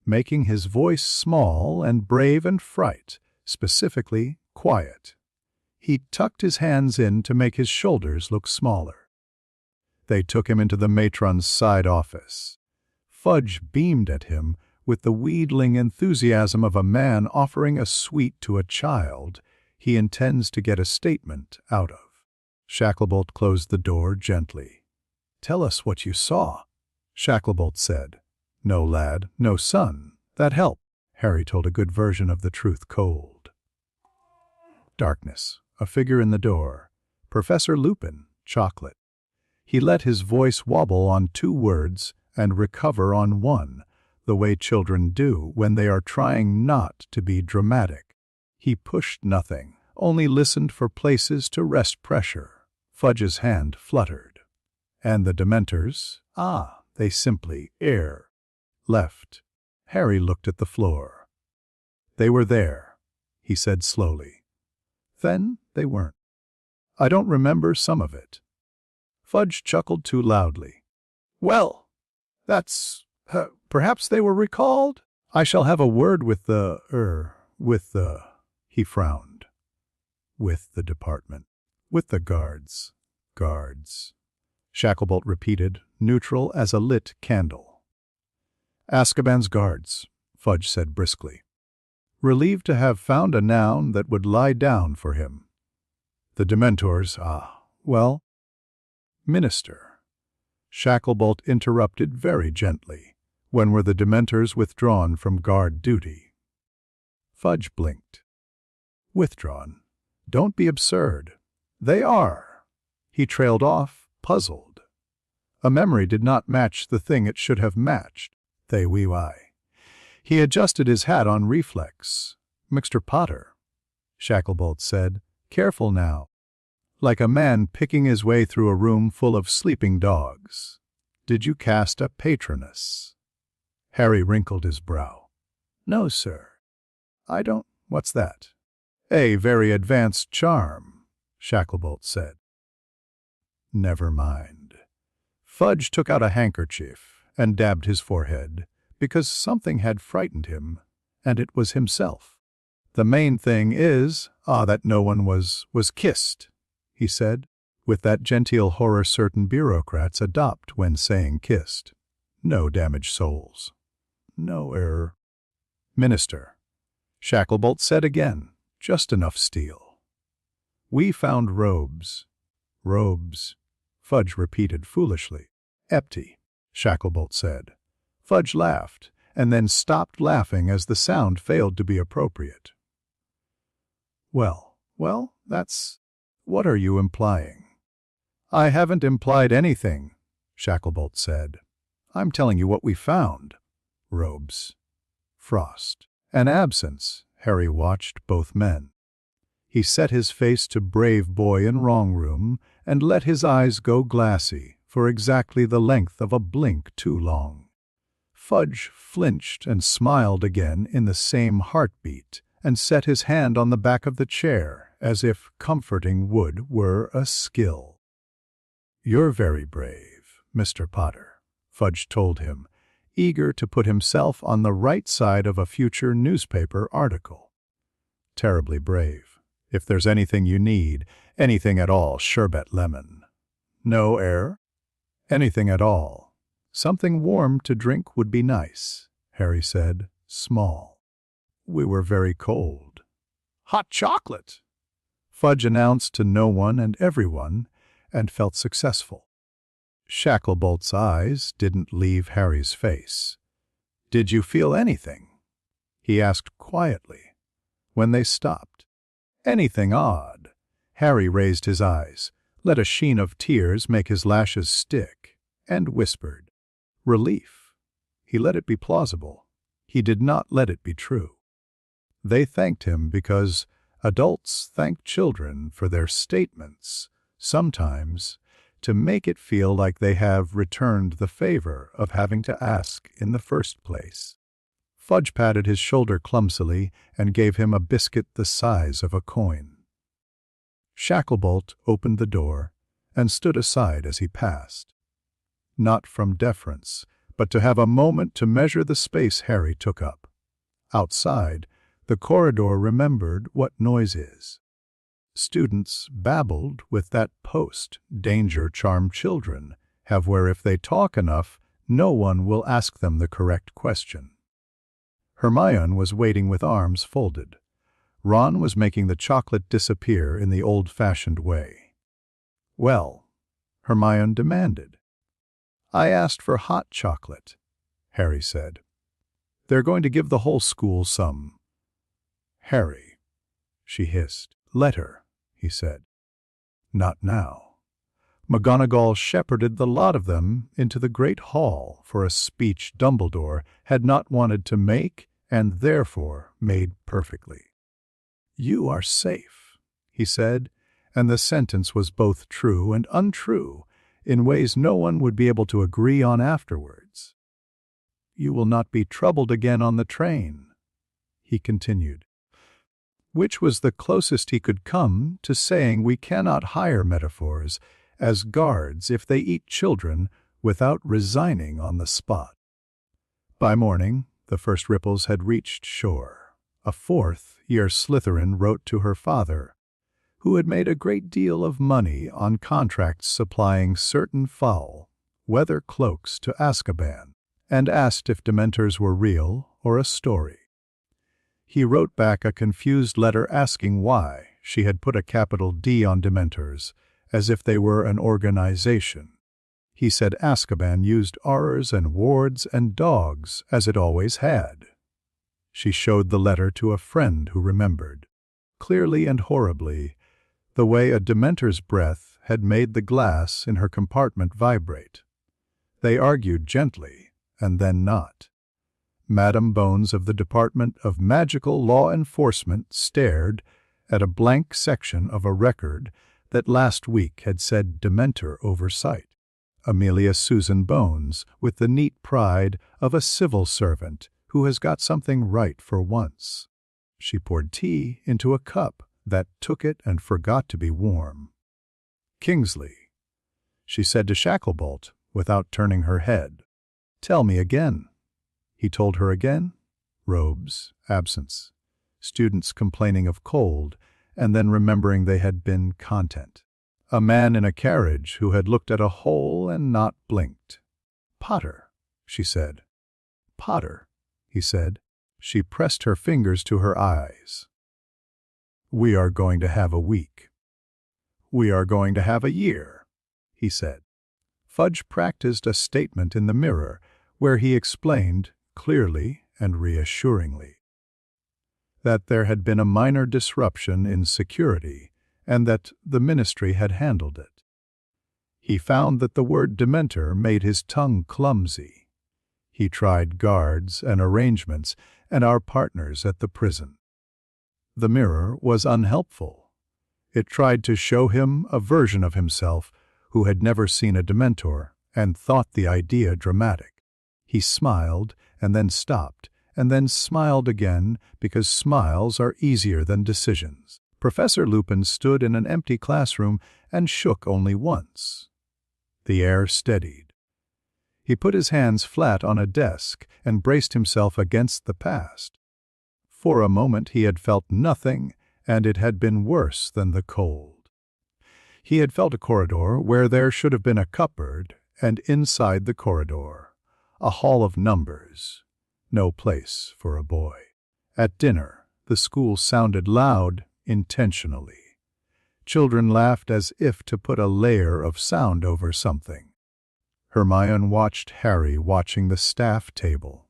making his voice small and brave and fright, specifically quiet. He tucked his hands in to make his shoulders look smaller. They took him into the matron's side office. Fudge beamed at him with the wheedling enthusiasm of a man offering a sweet to a child he intends to get a statement out of. Shacklebolt closed the door gently. "Tell us what you saw," Shacklebolt said, No lad, no son. That helped. Harry told a good version of the truth cold. Darkness. A figure in the door. Professor Lupin. Chocolate. He let his voice wobble on 2 words and recover on 1, the way children do when they are trying not to be dramatic. He pushed nothing, only listened for places to rest pressure. Fudge's hand fluttered. And the Dementors? They simply air. Left. Harry looked at the floor. They were there, he said slowly. Then they weren't. I don't remember some of it. Fudge chuckled too loudly. Well, that's... perhaps they were recalled? I shall have a word with he frowned. With the department. With the guards. Guards. Shacklebolt repeated, neutral as a lit candle. Azkaban's guards, Fudge said briskly. Relieved to have found a noun that would lie down for him. The Dementors, well... Minister. Shacklebolt interrupted very gently. When were the Dementors withdrawn from guard duty? Fudge blinked. Withdrawn. Don't be absurd. They are. He trailed off, puzzled. A memory did not match the thing it should have matched. They wee why. He adjusted his hat on reflex. Mr. Potter, Shacklebolt said, careful now. Like a man picking his way through a room full of sleeping dogs. Did you cast a patroness? Harry wrinkled his brow. No, sir. I don't... What's that? A very advanced charm, Shacklebolt said. Never mind. Fudge took out a handkerchief and dabbed his forehead, because something had frightened him, and it was himself. The main thing is, that no one was kissed, he said, with that genteel horror certain bureaucrats adopt when saying kissed. No damaged souls. No error. Minister, Shacklebolt said again, just enough steel. We found robes. Robes, Fudge repeated foolishly. Empty, Shacklebolt said. Fudge laughed, and then stopped laughing as the sound failed to be appropriate. Well, that's... What are you implying? I haven't implied anything, Shacklebolt said. I'm telling you what we found. Robes. Frost. An absence. Harry watched both men. He set his face to brave boy in wrong room and let his eyes go glassy for exactly the length of a blink too long. Fudge flinched and smiled again in the same heartbeat and set his hand on the back of the chair as if comforting wood were a skill. You're very brave, Mr. Potter, Fudge told him, eager to put himself on the right side of a future newspaper article. Terribly brave. If there's anything you need, anything at all, sherbet lemon. No air? Anything at all. Something warm to drink would be nice, Harry said, small. We were very cold. Hot chocolate, Fudge announced to no one and everyone, and felt successful. Shacklebolt's eyes didn't leave Harry's face. Did you feel anything? He asked quietly, when they stopped. Anything odd? Harry raised his eyes, let a sheen of tears make his lashes stick, and whispered. Relief. He let it be plausible. He did not let it be true. They thanked him because adults thank children for their statements, sometimes to make it feel like they have returned the favor of having to ask in the first place. Fudge patted his shoulder clumsily and gave him a biscuit the size of a coin. Shacklebolt opened the door and stood aside as he passed. Not from deference, but to have a moment to measure the space Harry took up. Outside, the corridor remembered what noise is. Students babbled with that post, danger charmed children have where if they talk enough, no one will ask them the correct question. Hermione was waiting with arms folded. Ron was making the chocolate disappear in the old-fashioned way. Well, Hermione demanded. I asked for hot chocolate. Harry said. They're going to give the whole school some. Harry, she hissed. Let her, he said. Not now. McGonagall shepherded the lot of them into the great hall for a speech Dumbledore had not wanted to make and therefore made perfectly. You are safe, he said, and the sentence was both true and untrue in ways no one would be able to agree on afterwards. You will not be troubled again on the train, he continued, which was the closest he could come to saying we cannot hire metaphors as guards if they eat children without resigning on the spot. By morning, the first ripples had reached shore. A fourth-year Slytherin wrote to her father, who had made a great deal of money on contracts supplying certain foul, weather cloaks to Azkaban, and asked if Dementors were real or a story. He wrote back a confused letter asking why she had put a capital D on Dementors, as if they were an organization. He said Azkaban used aurors and wards and dogs, as it always had. She showed the letter to a friend who remembered, clearly and horribly, the way a Dementor's breath had made the glass in her compartment vibrate. They argued gently, and then not. Madame Bones of the Department of Magical Law Enforcement stared at a blank section of a record that last week had said Dementor Oversight. Amelia Susan Bones, with the neat pride of a civil servant who has got something right for once. She poured tea into a cup that took it and forgot to be warm. Kingsley, she said to Shacklebolt without turning her head. Tell me again. He told her again. Robes, absence, students complaining of cold, and then remembering they had been content. A man in a carriage who had looked at a hole and not blinked. Potter, she said. Potter, he said. She pressed her fingers to her eyes. We are going to have a week. We are going to have a year, he said. Fudge practiced a statement in the mirror where he explained, clearly and reassuringly, that there had been a minor disruption in security and that the ministry had handled it. He found that the word Dementor made his tongue clumsy. He tried guards and arrangements and our partners at the prison. The mirror was unhelpful. It tried to show him a version of himself who had never seen a Dementor and thought the idea dramatic. He smiled and then stopped and then smiled again because smiles are easier than decisions. Professor Lupin stood in an empty classroom and shook only once. The air steadied. He put his hands flat on a desk and braced himself against the past. For a moment he had felt nothing, and it had been worse than the cold. He had felt a corridor where there should have been a cupboard, and inside the corridor, a hall of numbers. No place for a boy. At dinner, the school sounded loud intentionally. Children laughed as if to put a layer of sound over something. Hermione watched Harry watching the staff table.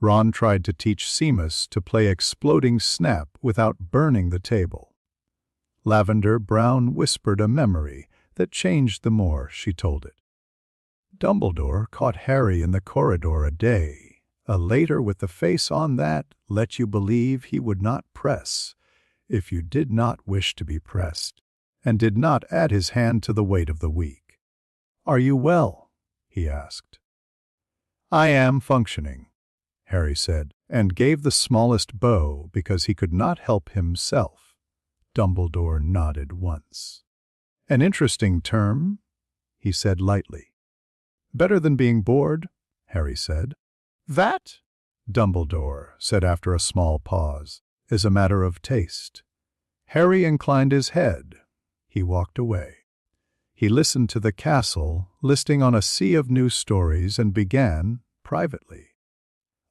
Ron tried to teach Seamus to play Exploding Snap without burning the table. Lavender Brown whispered a memory that changed the more she told it. Dumbledore caught Harry in the corridor a day. A later with the face on that let you believe he would not press, if you did not wish to be pressed, and did not add his hand to the weight of the week. "Are you well?" he asked. "I am functioning," Harry said, and gave the smallest bow because he could not help himself. Dumbledore nodded once. "An interesting term," he said lightly. "Better than being bored," Harry said. "That," Dumbledore said after a small pause, "is a matter of taste." Harry inclined his head. He walked away. He listened to the castle listing on a sea of new stories and began, privately,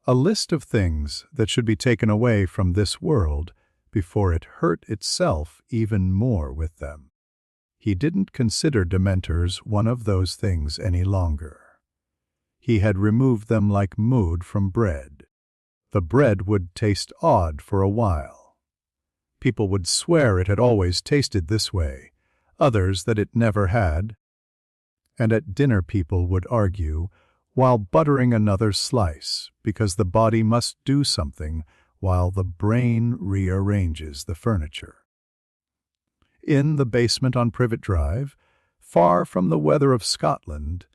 a list of things that should be taken away from this world before it hurt itself even more with them. He didn't consider Dementors one of those things any longer. He had removed them like mood from bread. The bread would taste odd for a while. People would swear it had always tasted this way, others that it never had. And at dinner people would argue, while buttering another slice, because the body must do something while the brain rearranges the furniture. In the basement on Privet Drive, far from the weather of Scotland,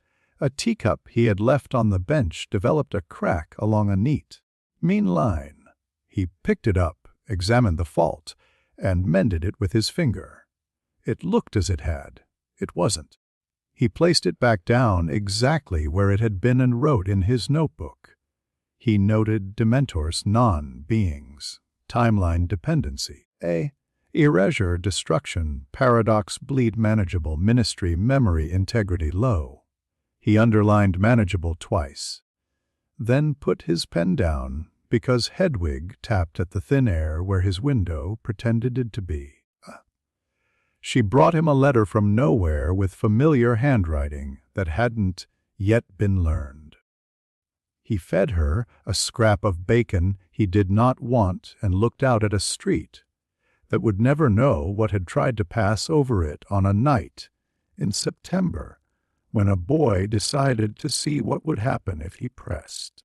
a teacup he had left on the bench developed a crack along a neat, mean line. He picked it up, examined the fault, and mended it with his finger. It looked as it had. It wasn't. He placed it back down exactly where it had been and wrote in his notebook. He noted Dementors non-beings, timeline dependency, erasure, destruction, paradox, bleed manageable, ministry, memory, integrity, low. He underlined manageable twice, then put his pen down because Hedwig tapped at the thin air where his window pretended to be. She brought him a letter from nowhere with familiar handwriting that hadn't yet been learned. He fed her a scrap of bacon he did not want and looked out at a street that would never know what had tried to pass over it on a night in September when a boy decided to see what would happen if he pressed.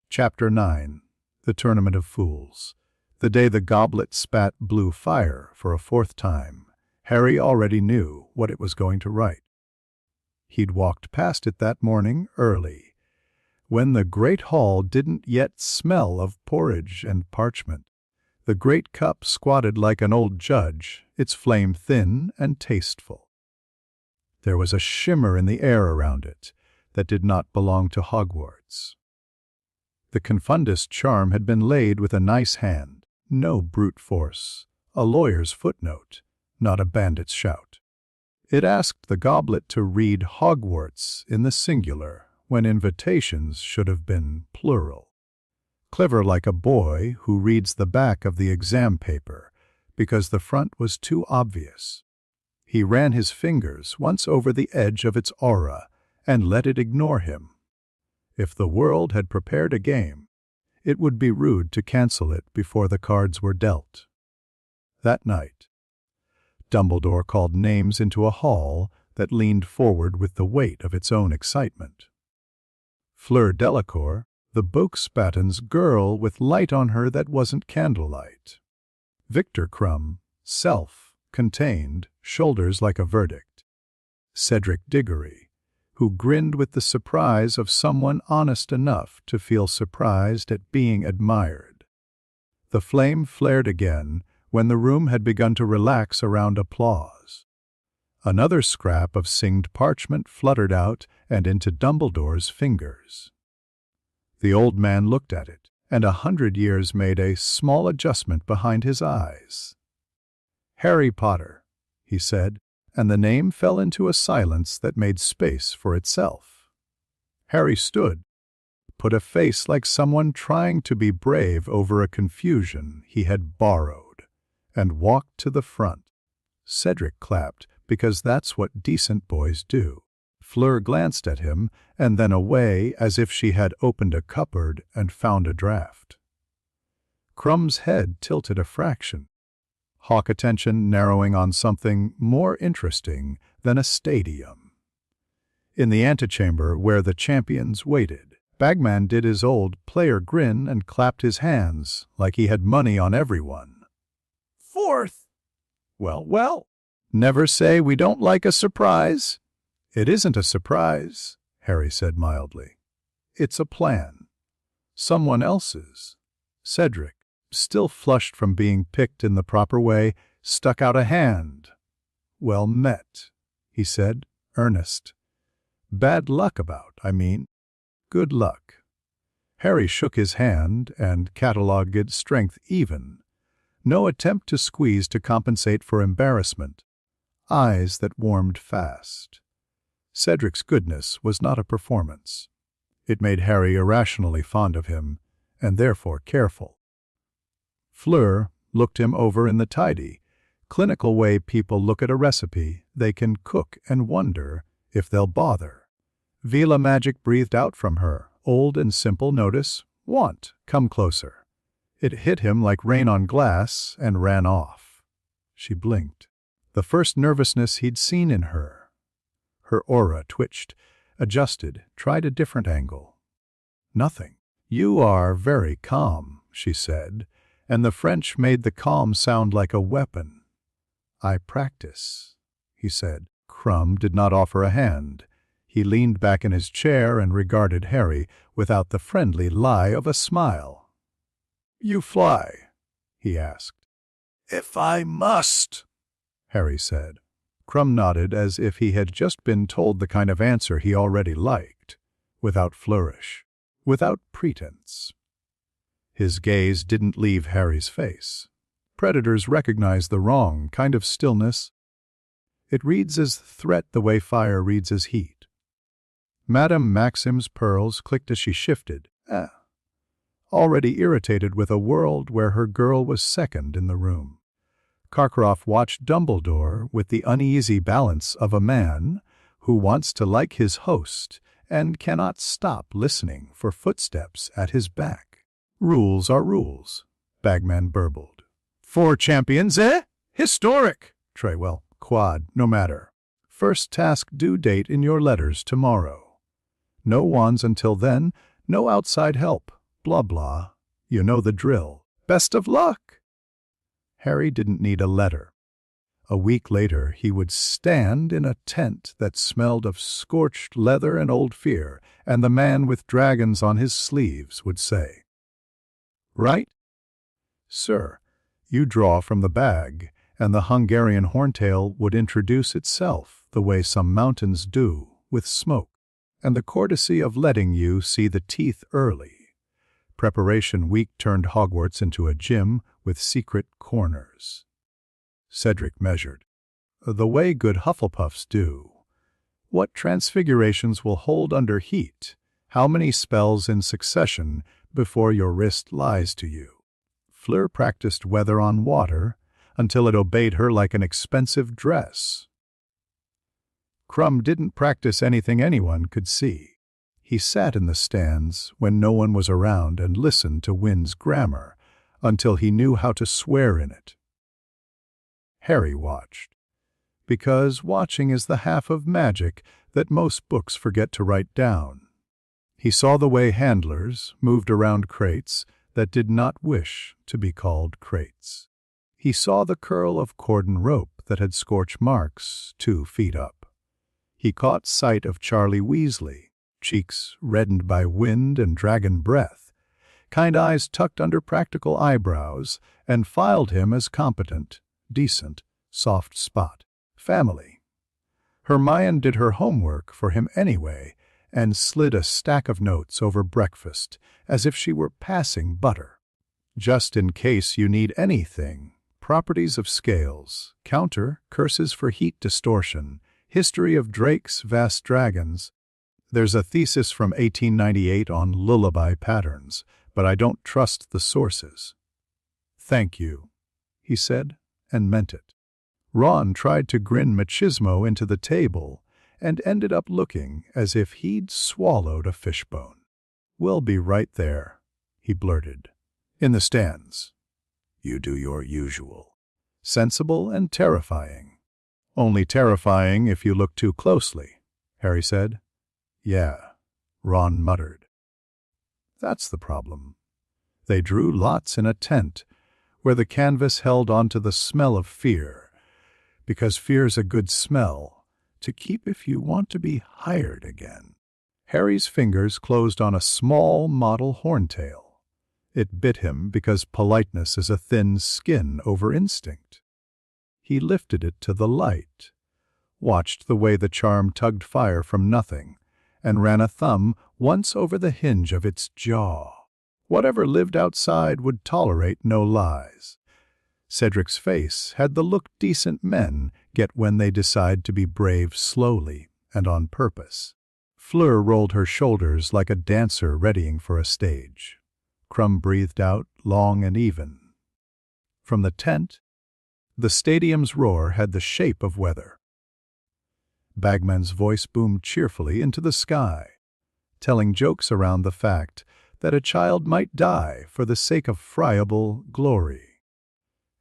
Chapter 9. The Tournament of Fools. The day the goblet spat blue fire for a fourth time, Harry already knew what it was going to write. He'd walked past it that morning early, when the great hall didn't yet smell of porridge and parchment. The great cup squatted like an old judge, its flame thin and tasteful. There was a shimmer in the air around it that did not belong to Hogwarts. The confundus charm had been laid with a nice hand, no brute force, a lawyer's footnote, not a bandit's shout. It asked the goblet to read Hogwarts in the singular when invitations should have been plural. Clever like a boy who reads the back of the exam paper because the front was too obvious. He ran his fingers once over the edge of its aura and let it ignore him. If the world had prepared a game, it would be rude to cancel it before the cards were dealt. That night, Dumbledore called names into a hall that leaned forward with the weight of its own excitement. Fleur Delacour, the Bookspatton's girl with light on her that wasn't candlelight. Victor Crumb, self-contained, shoulders like a verdict. Cedric Diggory, who grinned with the surprise of someone honest enough to feel surprised at being admired. The flame flared again when the room had begun to relax around applause. Another scrap of singed parchment fluttered out and into Dumbledore's fingers. The old man looked at it, and 100 years made a small adjustment behind his eyes. "Harry Potter," he said, and the name fell into a silence that made space for itself. Harry stood, put a face like someone trying to be brave over a confusion he had borrowed, and walked to the front. Cedric clapped, because that's what decent boys do. Fleur glanced at him and then away as if she had opened a cupboard and found a draft. Crumb's head tilted a fraction, hawk attention narrowing on something more interesting than a stadium. In the antechamber where the champions waited, Bagman did his old player grin and clapped his hands like he had money on everyone. "Fourth! Well, well. Never say we don't like a surprise." "It isn't a surprise," Harry said mildly. "It's a plan. Someone else's." Cedric, still flushed from being picked in the proper way, stuck out a hand. "Well met," he said, earnest. "Bad luck about, I mean. Good luck." Harry shook his hand and catalogued its strength even. No attempt to squeeze to compensate for embarrassment. Eyes that warmed fast. Cedric's goodness was not a performance. It made Harry irrationally fond of him, and therefore careful. Fleur looked him over in the tidy, clinical way people look at a recipe they can cook and wonder if they'll bother. Vila Magic breathed out from her, old and simple notice, want, come closer. It hit him like rain on glass and ran off. She blinked. The first nervousness he'd seen in her. Her aura twitched, adjusted, tried a different angle. Nothing. You are very calm, she said, and the French made the calm sound like a weapon. I practice, he said. Crumb did not offer a hand. He leaned back in his chair and regarded Harry without the friendly lie of a smile. You fly? He asked. If I must, Harry said. Crumb nodded as if he had just been told the kind of answer he already liked, without flourish, without pretense. His gaze didn't leave Harry's face. Predators recognize the wrong kind of stillness. It reads as threat the way fire reads as heat. Madame Maxim's pearls clicked as she shifted, already irritated with a world where her girl was second in the room. Karkaroff watched Dumbledore with the uneasy balance of a man who wants to like his host and cannot stop listening for footsteps at his back. Rules are rules, Bagman burbled. 4 champions, eh? Historic! Treywell, quad, no matter. First task due date in your letters tomorrow. No wands until then, no outside help, blah blah. You know the drill. Best of luck! Harry didn't need a letter. A week later, he would stand in a tent that smelled of scorched leather and old fear, and the man with dragons on his sleeves would say, Right? Sir, you draw from the bag, and the Hungarian horntail would introduce itself the way some mountains do, with smoke, and the courtesy of letting you see the teeth early. Preparation week turned Hogwarts into a gym with secret corners. Cedric measured. The way good Hufflepuffs do. What transfigurations will hold under heat? How many spells in succession before your wrist lies to you? Fleur practiced weather on water until it obeyed her like an expensive dress. Crumb didn't practice anything anyone could see. He sat in the stands when no one was around and listened to Wynn's grammar until he knew how to swear in it. Harry watched, because watching is the half of magic that most books forget to write down. He saw the way handlers moved around crates that did not wish to be called crates. He saw the curl of cordon rope that had scorch marks 2 feet up. He caught sight of Charlie Weasley, cheeks reddened by wind and dragon breath, kind eyes tucked under practical eyebrows, and filed him as competent, decent, soft spot, family. Hermione did her homework for him anyway and slid a stack of notes over breakfast as if she were passing butter. Just in case you need anything, properties of scales, counter, curses for heat distortion, history of Drake's vast dragons. There's a thesis from 1898 on lullaby patterns, but I don't trust the sources. Thank you, he said, and meant it. Ron tried to grin machismo into the table and ended up looking as if he'd swallowed a fishbone. We'll be right there, he blurted. In the stands. You do your usual. Sensible and terrifying. Only terrifying if you look too closely, Harry said. Yeah, Ron muttered. That's the problem. They drew lots in a tent where the canvas held onto the smell of fear, because fear's a good smell to keep if you want to be hired again. Harry's fingers closed on a small model horntail. It bit him because politeness is a thin skin over instinct. He lifted it to the light, watched the way the charm tugged fire from nothing, and ran a thumb once over the hinge of its jaw. Whatever lived outside would tolerate no lies. Cedric's face had the look decent men get when they decide to be brave slowly and on purpose. Fleur rolled her shoulders like a dancer readying for a stage. Crumb breathed out long and even. From the tent, the stadium's roar had the shape of weather. Bagman's voice boomed cheerfully into the sky, telling jokes around the fact that a child might die for the sake of friable glory.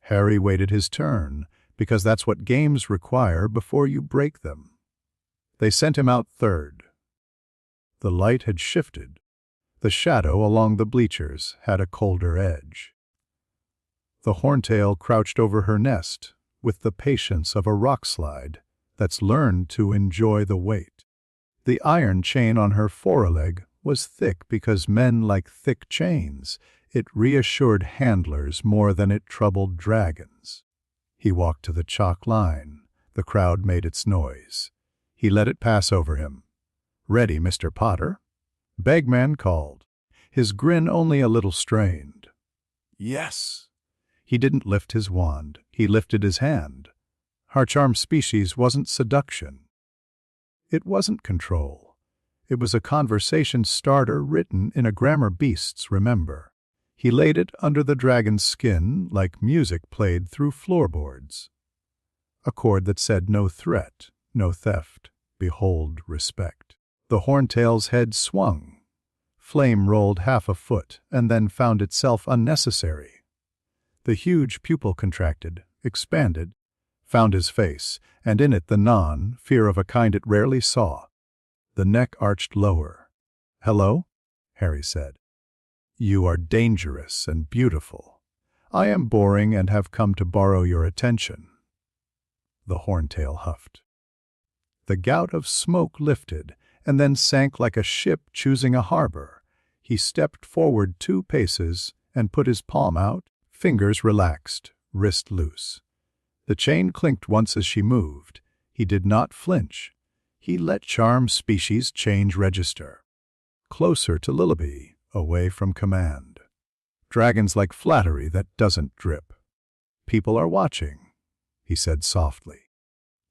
Harry waited his turn, because that's what games require before you break them. They sent him out third. The light had shifted. The shadow along the bleachers had a colder edge. The horntail crouched over her nest with the patience of a rock slide that's learned to enjoy the weight. The iron chain on her foreleg was thick because men like thick chains. It reassured handlers more than it troubled dragons. He walked to the chalk line. The crowd made its noise. He let it pass over him. "Ready, Mr. Potter?" Bagman called, his grin only a little strained. Yes. He didn't lift his wand. He lifted his hand. Our charm species wasn't seduction. It wasn't control. It was a conversation starter written in a grammar beast's remember. He laid it under the dragon's skin like music played through floorboards. A chord that said no threat, no theft, behold respect. The horntail's head swung. Flame rolled half a foot and then found itself unnecessary. The huge pupil contracted, expanded, found his face, and in it the fear of a kind it rarely saw. The neck arched lower. "Hello?" Harry said. "You are dangerous and beautiful. I am boring and have come to borrow your attention." The horntail huffed. The gout of smoke lifted and then sank like a ship choosing a harbor. He stepped forward 2 paces and put his palm out, fingers relaxed, wrist loose. The chain clinked once as she moved. He did not flinch. He let charm species change register. Closer to Lillaby, away from command. Dragons like flattery that doesn't drip. "People are watching," he said softly.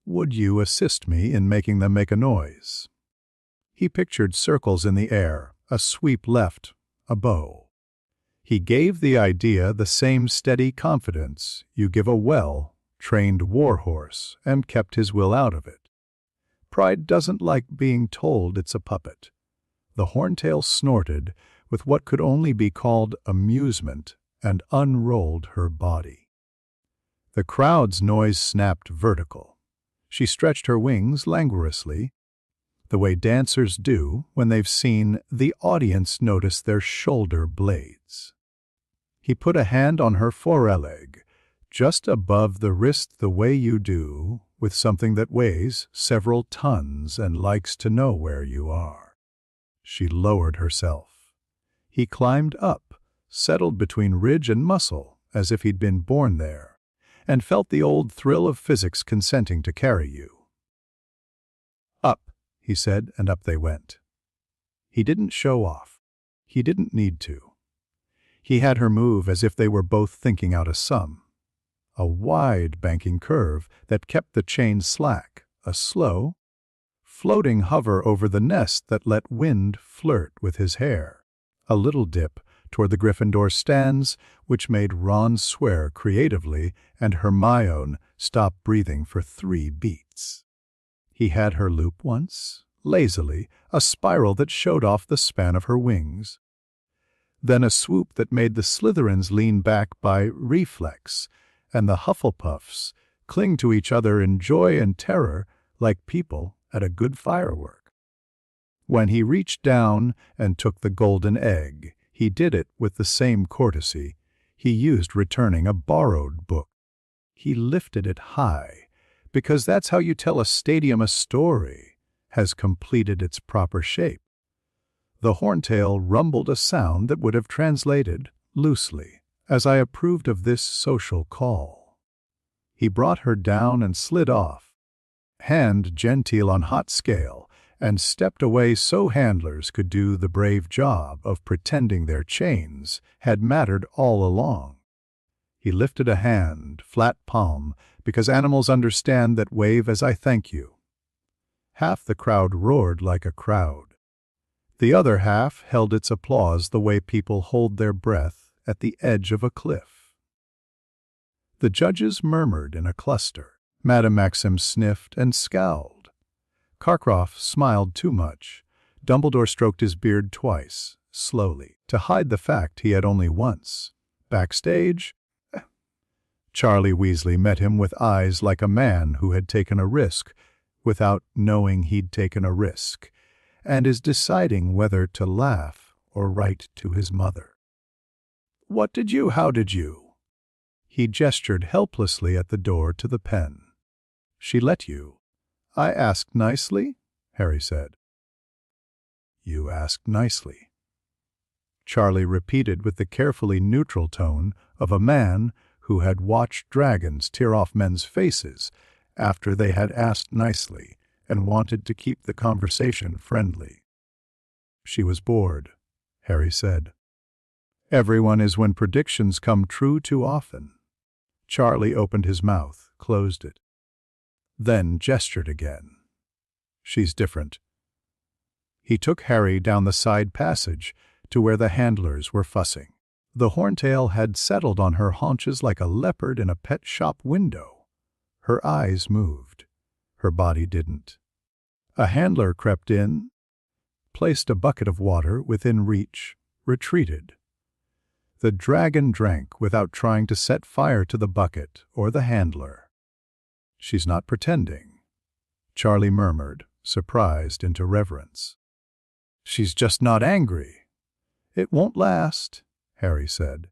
"Would you assist me in making them make a noise?" He pictured circles in the air, a sweep left, a bow. He gave the idea the same steady confidence you give a well-trained warhorse and kept his will out of it. Pride doesn't like being told it's a puppet. The horntail snorted with what could only be called amusement and unrolled her body. The crowd's noise snapped vertical. She stretched her wings languorously, the way dancers do when they've seen the audience notice their shoulder blades. He put a hand on her foreleg, just above the wrist the way you do with something that weighs several tons and likes to know where you are. She lowered herself. He climbed up, settled between ridge and muscle as if he'd been born there, and felt the old thrill of physics consenting to carry you. "Up," he said, and up they went. He didn't show off. He didn't need to. He had her move as if they were both thinking out a sum. A wide banking curve that kept the chain slack, a slow, floating hover over the nest that let wind flirt with his hair, a little dip toward the Gryffindor stands, which made Ron swear creatively and Hermione stop breathing for 3 beats. He had her loop once, lazily, a spiral that showed off the span of her wings. Then a swoop that made the Slytherins lean back by reflex, and the Hufflepuffs cling to each other in joy and terror like people at a good firework. When he reached down and took the golden egg, he did it with the same courtesy he used returning a borrowed book. He lifted it high, because that's how you tell a stadium a story has completed its proper shape. The horntail rumbled a sound that would have translated, loosely, as I approved of this social call. He brought her down and slid off, hand genteel on hot scale, and stepped away so handlers could do the brave job of pretending their chains had mattered all along. He lifted a hand, flat palm, because animals understand that wave as I thank you. Half the crowd roared like a crowd. The other half held its applause the way people hold their breath at the edge of a cliff. The judges murmured in a cluster. Madame Maxim sniffed and scowled. Karkaroff smiled too much. Dumbledore stroked his beard twice, slowly, to hide the fact he had only once. Backstage, Charlie Weasley met him with eyes like a man who had taken a risk without knowing he'd taken a risk, and is deciding whether to laugh or write to his mother. How did you? He gestured helplessly at the door to the pen. She let you. I asked nicely, Harry said. You asked nicely. Charlie repeated with the carefully neutral tone of a man who had watched dragons tear off men's faces after they had asked nicely and wanted to keep the conversation friendly. She was bored, Harry said. Everyone is when predictions come true too often. Charlie opened his mouth, closed it, then gestured again. She's different. He took Harry down the side passage to where the handlers were fussing. The horntail had settled on her haunches like a leopard in a pet shop window. Her eyes moved. Her body didn't. A handler crept in, placed a bucket of water within reach, retreated. The dragon drank without trying to set fire to the bucket or the handler. She's not pretending, Charlie murmured, surprised into reverence. She's just not angry. It won't last, Harry said.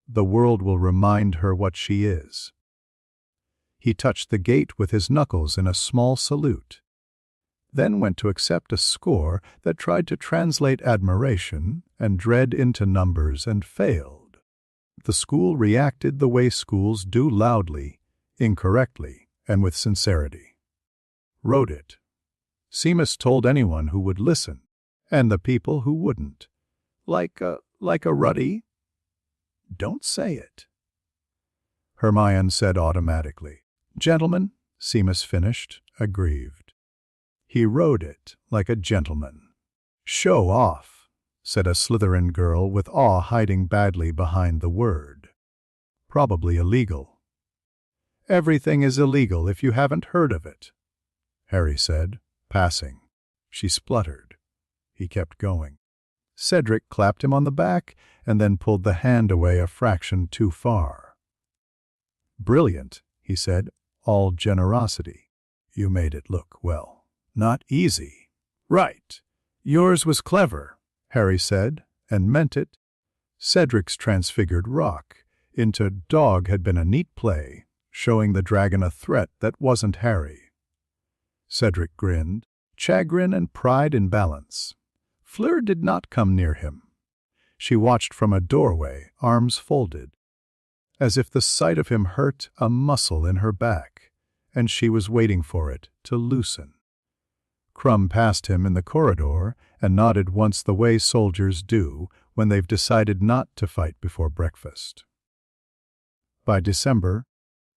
The world will remind her what she is. He touched the gate with his knuckles in a small salute, then went to accept a score that tried to translate admiration and dread into numbers and failed. The school reacted the way schools do, loudly, incorrectly, and with sincerity. Wrote it. Seamus told anyone who would listen, and the people who wouldn't. Like a ruddy? Don't say it. Hermione said automatically. Gentlemen, Seamus finished, aggrieved. He wrote it like a gentleman. Show off, said a Slytherin girl with awe hiding badly behind the word. Probably illegal. Everything is illegal if you haven't heard of it, Harry said, passing. She spluttered. He kept going. Cedric clapped him on the back and then pulled the hand away a fraction too far. Brilliant, he said, all generosity. You made it look, well, not easy. Right. Yours was clever, Harry said, and meant it. Cedric's transfigured rock into dog had been a neat play, showing the dragon a threat that wasn't Harry. Cedric grinned, chagrin and pride in balance. Fleur did not come near him. She watched from a doorway, arms folded, as if the sight of him hurt a muscle in her back, and she was waiting for it to loosen. Crumb passed him in the corridor and nodded once the way soldiers do when they've decided not to fight before breakfast. By December,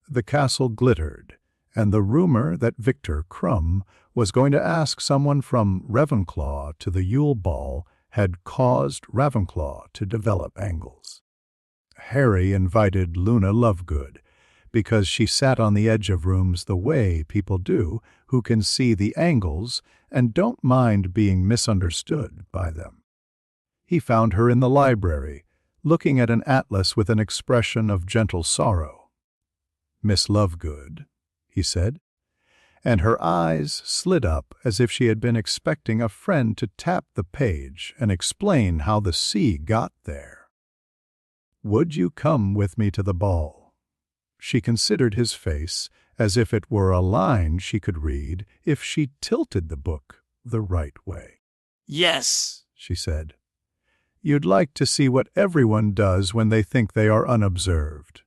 the castle glittered, and the rumor that Victor Crumb was going to ask someone from Ravenclaw to the Yule Ball had caused Ravenclaw to develop angles. Harry invited Luna Lovegood because she sat on the edge of rooms the way people do who can see the angles and don't mind being misunderstood by them. He found her in the library, looking at an atlas with an expression of gentle sorrow. Miss Lovegood, he said, and her eyes slid up as if she had been expecting a friend to tap the page and explain how the sea got there. Would you come with me to the ball? She considered his face as if it were a line she could read if she tilted the book the right way. Yes, she said. You'd like to see what everyone does when they think they are unobserved.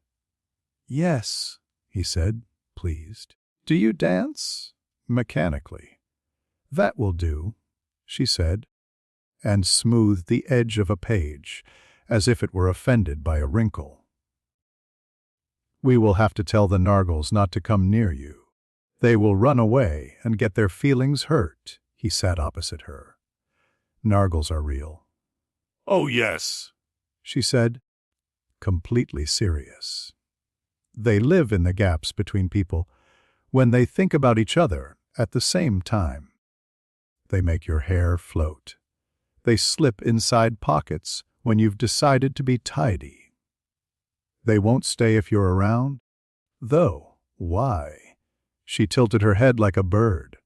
Yes, he said, pleased. Do you dance? Mechanically. That will do, she said, and smoothed the edge of a page, as if it were offended by a wrinkle. We will have to tell the Nargles not to come near you. They will run away and get their feelings hurt. He sat opposite her. Nargles are real. Oh, yes, she said, completely serious. They live in the gaps between people. When they think about each other at the same time. They make your hair float. They slip inside pockets when you've decided to be tidy. They won't stay if you're around. Though, why? She tilted her head like a bird.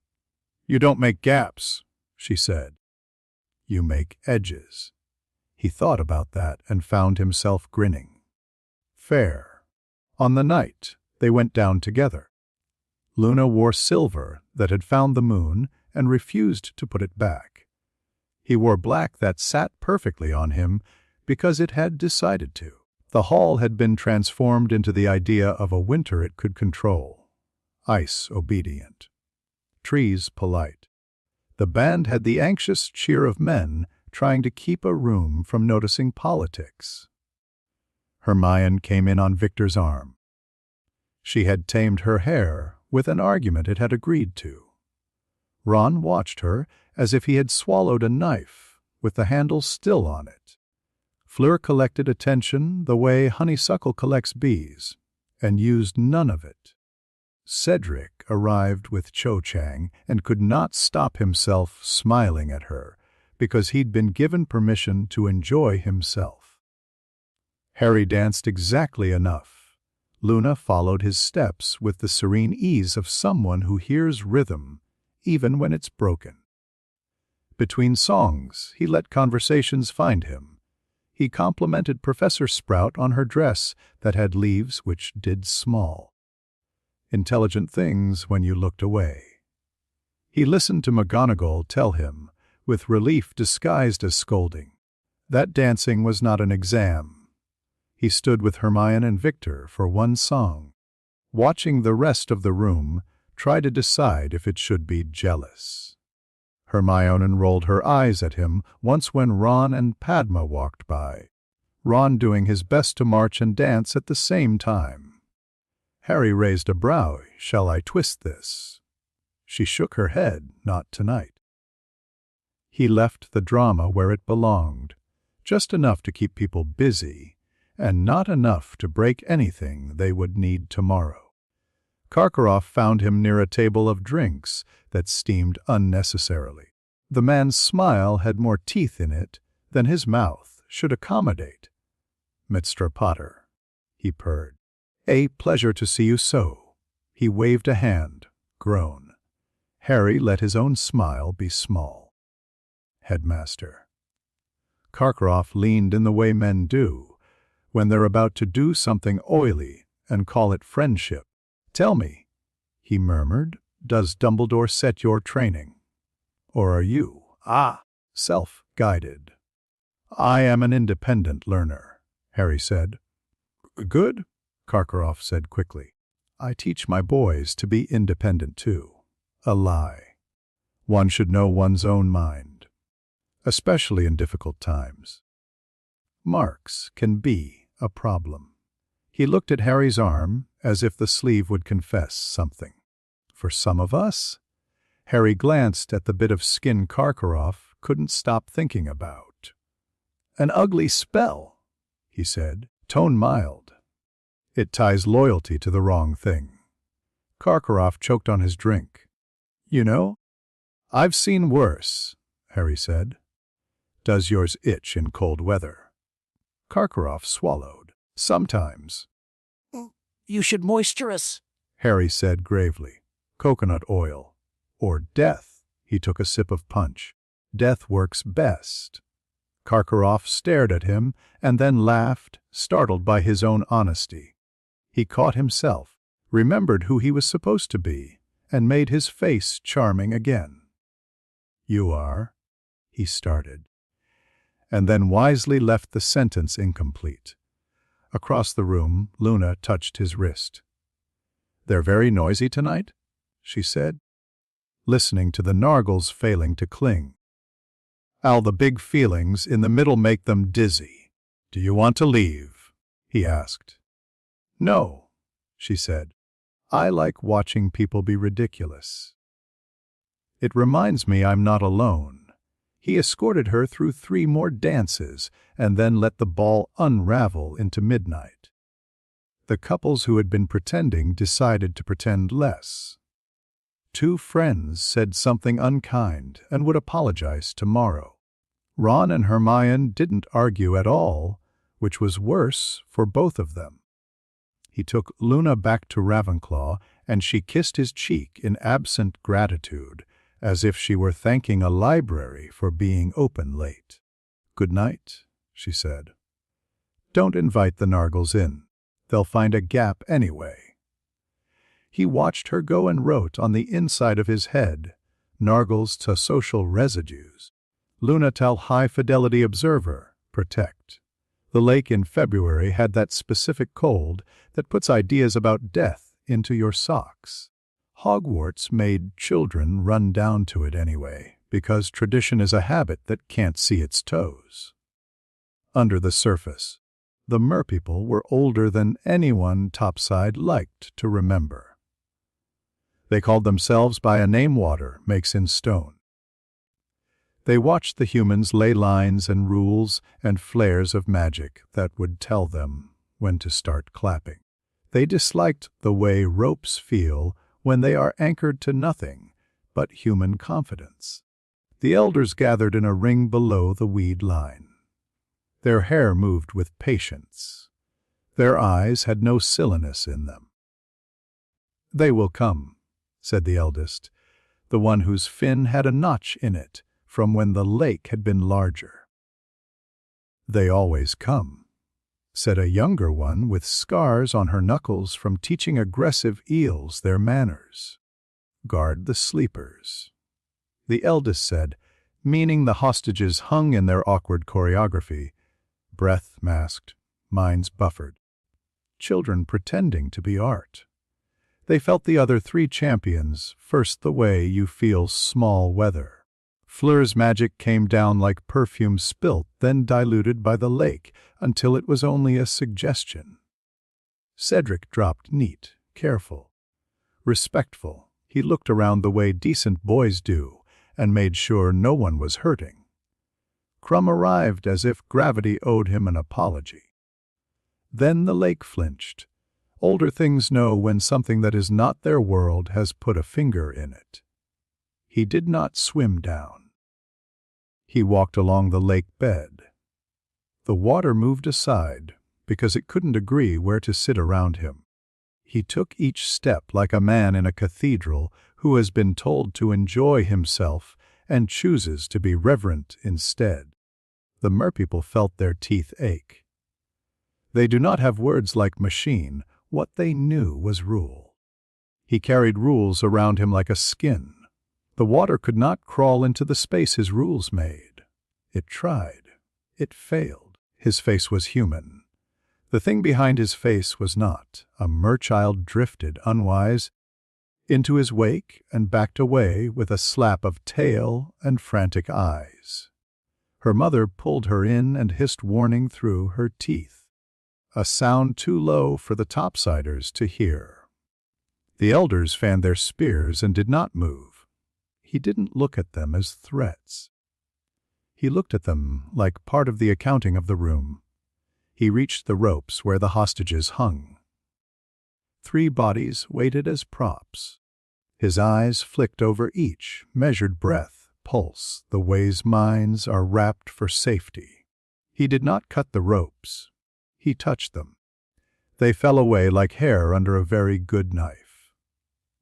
You don't make gaps, she said. You make edges. He thought about that and found himself grinning. Fair. On the night, they went down together. Luna wore silver that had found the moon and refused to put it back. He wore black that sat perfectly on him because it had decided to. The hall had been transformed into the idea of a winter it could control. Ice obedient. Trees polite. The band had the anxious cheer of men trying to keep a room from noticing politics. Hermione came in on Victor's arm. She had tamed her hair with an argument it had agreed to. Ron watched her as if he had swallowed a knife, with the handle still on it. Fleur collected attention the way honeysuckle collects bees, and used none of it. Cedric arrived with Cho Chang and could not stop himself smiling at her, because he'd been given permission to enjoy himself. Harry danced exactly enough. Luna followed his steps with the serene ease of someone who hears rhythm, even when it's broken. Between songs, he let conversations find him. He complimented Professor Sprout on her dress that had leaves which did small. Intelligent things when you looked away. He listened to McGonagall tell him, with relief disguised as scolding, that dancing was not an exam. He stood with Hermione and Victor for one song, watching the rest of the room try to decide if it should be jealous. Hermione rolled her eyes at him once when Ron and Padma walked by, Ron doing his best to march and dance at the same time. Harry raised a brow. Shall I twist this? She shook her head. Not tonight. He left the drama where it belonged, just enough to keep people busy, and not enough to break anything they would need tomorrow. Karkaroff found him near a table of drinks that steamed unnecessarily. The man's smile had more teeth in it than his mouth should accommodate. Mr. Potter, he purred. A pleasure to see you so. He waved a hand, grown. Harry let his own smile be small. Headmaster. Karkaroff leaned in the way men do when they're about to do something oily and call it friendship. Tell me, he murmured, does Dumbledore set your training? Or are you, self-guided? I am an independent learner, Harry said. Good, Karkaroff said quickly. I teach my boys to be independent too. A lie. One should know one's own mind, especially in difficult times. Marks can be a problem. He looked at Harry's arm as if the sleeve would confess something. For some of us, Harry glanced at the bit of skin Karkaroff couldn't stop thinking about. An ugly spell, he said, tone mild. It ties loyalty to the wrong thing. Karkaroff choked on his drink. You know, I've seen worse, Harry said. Does yours itch in cold weather? Karkaroff swallowed. Sometimes. You should moisture us, Harry said gravely. Coconut oil. Or death. He took a sip of punch. Death works best. Karkaroff stared at him and then laughed, startled by his own honesty. He caught himself, remembered who he was supposed to be, and made his face charming again. You are, he started, and then wisely left the sentence incomplete. Across the room, Luna touched his wrist. They're very noisy tonight, she said, listening to the nargles failing to cling. Al, the big feelings in the middle make them dizzy. Do you want to leave? He asked. No, she said. I like watching people be ridiculous. It reminds me I'm not alone. He escorted her through 3 more dances and then let the ball unravel into midnight. The couples who had been pretending decided to pretend less. two friends said something unkind and would apologize tomorrow. Ron and Hermione didn't argue at all, which was worse for both of them. He took Luna back to Ravenclaw, and she kissed his cheek in absent gratitude, as if she were thanking a library for being open late. "Good night," she said. "Don't invite the Nargles in. They'll find a gap anyway." He watched her go and wrote on the inside of his head, "Nargles to social residues. Luna tell high-fidelity observer, protect." The lake in February had that specific cold that puts ideas about death into your socks. Hogwarts made children run down to it anyway, because tradition is a habit that can't see its toes. Under the surface, the merpeople were older than anyone topside liked to remember. They called themselves by a name water makes in stone. They watched the humans lay lines and rules and flares of magic that would tell them when to start clapping. They disliked the way ropes feel when they are anchored to nothing but human confidence. The elders gathered in a ring below the weed line. Their hair moved with patience. Their eyes had no silliness in them. "They will come," said the eldest, the one whose fin had a notch in it from when the lake had been larger. "They always come," said a younger one with scars on her knuckles from teaching aggressive eels their manners. "Guard the sleepers," the eldest said, meaning the hostages hung in their awkward choreography, breath masked, minds buffered. Children pretending to be art. They felt the other three champions first the way you feel small weather. Fleur's magic came down like perfume spilt, then diluted by the lake until it was only a suggestion. Cedric dropped neat, careful, respectful. He looked around the way decent boys do and made sure no one was hurting. Crumb arrived as if gravity owed him an apology. Then the lake flinched. Older things know when something that is not their world has put a finger in it. He did not swim down. He walked along the lake bed. The water moved aside because it couldn't agree where to sit around him. He took each step like a man in a cathedral who has been told to enjoy himself and chooses to be reverent instead. The merpeople felt their teeth ache. They do not have words like machine. What they knew was rule. He carried rules around him like a skin. The water could not crawl into the space his rules made. It tried. It failed. His face was human. The thing behind his face was not. A merchild drifted, unwise, into his wake and backed away with a slap of tail and frantic eyes. Her mother pulled her in and hissed warning through her teeth, a sound too low for the topsiders to hear. The elders fanned their spears and did not move. He didn't look at them as threats. He looked at them like part of the accounting of the room. He reached the ropes where the hostages hung. 3 bodies waited as props. His eyes flicked over each, measured breath, pulse, the ways minds are wrapped for safety. He did not cut the ropes. He touched them. They fell away like hair under a very good knife.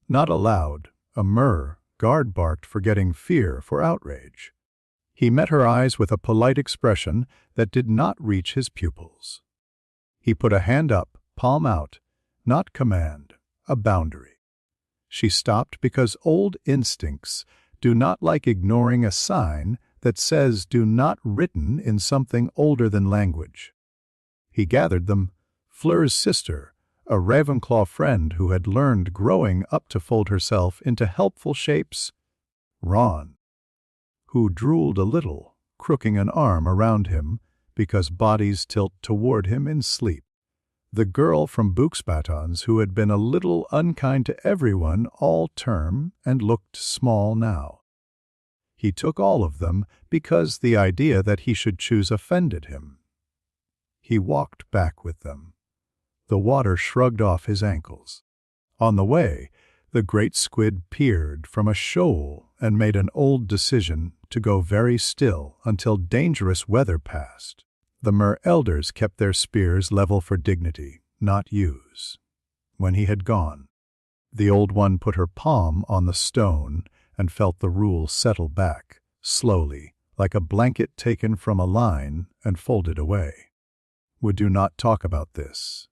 Not aloud, a murr, guard barked, forgetting fear for outrage. He met her eyes with a polite expression that did not reach his pupils. He put a hand up, palm out, not command, a boundary. She stopped because old instincts do not like ignoring a sign that says do not written in something older than language. He gathered them, Fleur's sister, a Ravenclaw friend who had learned growing up to fold herself into helpful shapes, Ron, who drooled a little, crooking an arm around him because bodies tilt toward him in sleep, the girl from Buxbatons who had been a little unkind to everyone all term and looked small now. He took all of them because the idea that he should choose offended him. He walked back with them. The water shrugged off his ankles. On the way, The great squid peered from a shoal and made an old decision to go very still until dangerous weather passed. The mer elders kept their spears level for dignity, not use. When he had gone, the old one put her palm on the stone and felt the rule settle back, slowly, like a blanket taken from a line and folded away. "Would you not talk about this?"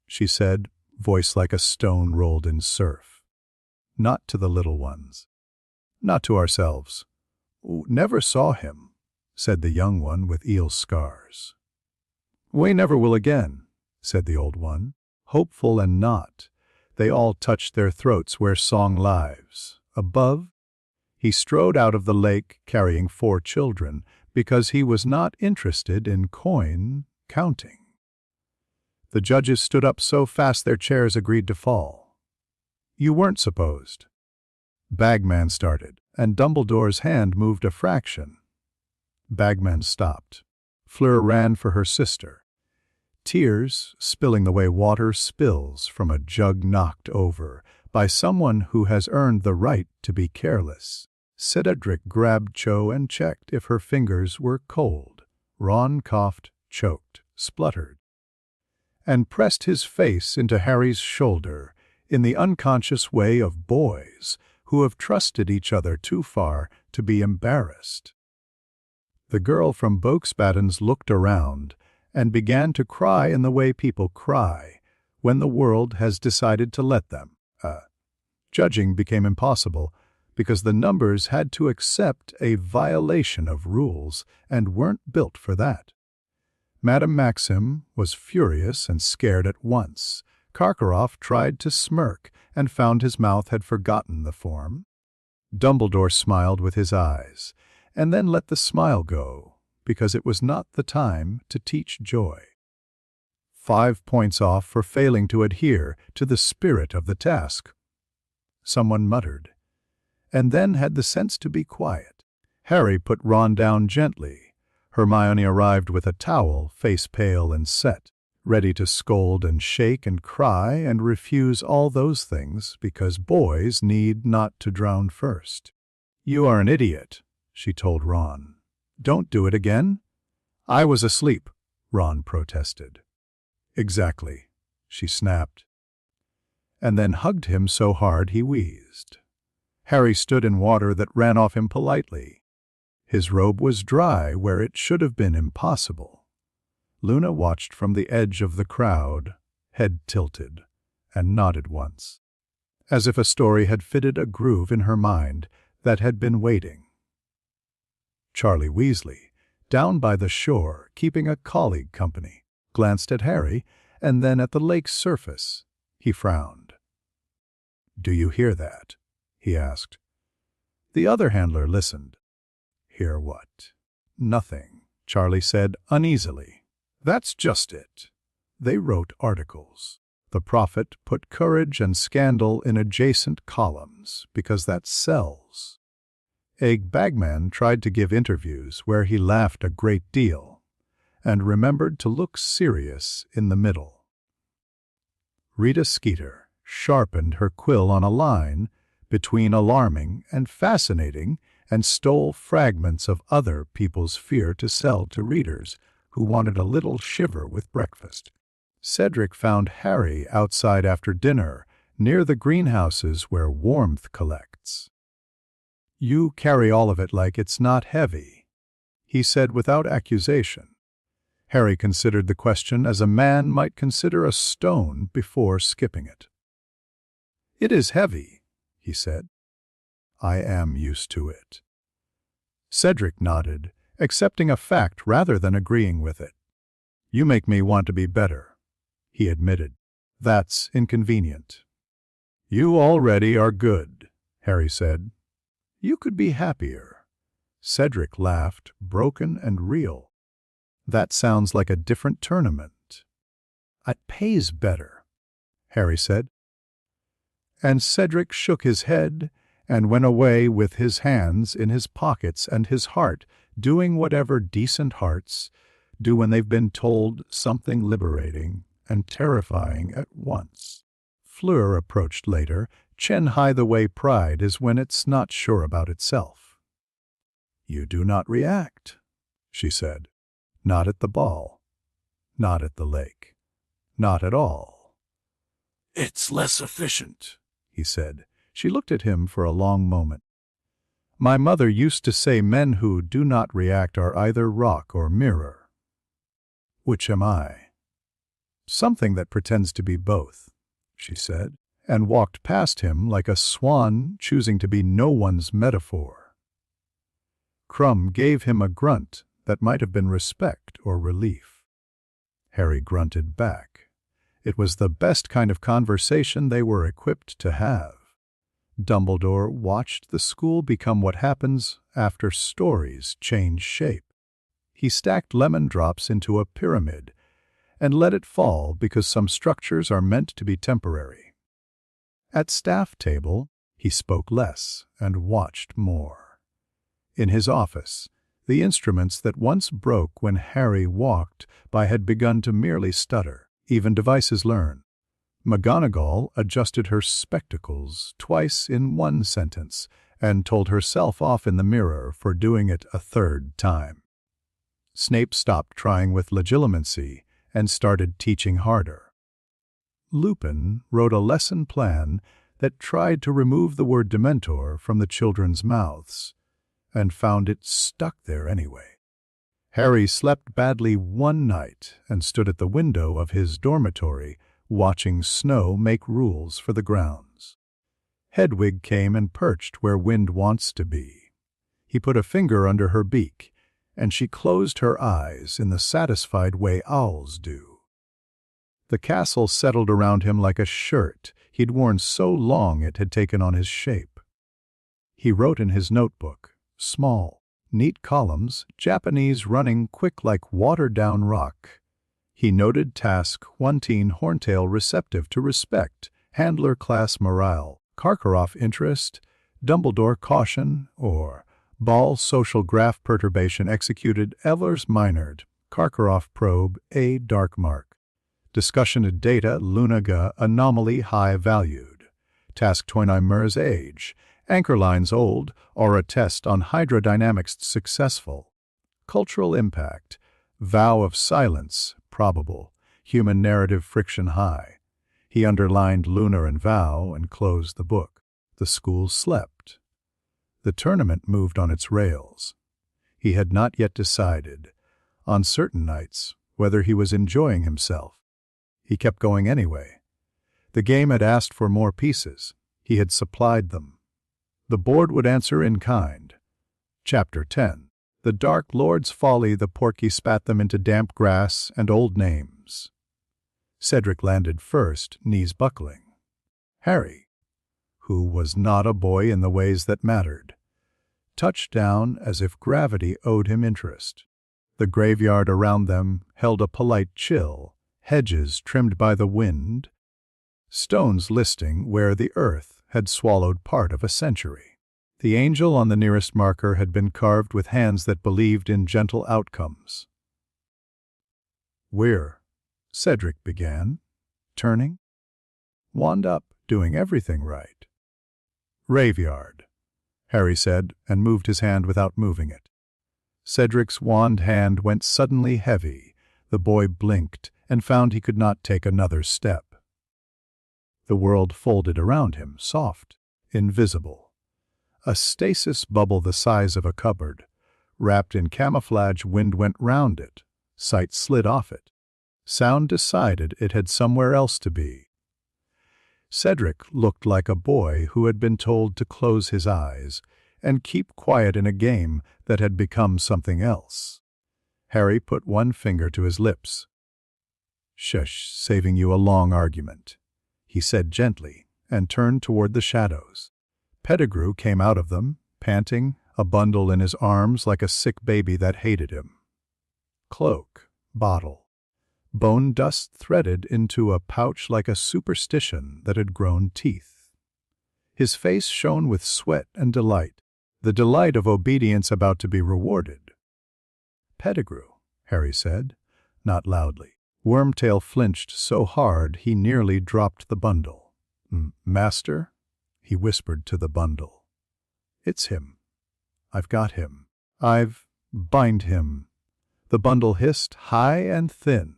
she said, voice like a stone rolled in surf. "Not to the little ones. Not to ourselves. Never saw him," said the young one with eel scars. "We never will again," said the old one. Hopeful and not, they all touched their throats where song lives. Above, he strode out of the lake carrying 4 children because he was not interested in coin counting. The judges stood up so fast their chairs agreed to fall. "You weren't supposed." Bagman started, and Dumbledore's hand moved a fraction. Bagman stopped. Fleur ran for her sister. Tears spilling the way water spills from a jug knocked over by someone who has earned the right to be careless. Cedric grabbed Cho and checked if her fingers were cold. Ron coughed, choked, spluttered, and pressed his face into Harry's shoulder in the unconscious way of boys who have trusted each other too far to be embarrassed. The girl from Boaksbattens looked around and began to cry in the way people cry when the world has decided to let them. Judging became impossible because the numbers had to accept a violation of rules and weren't built for that. Madame Maxim was furious and scared at once. Karkaroff tried to smirk and found his mouth had forgotten the form. Dumbledore smiled with his eyes, and then let the smile go, because it was not the time to teach joy. 5 points off for failing to adhere to the spirit of the task. Someone muttered, and then had the sense to be quiet. Harry put Ron down gently. Hermione arrived with a towel, face pale and set, ready to scold and shake and cry and refuse all those things because boys need not to drown first. "You are an idiot," she told Ron. "Don't do it again." "I was asleep," Ron protested. "Exactly," she snapped, and then hugged him so hard he wheezed. Harry stood in water that ran off him politely. His robe was dry where it should have been impossible. Luna watched from the edge of the crowd, head tilted, and nodded once, as if a story had fitted a groove in her mind that had been waiting. Charlie Weasley, down by the shore, keeping a colleague company, glanced at Harry and then at the lake's surface. He frowned. "Do you hear that?" he asked. The other handler listened. "Hear what?" "Nothing," Charlie said uneasily. "That's just it. They wrote articles. The Prophet put courage and scandal in adjacent columns because that sells." Bagman tried to give interviews where he laughed a great deal and remembered to look serious in the middle. Rita Skeeter sharpened her quill on a line between alarming and fascinating and stole fragments of other people's fear to sell to readers who wanted a little shiver with breakfast. Cedric found Harry outside after dinner near the greenhouses where warmth collects. "You carry all of it like it's not heavy," he said without accusation. Harry considered the question as a man might consider a stone before skipping it. "It is heavy," he said. "I am used to it." Cedric nodded, accepting a fact rather than agreeing with it. "You make me want to be better," he admitted. "That's inconvenient." "You already are good," Harry said. "You could be happier." Cedric laughed, broken and real. "That sounds like a different tournament." "It pays better," Harry said. And Cedric shook his head and went away with his hands in his pockets and his heart doing whatever decent hearts do when they've been told something liberating and terrifying at once. Fleur approached later, chin high the way pride is when it's not sure about itself. "You do not react," she said. "Not at the ball. Not at the lake. Not at all." "It's less efficient," he said. She looked at him for a long moment. "My mother used to say men who do not react are either rock or mirror. Which am I?" "Something that pretends to be both," she said, and walked past him like a swan choosing to be no one's metaphor. Crumb gave him a grunt that might have been respect or relief. Harry grunted back. It was the best kind of conversation they were equipped to have. Dumbledore watched the school become what happens after stories change shape. He stacked lemon drops into a pyramid and let it fall because some structures are meant to be temporary. At staff table, he spoke less and watched more. In his office, the instruments that once broke when Harry walked by had begun to merely stutter. Even devices learn. McGonagall adjusted her spectacles twice in one sentence and told herself off in the mirror for doing it a third time. Snape stopped trying with legilimency and started teaching harder. Lupin wrote a lesson plan that tried to remove the word Dementor from the children's mouths, and found it stuck there anyway. Harry slept badly one night and stood at the window of his dormitory watching Snow make rules for the grounds. Hedwig came and perched where Wind wants to be. He put a finger under her beak, and she closed her eyes in the satisfied way owls do. The castle settled around him like a shirt he'd worn so long it had taken on his shape. He wrote in his notebook, small, neat columns, Japanese running quick like watered-down rock. He noted task 1 Horntail receptive to respect, Handler class morale, Karkaroff interest, Dumbledore caution, or Ball social graph perturbation executed, Evers minored, Karkaroff probe, A dark mark. Discussioned data, Lunaga anomaly high valued. Task 29 Mers age, anchor lines old, aura test on hydrodynamics successful. Cultural impact, vow of silence, probable, human narrative friction high. He underlined lunar and vow and closed the book. The school slept. The tournament moved on its rails. He had not yet decided, on certain nights, whether he was enjoying himself. He kept going anyway. The game had asked for more pieces. He had supplied them. The board would answer in kind. Chapter 10. The Dark Lord's Folly, the Porky spat them into damp grass and old names. Cedric landed first, knees buckling. Harry, who was not a boy in the ways that mattered, touched down as if gravity owed him interest. The graveyard around them held a polite chill, hedges trimmed by the wind, stones listing where the earth had swallowed part of a century. The angel on the nearest marker had been carved with hands that believed in gentle outcomes. "We're," Cedric began, turning. "Wand up, doing everything right." "Graveyard," Harry said, and moved his hand without moving it. Cedric's wand hand went suddenly heavy. The boy blinked and found he could not take another step. The world folded around him, soft, invisible. A stasis bubble the size of a cupboard. Wrapped in camouflage, wind went round it. Sight slid off it. Sound decided it had somewhere else to be. Cedric looked like a boy who had been told to close his eyes and keep quiet in a game that had become something else. Harry put one finger to his lips. "Shush, saving you a long argument," he said gently, and turned toward the shadows. Pettigrew came out of them, panting, a bundle in his arms like a sick baby that hated him. Cloak, bottle, bone dust threaded into a pouch like a superstition that had grown teeth. His face shone with sweat and delight, the delight of obedience about to be rewarded. "Pettigrew," Harry said, not loudly. Wormtail flinched so hard he nearly dropped the bundle. "Master?" he whispered to the bundle. "It's him. I've got him. I've bind him." The bundle hissed high and thin.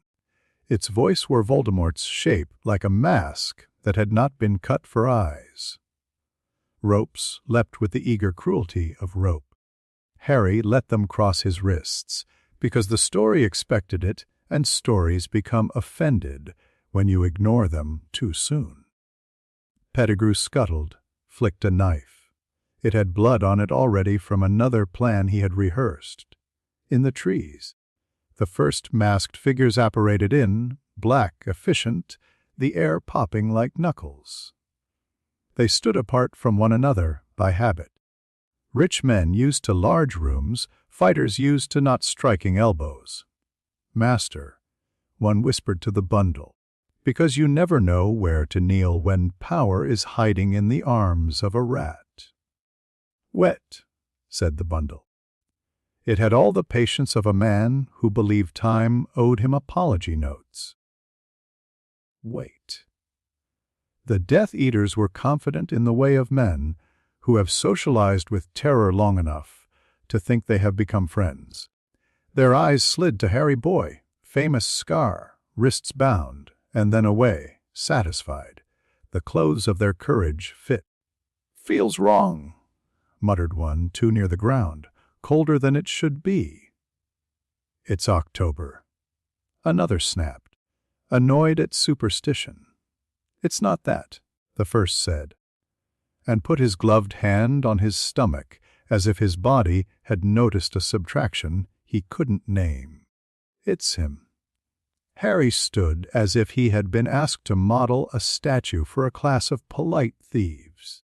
Its voice wore Voldemort's shape like a mask that had not been cut for eyes. Ropes leapt with the eager cruelty of rope. Harry let them cross his wrists, because the story expected it, and stories become offended when you ignore them too soon. Pettigrew scuttled, flicked a knife. It had blood on it already from another plan he had rehearsed. In the trees, the first masked figures apparated in, black, efficient, the air popping like knuckles. They stood apart from one another by habit. Rich men used to large rooms, fighters used to not striking elbows. "Master," one whispered to the bundle, "because you never know where to kneel when power is hiding in the arms of a rat." "Wet," said the bundle. It had all the patience of a man who believed time owed him apology notes. Wait. The Death Eaters were confident in the way of men who have socialized with terror long enough to think they have become friends. Their eyes slid to Harry Boy, famous scar, wrists bound, and then away, satisfied. The clothes of their courage fit. "Feels wrong," muttered one too near the ground, colder than it should be. "It's October." Another snapped, annoyed at superstition. "It's not that," the first said, and put his gloved hand on his stomach as if his body had noticed a subtraction he couldn't name. "It's him." Harry stood as if he had been asked to model a statue for a class of polite thieves.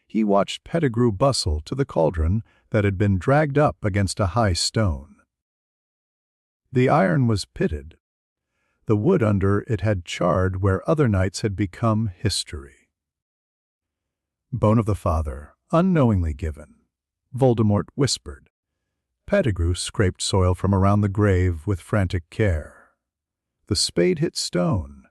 He watched Pettigrew bustle to the cauldron that had been dragged up against a high stone. The iron was pitted. The wood under it had charred where other nights had become history. "Bone of the father, unknowingly given," Voldemort whispered. Pettigrew scraped soil from around the grave with frantic care. The spade hit stone.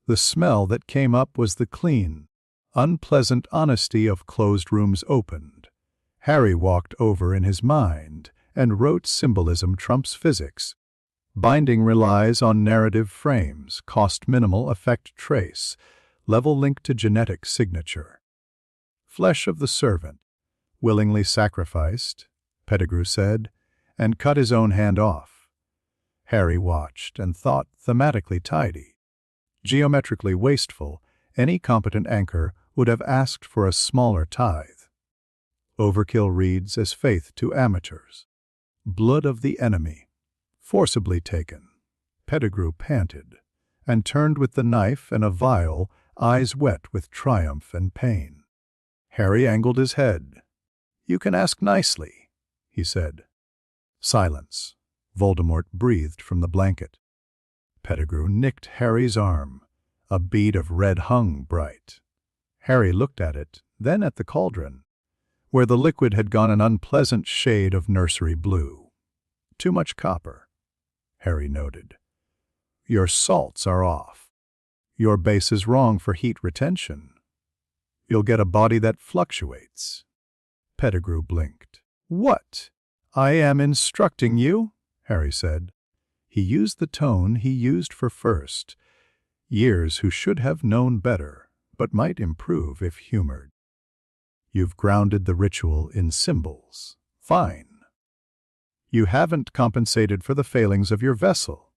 The smell that came up was the clean, unpleasant honesty of closed rooms opened. Harry walked over in his mind and wrote symbolism trumps physics. Binding relies on narrative frames, cost minimal, effect trace, level link to genetic signature. "Flesh of the servant, willingly sacrificed," Pettigrew said, and cut his own hand off. Harry watched and thought thematically tidy. Geometrically wasteful, any competent anchor would have asked for a smaller tithe. Overkill reads as faith to amateurs. "Blood of the enemy." Forcibly taken. Pettigrew panted, and turned with the knife and a vial, eyes wet with triumph and pain. Harry angled his head. "You can ask nicely," he said. Silence. Voldemort breathed from the blanket. Pettigrew nicked Harry's arm. A bead of red hung bright. Harry looked at it, then at the cauldron, where the liquid had gone an unpleasant shade of nursery blue. "Too much copper," Harry noted. "Your salts are off. Your base is wrong for heat retention. You'll get a body that fluctuates." Pettigrew blinked. "What? I am instructing you?" Harry said. He used the tone he used for first. Years who should have known better, but might improve if humored. "You've grounded the ritual in symbols. Fine. You haven't compensated for the failings of your vessel."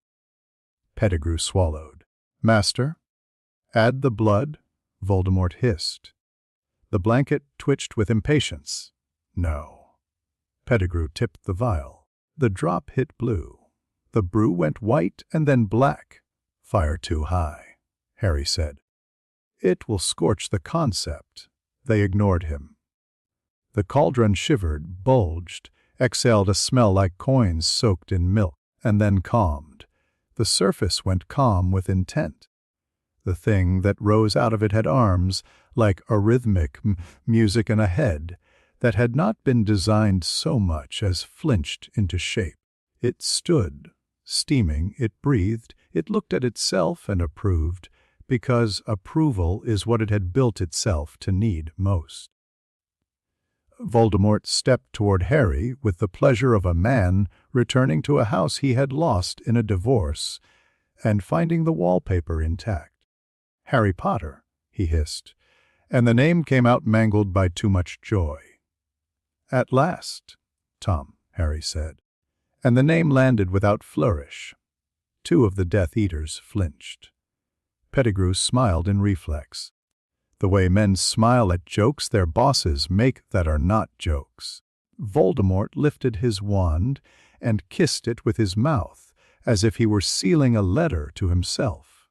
Pettigrew swallowed. "Master?" "Add the blood," Voldemort hissed. The blanket twitched with impatience. "No." Pettigrew tipped the vial. The drop hit blue. The brew went white and then black. "Fire too high," Harry said. "It will scorch the concept." They ignored him. The cauldron shivered, bulged, exhaled a smell like coins soaked in milk, and then calmed. The surface went calm with intent. The thing that rose out of it had arms, like a rhythmic music in a head, that had not been designed so much as flinched into shape. It stood, steaming, it breathed, it looked at itself and approved, because approval is what it had built itself to need most. Voldemort stepped toward Harry with the pleasure of a man returning to a house he had lost in a divorce and finding the wallpaper intact. "Harry Potter," he hissed, and the name came out mangled by too much joy. "At last, Tom," Harry said, and the name landed without flourish. Two of the Death Eaters flinched. Pettigrew smiled in reflex. The way men smile at jokes their bosses make that are not jokes. Voldemort lifted his wand and kissed it with his mouth, as if he were sealing a letter to himself.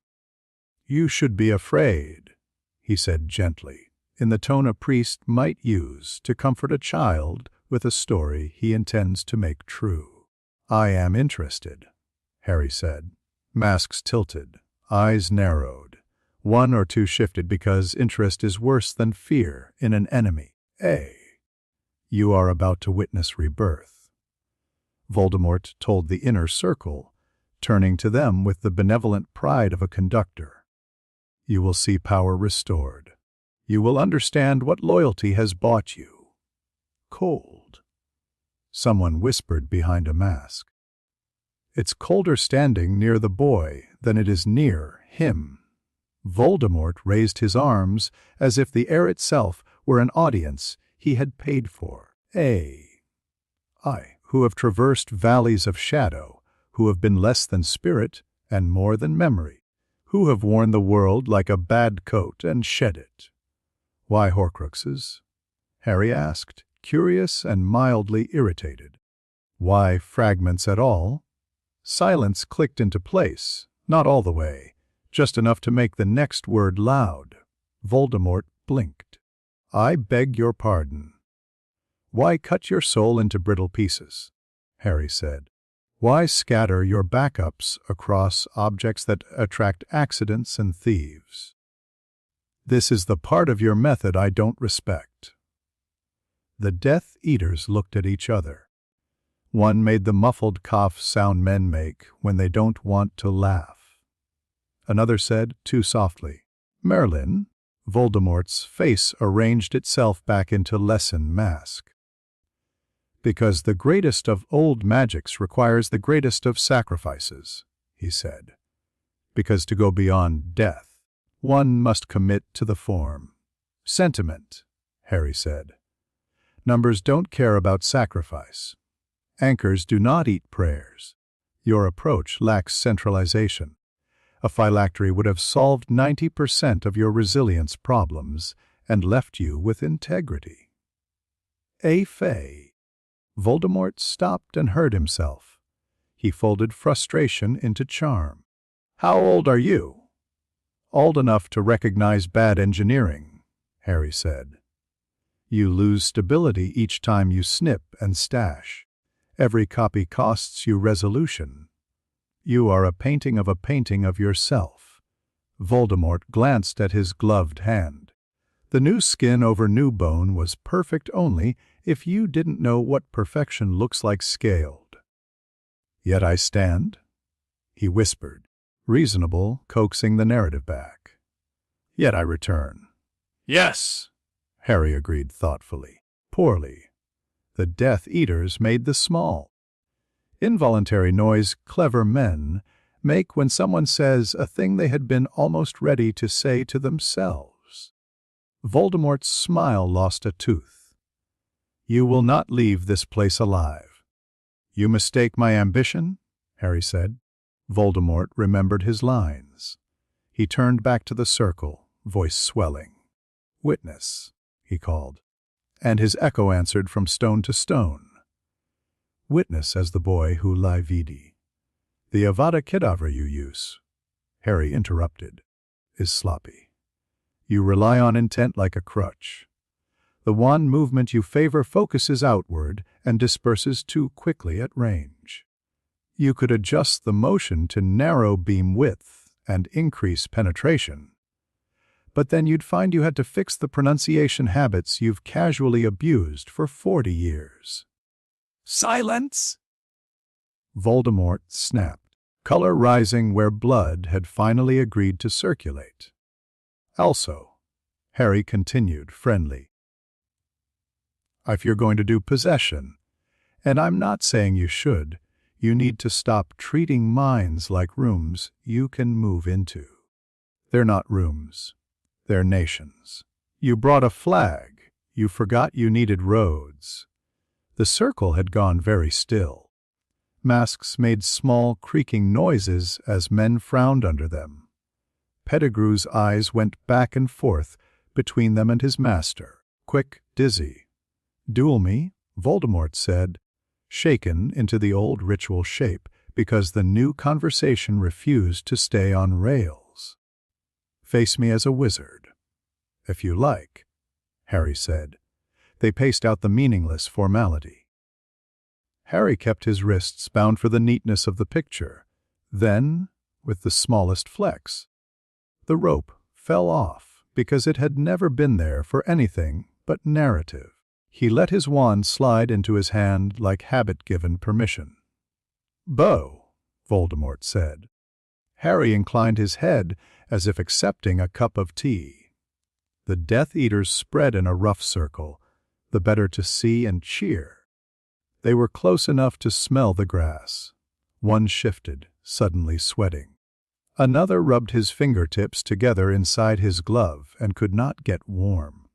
"You should be afraid," he said gently, in the tone a priest might use to comfort a child with a story he intends to make true. "I am interested," Harry said. Masks tilted, eyes narrowed. One or two shifted because interest is worse than fear in an enemy. You are about to witness rebirth," Voldemort told the inner circle, turning to them with the benevolent pride of a conductor. "You will see power restored. You will understand what loyalty has bought you." "Cold," someone whispered behind a mask. "It's colder standing near the boy than it is near him." Voldemort raised his arms as if the air itself were an audience he had paid for. I, who have traversed valleys of shadow, who have been less than spirit and more than memory, who have worn the world like a bad coat and shed it." "Why Horcruxes?" Harry asked, curious and mildly irritated. "Why fragments at all?" Silence clicked into place, not all the way, just enough to make the next word loud. Voldemort blinked. "I beg your pardon." "Why cut your soul into brittle pieces?" Harry said. "Why scatter your backups across objects that attract accidents and thieves? This is the part of your method I don't respect." The Death Eaters looked at each other. One made the muffled cough sound men make when they don't want to laugh. Another said, too softly, "Merlin." Voldemort's face arranged itself back into lesson mask. "Because the greatest of old magics requires the greatest of sacrifices," he said. "Because to go beyond death, one must commit to the form." "Sentiment," Harry said. "Numbers don't care about sacrifice. Anchors do not eat prayers. Your approach lacks centralization. A phylactery would have solved 90% of your resilience problems and left you with integrity." Fay. Voldemort stopped and heard himself. He folded frustration into charm. "How old are you?" "Old enough to recognize bad engineering," Harry said. "You lose stability each time you snip and stash. Every copy costs you resolution. You are a painting of yourself." Voldemort glanced at his gloved hand. The new skin over new bone was perfect only if you didn't know what perfection looks like scaled. "Yet I stand," he whispered, reasonable, coaxing the narrative back. "Yet I return." "Yes," Harry agreed thoughtfully. "Poorly. The Death Eaters made the small, involuntary noise clever men make when someone says a thing they had been almost ready to say to themselves." Voldemort's smile lost a tooth. "You will not leave this place alive." "You mistake my ambition," Harry said. Voldemort remembered his lines. He turned back to the circle, voice swelling. "Witness," he called, and his echo answered from stone to stone. "Witness as the boy who lie vidi. The Avada Kedavra you use," Harry interrupted, "is sloppy. You rely on intent like a crutch. The wand movement you favor focuses outward and disperses too quickly at range. You could adjust the motion to narrow beam width and increase penetration, but then you'd find you had to fix the pronunciation habits you've casually abused for 40 years. "Silence!" Voldemort snapped. color rising where blood had finally agreed to circulate. "Also," Harry continued, friendly, "if you're going to do possession, and I'm not saying you should, you need to stop treating minds like rooms you can move into. They're not rooms. They're nations. You brought a flag. You forgot you needed roads." The circle had gone very still. Masks made small, creaking noises as men frowned under them. Pettigrew's eyes went back and forth between them and his master, quick, dizzy. "Duel me," Voldemort said, shaken into the old ritual shape because the new conversation refused to stay on rails. "Face me as a wizard." "If you like," Harry said. They paced out the meaningless formality. Harry kept his wrists bound for the neatness of the picture. Then, with the smallest flex, the rope fell off because it had never been there for anything but narrative. He let his wand slide into his hand like habit-given permission. "Beau," Voldemort said. Harry inclined his head as if accepting a cup of tea. The Death Eaters spread in a rough circle, the better to see and cheer. They were close enough to smell the grass. One shifted, suddenly sweating. Another rubbed his fingertips together inside his glove and could not get warm.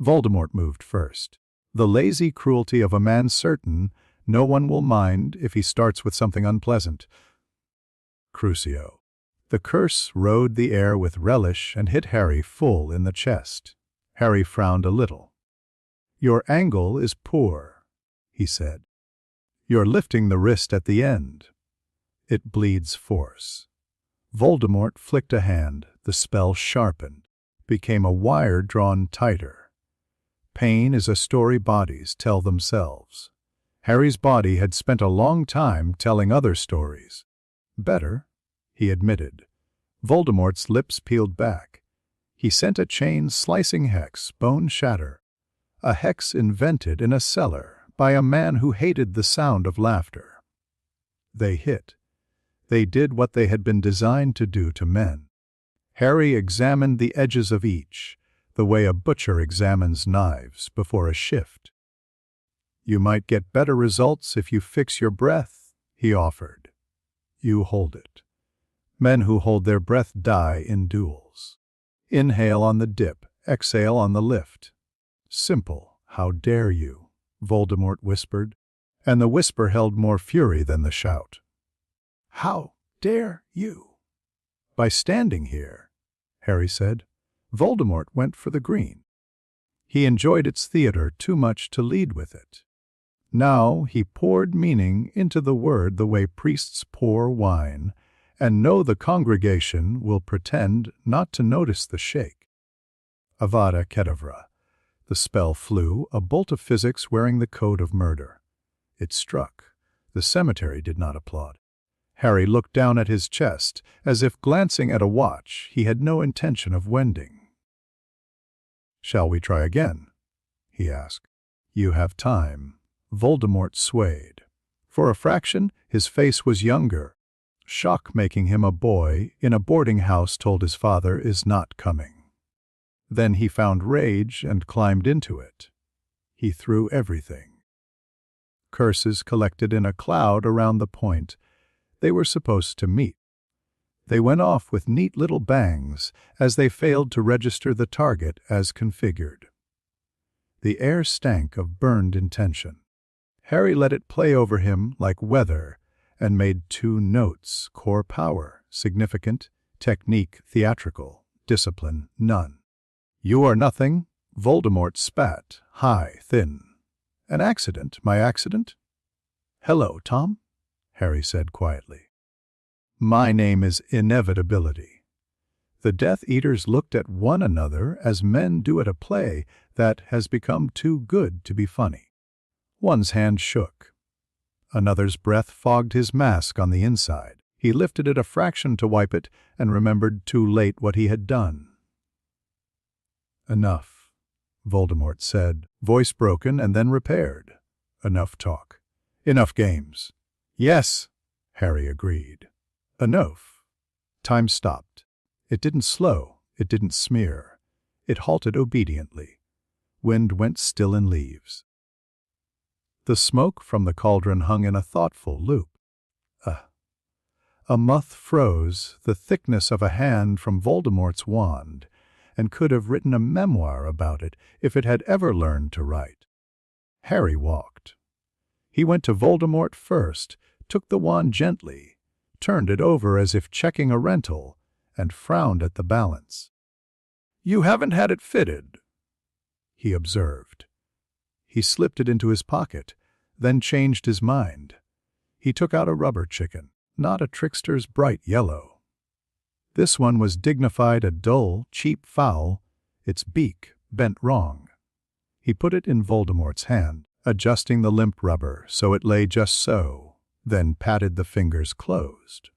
Voldemort moved first. The lazy cruelty of a man certain no one will mind if he starts with something unpleasant. Crucio. The curse rode the air with relish and hit Harry full in the chest. Harry frowned a little. "Your angle is poor," he said. "You're lifting the wrist at the end. It bleeds force." Voldemort flicked a hand. The spell sharpened, became a wire drawn tighter. Pain is a story bodies tell themselves. Harry's body had spent a long time telling other stories. Better, he admitted. Voldemort's lips peeled back. He sent a chain-slicing hex, bone shatter. A hex invented in a cellar by a man who hated the sound of laughter. They hit. They did what they had been designed to do to men. Harry examined the edges of each, the way a butcher examines knives before a shift. "You might get better results if you fix your breath," he offered. "You hold it. Men who hold their breath die in duels. Inhale on the dip, exhale on the lift." "Simple, how dare you?" Voldemort whispered, and the whisper held more fury than the shout. "How dare you?" "By standing here," Harry said. Voldemort went for the green. He enjoyed its theater too much to lead with it. Now he poured meaning into the word the way priests pour wine, and know the congregation will pretend not to notice the shake. Avada Kedavra. The spell flew, a bolt of physics wearing the code of murder. It struck. The cemetery did not applaud. Harry looked down at his chest, as if glancing at a watch he had no intention of wending. "Shall we try again?" he asked. "You have time." Voldemort swayed. For a fraction, his face was younger. Shock making him a boy in a boarding house told his father is not coming. Then he found rage and climbed into it. He threw everything. Curses collected in a cloud around the point they were supposed to meet. They went off with neat little bangs as they failed to register the target as configured. The air stank of burned intention. Harry let it play over him like weather and made 2 notes: core power, significant; technique, theatrical; discipline, none. "You are nothing," Voldemort spat, high, thin. "An accident, my accident?" "Hello, Tom," Harry said quietly. "My name is Inevitability." The Death Eaters looked at one another as men do at a play that has become too good to be funny. One's hand shook. Another's breath fogged his mask on the inside. He lifted it a fraction to wipe it and remembered too late what he had done. "Enough," Voldemort said, voice broken and then repaired. "Enough talk. Enough games." "Yes," Harry agreed. Enough. Time stopped. It didn't slow, it didn't smear. It halted obediently. Wind went still in leaves. The smoke from the cauldron hung in a thoughtful loop. A moth froze the thickness of a hand from Voldemort's wand, and could have written a memoir about it if it had ever learned to write. Harry walked. He went to Voldemort first, took the wand gently, turned it over as if checking a rental, and frowned at the balance. "You haven't had it fitted," he observed. He slipped it into his pocket, then changed his mind. He took out a rubber chicken, not a trickster's bright yellow. This one was dignified a dull, cheap fowl, its beak bent wrong. He put it in Voldemort's hand, adjusting the limp rubber so it lay just so, then patted the fingers closed.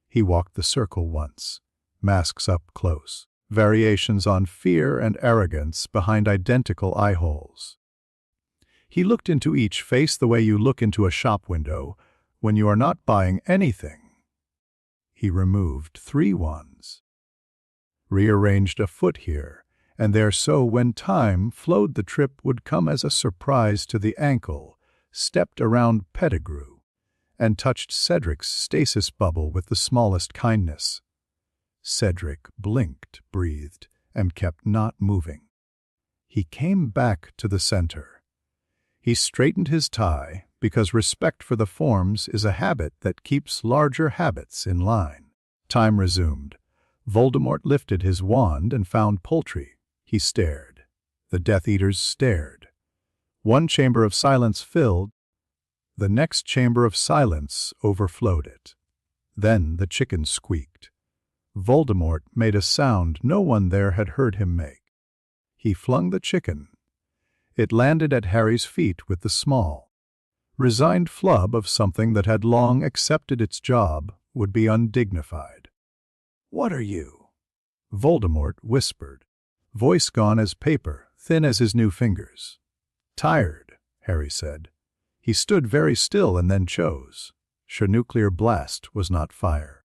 He walked the circle once, masks up close, variations on fear and arrogance behind identical eye holes. He looked into each face the way you look into a shop window when you are not buying anything. He removed 3 wands, rearranged a foot here and there so when time flowed the trip would come as a surprise to the ankle, stepped around Pettigrew, and touched Cedric's stasis bubble with the smallest kindness. Cedric blinked, breathed, and kept not moving. He came back to the center. He straightened his tie, because respect for the forms is a habit that keeps larger habits in line. Time resumed. Voldemort lifted his wand and found Poultry. He stared. The Death Eaters stared. One chamber of silence filled. The next chamber of silence overflowed it. Then the chicken squeaked. Voldemort made a sound no one there had heard him make. He flung the chicken. It landed at Harry's feet with the small, resigned flub of something that had long accepted its job would be undignified. "What are you?" Voldemort whispered, voice gone as paper, thin as his new fingers. "Tired," Harry said. He stood very still and then chose. Nuclear blast was not fire.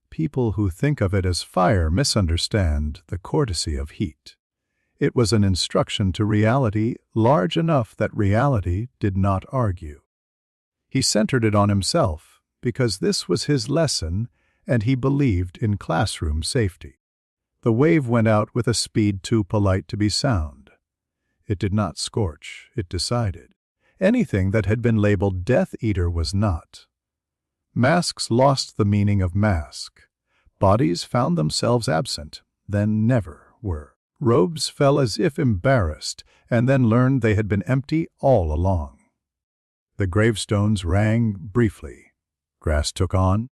People who think of it as fire misunderstand the courtesy of heat. It was an instruction to reality large enough that reality did not argue. He centered it on himself because this was his lesson and he believed in classroom safety. The wave went out with a speed too polite to be sound. It did not scorch, it decided. Anything that had been labeled Death Eater was not. Masks lost the meaning of mask. Bodies found themselves absent, then never were. Robes fell as if embarrassed, and then learned they had been empty all along. The gravestones rang briefly. Grass took on.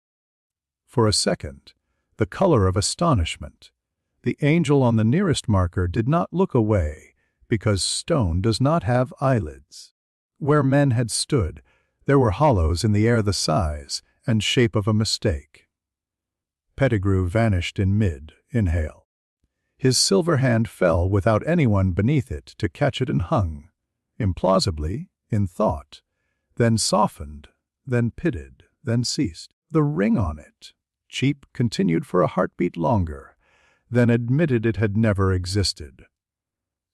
For a second, the color of astonishment. The angel on the nearest marker did not look away, because stone does not have eyelids. Where men had stood, there were hollows in the air the size and shape of a mistake. Pettigrew vanished in mid-inhale. His silver hand fell without anyone beneath it to catch it and hung, implausibly, in thought, then softened, then pitted, then ceased. The ring on it, cheap, continued for a heartbeat longer, then admitted it had never existed.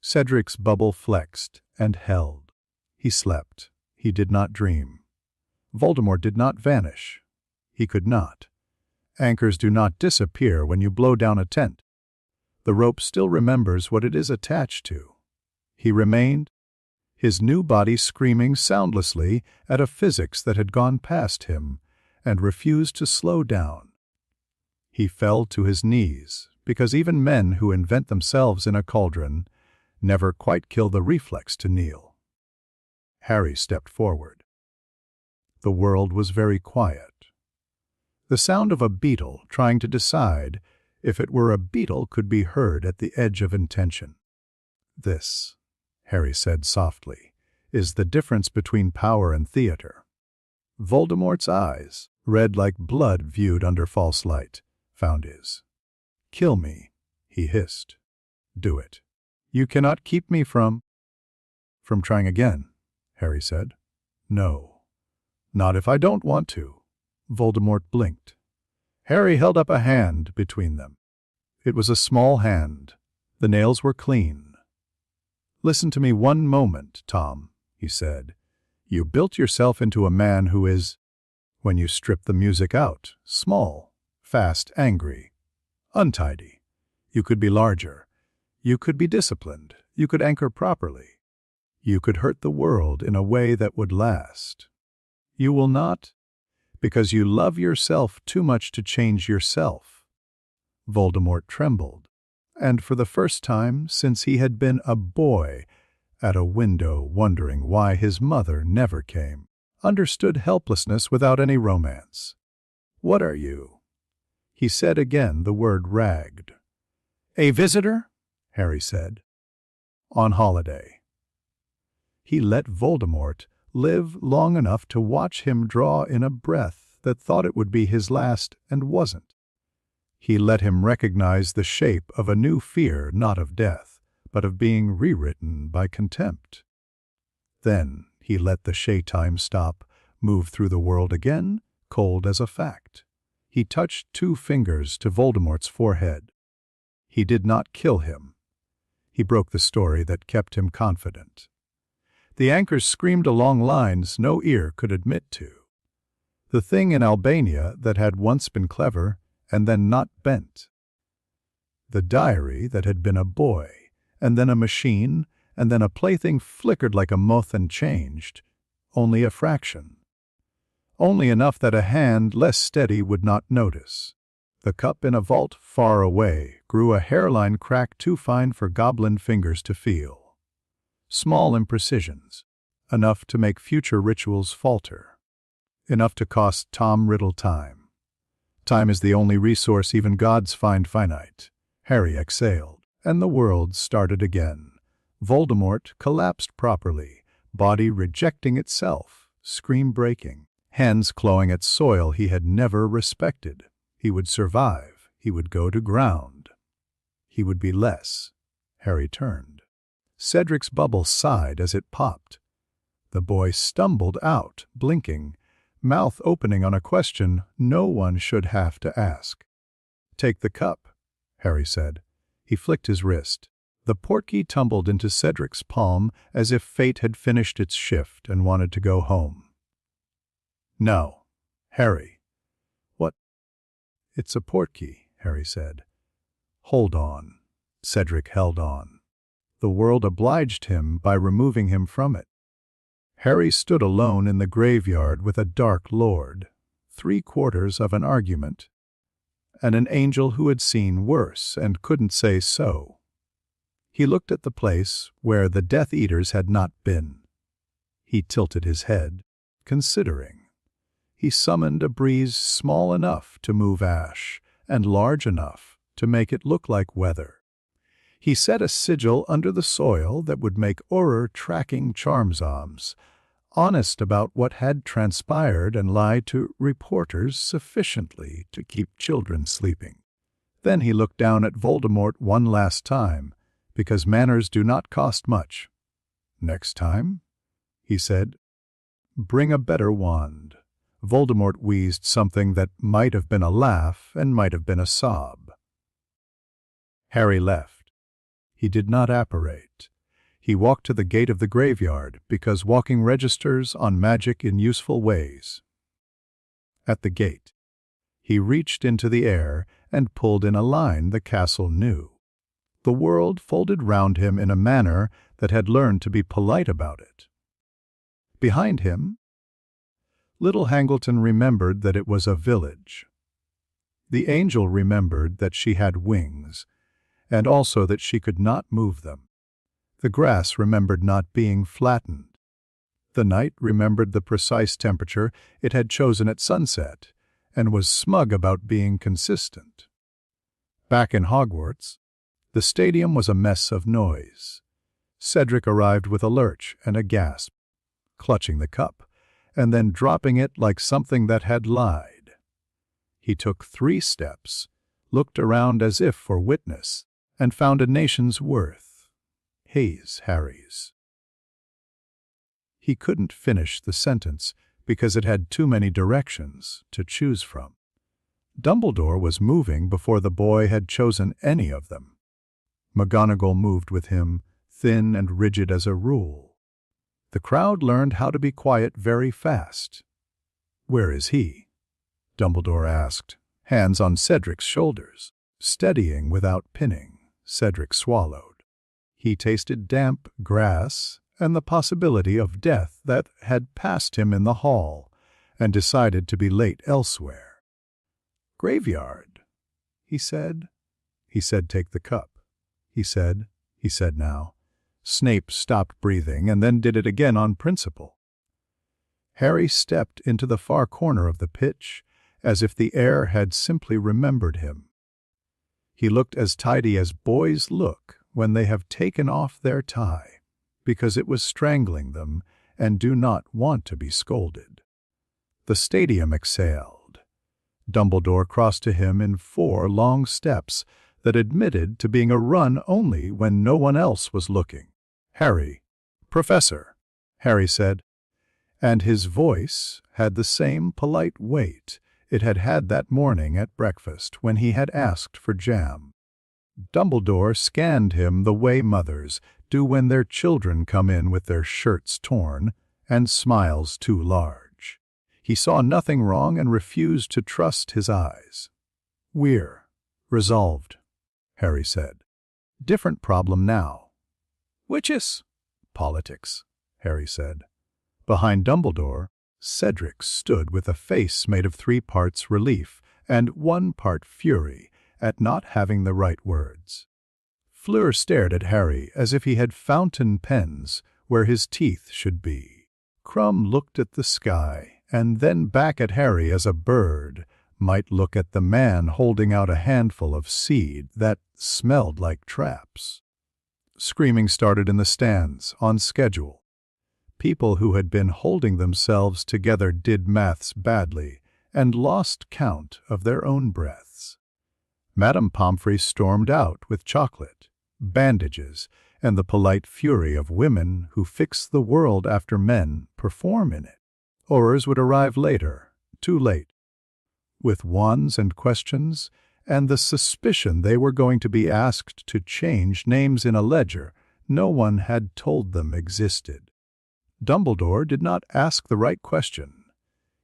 Cedric's bubble flexed and held. He slept. He did not dream. Voldemort did not vanish. He could not. Anchors do not disappear when you blow down a tent. The rope still remembers what it is attached to. He remained, his new body screaming soundlessly at a physics that had gone past him and refused to slow down. He fell to his knees, because even men who invent themselves in a cauldron never quite kill the reflex to kneel. Harry stepped forward. The world was very quiet. The sound of a beetle trying to decide if it were a beetle could be heard at the edge of intention. "This," Harry said softly, "is the difference between power and theater." Voldemort's eyes, red like blood viewed under false light, found his. "Kill me," he hissed. "Do it. You cannot keep me from—" "From trying again," Harry said. "No. Not if I don't want to." Voldemort blinked. Harry held up a hand between them. It was a small hand. The nails were clean. "Listen to me one moment, Tom," he said. "You built yourself into a man who is, when you strip the music out, small, fast, angry, untidy. You could be larger. You could be disciplined. You could anchor properly. You could hurt the world in a way that would last. You will not, because you love yourself too much to change yourself." Voldemort trembled, and for the first time since he had been a boy at a window wondering why his mother never came, understood helplessness without any romance. "What are you?" He said again the word ragged. "A visitor?" Harry said. "On holiday." He let Voldemort live long enough to watch him draw in a breath that thought it would be his last and wasn't. He let him recognize the shape of a new fear, not of death, but of being rewritten by contempt. Then he let the Shaytime stop, move through the world again, cold as a fact. He touched 2 fingers to Voldemort's forehead. He did not kill him. He broke the story that kept him confident. The anchors screamed along lines no ear could admit to. The thing in Albania that had once been clever and then not bent. The diary that had been a boy, and then a machine, and then a plaything flickered like a moth and changed, only a fraction. Only enough that a hand less steady would not notice. The cup in a vault far away grew a hairline crack too fine for goblin fingers to feel. Small imprecisions, enough to make future rituals falter. Enough to cost Tom Riddle time. Time is the only resource even gods find finite. Harry exhaled, and the world started again. Voldemort collapsed properly, body rejecting itself, scream breaking, hands clawing at soil he had never respected. He would survive. He would go to ground. He would be less. Harry turned. Cedric's bubble sighed as it popped. The boy stumbled out, blinking, mouth opening on a question no one should have to ask. "Take the cup," Harry said. He flicked his wrist. The portkey tumbled into Cedric's palm as if fate had finished its shift and wanted to go home. "No. Harry." "What?" "It's a portkey," Harry said. "Hold on." Cedric held on. The world obliged him by removing him from it. Harry stood alone in the graveyard with a dark lord, 3/4 of an argument, and an angel who had seen worse and couldn't say so. He looked at the place where the Death Eaters had not been. He tilted his head, considering. He summoned a breeze small enough to move ash, and large enough to make it look like weather. He set a sigil under the soil that would make Auror tracking charmzoms, honest about what had transpired and lie to reporters sufficiently to keep children sleeping. Then he looked down at Voldemort one last time, because manners do not cost much. "Next time," he said, "bring a better wand." Voldemort wheezed something that might have been a laugh and might have been a sob. Harry left. He did not apparate. He walked to the gate of the graveyard because walking registers on magic in useful ways. At the gate, he reached into the air and pulled in a line the castle knew. The world folded round him in a manner that had learned to be polite about it. Behind him, little Hangleton remembered that it was a village. The angel remembered that she had wings, and also that she could not move them. The grass remembered not being flattened. The night remembered the precise temperature it had chosen at sunset, and was smug about being consistent. Back in Hogwarts, the stadium was a mess of noise. Cedric arrived with a lurch and a gasp, clutching the cup, and then dropping it like something that had lied. He took 3 steps, looked around as if for witness, and found a nation's worth. His Harry's. He couldn't finish the sentence because it had too many directions to choose from. Dumbledore was moving before the boy had chosen any of them. McGonagall moved with him, thin and rigid as a rule. The crowd learned how to be quiet very fast. "Where is he?" Dumbledore asked, hands on Cedric's shoulders. Steadying without pinning, Cedric swallowed. He tasted damp grass and the possibility of death that had passed him in the hall, and decided to be late elsewhere. "Graveyard," he said. He said, "Take the cup." He said now. Snape stopped breathing and then did it again on principle. Harry stepped into the far corner of the pitch, as if the air had simply remembered him. He looked as tidy as boys look when they have taken off their tie, because it was strangling them and do not want to be scolded. The stadium exhaled. Dumbledore crossed to him in 4 long steps that admitted to being a run only when no one else was looking. "Harry." "Professor," Harry said, and his voice had the same polite weight it had had that morning at breakfast when he had asked for jam. Dumbledore scanned him the way mothers do when their children come in with their shirts torn and smiles too large. He saw nothing wrong and refused to trust his eyes. "We're resolved," Harry said. "Different problem now." "Witches." "Politics," Harry said. Behind Dumbledore, Cedric stood with a face made of 3 parts relief and 1 part fury at not having the right words. Fleur stared at Harry as if he had fountain pens where his teeth should be. Crumb looked at the sky and then back at Harry as a bird might look at the man holding out a handful of seed that smelled like traps. Screaming started in the stands, on schedule. People who had been holding themselves together did maths badly and lost count of their own breaths. Madame Pomfrey stormed out with chocolate, bandages, and the polite fury of women who fix the world after men perform in it. Aurors would arrive later, too late, with wands and questions, and the suspicion they were going to be asked to change names in a ledger no one had told them existed. Dumbledore did not ask the right question.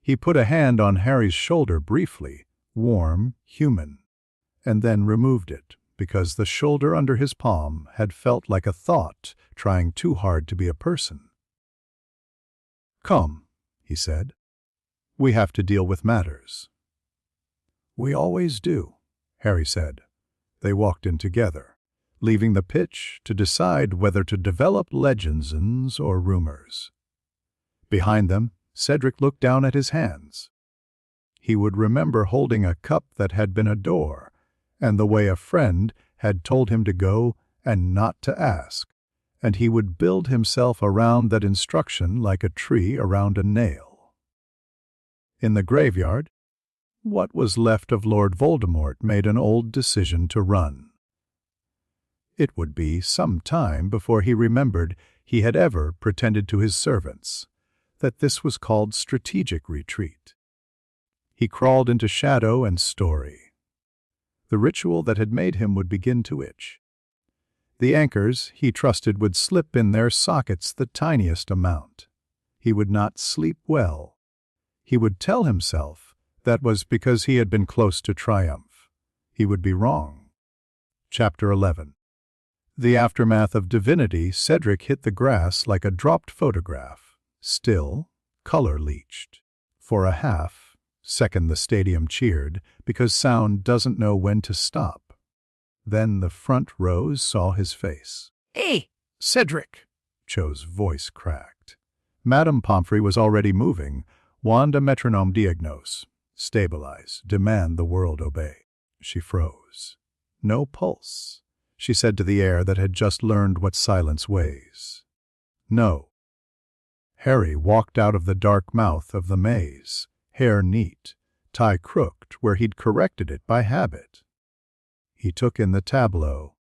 He put a hand on Harry's shoulder briefly, warm, human, and then removed it, because the shoulder under his palm had felt like a thought trying too hard to be a person. "Come," he said. "We have to deal with matters." "We always do," Harry said. They walked in together, leaving the pitch to decide whether to develop legends or rumors. Behind them, Cedric looked down at his hands. He would remember holding a cup that had been a door, and the way a friend had told him to go and not to ask, and he would build himself around that instruction like a tree around a nail. In the graveyard, what was left of Lord Voldemort made an old decision to run. It would be some time before he remembered he had ever pretended to his servants that this was called strategic retreat. He crawled into shadow and story. The ritual that had made him would begin to itch. The anchors, he trusted, would slip in their sockets the tiniest amount. He would not sleep well. He would tell himself that was because he had been close to triumph. He would be wrong. Chapter 11. The aftermath of divinity, Cedric hit the grass like a dropped photograph. Still, color leached. For a half-second the stadium cheered, because sound doesn't know when to stop. Then the front rows saw his face. "Hey, Cedric!" Cho's voice cracked. Madame Pomfrey was already moving. Wand a metronome diagnose. Stabilize. Demand the world obey. She froze. No pulse, she said to the air that had just learned what silence weighs. No. Harry walked out of the dark mouth of the maze, hair neat, tie crooked where he'd corrected it by habit. He took in the tableau.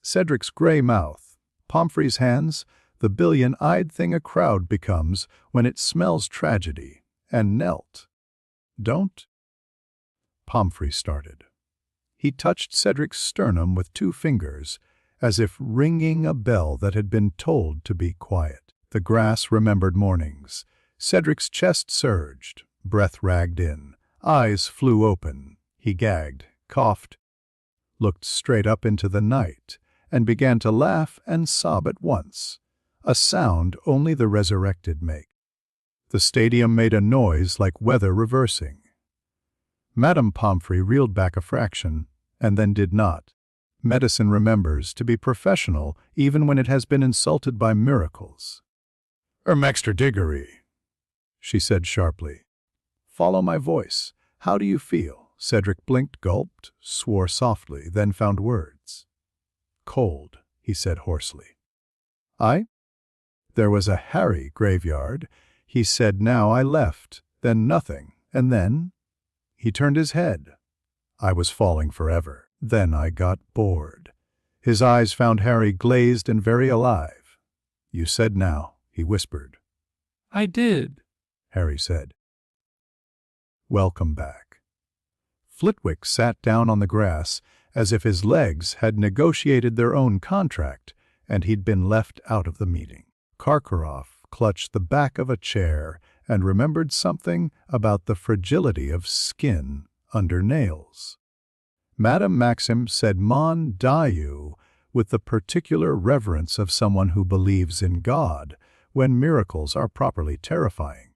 Cedric's gray mouth, Pomfrey's hands, the billion-eyed thing a crowd becomes when it smells tragedy, and knelt. "Don't—" Pomfrey started. He touched Cedric's sternum with 2 fingers, as if ringing a bell that had been told to be quiet. The grass remembered mornings. Cedric's chest surged, breath ragged in, eyes flew open. He gagged, coughed, looked straight up into the night, and began to laugh and sob at once, a sound only the resurrected make. The stadium made a noise like weather reversing. Madame Pomfrey reeled back a fraction, and then did not. Medicine remembers to be professional even when it has been insulted by miracles. "Mexter Diggory," she said sharply. "Follow my voice. How do you feel?" Cedric blinked, gulped, swore softly, then found words. "Cold," he said hoarsely. "I? There was a Harry graveyard," he said. "Now I left, then nothing, and then—" He turned his head. "I was falling forever. Then I got bored." His eyes found Harry glazed and very alive. "You said now," he whispered. I did, Harry said. "Welcome back." Flitwick sat down on the grass as if his legs had negotiated their own contract and he'd been left out of the meeting. Karkaroff clutched the back of a chair and remembered something about the fragility of skin under nails. Madame Maxim said "Mon Dieu" with the particular reverence of someone who believes in God when miracles are properly terrifying.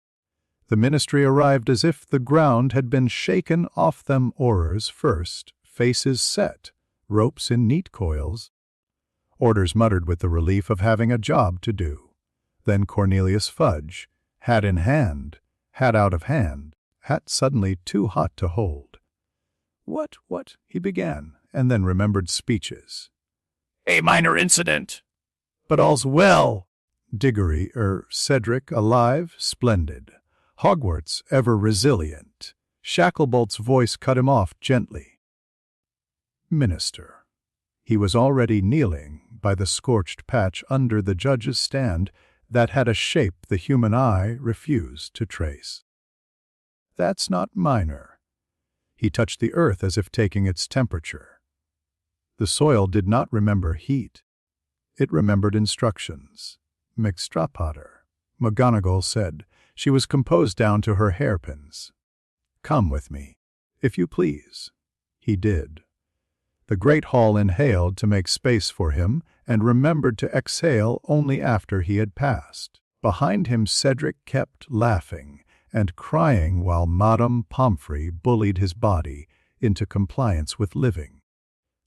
The ministry arrived as if the ground had been shaken off them oars first, faces set, ropes in neat coils. Orders muttered with the relief of having a job to do. Then Cornelius Fudge, hat in hand, hat out of hand, hat suddenly too hot to hold. What, he began, and then remembered speeches. a minor incident. "But all's well." Diggory, Cedric, alive, splendid. Hogwarts, ever resilient. Shacklebolt's voice cut him off gently. "Minister." He was already kneeling by the scorched patch under the judge's stand that had a shape the human eye refused to trace. "That's not minor." He touched the earth as if taking its temperature. The soil did not remember heat. It remembered instructions. "Mixtrapater," McGonagall said. She was composed down to her hairpins. "Come with me, if you please." He did. The great hall inhaled to make space for him and remembered to exhale only after he had passed. Behind him Cedric kept laughing and crying while Madame Pomfrey bullied his body into compliance with living.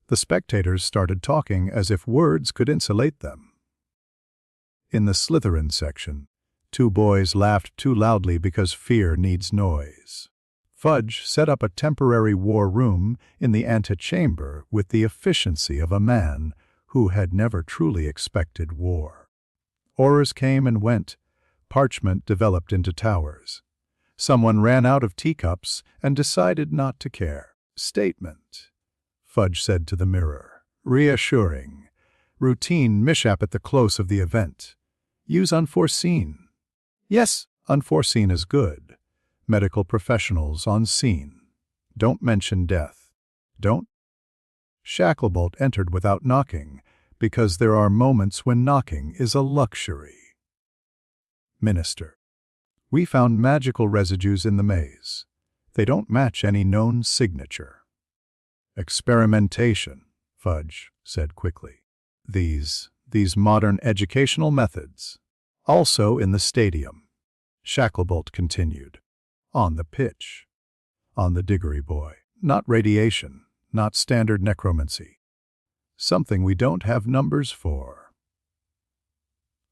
The spectators started talking as if words could insulate them. In the Slytherin section, 2 boys laughed too loudly because fear needs noise. Fudge set up a temporary war room in the antechamber with the efficiency of a man who had never truly expected war. Orders came and went. Parchment developed into towers. Someone ran out of teacups and decided not to care. "Statement," Fudge said to the mirror. "Reassuring. Routine mishap at the close of the event. Use unforeseen." "Yes, unforeseen is good. Medical professionals on scene. Don't mention death. Don't." Shacklebolt entered without knocking, because there are moments when knocking is a luxury. "Minister. We found magical residues in the maze. They don't match any known signature." "Experimentation," Fudge said quickly. These modern educational methods. Also in the stadium." Shacklebolt continued. "On the pitch. On the Diggory boy. Not radiation, not standard necromancy. Something we don't have numbers for."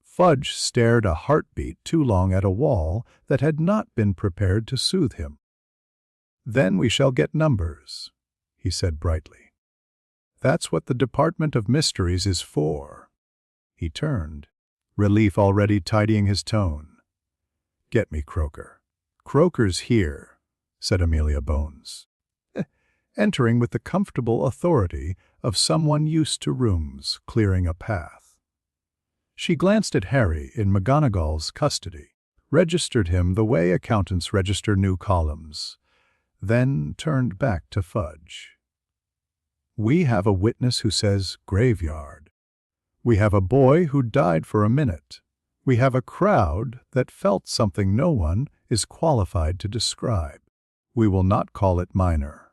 Fudge stared a heartbeat too long at a wall that had not been prepared to soothe him. "Then we shall get numbers," he said brightly. "That's what the Department of Mysteries is for." He turned, relief already tidying his tone. "Get me Croaker." "Croaker's here," said Amelia Bones, entering with the comfortable authority of someone used to rooms clearing a path. She glanced at Harry in McGonagall's custody. registered him the way accountants register new columns, then turned back to Fudge. "We have a witness who says graveyard. We have a boy who died for a minute. We have a crowd that felt something no one is qualified to describe. We will not call it minor."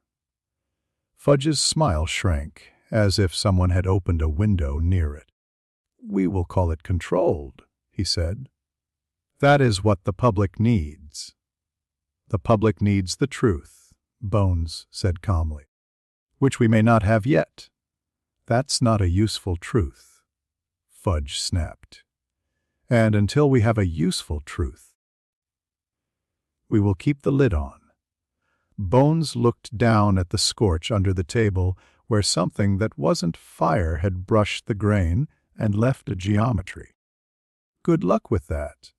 Fudge's smile shrank, as if someone had opened a window near it. "We will call it controlled," he said. "That is what the public needs." "The public needs the truth," Bones said calmly, "which we may not have yet." "That's not a useful truth," Fudge snapped. "And until we have a useful truth, we will keep the lid on." Bones looked down at the scorch under the table where something that wasn't fire had brushed the grain and left a geometry. "Good luck with that,"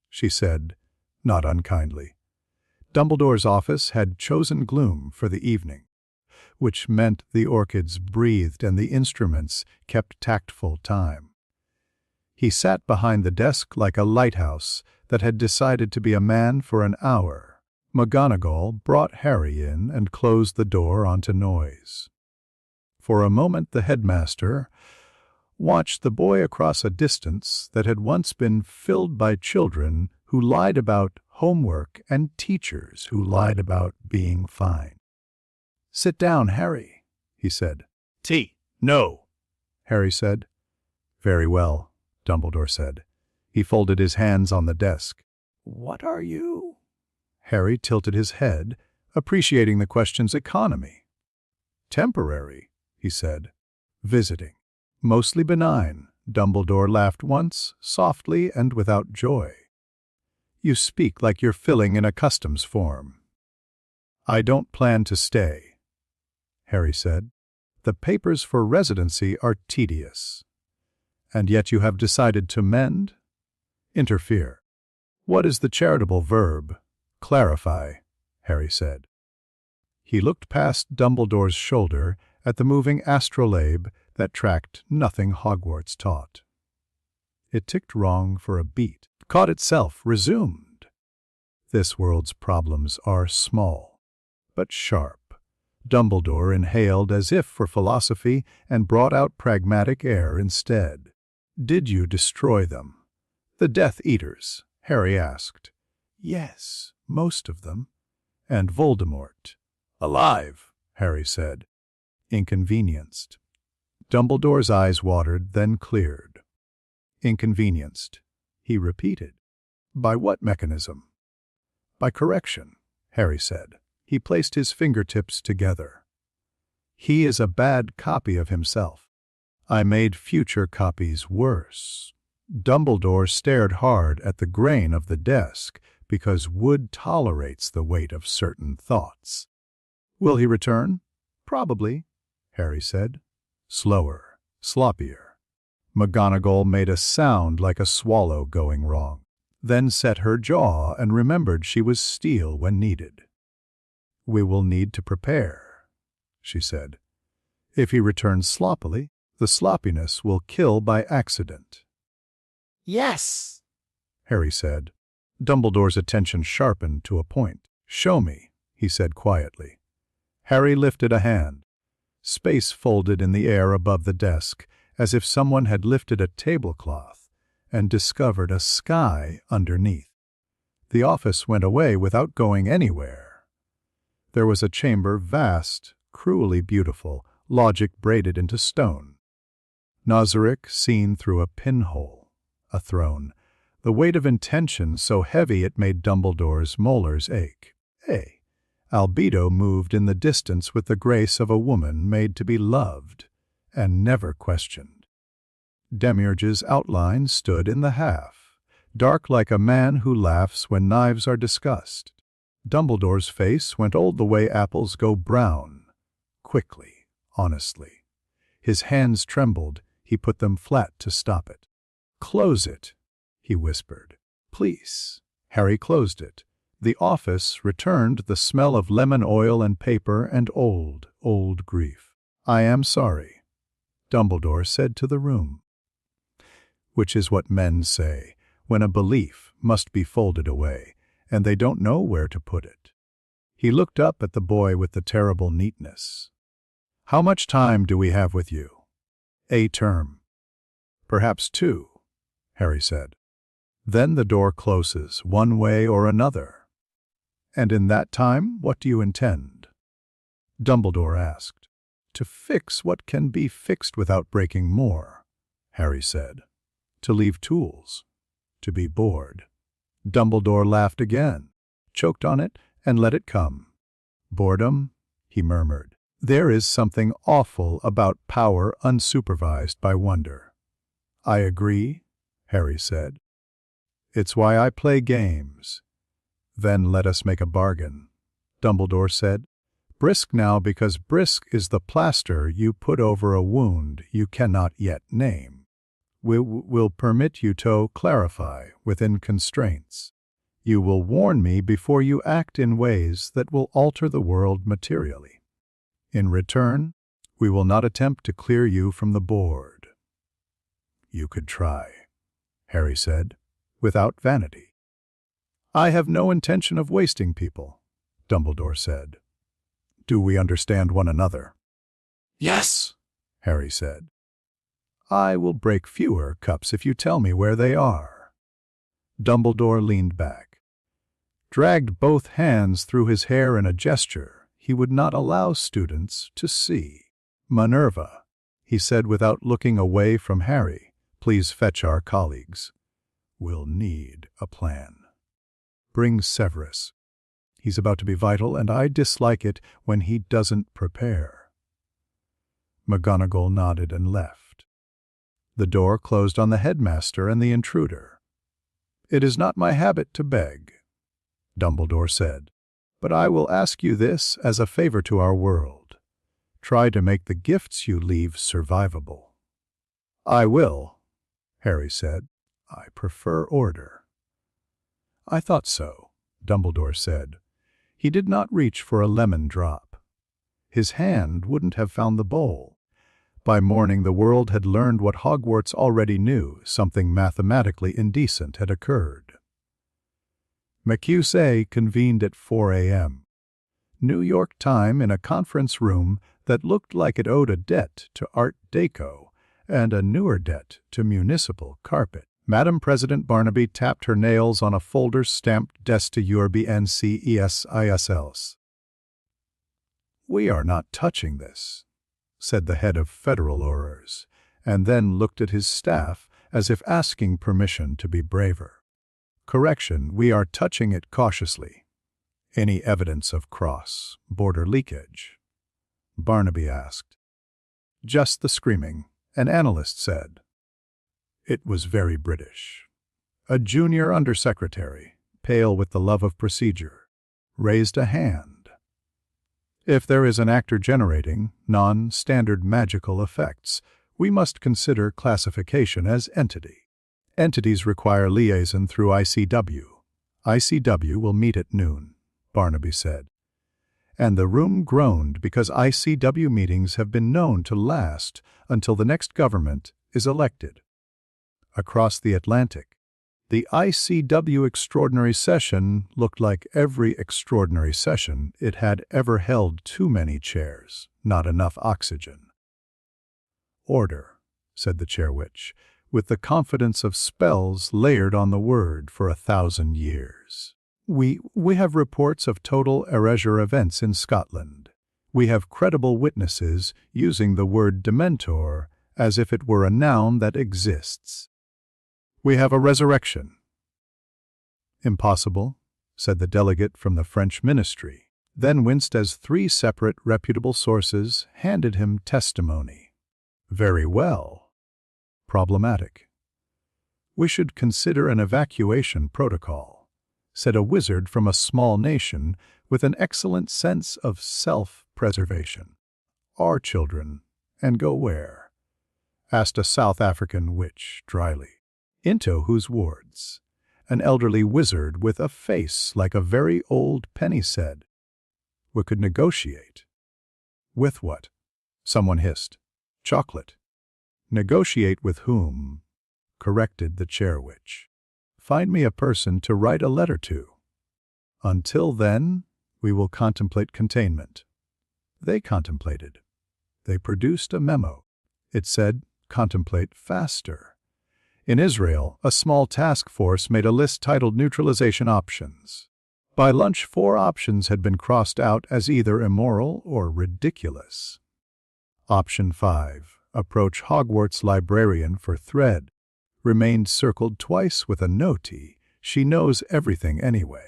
she said, not unkindly. Dumbledore's office had chosen gloom for the evening, which meant the orchids breathed and the instruments kept tactful time. He sat behind the desk like a lighthouse that had decided to be a man for an hour. McGonagall brought Harry in and closed the door onto noise. For a moment the headmaster watched the boy across a distance that had once been filled by children who lied about homework and teachers who lied about being fine. "Sit down, Harry," he said. Tea. No. Harry said. "Very well," Dumbledore said. He folded his hands on the desk. "What are you?" Harry tilted his head, appreciating the question's economy. "Temporary," he said. "Visiting. Mostly benign." Dumbledore laughed once, softly and without joy. "You speak like you're filling in a customs form." "I don't plan to stay," Harry said. "The papers for residency are tedious. And yet you have decided to mend? Interfere. What is the charitable verb? Clarify," Harry said. He looked past Dumbledore's shoulder at the moving astrolabe that tracked nothing Hogwarts taught. It ticked wrong for a beat, caught itself, resumed. This world's problems are small, but sharp. Dumbledore inhaled as if for philosophy and brought out pragmatic air instead. "Did you destroy them?" "The Death Eaters?" Harry asked. "Yes, most of them." "And Voldemort?" "Alive," Harry said. "Inconvenienced." Dumbledore's eyes watered, then cleared. "Inconvenienced," he repeated. "By what mechanism?" "By correction," Harry said. He placed his fingertips together. "He is a bad copy of himself. I made future copies worse." Dumbledore stared hard at the grain of the desk because wood tolerates the weight of certain thoughts. "Will he return?" "Probably," Harry said. Slower, sloppier. McGonagall made a sound like a swallow going wrong, then set her jaw and remembered she was steel when needed. "We will need to prepare," she said. "If he returns sloppily, the sloppiness will kill by accident." Yes. Harry said. Dumbledore's attention sharpened to a point. "Show me," he said quietly. Harry lifted a hand. Space folded in the air above the desk, as if someone had lifted a tablecloth and discovered a sky underneath. The office went away without going anywhere. There was a chamber vast, cruelly beautiful, logic braided into stone. Nazarick seen through a pinhole. A throne. The weight of intention so heavy it made Dumbledore's molars ache. Albedo moved in the distance with the grace of a woman made to be loved and never questioned. Demiurge's outline stood in the half, dark like a man who laughs when knives are discussed. Dumbledore's face went old the way apples go brown, quickly, honestly. His hands trembled, he put them flat to stop it. "Close it," he whispered. "Please." Harry closed it. The office returned the smell of lemon oil and paper and old grief. "I am sorry," Dumbledore said to the room. Which is what men say when a belief must be folded away, and they don't know where to put it. He looked up at the boy with the terrible neatness. "How much time do we have with you?" "A term." "Perhaps 2, Harry said. "Then the door closes, one way or another." "And in that time, what do you intend?" Dumbledore asked. "To fix what can be fixed without breaking more," Harry said. "To leave tools. To be bored." Dumbledore laughed again, choked on it, and let it come. "Boredom," he murmured. "There is something awful about power unsupervised by wonder." "I agree," Harry said. "It's why I play games." "Then let us make a bargain," Dumbledore said. "Brisk now, because brisk is the plaster you put over a wound you cannot yet name. Will permit you to clarify within constraints. You will warn me before you act in ways that will alter the world materially. In return, we will not attempt to clear you from the board." "You could try," Harry said, without vanity. "I have no intention of wasting people," Dumbledore said. "Do we understand one another?" Yes, Harry said. "I will break fewer cups if you tell me where they are." Dumbledore leaned back, dragged both hands through his hair in a gesture he would not allow students to see. "Minerva," he said without looking away from Harry, "please fetch our colleagues. We'll need a plan. Bring Severus. He's about to be vital, and I dislike it when he doesn't prepare." McGonagall nodded and left. The door closed on the headmaster and the intruder. "It is not my habit to beg," Dumbledore said, "but I will ask you this as a favor to our world. Try to make the gifts you leave survivable." "I will," Harry said. "I prefer order." "I thought so," Dumbledore said. He did not reach for a lemon drop. His hand wouldn't have found the bowl. By morning the world had learned what Hogwarts already knew: something mathematically indecent had occurred. McUSA convened at 4 a.m. New York time in a conference room that looked like it owed a debt to Art Deco and a newer debt to municipal carpet. Madam President Barnaby tapped her nails on a folder stamped Des to URBNCESISLs. "We are not touching this," said the head of Federal Aurors, and then looked at his staff as if asking permission to be braver. "Correction, we are touching it cautiously." "Any evidence of cross-border leakage?" Barnaby asked. "Just the screaming," an analyst said. It was very British. A junior undersecretary, pale with the love of procedure, raised a hand. "If there is an actor generating non-standard magical effects, we must consider classification as entity. Entities require liaison through ICW. ICW will meet at noon," Barnaby said. And the room groaned because ICW meetings have been known to last until the next government is elected. Across the Atlantic, the ICW extraordinary session looked like every extraordinary session it had ever held: too many chairs, not enough oxygen. "Order," said the chair witch, with the confidence of spells layered on the word for 1,000 years. We have reports of total erasure events in Scotland. We have credible witnesses using the word Dementor as if it were a noun that exists. We have a resurrection." "Impossible," said the delegate from the French ministry, then winced as 3 separate reputable sources handed him testimony. "Very well. Problematic." "We should consider an evacuation protocol," said a wizard from a small nation with an excellent sense of self-preservation. "Our children, and go where?" asked a South African witch dryly. "Into whose wards?" An elderly wizard with a face like a very old penny said. "We could negotiate." "With what?" Someone hissed. "Chocolate." "Negotiate with whom?" corrected the chair witch. Find me a person to write a letter to. Until then, we will contemplate containment. They contemplated. They produced a memo. It said, contemplate faster. In Israel, a small task force made a list titled Neutralization Options. By lunch, 4 options had been crossed out as either immoral or ridiculous. Option 5, approach Hogwarts librarian for thread, remained circled twice with a notey, she knows everything anyway.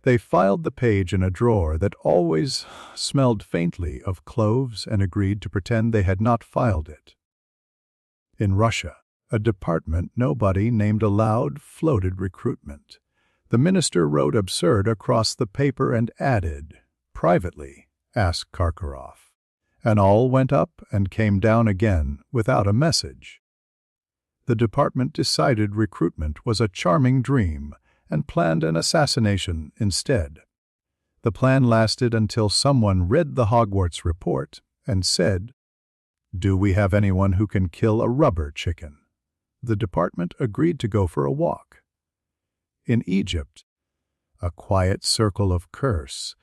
They filed the page in a drawer that always smelled faintly of cloves and agreed to pretend they had not filed it. In Russia, a department nobody named aloud floated recruitment. The minister wrote absurd across the paper and added, privately, ask Karkaroff. And all went up and came down again without a message. The department decided recruitment was a charming dream and planned an assassination instead. The plan lasted until someone read the Hogwarts report and said, do we have anyone who can kill a rubber chicken? The department agreed to go for a walk. In Egypt, a quiet circle of curse,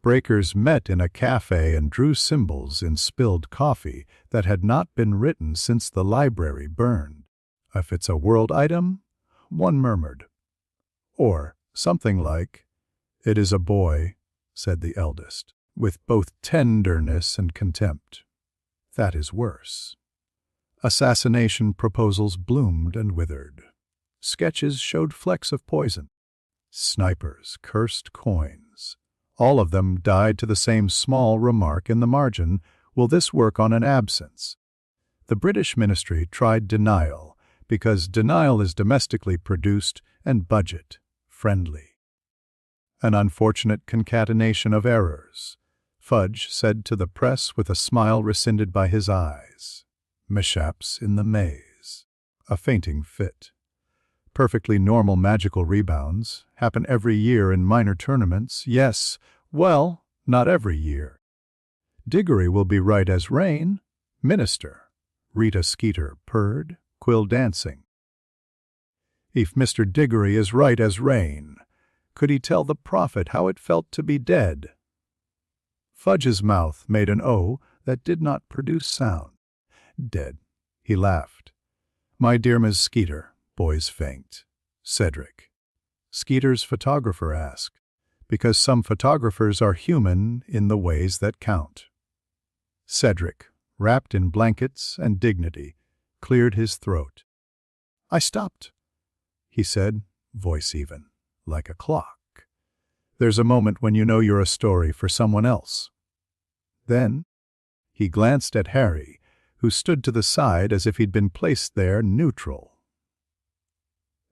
breakers met in a cafe and drew symbols in spilled coffee that had not been written since the library burned. If it's a world item, one murmured. Or something like, it is a boy, said the eldest, with both tenderness and contempt. That is worse. Assassination proposals bloomed and withered. Sketches showed flecks of poison. Snipers cursed coins. All of them died to the same small remark in the margin, will this work on an absence? The British ministry tried denial, because denial is domestically produced and budget-friendly. An unfortunate concatenation of errors. Fudge said to the press with a smile rescinded by his eyes. Mishaps in the maze. A fainting fit. Perfectly normal magical rebounds happen every year in minor tournaments. Yes, well, not every year. Diggory will be right as rain. Minister. Rita Skeeter purred. Quill dancing. If Mr. Diggory is right as rain, could he tell the prophet how it felt to be dead? Fudge's mouth made an O that did not produce sound. Dead. He laughed. My dear Miss Skeeter, boys faint. Cedric. Skeeter's photographer asked, because some photographers are human in the ways that count. Cedric, wrapped in blankets and dignity, cleared his throat. I stopped, he said, voice even, like a clock. There's a moment when you know you're a story for someone else. Then he glanced at Harry, who stood to the side as if he'd been placed there neutral.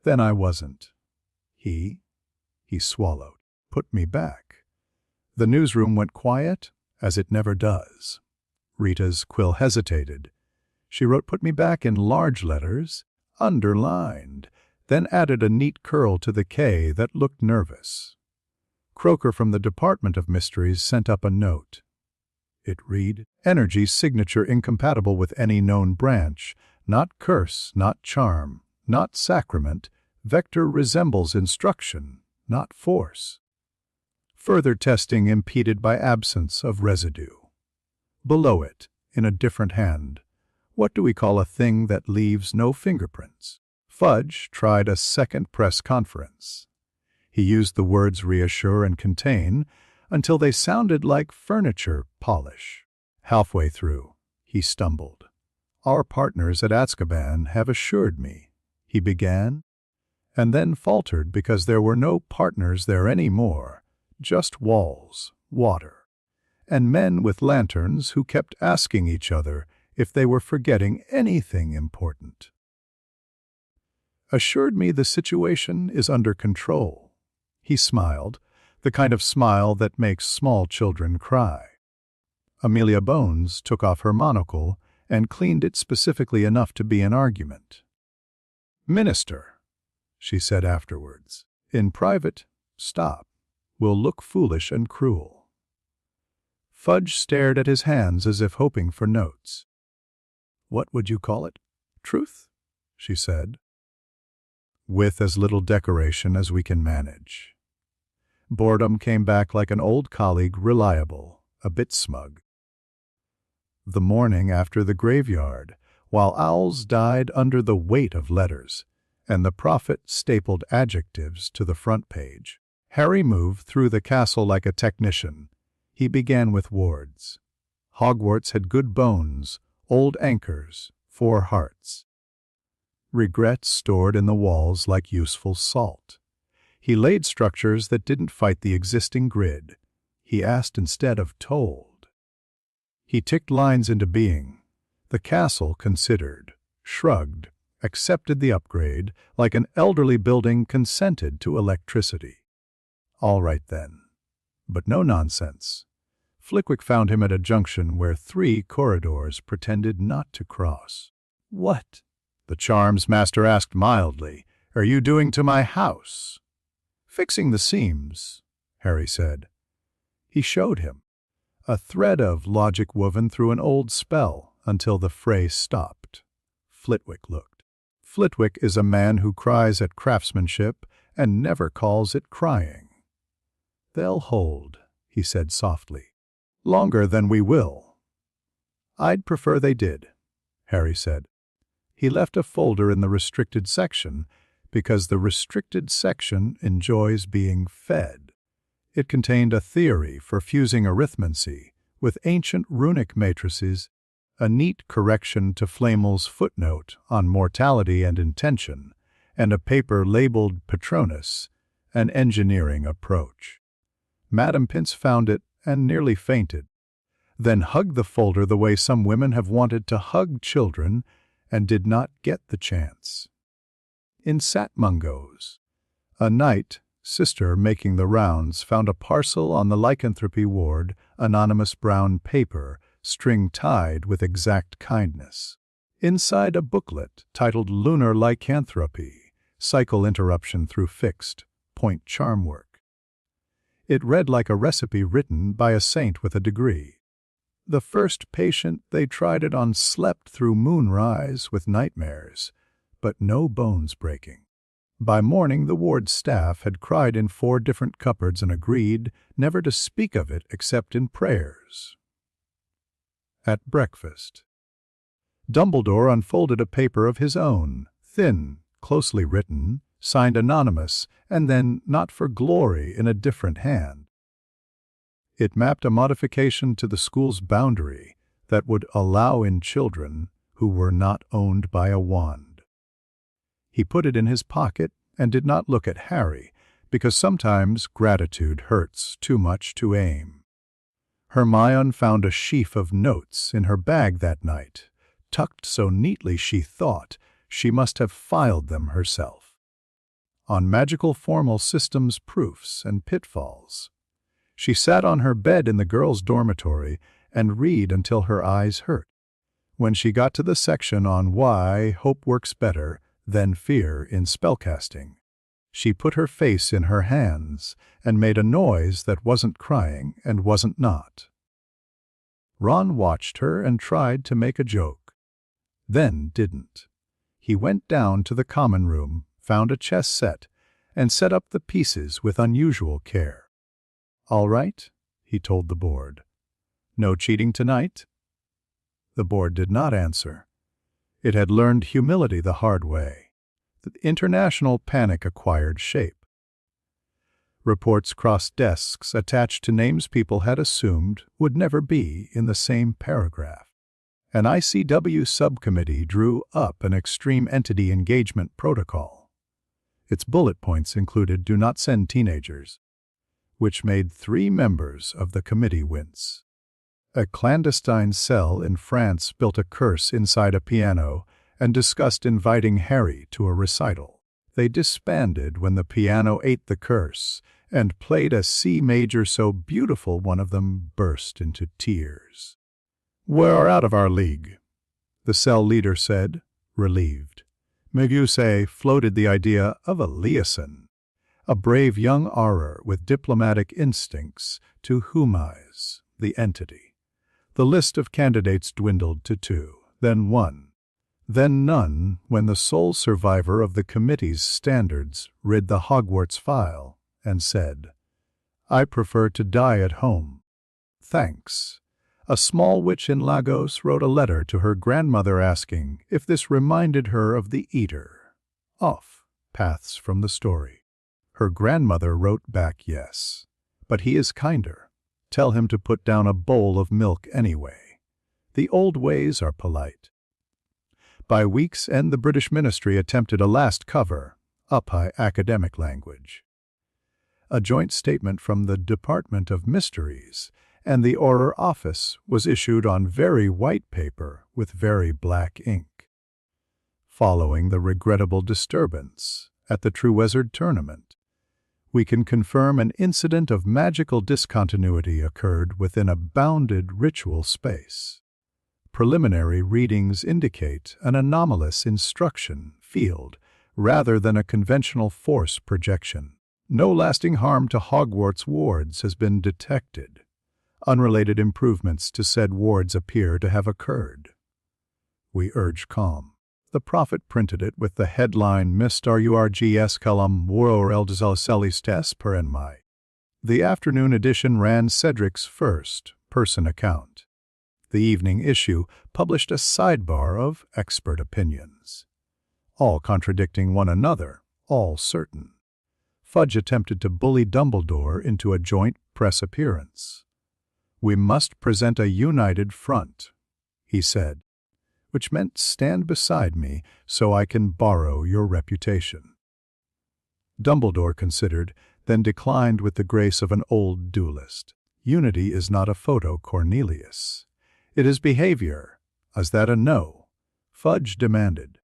Then I wasn't. He swallowed, put me back. The newsroom went quiet, as it never does. Rita's quill hesitated. She wrote put me back in large letters, underlined, then added a neat curl to the K that looked nervous. Croker from the Department of Mysteries sent up a note. It read, energy signature incompatible with any known branch, not curse, not charm, not sacrament, vector resembles instruction, not force. Further testing impeded by absence of residue. Below it, in a different hand, what do we call a thing that leaves no fingerprints? Fudge tried a second press conference. He used the words reassure and contain until they sounded like furniture polish. Halfway through, he stumbled. Our partners at Azkaban have assured me, he began, and then faltered because there were no partners there any more, just walls, water, and men with lanterns who kept asking each other if they were forgetting anything important. Assured me the situation is under control. He smiled, the kind of smile that makes small children cry. Amelia Bones took off her monocle and cleaned it specifically enough to be an argument. Minister, she said afterwards, in private, stop. Will look foolish and cruel. Fudge stared at his hands as if hoping for notes. What would you call it? Truth? She said. with as little decoration as we can manage. Boredom came back like an old colleague, reliable, a bit smug. The morning after the graveyard, while owls died under the weight of letters, and the prophet stapled adjectives to the front page, Harry moved through the castle like a technician. He began with wards. Hogwarts had good bones, old anchors, 4 hearts. Regrets stored in the walls like useful salt. He laid structures that didn't fight the existing grid. He asked instead of told. He ticked lines into being. The castle considered, shrugged, accepted the upgrade like an elderly building consented to electricity. All right then. But no nonsense. Flitwick found him at a junction where 3 corridors pretended not to cross. "What?" the charms master asked mildly. "Are you doing to my house?" "Fixing the seams," Harry said. He showed him. A thread of logic woven through an old spell until the fray stopped. Flitwick looked. Flitwick is a man who cries at craftsmanship and never calls it crying. "They'll hold," he said softly. "Longer than we will." "I'd prefer they did," Harry said. He left a folder in the restricted section because the restricted section enjoys being fed. It contained a theory for fusing arithmancy with ancient runic matrices, a neat correction to Flamel's footnote on mortality and intention, and a paper labeled Patronus, an engineering approach. Madame Pince found it and nearly fainted, then hugged the folder the way some women have wanted to hug children and did not get the chance. In sat Mungo's. A night, sister making the rounds found a parcel on the lycanthropy ward, anonymous brown paper, string tied with exact kindness. Inside a booklet titled Lunar Lycanthropy, Cycle Interruption Through Fixed, Point Charm Work. It read like a recipe written by a saint with a degree. The first patient they tried it on slept through moonrise with nightmares, but no bones breaking. By morning the ward staff had cried in 4 different cupboards and agreed never to speak of it except in prayers. At breakfast, Dumbledore unfolded a paper of his own, thin, closely written, signed anonymous, and then not for glory in a different hand. It mapped a modification to the school's boundary that would allow in children who were not owned by a wand. He put it in his pocket and did not look at Harry, because sometimes gratitude hurts too much to aim. Hermione found a sheaf of notes in her bag that night, tucked so neatly she thought she must have filed them herself. On magical formal systems proofs and pitfalls. She sat on her bed in the girls' dormitory and read until her eyes hurt. When she got to the section on why hope works better than fear in spellcasting, she put her face in her hands and made a noise that wasn't crying and wasn't not. Ron watched her and tried to make a joke, then didn't. He went down to the common room, found a chess set, and set up the pieces with unusual care. "All right," he told the board. "No cheating tonight?" The board did not answer. It had learned humility the hard way. The international panic acquired shape. Reports crossed desks attached to names people had assumed would never be in the same paragraph. An ICW subcommittee drew up an extreme entity engagement protocol. Its bullet points included "do not send teenagers," which made 3 members of the committee wince. A clandestine cell in France built a curse inside a piano and discussed inviting Harry to a recital. They disbanded when the piano ate the curse and played a C major so beautiful one of them burst into tears. "We're out of our league," the cell leader said, relieved. Meguse floated the idea of a liaison, a brave young Auror with diplomatic instincts to humize the entity. The list of candidates dwindled to 2, then 1. Then none when the sole survivor of the committee's standards read the Hogwarts file and said, "I prefer to die at home. Thanks." A small witch in Lagos wrote a letter to her grandmother asking if this reminded her of the Eater. Off, paths from the story. Her grandmother wrote back yes. But he is kinder. Tell him to put down a bowl of milk anyway. The old ways are polite. By week's end the British ministry attempted a last cover, up high academic language. A joint statement from the Department of Mysteries and the Auror Office was issued on very white paper with very black ink. Following the regrettable disturbance at the Trewizard Tournament, we can confirm an incident of magical discontinuity occurred within a bounded ritual space. Preliminary readings indicate an anomalous instruction field rather than a conventional force projection. No lasting harm to Hogwarts wards has been detected. Unrelated improvements to said wards appear to have occurred. We urge calm. The prophet printed it with the headline Mr. Urgs Kalam Wor Eldzelcelis per Enmai. The afternoon edition ran Cedric's first-person account. The evening issue published a sidebar of expert opinions, all contradicting one another, all certain. Fudge attempted to bully Dumbledore into a joint press appearance. "We must present a united front," he said, which meant stand beside me so I can borrow your reputation. Dumbledore considered, then declined with the grace of an old duelist. Unity is not a photo, Cornelius. It is behavior. Is that a no? Fudge demanded.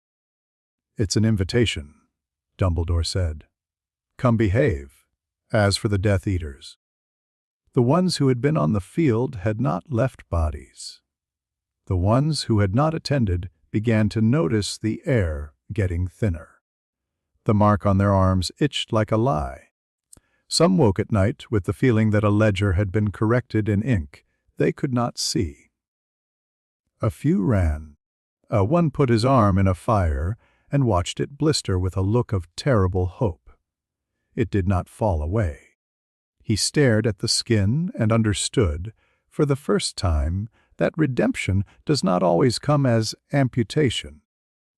"It's an invitation," Dumbledore said. "Come behave." As for the Death Eaters, the ones who had been on the field had not left bodies. The ones who had not attended began to notice the air getting thinner. The mark on their arms itched like a lie. Some woke at night with the feeling that a ledger had been corrected in ink they could not see. A few ran. One put his arm in a fire and watched it blister with a look of terrible hope. It did not fall away. He stared at the skin and understood, for the first time, that redemption does not always come as amputation.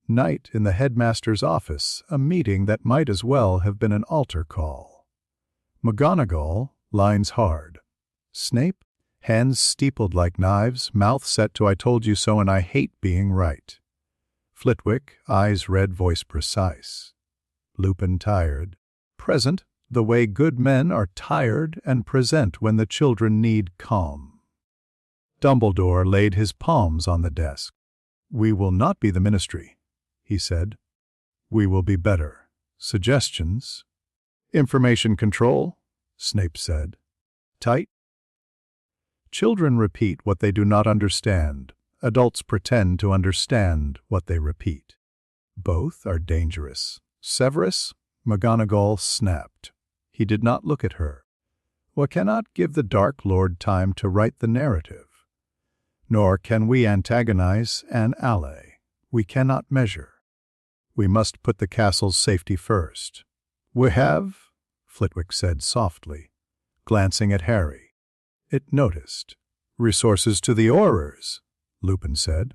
Night in the headmaster's office, a meeting that might as well have been an altar call. McGonagall, lines hard. Snape, hands steepled like knives, mouth set to "I told you so and I hate being right." Flitwick, eyes red, voice precise. Lupin tired. Present, the way good men are tired and present when the children need calm. Dumbledore laid his palms on the desk. "We will not be the ministry," he said. "We will be better. Suggestions?" "Information control," Snape said. "Tight." Children repeat what they do not understand. Adults pretend to understand what they repeat. Both are dangerous. Severus? McGonagall snapped. He did not look at her. We cannot give the Dark Lord time to write the narrative. Nor can we antagonize an ally. We cannot measure. We must put the castle's safety first. "We have," Flitwick said softly, glancing at Harry. It noticed. "Resources to the Aurors," Lupin said.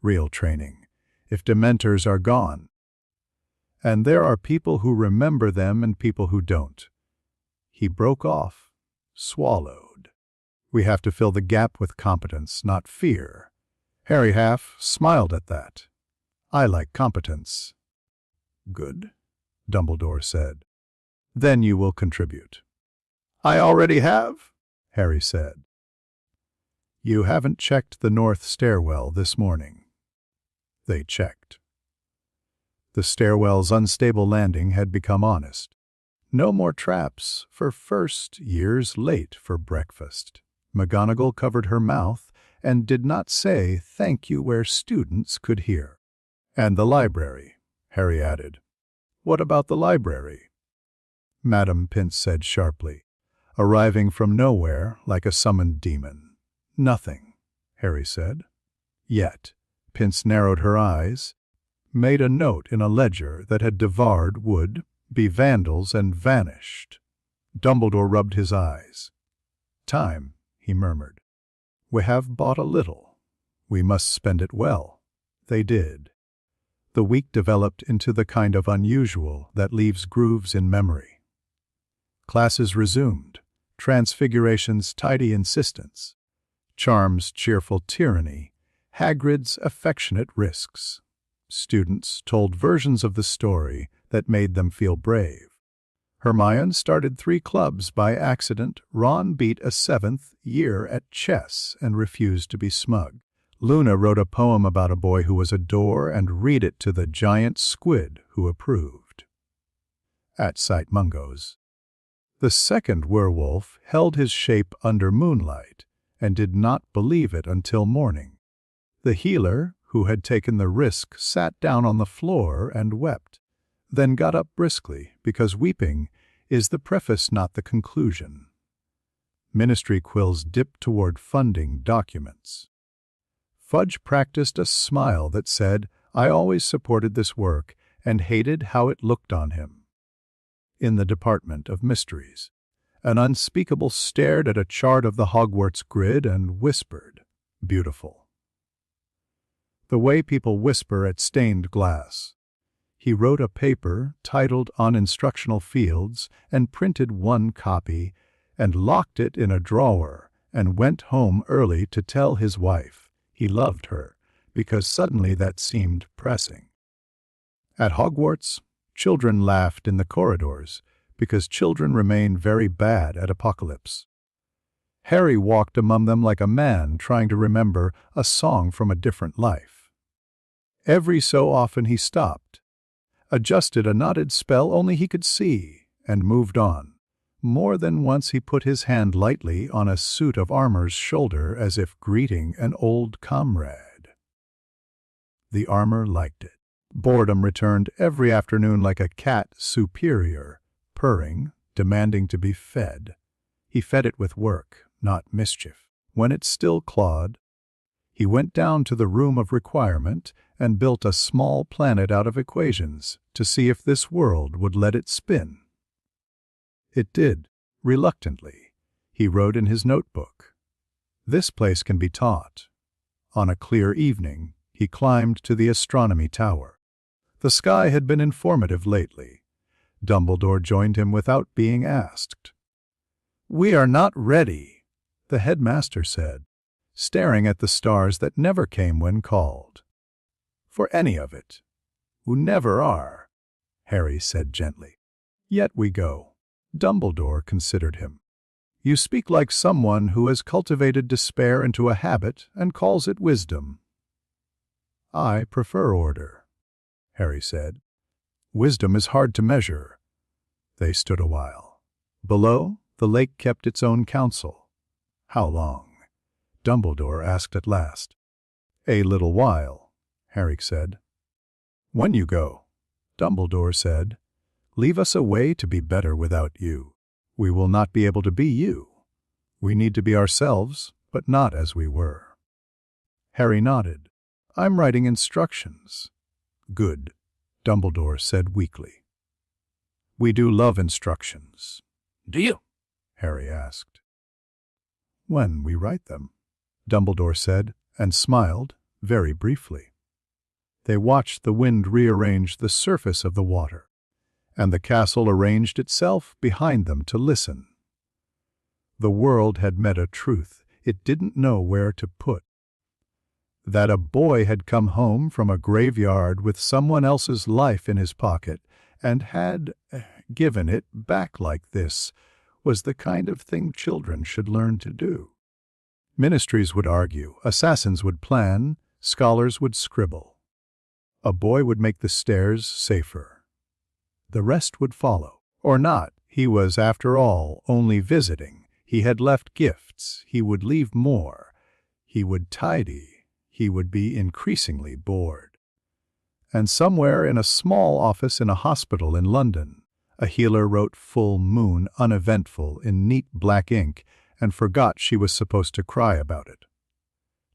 "Real training, if Dementors are gone. And there are people who remember them and people who don't." He broke off, swallowed. "We have to fill the gap with competence, not fear." Harry half smiled at that. "I like competence." "Good," Dumbledore said. "Then you will contribute." "I already have," Harry said. "You haven't checked the north stairwell this morning." They checked. The stairwell's unstable landing had become honest. No more traps for first years late for breakfast. McGonagall covered her mouth and did not say thank you where students could hear. "And the library," Harry added. "What about the library?" Madame Pince said sharply, arriving from nowhere like a summoned demon. "Nothing," Harry said. "Yet." Pince narrowed her eyes. made a note in a ledger that had devoured would be vandals and vanished. Dumbledore rubbed his eyes. "Time," he murmured. "We have bought a little. We must spend it well." They did. The week developed into the kind of unusual that leaves grooves in memory. Classes resumed, Transfiguration's tidy insistence, Charm's cheerful tyranny, Hagrid's affectionate risks. Students told versions of the story that made them feel brave. Hermione started 3 clubs by accident. Ron beat a 7th year at chess and refused to be smug. Luna wrote a poem about a boy who was a door and read it to the giant squid who approved. At Sight Mungo's, the second werewolf held his shape under moonlight and did not believe it until morning. The healer, who had taken the risk, sat down on the floor and wept, then got up briskly, because weeping is the preface, not the conclusion. Ministry quills dipped toward funding documents. Fudge practiced a smile that said, "I always supported this work and hated how it looked on him." In the Department of Mysteries, an unspeakable stared at a chart of the Hogwarts grid and whispered, "Beautiful." The way people whisper at stained glass. He wrote a paper titled On Instructional Fields and printed 1 copy and locked it in a drawer and went home early to tell his wife he loved her, because suddenly that seemed pressing. At Hogwarts, children laughed in the corridors, because children remain very bad at apocalypse. Harry walked among them like a man trying to remember a song from a different life. Every so often he stopped, adjusted a knotted spell only he could see, and moved on. More than once he put his hand lightly on a suit of armor's shoulder as if greeting an old comrade. The armor liked it. Boredom returned every afternoon like a cat superior, purring, demanding to be fed. He fed it with work, not mischief. When it still clawed, he went down to the room of requirement and built a small planet out of equations to see if this world would let it spin. It did, reluctantly. He wrote in his notebook, "This place can be taught." On a clear evening, he climbed to the astronomy tower. The sky had been informative lately. Dumbledore joined him without being asked. "We are not ready," the headmaster said, staring at the stars that never came when called. "For any of it. We never are," Harry said gently. "Yet we go." Dumbledore considered him. "You speak like someone who has cultivated despair into a habit and calls it wisdom." "I prefer order," Harry said. "Wisdom is hard to measure." They stood a while. Below, the lake kept its own counsel. "How long?" Dumbledore asked at last. "A little while," Harry said. "When you go," Dumbledore said, "leave us a way to be better without you. We will not be able to be you. We need to be ourselves, but not as we were." Harry nodded. "I'm writing instructions." "Good," Dumbledore said weakly. "We do love instructions." Do you? Harry asked. "When we write them," Dumbledore said, and smiled, very briefly. They watched the wind rearrange the surface of the water, and the castle arranged itself behind them to listen. The world had met a truth it didn't know where to put. That a boy had come home from a graveyard with someone else's life in his pocket and had given it back like this was the kind of thing children should learn to do. Ministries would argue, assassins would plan, scholars would scribble. A boy would make the stairs safer. The rest would follow, or not. He was, after all, only visiting. He had left gifts. He would leave more. He would tidy. He would be increasingly bored. And somewhere in a small office in a hospital in London, a healer wrote "full moon" uneventful in neat black ink and forgot she was supposed to cry about it.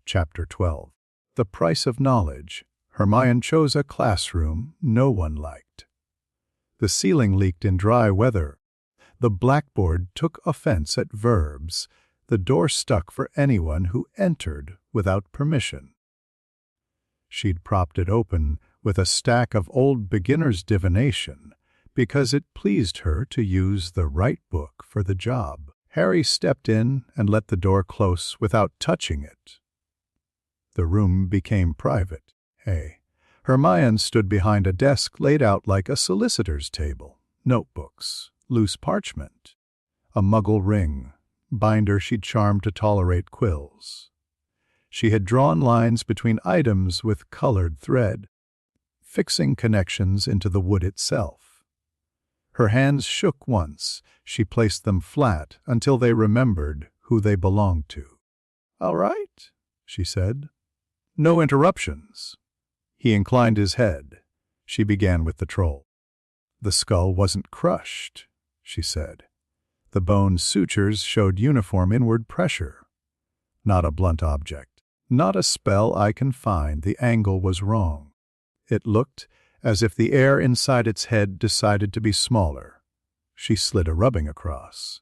Chapter 12. The Price of Knowledge, Hermione chose a classroom no one liked. The ceiling leaked in dry weather. The blackboard took offense at verbs. The door stuck for anyone who entered without permission. She'd propped it open with a stack of old beginner's divination because it pleased her to use the right book for the job. Harry stepped in and let the door close without touching it. The room became private. Hermione stood behind a desk laid out like a solicitor's table. Notebooks, loose parchment, a muggle ring, binder she'd charmed to tolerate quills. She had drawn lines between items with colored thread, fixing connections into the wood itself. Her hands shook once. She placed them flat until they remembered who they belonged to. "All right," she said. "No interruptions." He inclined his head. She began with the troll. "The skull wasn't crushed," she said. The bone sutures showed uniform inward pressure. Not a blunt object. Not a spell I can find. The angle was wrong. It looked as if the air inside its head decided to be smaller. She slid a rubbing across.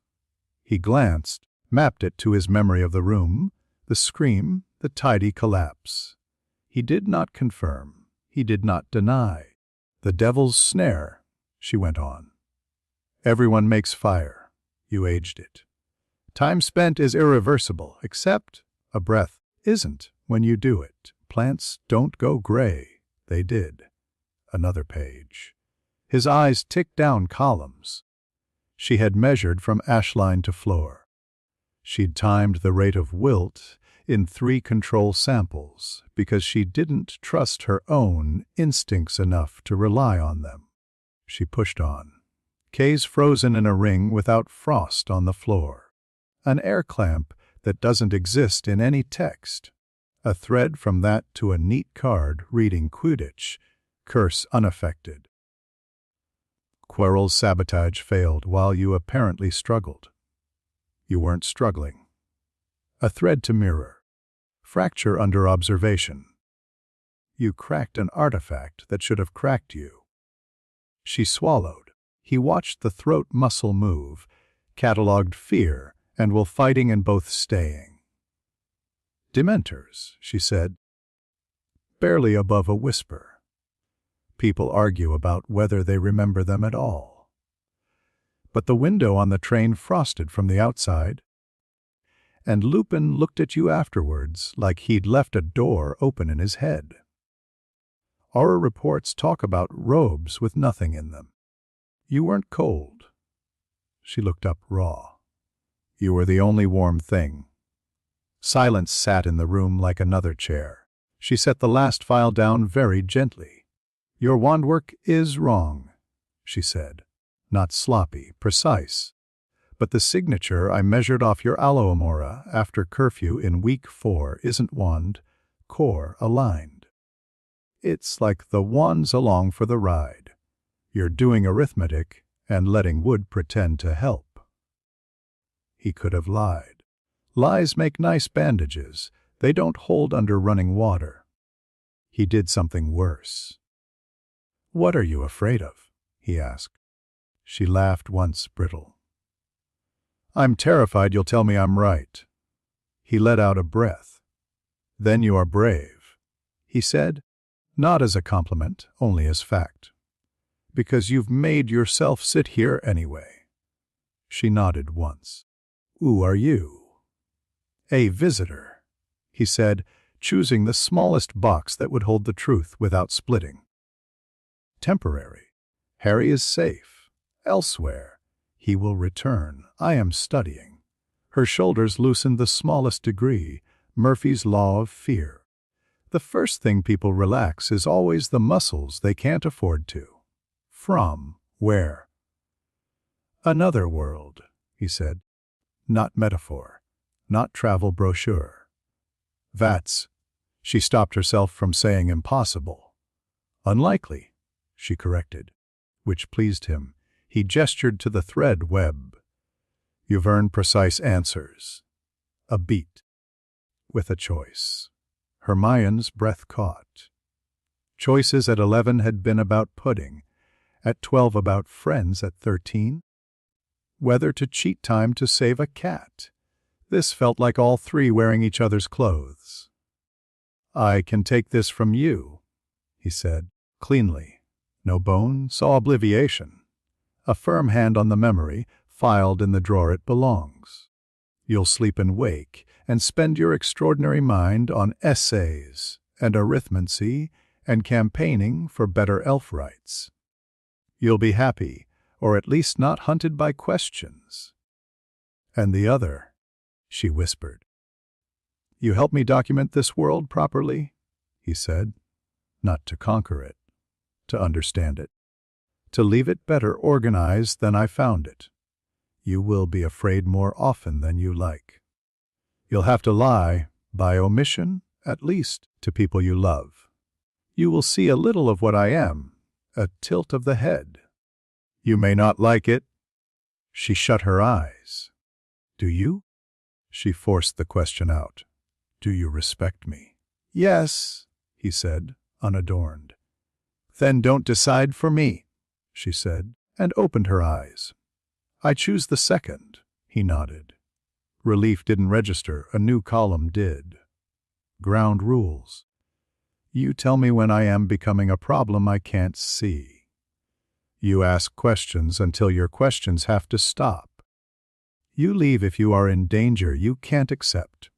He glanced, mapped it to his memory of the room, the scream, the tidy collapse. He did not confirm. He did not deny. "The devil's snare," she went on. "Everyone makes fire. You aged it. Time spent is irreversible, except a breath isn't when you do it. Plants don't go gray. They did." Another page. His eyes ticked down columns. She had measured from ashline to floor. She'd timed the rate of wilt in 3 control samples because she didn't trust her own instincts enough to rely on them. She pushed on. K's frozen in a ring without frost on the floor. An air clamp that doesn't exist in any text. A thread from that to a neat card reading Quidditch, curse unaffected. Quirrell's sabotage failed while you apparently struggled. You weren't struggling. A thread to mirror. Fracture under observation. You cracked an artifact that should have cracked you. She swallowed. He watched the throat muscle move, catalogued fear, and will fighting and both staying. "Dementors," she said, barely above a whisper. People argue about whether they remember them at all. But the window on the train frosted from the outside, and Lupin looked at you afterwards like he'd left a door open in his head. Our reports talk about robes with nothing in them. You weren't cold. She looked up raw. You were the only warm thing. Silence sat in the room like another chair. She set the last file down very gently. "Your wand work is wrong," she said. "Not sloppy, precise. But the signature I measured off your Alohomora after curfew in week 4 isn't wand, core aligned. It's like the wand's along for the ride. You're doing arithmetic and letting wood pretend to help." He could have lied. Lies make nice bandages. They don't hold under running water. He did something worse. "What are you afraid of?" he asked. She laughed once, brittle. "I'm terrified you'll tell me I'm right." He let out a breath. "Then you are brave," he said, not as a compliment, only as fact. "Because you've made yourself sit here anyway." She nodded once. "Who are you?" "A visitor," he said, choosing the smallest box that would hold the truth without splitting. "Temporary. Harry is safe. Elsewhere. He will return. I am studying." Her shoulders loosened the smallest degree, Murphy's law of fear. The first thing people relax is always the muscles they can't afford to. "From where?" "Another world," he said. Not metaphor. Not travel brochure. "That's," she stopped herself from saying impossible. "Unlikely," she corrected, which pleased him. He gestured to the thread web. "You've earned precise answers. A beat. With a choice." Hermione's breath caught. Choices at 11 had been about pudding, at 12 about friends, at 13 whether to cheat time to save a cat. This felt like all three wearing each other's clothes. "I can take this from you," he said, cleanly. No bone, saw obliviation. A firm hand on the memory, filed in the drawer it belongs. You'll sleep and wake, and spend your extraordinary mind on essays, and arithmancy, and campaigning for better elf rights. You'll be happy, or at least not hunted by questions. "And the other," she whispered. "You help me document this world properly," he said, "not to conquer it, to understand it, to leave it better organized than I found it. You will be afraid more often than you like. You'll have to lie, by omission, at least, to people you love. You will see a little of what I am, a tilt of the head. You may not like it." She shut her eyes. "Do you?" She forced the question out. "Do you respect me?" "Yes," he said, unadorned. "Then don't decide for me," she said, and opened her eyes. "I choose the second," he nodded. Relief didn't register, a new column did. Ground rules. You tell me when I am becoming a problem I can't see. You ask questions until your questions have to stop. You leave if you are in danger you can't accept.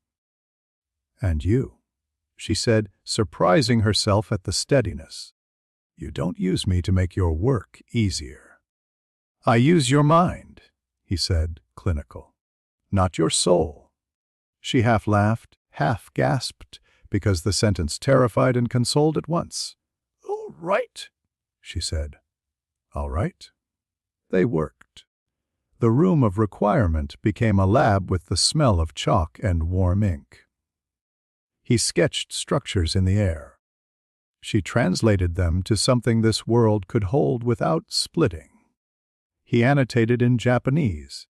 "And you," she said, surprising herself at the steadiness. "You don't use me to make your work easier." "I use your mind," he said, clinical, "not your soul." She half laughed, half gasped, because the sentence terrified and consoled at once. "All right," she said. All right. They worked. The room of requirement became a lab with the smell of chalk and warm ink. He sketched structures in the air. She translated them to something this world could hold without splitting. He annotated in Japanese.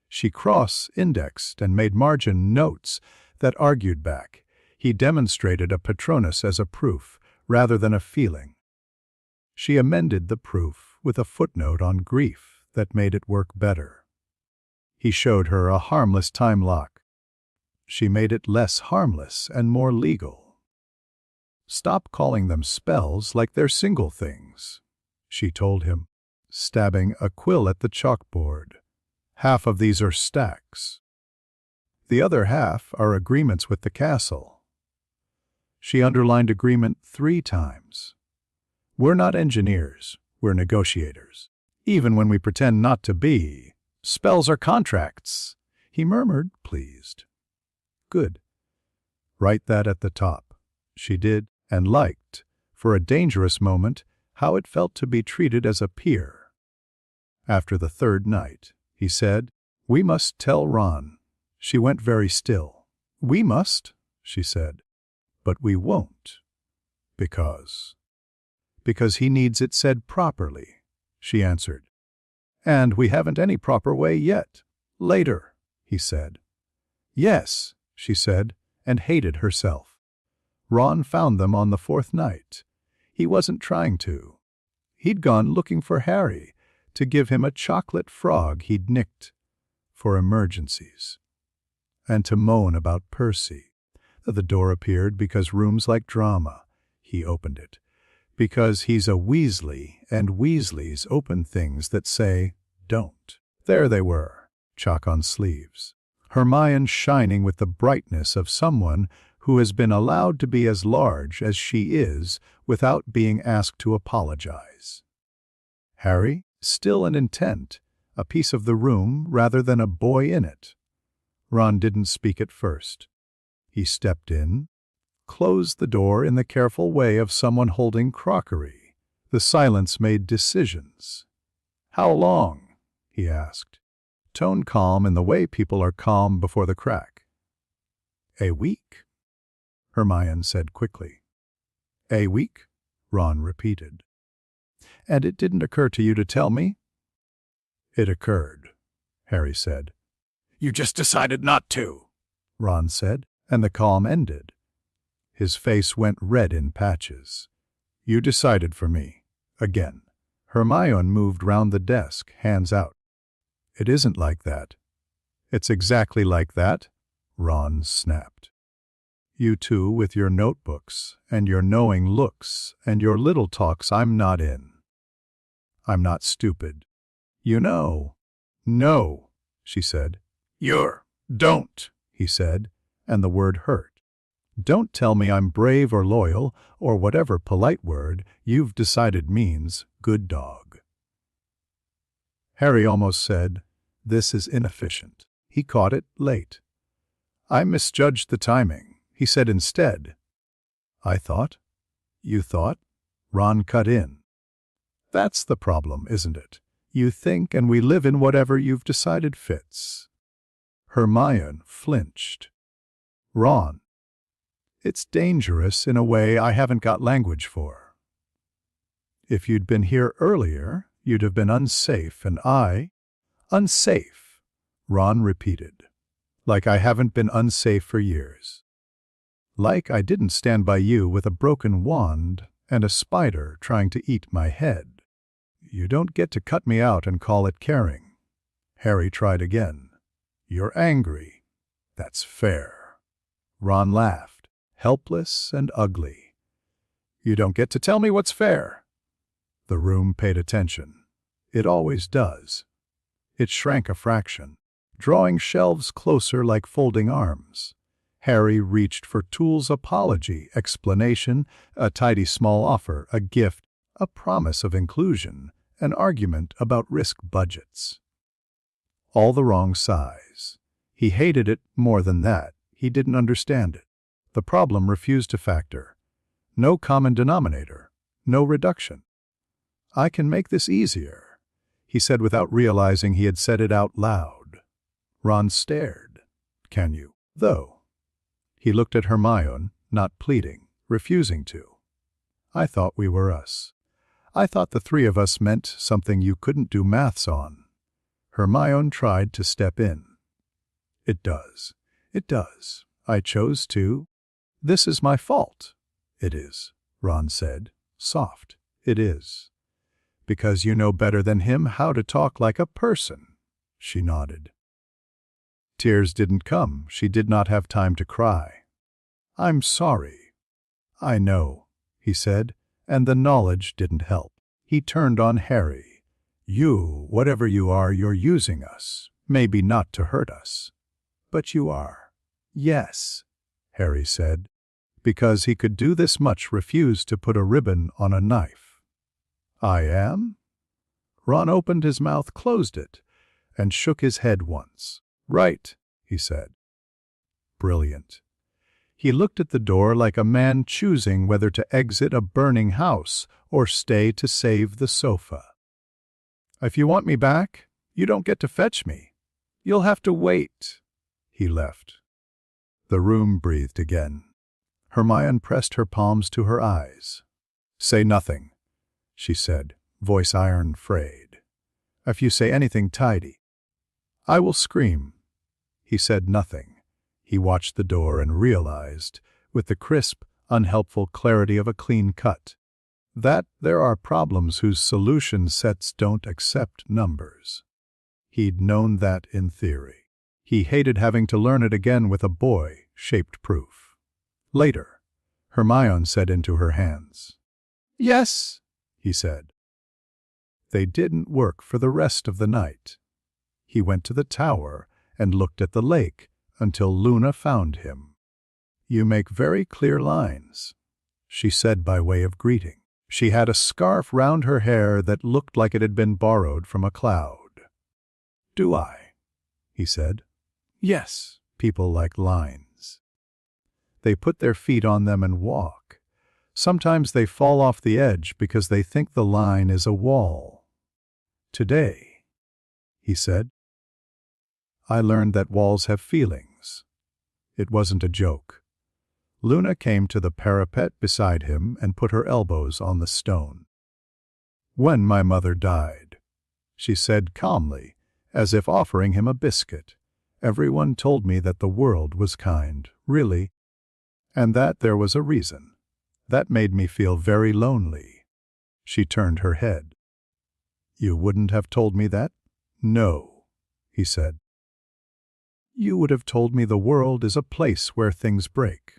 She cross-indexed and made margin notes that argued back. He demonstrated a Patronus as a proof rather than a feeling. She amended the proof with a footnote on grief that made it work better. He showed her a harmless time lock. She made it less harmless and more legal. "Stop calling them spells like they're single things," she told him, stabbing a quill at the chalkboard. "Half of these are stacks. The other half are agreements with the castle." She underlined agreement 3 times. "We're not engineers, we're negotiators. Even when we pretend not to be. Spells are contracts," he murmured, pleased. "Good. Write that at the top." She did, and liked, for a dangerous moment, how it felt to be treated as a peer. After the 3rd night, he said, "We must tell Ron." She went very still. "We must," she said, "but we won't." Because he needs it said properly," she answered. "And we haven't any proper way yet." "Later," he said. "Yes," she said, and hated herself. Ron found them on the 4th night. He wasn't trying to. He'd gone looking for Harry to give him a chocolate frog he'd nicked for emergencies. And to moan about Percy. The door appeared because rooms like drama. He opened it. Because he's a Weasley, and Weasleys open things that say, "Don't." There they were, chalk on sleeves. Hermione shining with the brightness of someone who has been allowed to be as large as she is without being asked to apologize. Harry, still and intent, a piece of the room rather than a boy in it. Ron didn't speak at first. He stepped in, closed the door in the careful way of someone holding crockery. The silence made decisions. "How long?" he asked, tone calm in the way people are calm before the crack. "A week," Hermione said quickly. "A week?" Ron repeated. "And it didn't occur to you to tell me?" "It occurred," Harry said. "You just decided not to," Ron said, and the calm ended. His face went red in patches. You decided for me. Again. Hermione moved round the desk, hands out. It isn't like that. It's exactly like that, Ron snapped. You two with your notebooks, and your knowing looks, and your little talks I'm not in. I'm not stupid. You know. No, she said. Don't, he said, and the word hurt. Don't tell me I'm brave or loyal, or whatever polite word you've decided means good dog. Harry almost said, this is inefficient. He caught it late. I misjudged the timing, he said instead. I thought? You thought? Ron cut in. That's the problem, isn't it? You think and we live in whatever you've decided fits. Hermione flinched. Ron. It's dangerous in a way I haven't got language for. If you'd been here earlier, you'd have been unsafe, and I— Unsafe, Ron repeated. Like I haven't been unsafe for years. Like I didn't stand by you with a broken wand and a spider trying to eat my head. You don't get to cut me out and call it caring. Harry tried again. You're angry. That's fair. Ron laughed, helpless and ugly. You don't get to tell me what's fair. The room paid attention. It always does. It shrank a fraction, drawing shelves closer like folding arms. Harry reached for Toole's apology, explanation, a tidy small offer, a gift, a promise of inclusion, an argument about risk budgets. All the wrong size. He hated it more than that. He didn't understand it. The problem refused to factor. No common denominator. No reduction. I can make this easier, he said without realizing he had said it out loud. Ron stared. Can you, though? He looked at Hermione, not pleading, refusing to. I thought we were us. I thought the three of us meant something you couldn't do maths on. Hermione tried to step in. It does. It does. I chose to. This is my fault. It is, Ron said, soft. It is. Because you know better than him how to talk like a person, she nodded. Tears didn't come. She did not have time to cry. I'm sorry. I know, he said, and the knowledge didn't help. He turned on Harry. You, whatever you are, you're using us. Maybe not to hurt us. But you are. Yes, Harry said, because he could do this much refuse to put a ribbon on a knife. I am? Ron opened his mouth, closed it, and shook his head once. Right, he said. Brilliant. He looked at the door like a man choosing whether to exit a burning house or stay to save the sofa. If you want me back, you don't get to fetch me. You'll have to wait. He left. The room breathed again. Hermione pressed her palms to her eyes. Say nothing, she said, voice iron frayed. If you say anything tidy, I will scream. He said nothing. He watched the door and realized, with the crisp, unhelpful clarity of a clean cut, that there are problems whose solution sets don't accept numbers. He'd known that in theory. He hated having to learn it again with a boy, shaped proof. Later, Hermione said into her hands. Yes, he said. They didn't work for the rest of the night. He went to the tower and looked at the lake until Luna found him. You make very clear lines, she said by way of greeting. She had a scarf round her hair that looked like it had been borrowed from a cloud. Do I? He said. Yes, people like lines. They put their feet on them and walk. Sometimes they fall off the edge because they think the line is a wall. Today, he said, I learned that walls have feelings. It wasn't a joke. Luna came to the parapet beside him and put her elbows on the stone. When my mother died, she said calmly, as if offering him a biscuit, everyone told me that the world was kind, really, and that there was a reason. That made me feel very lonely. She turned her head. You wouldn't have told me that? No, he said. You would have told me the world is a place where things break.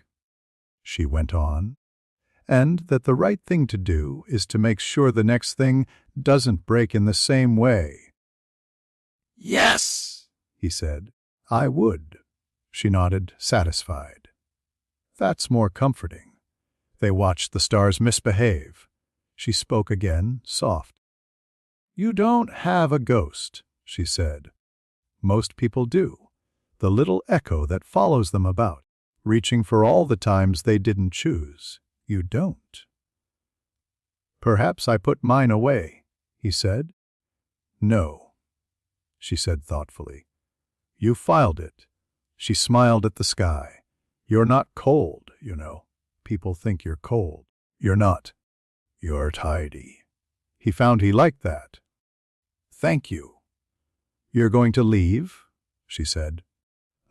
She went on, and that the right thing to do is to make sure the next thing doesn't break in the same way. Yes, He said. I would. She nodded, satisfied. That's more comforting. They watched the stars misbehave. She spoke again, soft. You don't have a ghost, she said. Most people do. The little echo that follows them about, reaching for all the times they didn't choose. You don't. Perhaps I put mine away, he said. No, she said thoughtfully. You filed it. She smiled at the sky. You're not cold, you know. People think you're cold. You're not. You're tidy. He found he liked that. Thank you. You're going to leave? She said.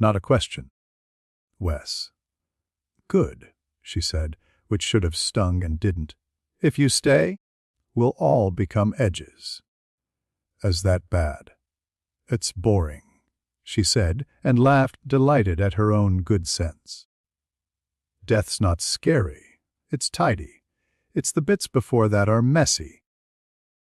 Not a question. Wes. Good, she said, which should have stung and didn't. If you stay, we'll all become edges. Is that bad? It's boring, she said, and laughed, delighted at her own good sense. Death's not scary. It's tidy. It's the bits before that are messy.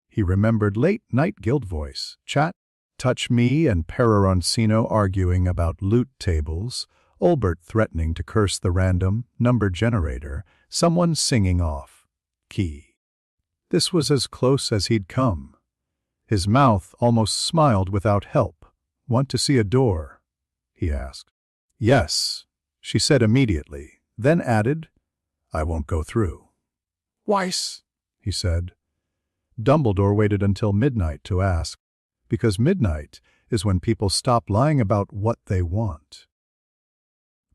He remembered late-night guild voice, chat, Touch Me and Pereroncino arguing about loot tables, Olbert threatening to curse the random number generator, someone singing off key. This was as close as he'd come. His mouth almost smiled without help. Want to see a door? He asked. Yes, she said immediately, then added, I won't go through. Weiss, he said. Dumbledore waited until midnight to ask, because midnight is when people stop lying about what they want.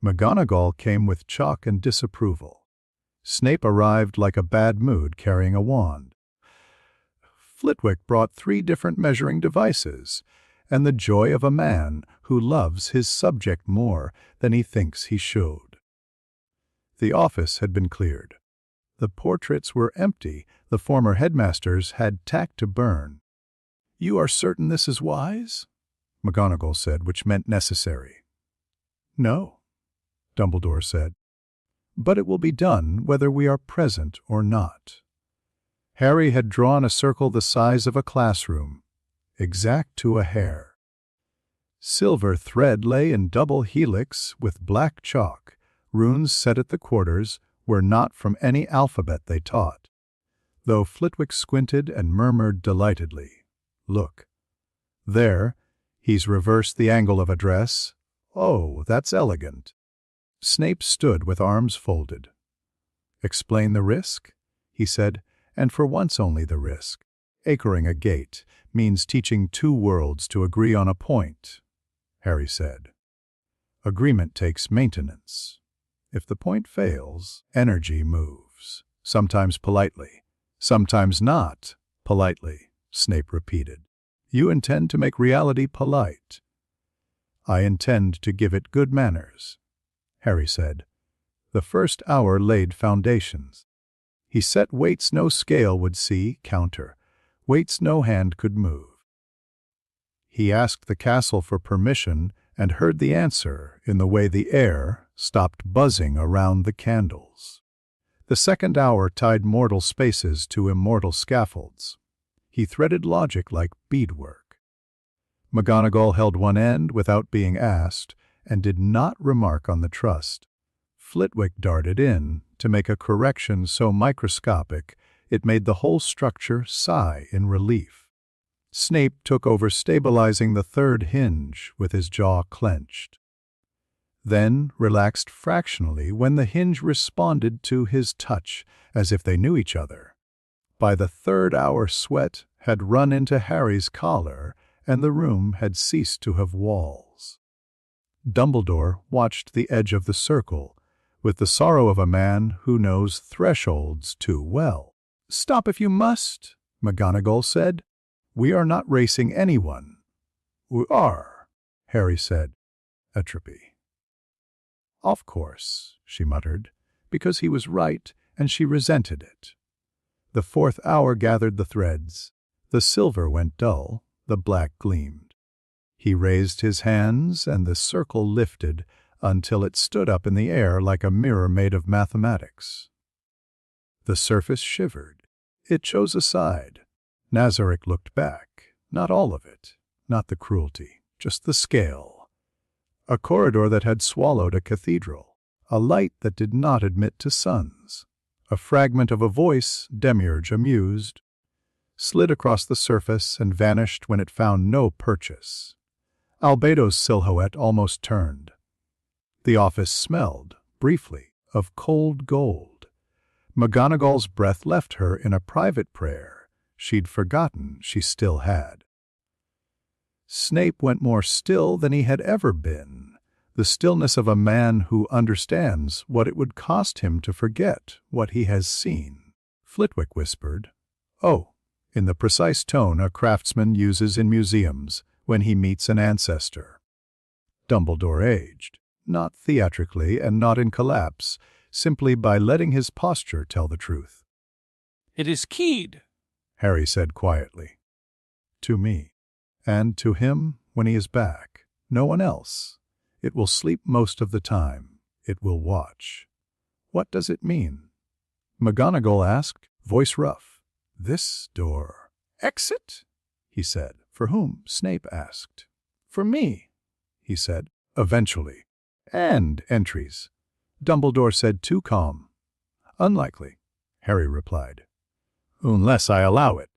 McGonagall came with chalk and disapproval. Snape arrived like a bad mood carrying a wand. Flitwick brought 3 different measuring devices, and the joy of a man who loves his subject more than he thinks he should. The office had been cleared. The portraits were empty. The former headmasters had tacked to burn. You are certain this is wise? McGonagall said, which meant necessary. No, Dumbledore said. But it will be done whether we are present or not. Harry had drawn a circle the size of a classroom, exact to a hair. Silver thread lay in double helix with black chalk. Runes set at the quarters were not from any alphabet they taught, though Flitwick squinted and murmured delightedly, Look. There, he's reversed the angle of address. Oh, that's elegant. Snape stood with arms folded. Explain the risk? He said, and for once only the risk. Acring a gate means teaching 2 worlds to agree on a point, Harry said. Agreement takes maintenance. If the point fails, energy moves, sometimes politely, sometimes not politely, Snape repeated. You intend to make reality polite. I intend to give it good manners, Harry said. The first hour laid foundations. He set weights no scale would see counter, weights no hand could move. He asked the castle for permission and heard the answer in the way the air stopped buzzing around the candles. The second hour tied mortal spaces to immortal scaffolds. He threaded logic like beadwork. McGonagall held one end without being asked and did not remark on the trust. Flitwick darted in to make a correction so microscopic it made the whole structure sigh in relief. Snape took over stabilizing the third hinge with his jaw clenched, then relaxed fractionally when the hinge responded to his touch as if they knew each other. By the third hour, sweat had run into Harry's collar and the room had ceased to have walls. Dumbledore watched the edge of the circle with the sorrow of a man who knows thresholds too well. Stop if you must, McGonagall said. We are not racing anyone. We are, Harry said. Atropy. Of course, she muttered, because he was right and she resented it. The fourth hour gathered the threads. The silver went dull, the black gleamed. He raised his hands, and the circle lifted until it stood up in the air like a mirror made of mathematics. The surface shivered. It chose a side. Nazarick looked back. Not all of it. Not the cruelty. Just the scale. A corridor that had swallowed a cathedral. A light that did not admit to suns. A fragment of a voice, Demiurge amused, slid across the surface and vanished when it found no purchase. Albedo's silhouette almost turned. The office smelled, briefly, of cold gold. McGonagall's breath left her in a private prayer she'd forgotten she still had. Snape went more still than he had ever been, the stillness of a man who understands what it would cost him to forget what he has seen. Flitwick whispered, "Oh," in the precise tone a craftsman uses in museums when he meets an ancestor. Dumbledore aged, not theatrically and not in collapse, simply by letting his posture tell the truth. "It is keyed," Harry said quietly. "To me. And to him when he is back. No one else. It will sleep most of the time. It will watch." "What does it mean?" McGonagall asked, voice rough. "This door." "Exit?" he said. "For whom?" Snape asked. "For me," he said. "Eventually." "And entries," Dumbledore said, too calm. "Unlikely," Harry replied. "Unless I allow it."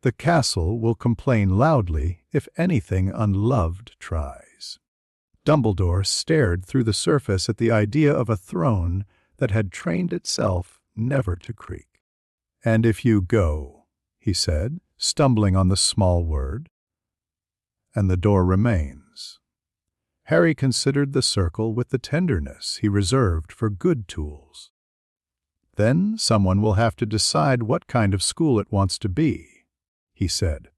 "The castle will complain loudly if anything unloved tries." Dumbledore stared through the surface at the idea of a throne that had trained itself never to creak. "And if you go," he said, stumbling on the small word, "and the door remains." Harry considered the circle with the tenderness he reserved for good tools. "Then someone will have to decide what kind of school it wants to be," he said.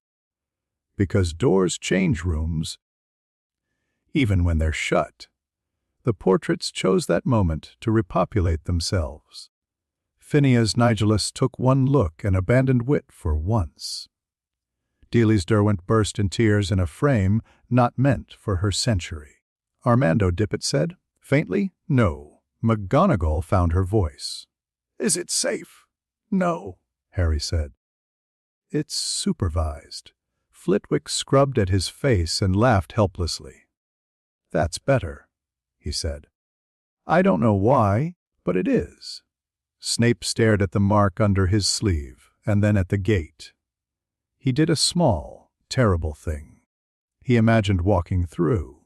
"Because doors change rooms, even when they're shut." The portraits chose that moment to repopulate themselves. Phineas Nigellus took one look and abandoned wit for once. Dealey's Derwent burst in tears in a frame not meant for her century. Armando Dippet said, faintly, "No." McGonagall found her voice. "Is it safe?" "No," Harry said. "It's supervised." Flitwick scrubbed at his face and laughed helplessly. "That's better," he said. "I don't know why, but it is." Snape stared at the mark under his sleeve, and then at the gate. He did a small, terrible thing. He imagined walking through.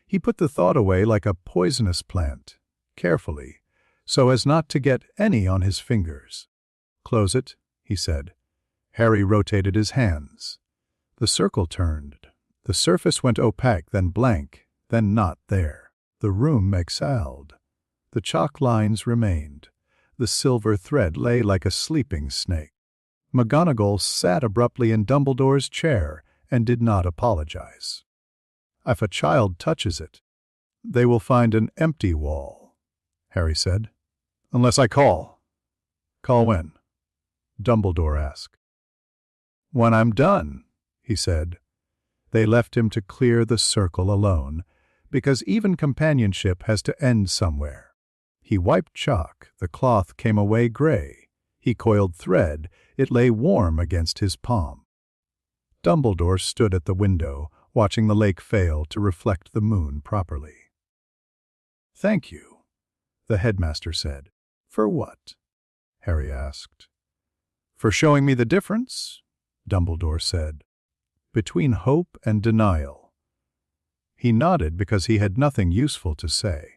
He put the thought away like a poisonous plant, carefully, so as not to get any on his fingers. "Close it," he said. Harry rotated his hands. The circle turned. The surface went opaque, then blank, then not there. The room exhaled. The chalk lines remained. The silver thread lay like a sleeping snake. McGonagall sat abruptly in Dumbledore's chair and did not apologize. "If a child touches it, they will find an empty wall," Harry said. "Unless I call." "Call when?" Dumbledore asked. "When I'm done," he said. They left him to clear the circle alone, because even companionship has to end somewhere. He wiped chalk, the cloth came away gray. He coiled thread, it lay warm against his palm. Dumbledore stood at the window, watching the lake fail to reflect the moon properly. "Thank you," the headmaster said. "For what?" Harry asked. "For showing me the difference," Dumbledore said, "between hope and denial." He nodded because he had nothing useful to say.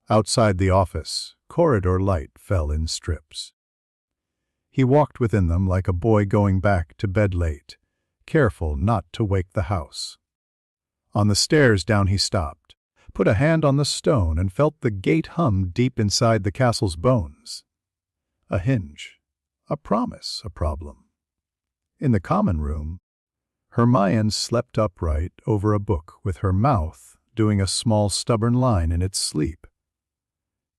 Outside the office, corridor light fell in strips. He walked within them like a boy going back to bed late, careful not to wake the house. On the stairs down he stopped, put a hand on the stone and felt the gate hum deep inside the castle's bones. A hinge, a promise, a problem. In the common room, Hermione slept upright over a book with her mouth doing a small stubborn line in its sleep.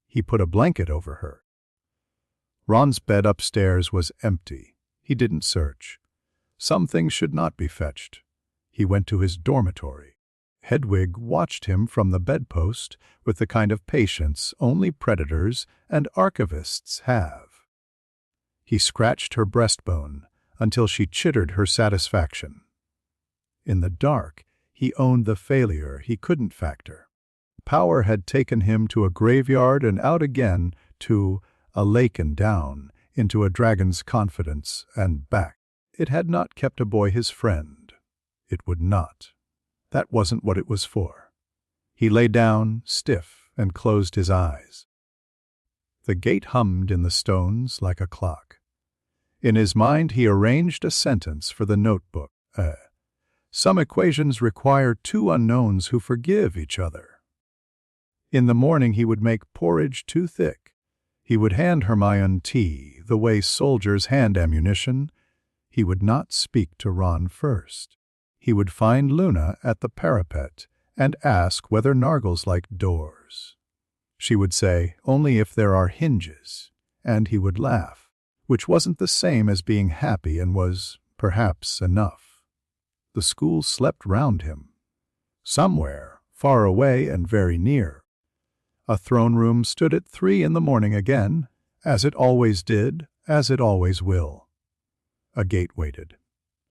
He put a blanket over her. Ron's bed upstairs was empty. He didn't search. Some things should not be fetched. He went to his dormitory. Hedwig watched him from the bedpost with the kind of patience only predators and archivists have. He scratched her breastbone until she chittered her satisfaction. In the dark, he owned the failure he couldn't factor. Power had taken him to a graveyard and out again to a lake and down, into a dragon's confidence and back. It had not kept a boy his friend. It would not. That wasn't what it was for. He lay down, stiff, and closed his eyes. The gate hummed in the stones like a clock. In his mind he arranged a sentence for the notebook. Some equations require two unknowns who forgive each other. In the morning he would make porridge too thick. He would hand Hermione tea the way soldiers hand ammunition. He would not speak to Ron first. He would find Luna at the parapet and ask whether Nargles liked doors. She would say, only if there are hinges, and he would laugh, which wasn't the same as being happy and was, perhaps, enough. The school slept round him. Somewhere, far away and very near. A throne room stood at 3 in the morning again, as it always did, as it always will. A gate waited.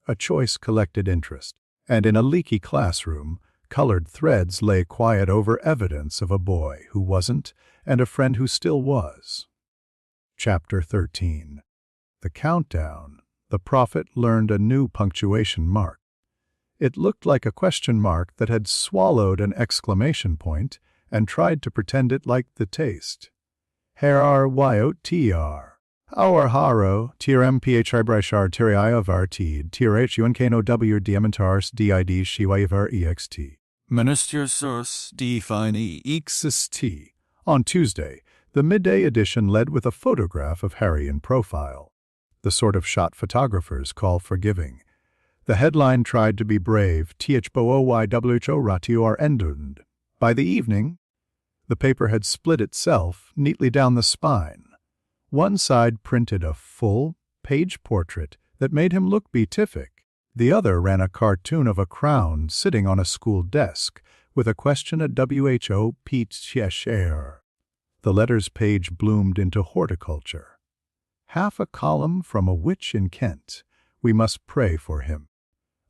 A choice collected interest, and in a leaky classroom, colored threads lay quiet over evidence of a boy who wasn't and a friend who still was. Chapter 13. The countdown. The prophet learned a new punctuation mark. It looked like a question mark that had swallowed an exclamation point and tried to pretend it liked the taste. Her-ar-y-o-t-r. Our haro, tir-mphi brishar tiri-i-of-r-tid, tir-h-un-k-no-w diamantars d-i-d shi-y-of-r-e-x-t. Minister Sus Define E-X-S-T. On Tuesday, the midday edition led with a photograph of Harry in profile, the sort of shot photographers call forgiving. The headline tried to be brave, thboywho-ratio-r-endund. By the evening, the paper had split itself neatly down the spine. One side printed a full-page portrait that made him look beatific. The other ran a cartoon of a crown sitting on a school desk with a question at WHO Pete-Cheshire. The letters page bloomed into horticulture. Half a column from a witch in Kent. We must pray for him.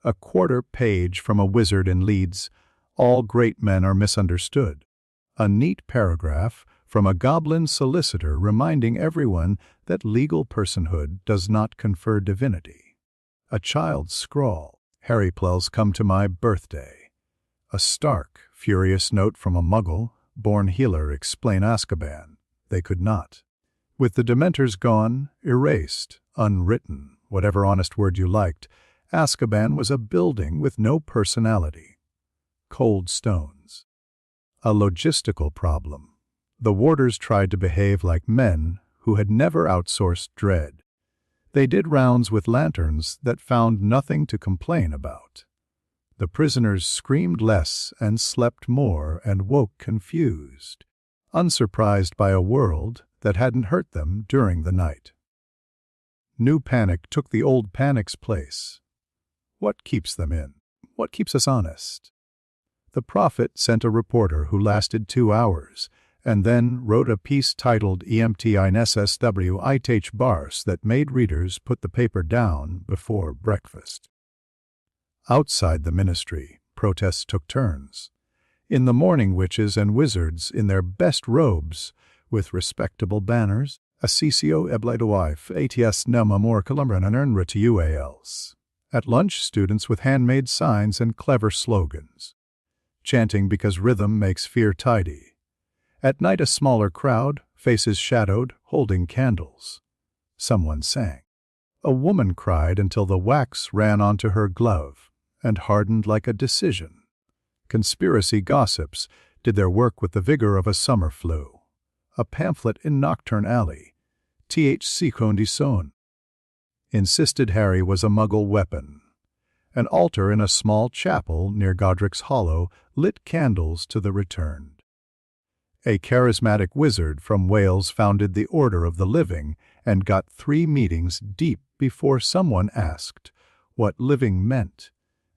A quarter page from a wizard in Leeds. All great men are misunderstood. A neat paragraph from a goblin solicitor reminding everyone that legal personhood does not confer divinity. A child's scrawl. Harry Plell's come to my birthday. A stark, furious note from a muggle. Born healer explain Azkaban. They could not. With the Dementors gone, erased, unwritten, whatever honest word you liked, Azkaban was a building with no personality. Cold stones. A logistical problem. The warders tried to behave like men who had never outsourced dread. They did rounds with lanterns that found nothing to complain about. The prisoners screamed less and slept more and woke confused, unsurprised by a world that hadn't hurt them during the night. New panic took the old panic's place. What keeps them in? What keeps us honest? The prophet sent a reporter who lasted 2 hours, and then wrote a piece titled EMTINSSW Bars that made readers put the paper down before breakfast. Outside the ministry, protests took turns. In the morning, witches and wizards in their best robes, with respectable banners, Assisio ebleidoif ats nema more columbranan rituals. At lunch, students with handmade signs and clever slogans. Chanting because rhythm makes fear tidy. At night, a smaller crowd, faces shadowed, holding candles. Someone sang. A woman cried until the wax ran onto her glove and hardened like a decision. Conspiracy gossips did their work with the vigor of a summer flu. A pamphlet in Nocturne Alley, THC Condison, insisted Harry was a muggle weapon. An altar in a small chapel near Godric's Hollow lit candles to the returned. A charismatic wizard from Wales founded the Order of the Living and got 3 meetings deep before someone asked what living meant,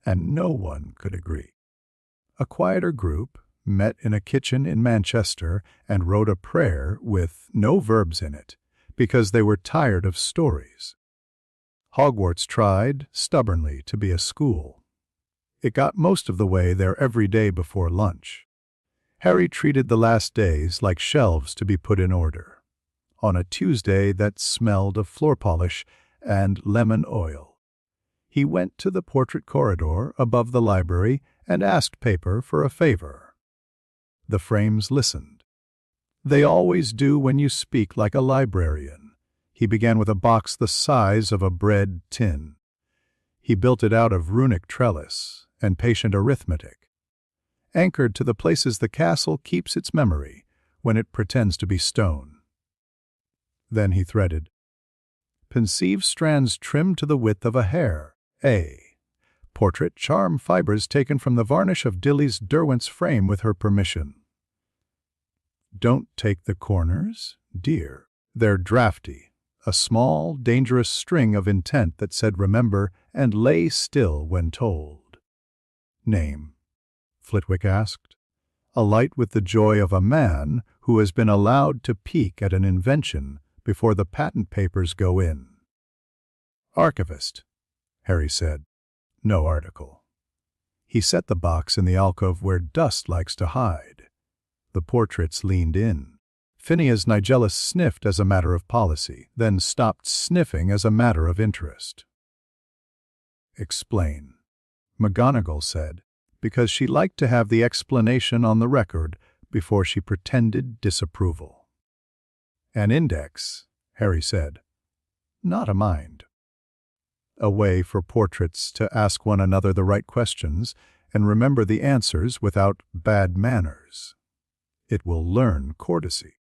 and no one could agree. A quieter group met in a kitchen in Manchester and wrote a prayer with no verbs in it, because they were tired of stories. Hogwarts tried, stubbornly, to be a school. It got most of the way there every day before lunch. Harry treated the last days like shelves to be put in order. On a Tuesday that smelled of floor polish and lemon oil, he went to the portrait corridor above the library and asked Paper for a favor. The frames listened. They always do when you speak like a librarian. He began with a box the size of a bread tin. He built it out of runic trellis and patient arithmetic, anchored to the places the castle keeps its memory when it pretends to be stone. Then he threaded. Pensive strands trimmed to the width of a hair. A. Portrait charm fibers taken from the varnish of Dilly's Derwent's frame with her permission. Don't take the corners, dear. They're drafty. A small, dangerous string of intent that said remember and lay still when told. Name? Flitwick asked, alight with the joy of a man who has been allowed to peek at an invention before the patent papers go in. Archivist, Harry said. No article. He set the box in the alcove where dust likes to hide. The portraits leaned in. Phineas Nigellus sniffed as a matter of policy, then stopped sniffing as a matter of interest. Explain, McGonagall said, because she liked to have the explanation on the record before she pretended disapproval. An index, Harry said. Not a mind. A way for portraits to ask one another the right questions and remember the answers without bad manners. It will learn courtesy.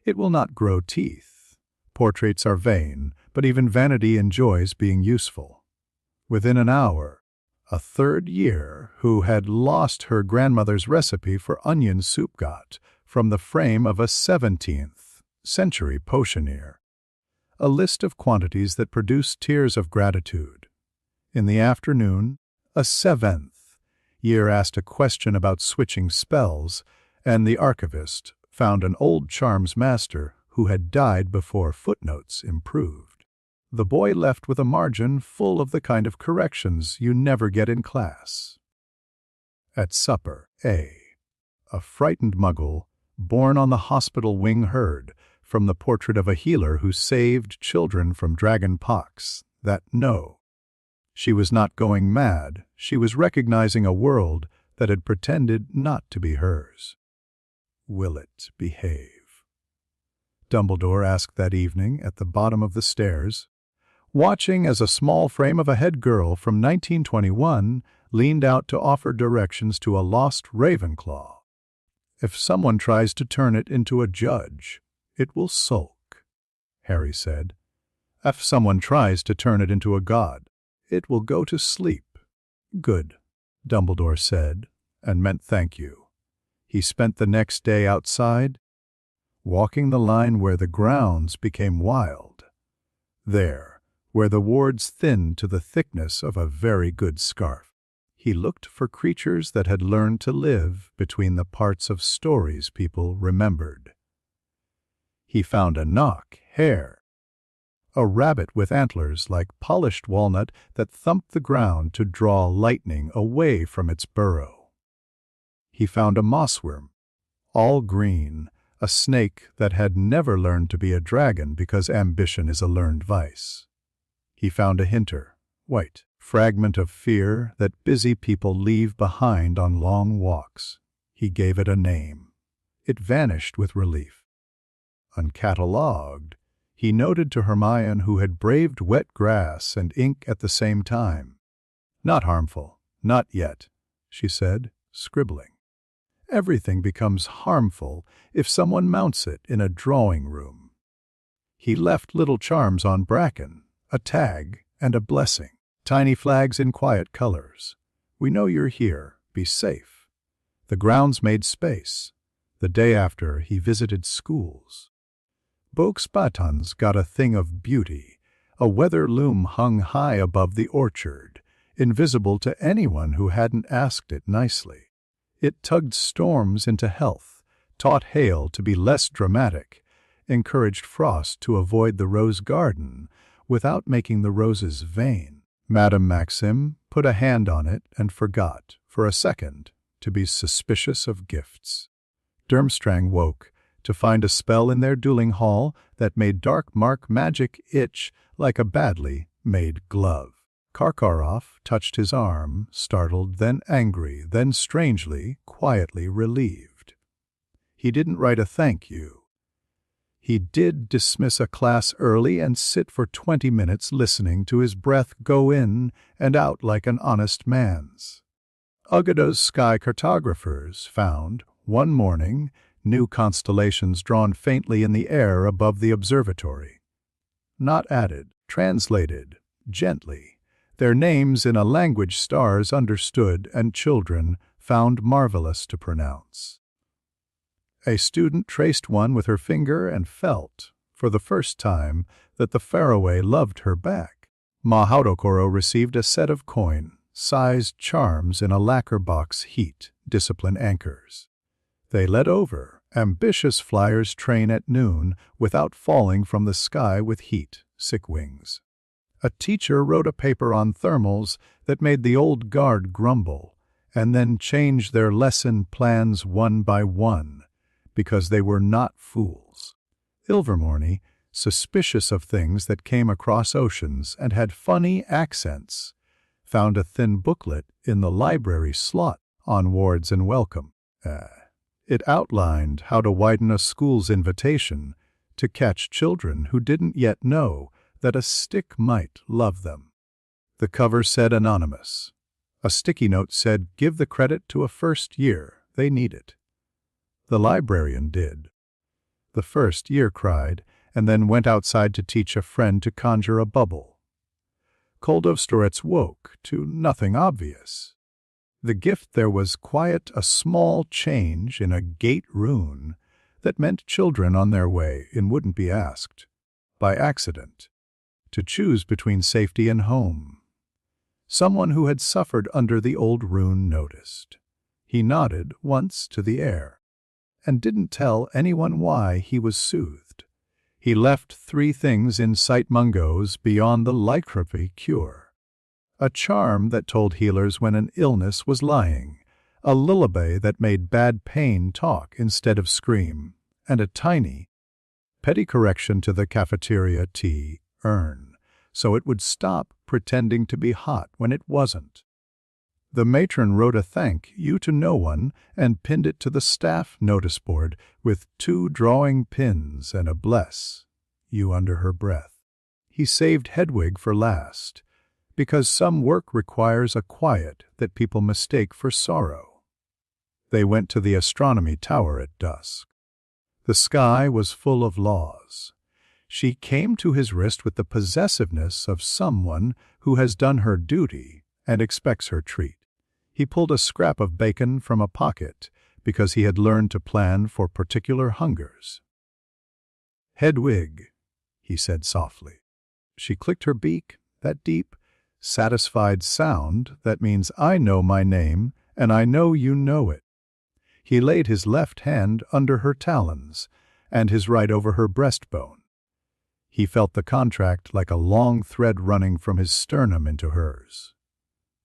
It will not grow teeth. Portraits are vain, but even vanity enjoys being useful. Within an hour, a third year who had lost her grandmother's recipe for onion soup got from the frame of a 17th-century potioneer a list of quantities that produced tears of gratitude. In the afternoon, a 7th year asked a question about switching spells, and the archivist found an old charms master who had died before footnotes improved. The boy left with a margin full of the kind of corrections you never get in class. At supper, a frightened muggle, born on the hospital wing, heard from the portrait of a healer who saved children from dragon pox that no, she was not going mad, she was recognizing a world that had pretended not to be hers. Will it behave? Dumbledore asked that evening at the bottom of the stairs, watching as a small frame of a head girl from 1921 leaned out to offer directions to a lost Ravenclaw. If someone tries to turn it into a judge, it will sulk, Harry said. If someone tries to turn it into a god, it will go to sleep. Good, Dumbledore said, and meant thank you. He spent the next day outside, walking the line where the grounds became wild. There, where the wards thinned to the thickness of a very good scarf, he looked for creatures that had learned to live between the parts of stories people remembered. He found a knock hare, a rabbit with antlers like polished walnut that thumped the ground to draw lightning away from its burrow. He found a mossworm, all green, a snake that had never learned to be a dragon because ambition is a learned vice. He found a hinter, white, fragment of fear that busy people leave behind on long walks. He gave it a name. It vanished with relief. Uncatalogued, he noted to Hermione, who had braved wet grass and ink at the same time. Not harmful, not yet, she said, scribbling. Everything becomes harmful if someone mounts it in a drawing room. He left little charms on bracken, a tag and a blessing, tiny flags in quiet colors. We know you're here, be safe. The grounds made space. The day after, he visited schools. Boak's batons got a thing of beauty. A weather loom hung high above the orchard, invisible to anyone who hadn't asked it nicely. It tugged storms into health, taught hail to be less dramatic, encouraged frost to avoid the rose garden without making the roses vain. Madame Maxim put a hand on it and forgot, for a second, to be suspicious of gifts. Durmstrang woke to find a spell in their dueling hall that made Dark Mark magic itch like a badly made glove. Karkaroff touched his arm, startled, then angry, then strangely, quietly relieved. He didn't write a thank you. He did dismiss a class early and sit for 20 minutes listening to his breath go in and out like an honest man's. Ugado's sky cartographers found, one morning, new constellations drawn faintly in the air above the observatory. Not added, translated, gently, their names in a language stars understood and children found marvelous to pronounce. A student traced one with her finger and felt, for the first time, that the faraway loved her back. Mahaudokoro received a set of coin-sized charms in a lacquer box heat, discipline anchors. They led over. Ambitious flyers train at noon without falling from the sky with heat, sick wings. A teacher wrote a paper on thermals that made the old guard grumble, and then change their lesson plans one by one, because they were not fools. Ilvermorny, suspicious of things that came across oceans and had funny accents, found a thin booklet in the library slot on wards and welcome. It outlined how to widen a school's invitation to catch children who didn't yet know that a stick might love them. The cover said anonymous. A sticky note said, "Give the credit to a first year, they need it." The librarian did. The first year cried, and then went outside to teach a friend to conjure a bubble. Koldovstorets woke to nothing obvious. The gift there was quite a small change in a gate rune that meant children on their way in wouldn't be asked, by accident, to choose between safety and home. Someone who had suffered under the old rune noticed. He nodded once to the air, and didn't tell anyone why he was soothed. He left 3 things in Sight Mungo's beyond the lycanthropy cure. A charm that told healers when an illness was lying, a lullaby that made bad pain talk instead of scream, and a tiny, petty correction to the cafeteria tea urn, so it would stop pretending to be hot when it wasn't. The matron wrote a thank you to no one and pinned it to the staff notice board with 2 drawing pins and a bless you under her breath. He saved Hedwig for last, because some work requires a quiet that people mistake for sorrow. They went to the astronomy tower at dusk. The sky was full of laws. She came to his wrist with the possessiveness of someone who has done her duty and expects her treat. He pulled a scrap of bacon from a pocket because he had learned to plan for particular hungers. "Hedwig," he said softly. She clicked her beak, that deep, satisfied sound that means I know my name and I know you know it. He laid his left hand under her talons and his right over her breastbone. He felt the contract like a long thread running from his sternum into hers.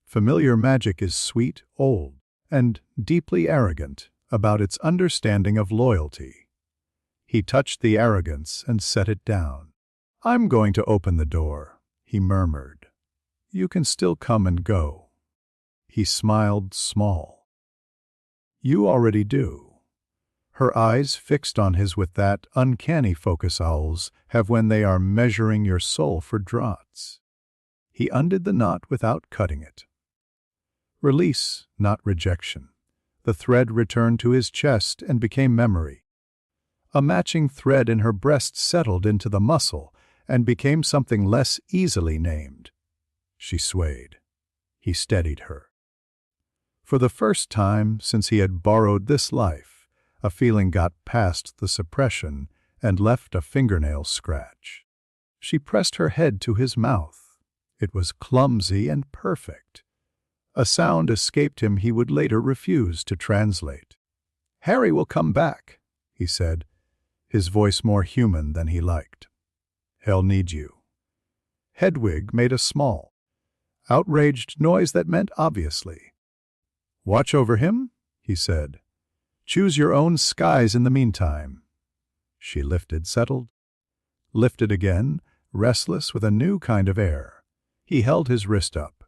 Familiar magic is sweet, old, and deeply arrogant about its understanding of loyalty. He touched the arrogance and set it down. "I'm going to open the door," he murmured. "You can still come and go." He smiled small. "You already do." Her eyes fixed on his with that uncanny focus owls have when they are measuring your soul for draughts. He undid the knot without cutting it. Release, not rejection. The thread returned to his chest and became memory. A matching thread in her breast settled into the muscle and became something less easily named. She swayed. He steadied her. For the first time since he had borrowed this life, A feeling got past the suppression and left a fingernail scratch. She pressed her head to his mouth. It was clumsy and perfect. A sound escaped him he would later refuse to translate. "Harry will come back," he said, his voice more human than he liked. "He'll need you." Hedwig made a small, outraged noise that meant obviously. "Watch over him," he said. "Choose your own skies in the meantime." She lifted, settled, lifted again, restless with a new kind of air. He held his wrist up.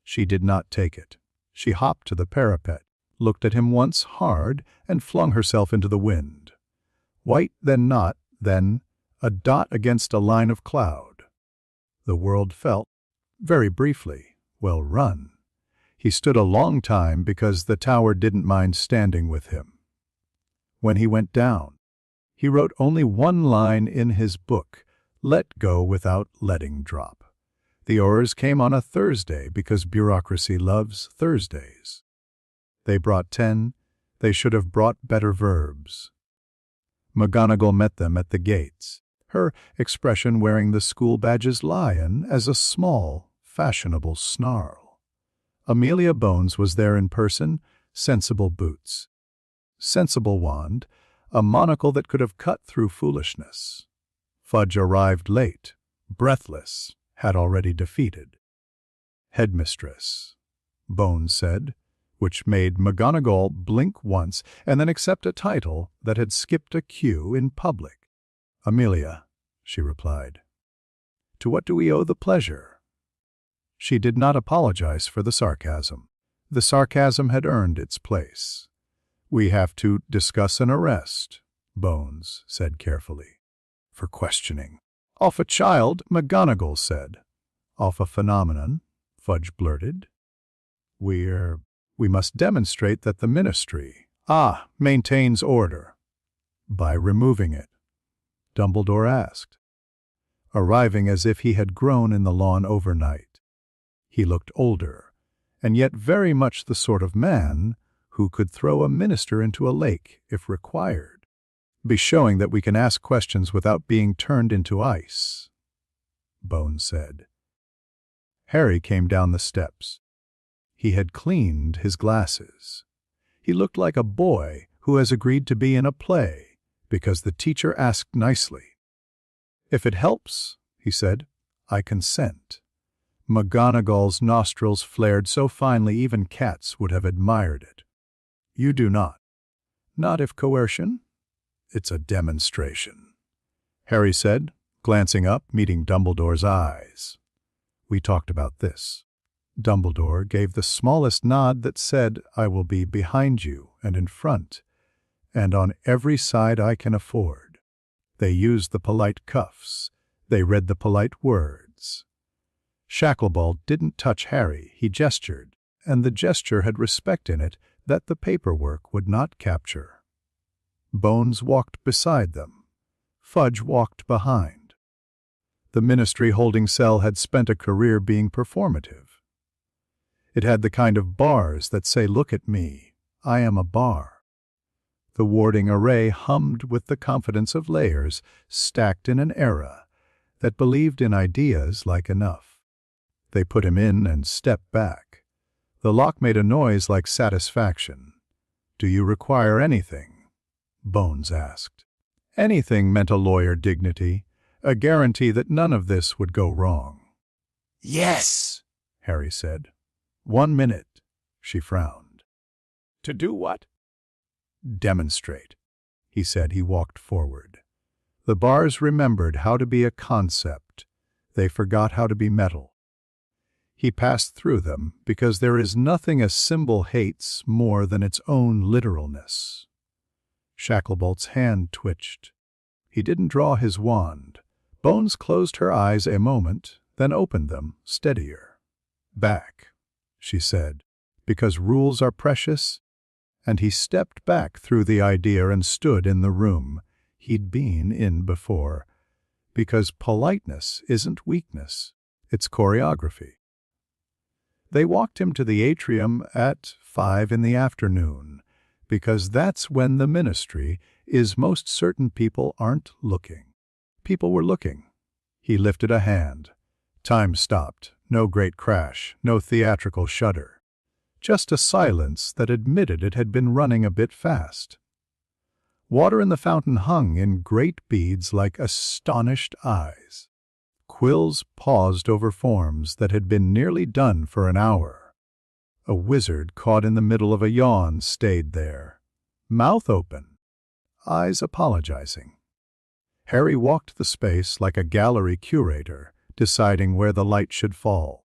She did not take it. She hopped to the parapet, looked at him once hard, and flung herself into the wind. White, then not, then a dot against a line of cloud. The world felt, very briefly, well run. He stood a long time because the tower didn't mind standing with him. When he went down, he wrote only one line in his book, "Let go without letting drop." The oars came on a Thursday because bureaucracy loves Thursdays. They brought 10. They should have brought better verbs. McGonagall met them at the gates, her expression wearing the school badge's lion as a small, fashionable snarl. Amelia Bones was there in person, sensible boots, sensible wand, a monocle that could have cut through foolishness. Fudge arrived late, breathless, had already defeated. "Headmistress," Bones said, which made McGonagall blink once and then accept a title that had skipped a cue in public. "Amelia," she replied. "To what do we owe the pleasure?" She did not apologize for the sarcasm. The sarcasm had earned its place. "We have to discuss an arrest," Bones said carefully. "For questioning." "Off a child," McGonagall said. "Off a phenomenon," Fudge blurted. We must demonstrate that the ministry, maintains order." "By removing it?" Dumbledore asked, arriving as if he had grown in the lawn overnight. He looked older, and yet very much the sort of man who could throw a minister into a lake if required. "Be showing that we can ask questions without being turned into ice," Bones said. Harry came down the steps. He had cleaned his glasses. He looked like a boy who has agreed to be in a play because the teacher asked nicely. "If it helps," he said, "I consent." McGonagall's nostrils flared so finely even cats would have admired it. "You do not." "Not if coercion?" "It's a demonstration," Harry said, glancing up, meeting Dumbledore's eyes. "We talked about this." Dumbledore gave the smallest nod that said, "I will be behind you and in front, and on every side I can afford." They used the polite cuffs. They read the polite words. Shacklebolt didn't touch Harry, he gestured, and the gesture had respect in it that the paperwork would not capture. Bones walked beside them. Fudge walked behind. The ministry holding cell had spent a career being performative. It had the kind of bars that say, "Look at me, I am a bar." The warding array hummed with the confidence of layers stacked in an era that believed in ideas like enough. They put him in and stepped back. The lock made a noise like satisfaction. "Do you require anything?" Bones asked. Anything meant a lawyer dignity, a guarantee that none of this would go wrong. "Yes," Harry said. "1 minute," she frowned. "To do what?" "Demonstrate," he said. He walked forward. The bars remembered how to be a concept. They forgot how to be metal. He passed through them because there is nothing a symbol hates more than its own literalness. Shacklebolt's hand twitched. He didn't draw his wand. Bones closed her eyes a moment, then opened them, steadier. "Back," she said, "because rules are precious." And he stepped back through the idea and stood in the room he'd been in before, because politeness isn't weakness, it's choreography. They walked him to the atrium at 5 in the afternoon, because that's when the ministry is most certain people aren't looking. People were looking. He lifted a hand. Time stopped. No great crash, no theatrical shudder. Just a silence that admitted it had been running a bit fast. Water in the fountain hung in great beads like astonished eyes. Quills paused over forms that had been nearly done for an hour. A wizard caught in the middle of a yawn stayed there, mouth open, eyes apologizing. Harry walked the space like a gallery curator, deciding where the light should fall.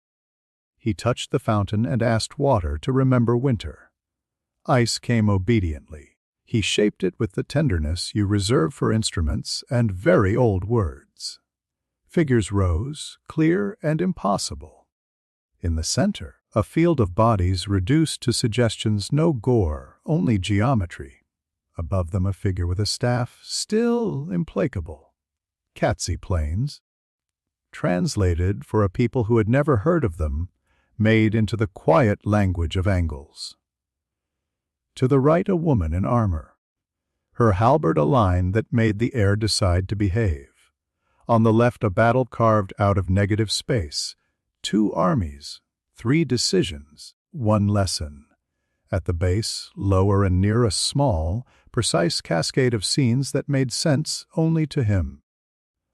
He touched the fountain and asked water to remember winter. Ice came obediently. He shaped it with the tenderness you reserve for instruments and very old words. Figures rose, clear and impossible. In the center, a field of bodies reduced to suggestions no gore, only geometry. Above them a figure with a staff, still implacable. Catsy planes. Translated for a people who had never heard of them, made into the quiet language of angles. To the right a woman in armor. Her halberd a line that made the air decide to behave. On the left a battle carved out of negative space. 2 armies, 3 decisions, 1 lesson. At the base, lower and near a small, precise cascade of scenes that made sense only to him.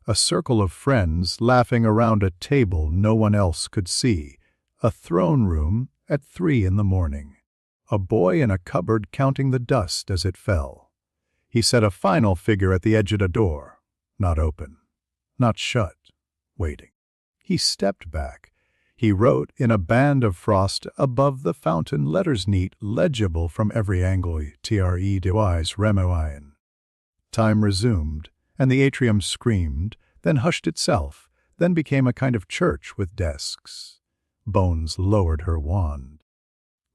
A circle of friends laughing around a table no one else could see. A throne room at 3 in the morning. A boy in a cupboard counting the dust as it fell. He set a final figure at the edge of a door. Not open. Not shut. Waiting. He stepped back. He wrote in a band of frost above the fountain letters neat, legible from every angle, tre deis remoian. Time resumed, and the atrium screamed, then hushed itself, then became a kind of church with desks. Bones lowered her wand,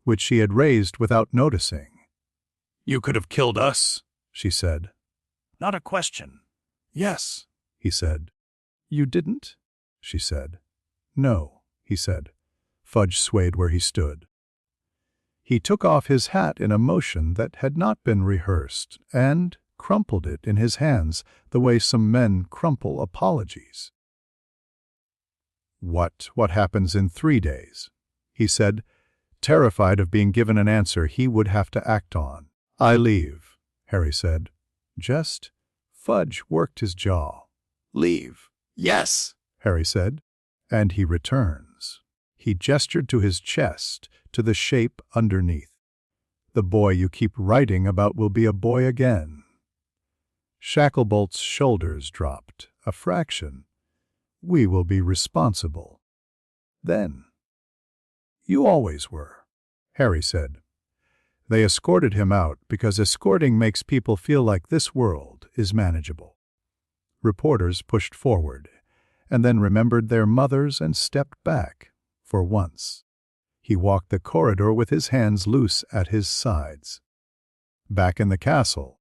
which she had raised without noticing. You could have killed us, she said. Not a question. Yes, he said. You didn't? She said. No, he said. Fudge swayed where he stood. He took off his hat in a motion that had not been rehearsed and crumpled it in his hands the way some men crumple apologies. What happens in 3 days? He said, terrified of being given an answer he would have to act on. I leave, Harry said. Just? Fudge worked his jaw. Leave. Yes, Harry said. And he returns. He gestured to his chest, to the shape underneath. The boy you keep writing about will be a boy again. Shacklebolt's shoulders dropped, a fraction. We will be responsible. Then. You always were, Harry said. They escorted him out because escorting makes people feel like this world is manageable. Reporters pushed forward, and then remembered their mothers and stepped back, for once. He walked the corridor with his hands loose at his sides. Back in the castle,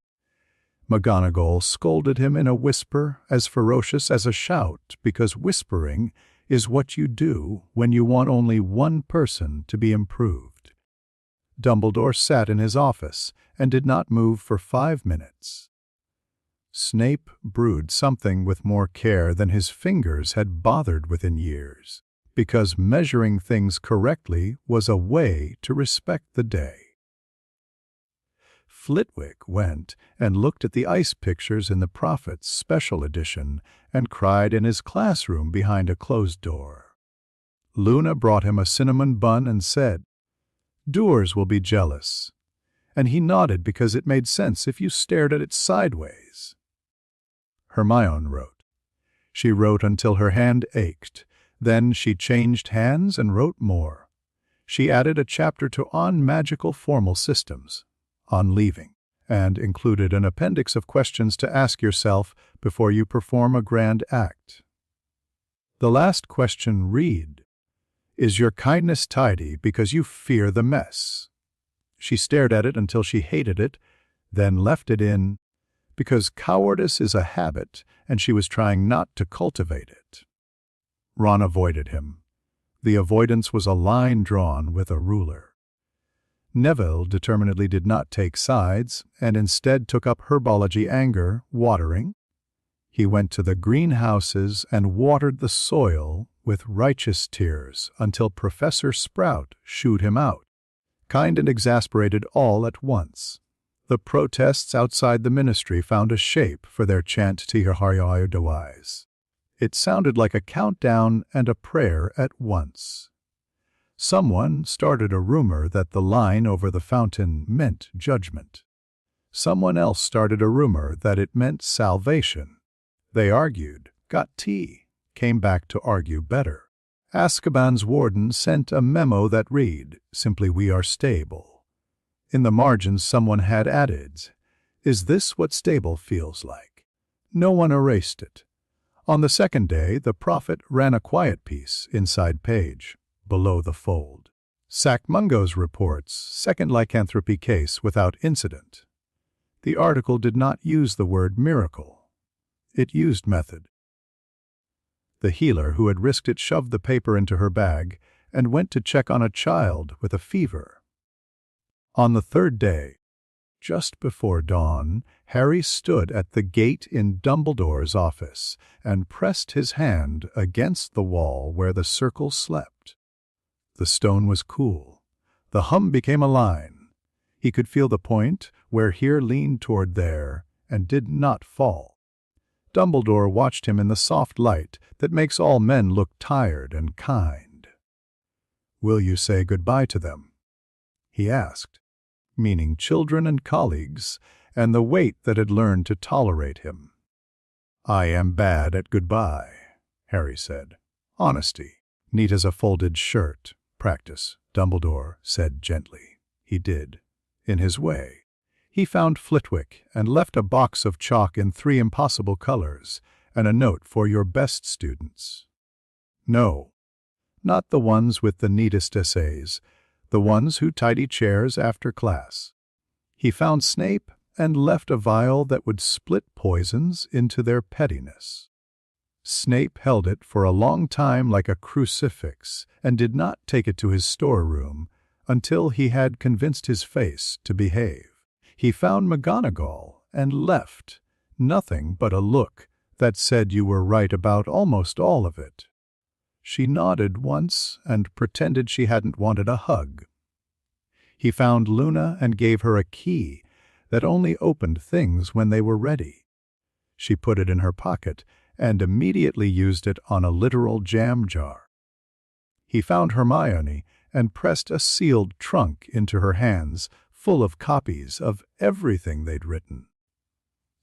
McGonagall scolded him in a whisper as ferocious as a shout, because whispering is what you do when you want only one person to be improved. Dumbledore sat in his office and did not move for 5 minutes. Snape brewed something with more care than his fingers had bothered with in years, because measuring things correctly was a way to respect the day. Flitwick went and looked at the ice pictures in the Prophet's Special Edition and cried in his classroom behind a closed door. Luna brought him a cinnamon bun and said, "Doers will be jealous." And he nodded because it made sense if you stared at it sideways. Hermione wrote. She wrote until her hand ached. Then she changed hands and wrote more. She added a chapter to On Magical Formal Systems, on leaving, and included an appendix of questions to ask yourself before you perform a grand act. The last question read, "Is your kindness tidy because you fear the mess?" She stared at it until she hated it, then left it in, because cowardice is a habit and she was trying not to cultivate it. Ron avoided him. The avoidance was a line drawn with a ruler. Neville determinedly did not take sides, and instead took up herbology anger, watering. He went to the greenhouses and watered the soil with righteous tears until Professor Sprout shooed him out, kind and exasperated all at once. The protests outside the ministry found a shape for their chant Tiharayadawais. It sounded like a countdown and a prayer at once. Someone started a rumor that the line over the fountain meant judgment. Someone else started a rumor that it meant salvation. They argued, got tea, came back to argue better. Azkaban's warden sent a memo that read, simply, "We are stable." In the margins someone had added, "Is this what stable feels like?" No one erased it. On the second day, the prophet ran a quiet piece inside page, below the fold. Sackmungo's reports, second lycanthropy case without incident. The article did not use the word miracle. It used method. The healer who had risked it shoved the paper into her bag and went to check on a child with a fever. On the third day, just before dawn, Harry stood at the gate in Dumbledore's office and pressed his hand against the wall where the circle slept. The stone was cool. The hum became a line. He could feel the point where here leaned toward there and did not fall. Dumbledore watched him in the soft light that makes all men look tired and kind. "Will you say goodbye to them?" he asked, meaning children and colleagues, and the weight that had learned to tolerate him. "I am bad at goodbye," Harry said. "Honesty, neat as a folded shirt. Practice," Dumbledore said gently. He did, in his way. He found Flitwick and left a box of chalk in 3 impossible colors and a note for your best students. No, not the ones with the neatest essays, the ones who tidy chairs after class. He found Snape and left a vial that would split poisons into their pettiness. Snape held it for a long time like a crucifix and did not take it to his storeroom until he had convinced his face to behave. He found McGonagall and left, nothing but a look that said you were right about almost all of it. She nodded once and pretended she hadn't wanted a hug. He found Luna and gave her a key that only opened things when they were ready. She put it in her pocket and immediately used it on a literal jam jar. He found Hermione and pressed a sealed trunk into her hands full of copies of everything they'd written.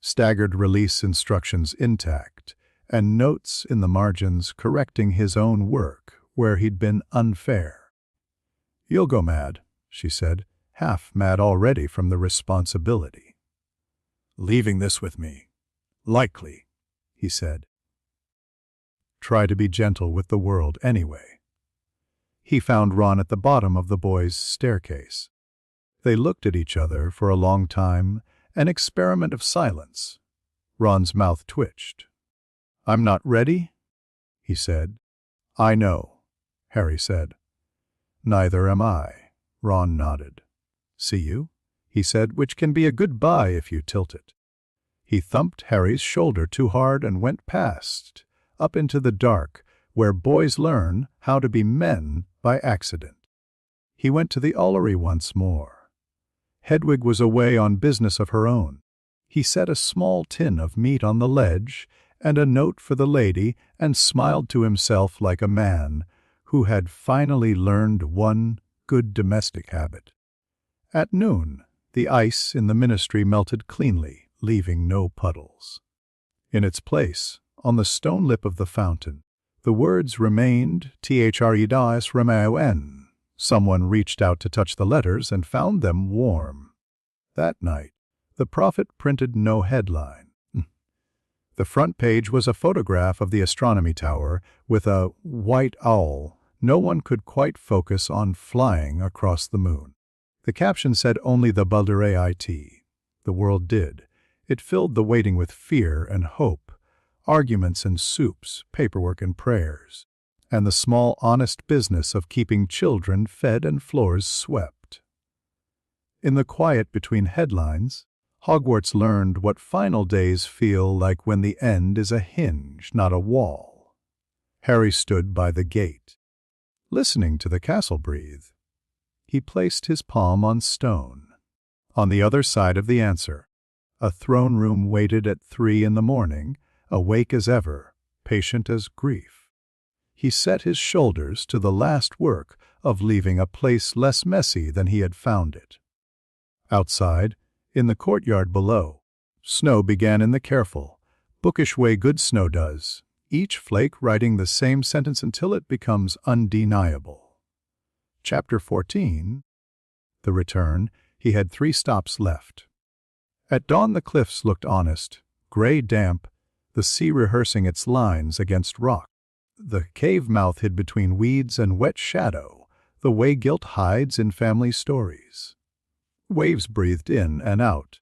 Staggered release instructions intact, and notes in the margins correcting his own work where he'd been unfair. "You'll go mad," she said, half mad already from the responsibility. "Leaving this with me. Likely," he said. "Try to be gentle with the world anyway." He found Ron at the bottom of the boys' staircase. They looked at each other for a long time, an experiment of silence. Ron's mouth twitched. "I'm not ready," he said. "I know," Harry said. "Neither am I," Ron nodded. "See you," he said, which can be a goodbye if you tilt it. He thumped Harry's shoulder too hard and went past, up into the dark, where boys learn how to be men by accident. He went to the Ullery once more. Hedwig was away on business of her own. He set a small tin of meat on the ledge and a note for the lady and smiled to himself like a man who had finally learned one good domestic habit. At noon, the ice in the ministry melted cleanly, leaving no puddles. In its place, on the stone lip of the fountain, the words remained Thredas Remaen. Someone reached out to touch the letters and found them warm. That night, the prophet printed no headline. The front page was a photograph of the astronomy tower with a white owl. No one could quite focus on flying across the moon. The caption said only the Baldureit. The world did. It filled the waiting with fear and hope, arguments and soups, paperwork and prayers, and the small honest business of keeping children fed and floors swept. In the quiet between headlines, Hogwarts learned what final days feel like when the end is a hinge, not a wall. Harry stood by the gate, listening to the castle breathe. He placed his palm on stone. On the other side of the answer, a throne room waited at 3 in the morning, awake as ever, patient as grief. He set his shoulders to the last work of leaving a place less messy than he had found it. Outside, in the courtyard below, snow began in the careful, bookish way good snow does, each flake writing the same sentence until it becomes undeniable. Chapter 14. The Return. He had 3 stops left. At dawn the cliffs looked honest, gray damp, the sea rehearsing its lines against rock. The cave mouth hid between weeds and wet shadow, the way guilt hides in family stories. Waves breathed in and out.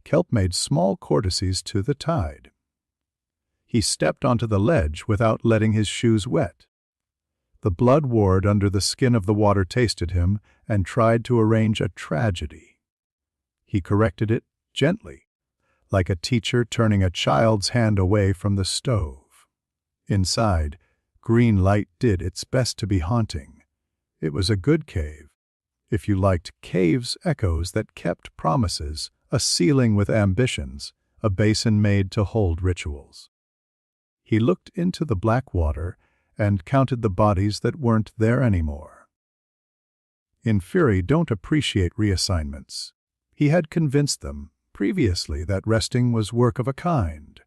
Kelp made small courtesies to the tide. He stepped onto the ledge without letting his shoes wet. The blood ward under the skin of the water tasted him and tried to arrange a tragedy. He corrected it gently, like a teacher turning a child's hand away from the stove. Inside, green light did its best to be haunting. It was a good cave, if you liked caves echoes that kept promises, a ceiling with ambitions, a basin made to hold rituals. He looked into the black water and counted the bodies that weren't there anymore. Inferi don't appreciate reassignments. He had convinced them previously that resting was work of a kind.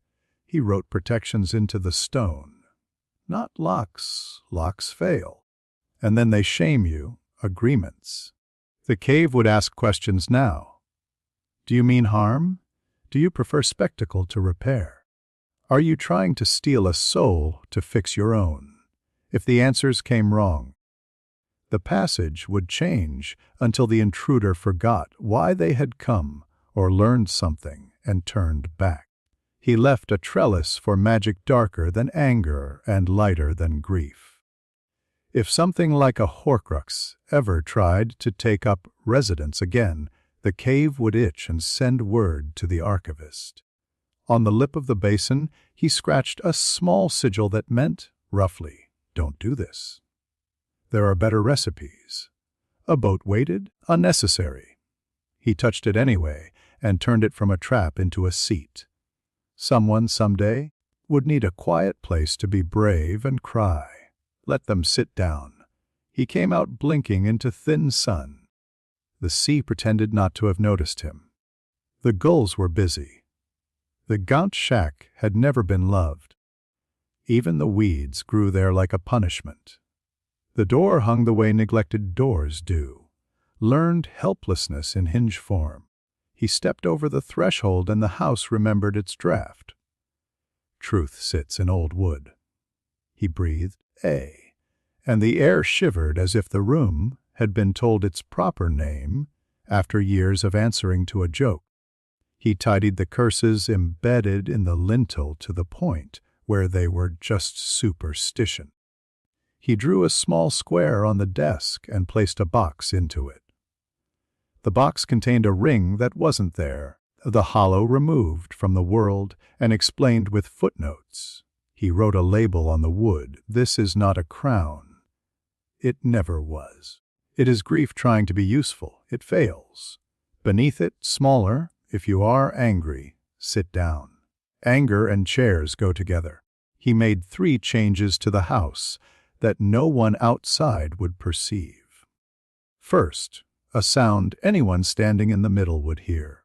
He wrote protections into the stone. Not locks. Locks fail. And then they shame you. Agreements. The cave would ask questions now. Do you mean harm? Do you prefer spectacle to repair? Are you trying to steal a soul to fix your own? If the answers came wrong, the passage would change until the intruder forgot why they had come or learned something and turned back. He left a trellis for magic darker than anger and lighter than grief. If something like a Horcrux ever tried to take up residence again, the cave would itch and send word to the archivist. On the lip of the basin, he scratched a small sigil that meant, roughly, "Don't do this. There are better recipes." A boat waited, unnecessary. He touched it anyway and turned it from a trap into a seat. Someone someday would need a quiet place to be brave and cry. Let them sit down. He came out blinking into thin sun. The sea pretended not to have noticed him. The gulls were busy. The gaunt shack had never been loved. Even the weeds grew there like a punishment. The door hung the way neglected doors do, learned helplessness in hinge form. He stepped over the threshold and the house remembered its draft. Truth sits in old wood. He breathed, and the air shivered as if the room had been told its proper name after years of answering to a joke. He tidied the curses embedded in the lintel to the point where they were just superstition. He drew a small square on the desk and placed a box into it. The box contained a ring that wasn't there, the hollow removed from the world and explained with footnotes. He wrote a label on the wood. This is not a crown. It never was. It is grief trying to be useful. It fails. Beneath it, smaller, if you are angry, sit down. Anger and chairs go together. He made 3 changes to the house that no one outside would perceive. First, a sound anyone standing in the middle would hear.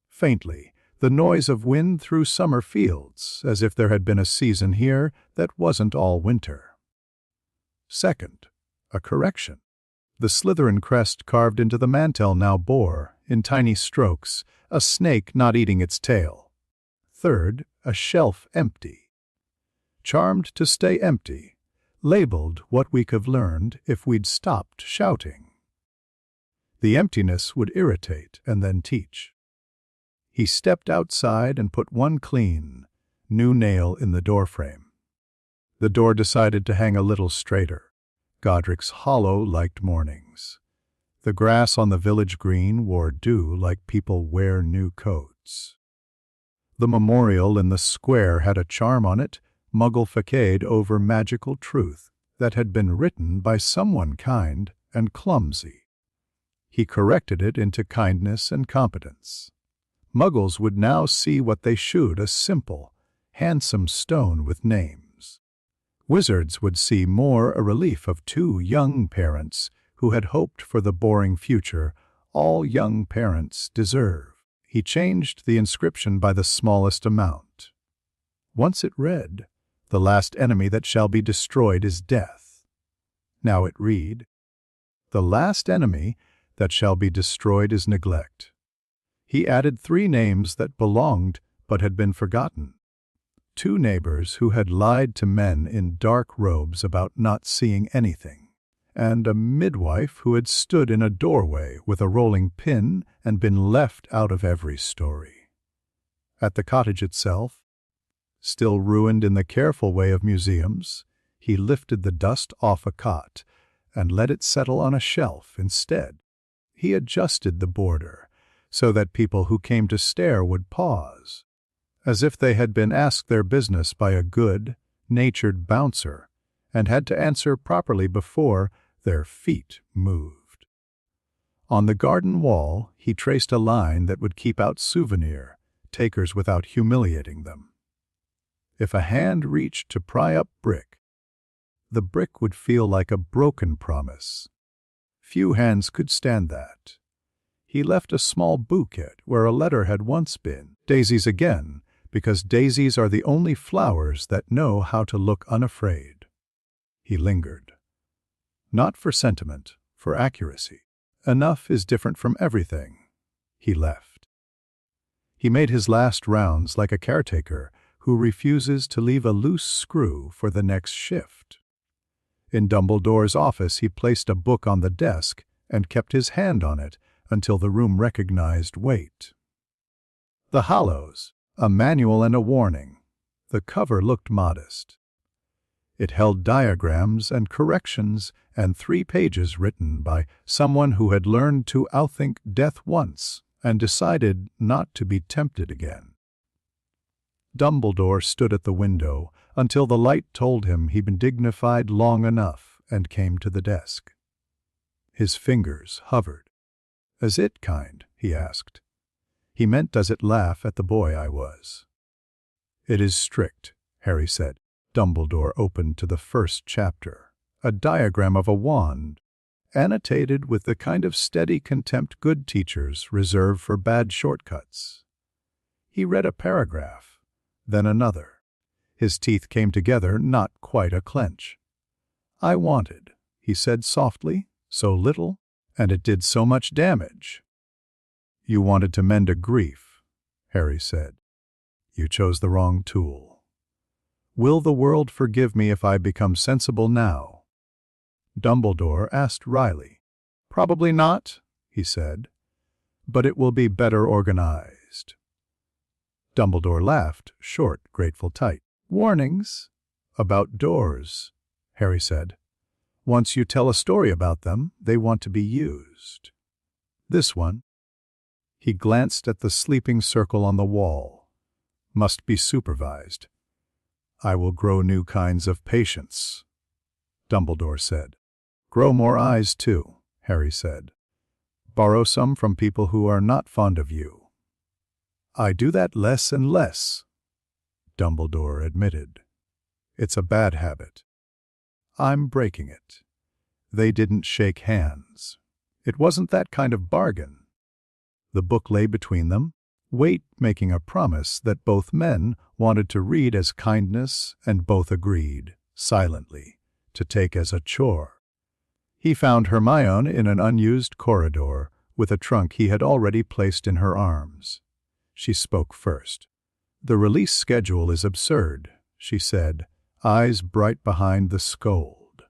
Faintly, the noise of wind through summer fields, as if there had been a season here that wasn't all winter. Second, a correction. The Slytherin crest carved into the mantel now bore, in tiny strokes, a snake not eating its tail. Third, a shelf empty. Charmed to stay empty, labeled what we could have learned if we'd stopped shouting. The emptiness would irritate and then teach. He stepped outside and put one clean, new nail in the doorframe. The door decided to hang a little straighter. Godric's Hollow liked mornings. The grass on the village green wore dew like people wear new coats. The memorial in the square had a charm on it, muggle facade over magical truth, that had been written by someone kind and clumsy. He corrected it into kindness and competence. Muggles would now see what they should, a simple, handsome stone with names. Wizards would see more a relief of two young parents who had hoped for the boring future all young parents deserve. He changed the inscription by the smallest amount. Once it read, "The last enemy that shall be destroyed is death." Now it read, "The last enemy that shall be destroyed is neglect." He added 3 names that belonged but had been forgotten. 2 neighbors who had lied to men in dark robes about not seeing anything, and a midwife who had stood in a doorway with a rolling pin and been left out of every story. At the cottage itself, still ruined in the careful way of museums, he lifted the dust off a cot and let it settle on a shelf instead. He adjusted the border so that people who came to stare would pause, as if they had been asked their business by a good-natured bouncer and had to answer properly before their feet moved. On the garden wall, he traced a line that would keep out souvenir takers without humiliating them. If a hand reached to pry up brick, the brick would feel like a broken promise. Few hands could stand that. He left a small bouquet where a letter had once been. Daisies again, because daisies are the only flowers that know how to look unafraid. He lingered. Not for sentiment, for accuracy. Enough is different from everything. He left. He made his last rounds like a caretaker who refuses to leave a loose screw for the next shift. In Dumbledore's office, he placed a book on the desk and kept his hand on it until the room recognized weight. The Hallows, a manual and a warning. The cover looked modest. It held diagrams and corrections and 3 pages written by someone who had learned to outthink death once and decided not to be tempted again. Dumbledore stood at the window until the light told him he'd been dignified long enough and came to the desk. His fingers hovered. "Is it kind?" he asked. He meant, "Does it laugh at the boy I was?" "It is strict," Harry said. Dumbledore opened to the first chapter, a diagram of a wand, annotated with the kind of steady contempt good teachers reserve for bad shortcuts. He read a paragraph, then another. His teeth came together, not quite a clench. "I wanted," he said softly, "so little, and it did so much damage." "You wanted to mend a grief," Harry said. "You chose the wrong tool. Will the world forgive me if I become sensible now?" Dumbledore asked wryly. "Probably not," he said, "but it will be better organized." Dumbledore laughed, short, grateful, tight. "Warnings about doors," Harry said. "Once you tell a story about them, they want to be used. This one," he glanced at the sleeping circle on the wall, "must be supervised. I will grow new kinds of patience," Dumbledore said. "Grow more eyes, too," Harry said. "Borrow some from people who are not fond of you." "I do that less and less," Dumbledore admitted. "It's a bad habit. I'm breaking it." They didn't shake hands. It wasn't that kind of bargain. The book lay between them, weight making a promise that both men wanted to read as kindness and both agreed, silently, to take as a chore. He found Hermione in an unused corridor with a trunk he had already placed in her arms. She spoke first. "The release schedule is absurd," she said, eyes bright behind the scold.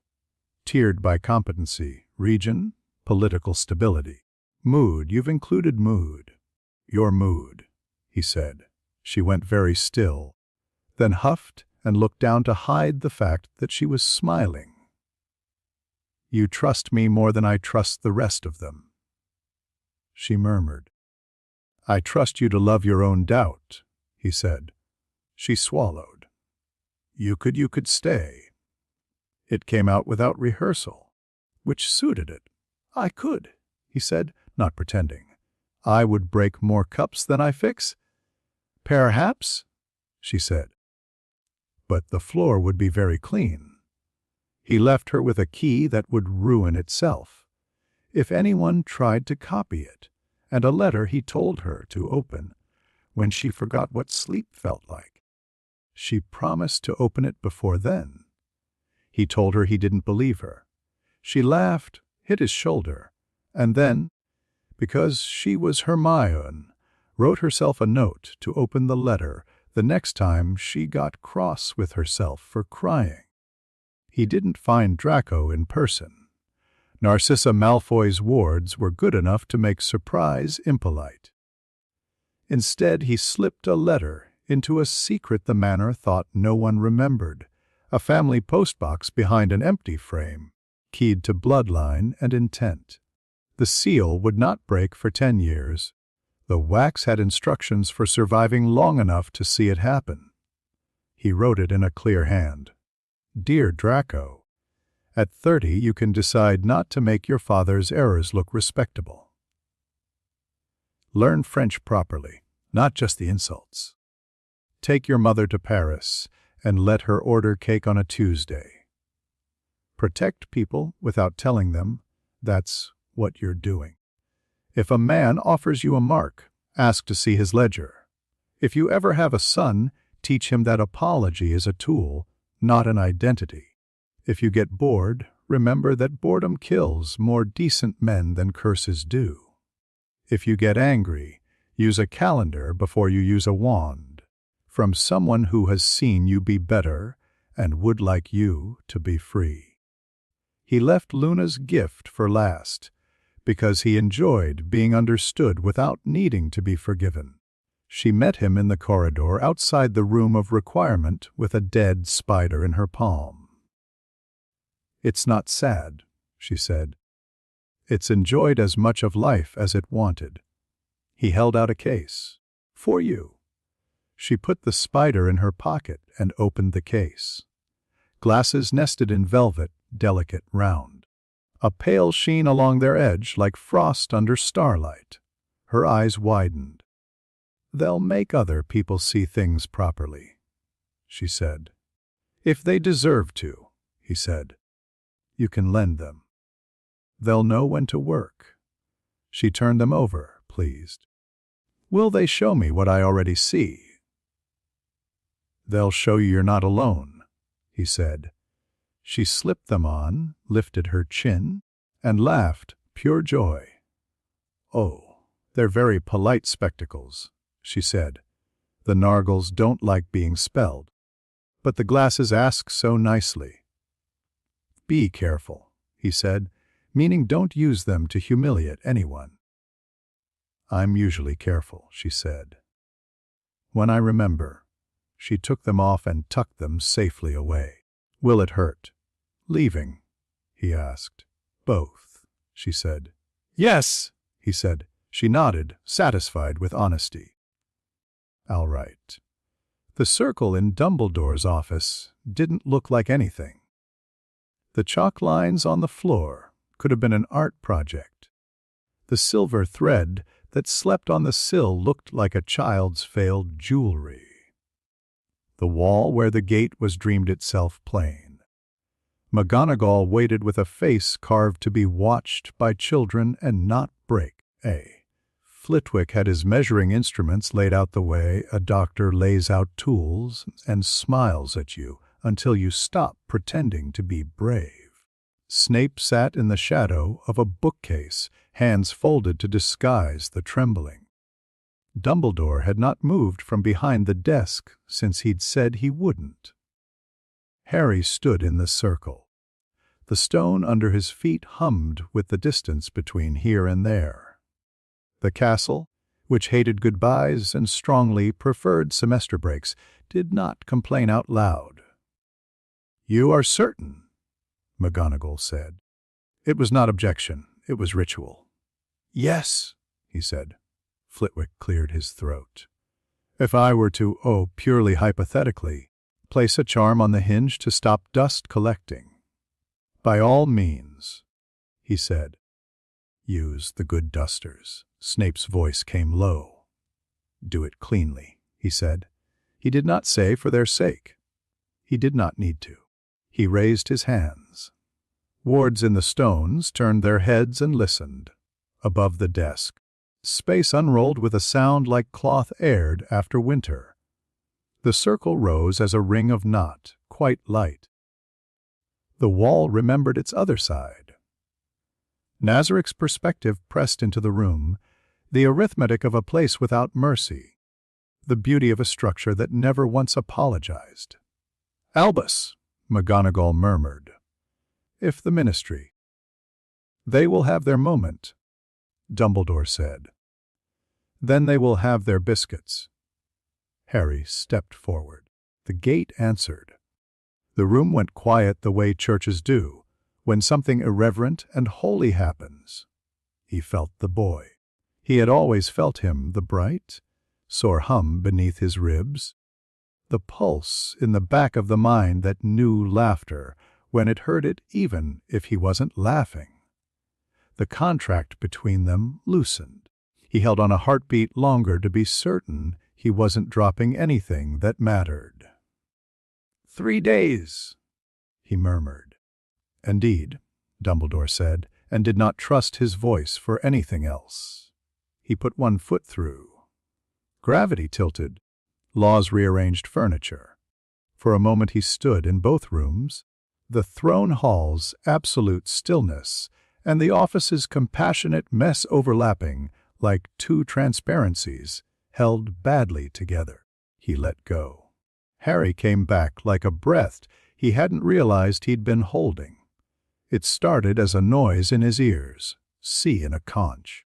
"Tiered by competency, region, political stability. Mood, you've included mood. Your mood," he said. She went very still, then huffed and looked down to hide the fact that she was smiling. You trust me more than I trust the rest of them." She murmured. "I trust you to love your own doubt," he said. She swallowed. You could stay." It came out without rehearsal, which suited it. "I could," he said, not pretending. "I would break more cups than I fix." "Perhaps," she said. But the floor would be very clean. He left her with a key that would ruin itself if anyone tried to copy it, and a letter he told her to open when she forgot what sleep felt like. She promised to open it before then. He told her he didn't believe her. She laughed, hit his shoulder, and then, because she was Hermione, wrote herself a note to open the letter the next time she got cross with herself for crying. He didn't find Draco in person. Narcissa Malfoy's wards were good enough to make surprise impolite. Instead, he slipped a letter into a secret the manor thought no one remembered, a family postbox behind an empty frame, keyed to bloodline and intent. The seal would not break for 10 years. The wax had instructions for surviving long enough to see it happen. He wrote it in a clear hand. "Dear Draco, at 30 you can decide not to make your father's errors look respectable. Learn French properly, not just the insults. Take your mother to Paris and let her order cake on a Tuesday. Protect people without telling them that's what you're doing. If a man offers you a mark, ask to see his ledger. If you ever have a son, teach him that apology is a tool, not an identity. If you get bored, remember that boredom kills more decent men than curses do. If you get angry, use a calendar before you use a wand, from someone who has seen you be better and would like you to be free." He left Luna's gift for last, because he enjoyed being understood without needing to be forgiven. She met him in the corridor outside the room of requirement with a dead spider in her palm. "It's not sad," she said. "It's enjoyed as much of life as it wanted." He held out a case. "For you." She put the spider in her pocket and opened the case. Glasses nested in velvet, delicate, round. A pale sheen along their edge like frost under starlight. Her eyes widened. "They'll make other people see things properly," she said. "If they deserve to," he said. "You can lend them. They'll know when to work." She turned them over, pleased. "Will they show me what I already see?" "They'll show you you're not alone," he said. She slipped them on, lifted her chin, and laughed, pure joy. "Oh, they're very polite spectacles," she said. "The Nargles don't like being spelled, but the glasses ask so nicely." "Be careful," he said, meaning don't use them to humiliate anyone. "I'm usually careful," she said. "When I remember." She took them off and tucked them safely away. "Will it hurt leaving?" he asked. "Both," she said. "Yes," he said. She nodded, satisfied with honesty. "All right." The circle in Dumbledore's office didn't look like anything. The chalk lines on the floor could have been an art project. The silver thread that slept on the sill looked like a child's failed jewelry. The wall where the gate was dreamed itself plain. McGonagall waited with a face carved to be watched by children and not break. Flitwick had his measuring instruments laid out the way a doctor lays out tools and smiles at you until you stop pretending to be brave. Snape sat in the shadow of a bookcase, hands folded to disguise the trembling. Dumbledore had not moved from behind the desk since he'd said he wouldn't. Harry stood in the circle. The stone under his feet hummed with the distance between here and there. The castle, which hated goodbyes and strongly preferred semester breaks, did not complain out loud. "You are certain?" McGonagall said. It was not objection, it was ritual. Yes, he said. Flitwick cleared his throat. If I were to, purely hypothetically, place a charm on the hinge to stop dust collecting. By all means, he said. Use the good dusters. Snape's voice came low. Do it cleanly, he said. He did not say for their sake. He did not need to. He raised his hands. Wards in the stones turned their heads and listened. Above the desk, space unrolled with a sound like cloth aired after winter. The circle rose as a ring of knot, quite light. The wall remembered its other side. Nazaric's perspective pressed into the room, the arithmetic of a place without mercy, the beauty of a structure that never once apologized. Albus, McGonagall murmured. If the ministry. They will have their moment, Dumbledore said. Then they will have their biscuits. Harry stepped forward. The gate answered. The room went quiet the way churches do, when something irreverent and holy happens. He felt the boy. He had always felt him, the bright, sore hum beneath his ribs, the pulse in the back of the mind that knew laughter when it heard it even if he wasn't laughing. The contract between them loosened. He held on a heartbeat longer to be certain he wasn't dropping anything that mattered. 3 days, he murmured. Indeed, Dumbledore said, and did not trust his voice for anything else. He put one foot through. Gravity tilted. Laws rearranged furniture. For a moment he stood in both rooms, the throne hall's absolute stillness and the office's compassionate mess overlapping like two transparencies held badly together. He let go. Harry came back like a breath he hadn't realized he'd been holding. It started as a noise in his ears, see in a conch.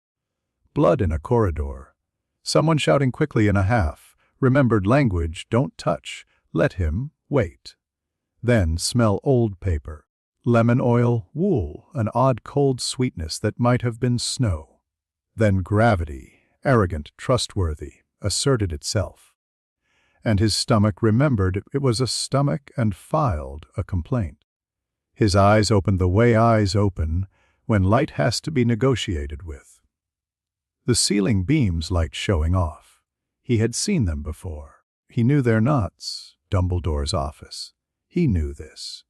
Blood in a corridor. Someone shouting quickly in a half, remembered language, don't touch, let him, wait. Then smell old paper, lemon oil, wool, an odd cold sweetness that might have been snow. Then gravity, arrogant, trustworthy, asserted itself. And his stomach remembered it was a stomach and filed a complaint. His eyes opened the way eyes open when light has to be negotiated with. The ceiling beams liked showing off. He had seen them before. He knew their knots, Dumbledore's office. He knew this.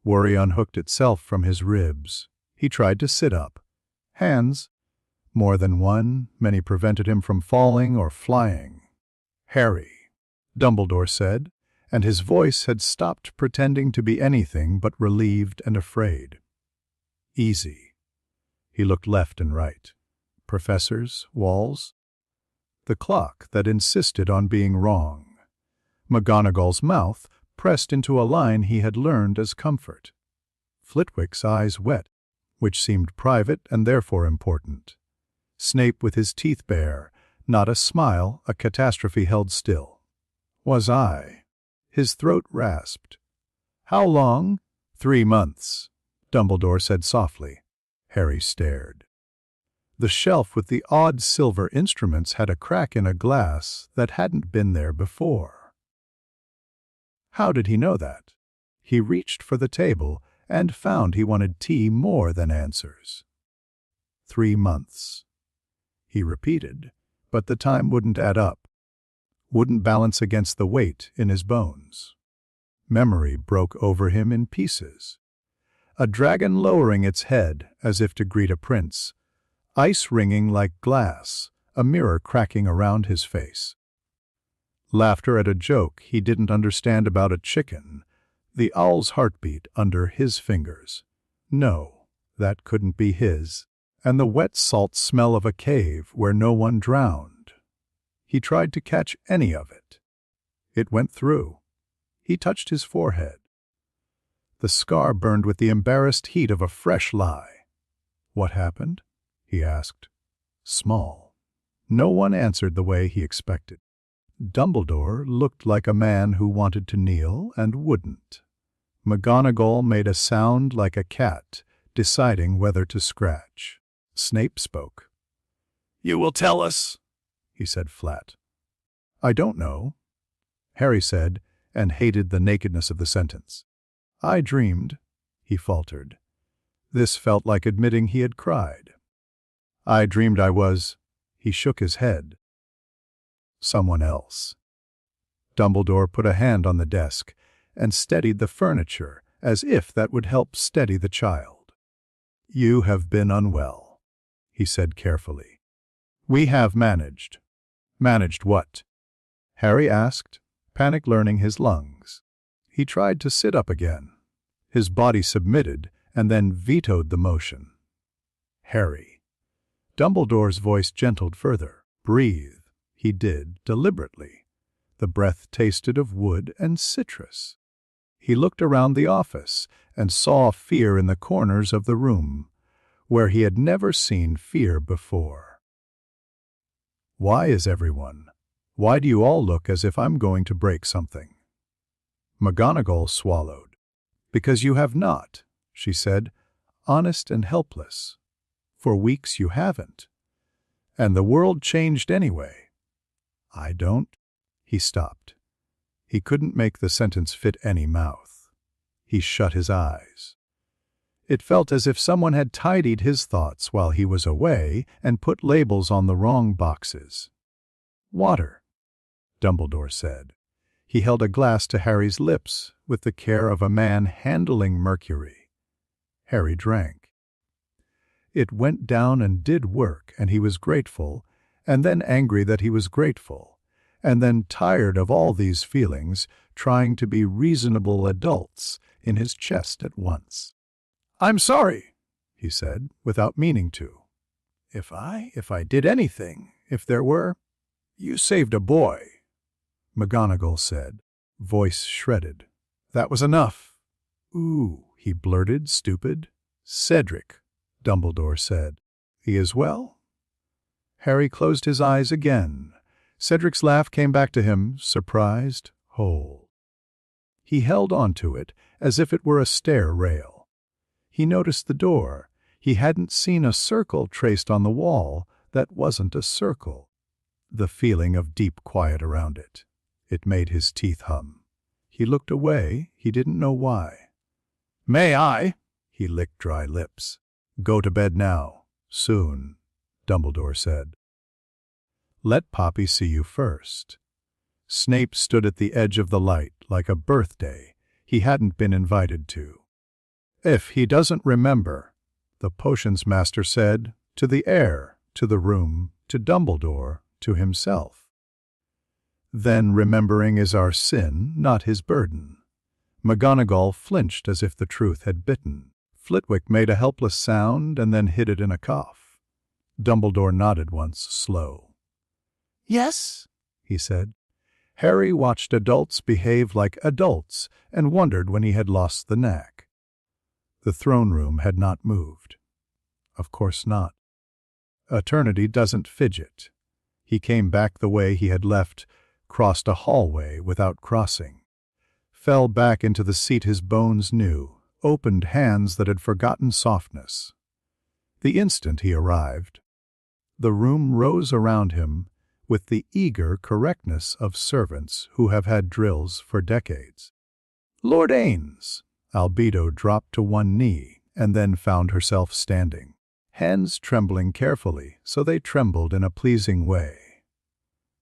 Worry unhooked itself from his ribs. He tried to sit up. Hands, more than one, many prevented him from falling or flying. Harry, Dumbledore said, and his voice had stopped pretending to be anything but relieved and afraid. Easy. He looked left and right. Professors, walls. The clock that insisted on being wrong. McGonagall's mouth pressed into a line he had learned as comfort. Flitwick's eyes wet, which seemed private and therefore important. Snape with his teeth bare, not a smile, a catastrophe held still. Was I? His throat rasped. How long? 3 months, Dumbledore said softly. Harry stared. The shelf with the odd silver instruments had a crack in a glass that hadn't been there before. How did he know that? He reached for the table and found he wanted tea more than answers. 3 months. He repeated, but the time wouldn't add up. Wouldn't balance against the weight in his bones. Memory broke over him in pieces. A dragon lowering its head as if to greet a prince. Ice ringing like glass, a mirror cracking around his face. Laughter at a joke he didn't understand about a chicken, the owl's heartbeat under his fingers. No, that couldn't be his. And the wet salt smell of a cave where no one drowned. He tried to catch any of it. It went through. He touched his forehead. The scar burned with the embarrassed heat of a fresh lie. What happened? He asked. Small. No one answered the way he expected. Dumbledore looked like a man who wanted to kneel and wouldn't. McGonagall made a sound like a cat, deciding whether to scratch. Snape spoke. You will tell us? He said flat. I don't know, Harry said, and hated the nakedness of the sentence. I dreamed, he faltered. This felt like admitting he had cried. I dreamed I was, he shook his head, someone else. Dumbledore put a hand on the desk and steadied the furniture as if that would help steady the child. You have been unwell, he said carefully. We have managed. Managed what? Harry asked, panic learning his lungs. He tried to sit up again. His body submitted and then vetoed the motion. Harry. Dumbledore's voice gentled further. Breathe. He did, deliberately. The breath tasted of wood and citrus. He looked around the office and saw fear in the corners of the room, where he had never seen fear before. Why is everyone? Why do you all look as if I'm going to break something? McGonagall swallowed. Because you have not, she said, honest and helpless. For weeks you haven't. And the world changed anyway. I don't. He stopped. He couldn't make the sentence fit any mouth. He shut his eyes. It felt as if someone had tidied his thoughts while he was away and put labels on the wrong boxes. Water, Dumbledore said. He held a glass to Harry's lips with the care of a man handling mercury. Harry drank. It went down and did work, and he was grateful, and then angry that he was grateful, and then tired of all these feelings, trying to be reasonable adults in his chest at once. I'm sorry, he said, without meaning to. If I did anything, if there were... You saved a boy, McGonagall said, voice shredded. That was enough. Ooh, he blurted, stupid. Cedric, Dumbledore said. He is well? Harry closed his eyes again. Cedric's laugh came back to him, surprised, whole. He held on to it as if it were a stair rail. He noticed the door. He hadn't seen a circle traced on the wall that wasn't a circle. The feeling of deep quiet around it. It made his teeth hum. He looked away, he didn't know why. May I? He licked dry lips. Go to bed now. Soon, Dumbledore said. Let Poppy see you first. Snape stood at the edge of the light like a birthday he hadn't been invited to. If he doesn't remember, the potions master said, to the air, to the room, to Dumbledore, to himself. Then remembering is our sin, not his burden. McGonagall flinched as if the truth had bitten. Flitwick made a helpless sound and then hid it in a cough. Dumbledore nodded once, slow. Yes, he said. Harry watched adults behave like adults and wondered when he had lost the knack. The throne room had not moved. Of course not. Eternity doesn't fidget. He came back the way he had left, crossed a hallway without crossing, fell back into the seat his bones knew, opened hands that had forgotten softness. The instant he arrived, the room rose around him with the eager correctness of servants who have had drills for decades. Lord Ainz! Albedo dropped to one knee and then found herself standing, hands trembling carefully so they trembled in a pleasing way.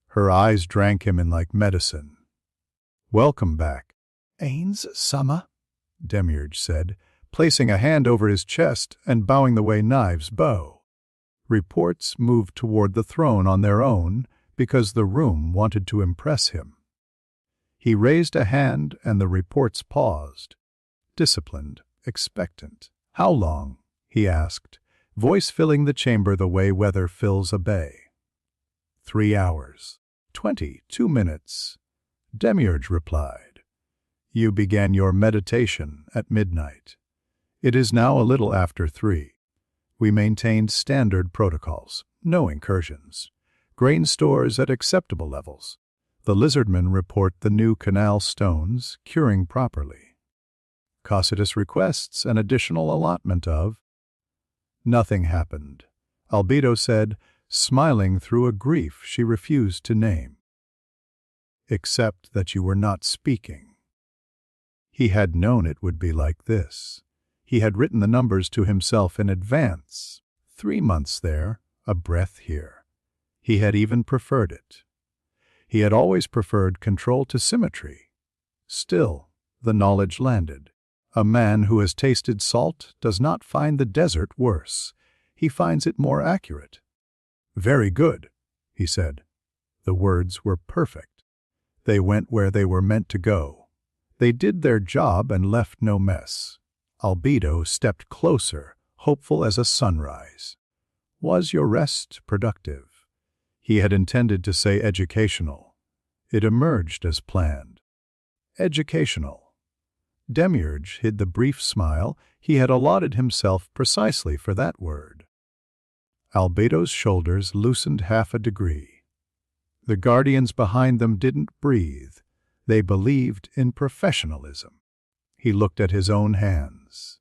Her eyes drank him in like medicine. Welcome back. Ainz Sama, Demiurge said, placing a hand over his chest and bowing the way knives bow. Reports moved toward the throne on their own because the room wanted to impress him. He raised a hand and the reports paused, disciplined, expectant. How long? He asked, voice filling the chamber the way weather fills a bay. 3 hours. 22 minutes. Demiurge replied. You began your meditation at midnight. It is now a little after 3. We maintained standard protocols, no incursions. Grain stores at acceptable levels. The lizardmen report the new canal stones curing properly. Cossidus requests an additional allotment of Nothing happened, Albedo said, smiling through a grief she refused to name. Except that you were not speaking. He had known it would be like this. He had written the numbers to himself in advance. 3 months there, a breath here. He had even preferred it. He had always preferred control to symmetry. Still, the knowledge landed. A man who has tasted salt does not find the desert worse. He finds it more accurate. "Very good," he said. The words were perfect. They went where they were meant to go. They did their job and left no mess. Albedo stepped closer, hopeful as a sunrise. "Was your rest productive?" He had intended to say educational. It emerged as planned. Educational. Demiurge hid the brief smile he had allotted himself precisely for that word. Albedo's shoulders loosened half a degree. The guardians behind them didn't breathe. They believed in professionalism. He looked at his own hands.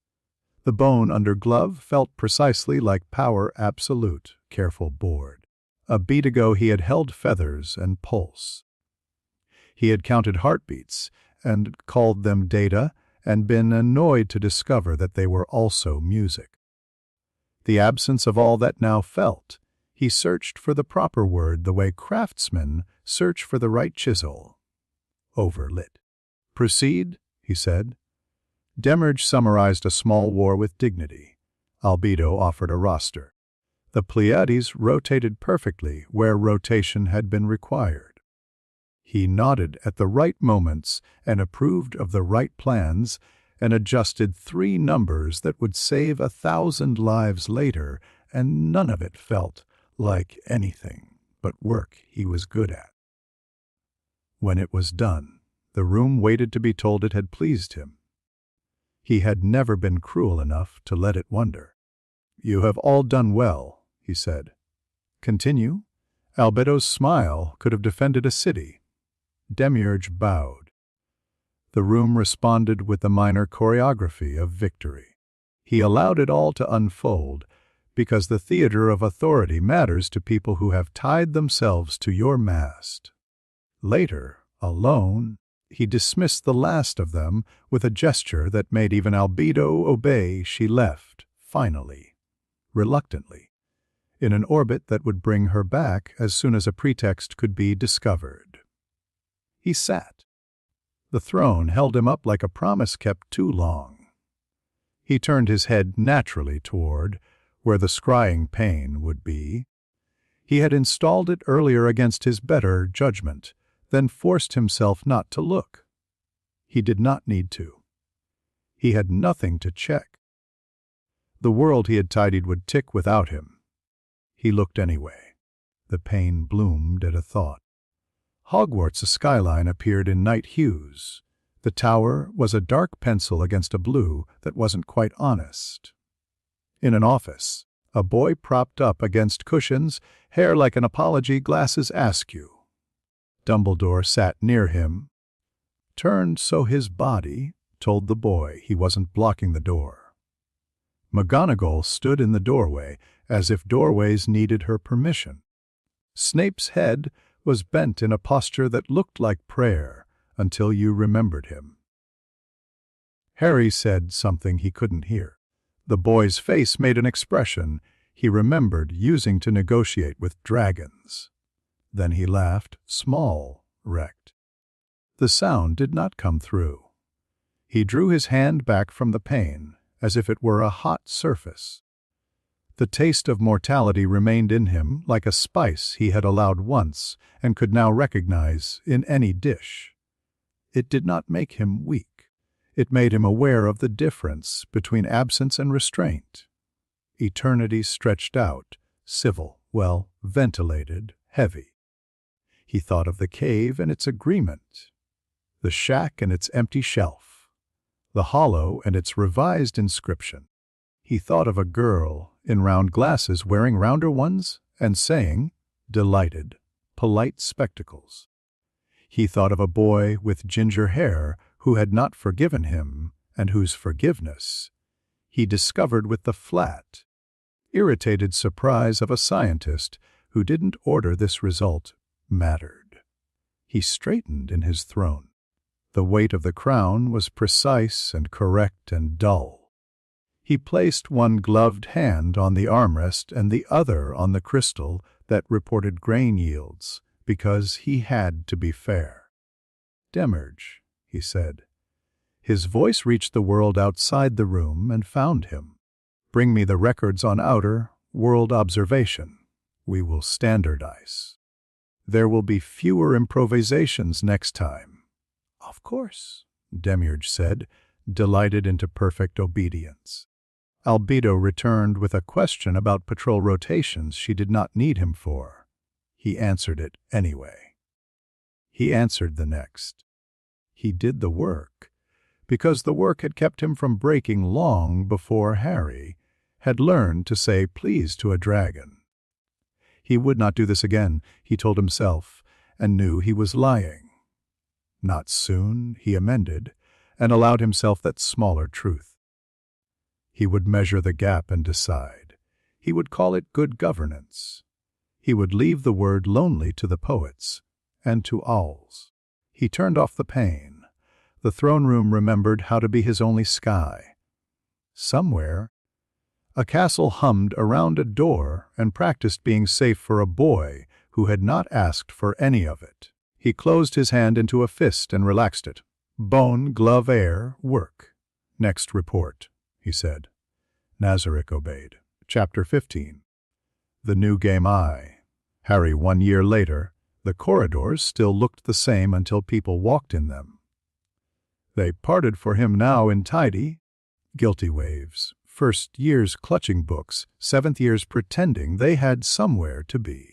The bone under glove felt precisely like power absolute, careful board. A beat ago he had held feathers and pulse. He had counted heartbeats and called them data and been annoyed to discover that they were also music. The absence of all that now felt, he searched for the proper word the way craftsmen search for the right chisel. Overlit. "Proceed," he said. Demiurge summarized a small war with dignity. Albedo offered a roster. The Pleiades rotated perfectly where rotation had been required. He nodded at the right moments and approved of the right plans and adjusted 3 numbers that would save 1,000 lives later, and none of it felt like anything but work he was good at. When it was done, the room waited to be told it had pleased him. He had never been cruel enough to let it wonder. "You have all done well," he said. "Continue." Albedo's smile could have defended a city. Demiurge bowed. The room responded with the minor choreography of victory. He allowed it all to unfold, because the theater of authority matters to people who have tied themselves to your mast. Later, alone, he dismissed the last of them with a gesture that made even Albedo obey. She left, finally, reluctantly, in an orbit that would bring her back as soon as a pretext could be discovered. He sat. The throne held him up like a promise kept too long. He turned his head naturally toward where the scrying pane would be. He had installed it earlier against his better judgment, then forced himself not to look. He did not need to. He had nothing to check. The world he had tidied would tick without him. He looked anyway. The pane bloomed at a thought. Hogwarts' skyline appeared in night hues. The tower was a dark pencil against a blue that wasn't quite honest. In an office, a boy propped up against cushions, hair like an apology, glasses askew. Dumbledore sat near him, turned so his body told the boy he wasn't blocking the door. McGonagall stood in the doorway as if doorways needed her permission. Snape's head was bent in a posture that looked like prayer until you remembered him. Harry said something he couldn't hear. The boy's face made an expression he remembered using to negotiate with dragons. Then he laughed, small, wrecked. The sound did not come through. He drew his hand back from the pane, as if it were a hot surface. The taste of mortality remained in him like a spice he had allowed once and could now recognize in any dish. It did not make him weak. It made him aware of the difference between absence and restraint. Eternity stretched out, civil, well, ventilated, heavy. He thought of the cave and its agreement, the shack and its empty shelf, the hollow and its revised inscription. He thought of a girl in round glasses wearing rounder ones and saying, delighted, polite spectacles. He thought of a boy with ginger hair who had not forgiven him and whose forgiveness he discovered with the flat, irritated surprise of a scientist who didn't order this result mattered. He straightened in his throne. The weight of the crown was precise and correct and dull. He placed one gloved hand on the armrest and the other on the crystal that reported grain yields, because he had to be fair. "Demerge," he said. His voice reached the world outside the room and found him. "Bring me the records on outer world observation. We will standardize. There will be fewer improvisations next time." "Of course," Demiurge said, delighted into perfect obedience. Albedo returned with a question about patrol rotations she did not need him for. He answered it anyway. He answered the next. He did the work, because the work had kept him from breaking long before Harry had learned to say please to a dragon. He would not do this again, he told himself, and knew he was lying. Not soon, he amended, and allowed himself that smaller truth. He would measure the gap and decide. He would call it good governance. He would leave the word lonely to the poets and to owls. He turned off the pain. The throne room remembered how to be his only sky. Somewhere, a castle hummed around a door and practiced being safe for a boy who had not asked for any of it. He closed his hand into a fist and relaxed it. "Bone, glove, air, work. Next report," he said. Nazarick obeyed. Chapter 15. The New Game Eye. Harry 1 year later. The corridors still looked the same until people walked in them. They parted for him now in tidy, guilty waves, first years clutching books, seventh years pretending they had somewhere to be.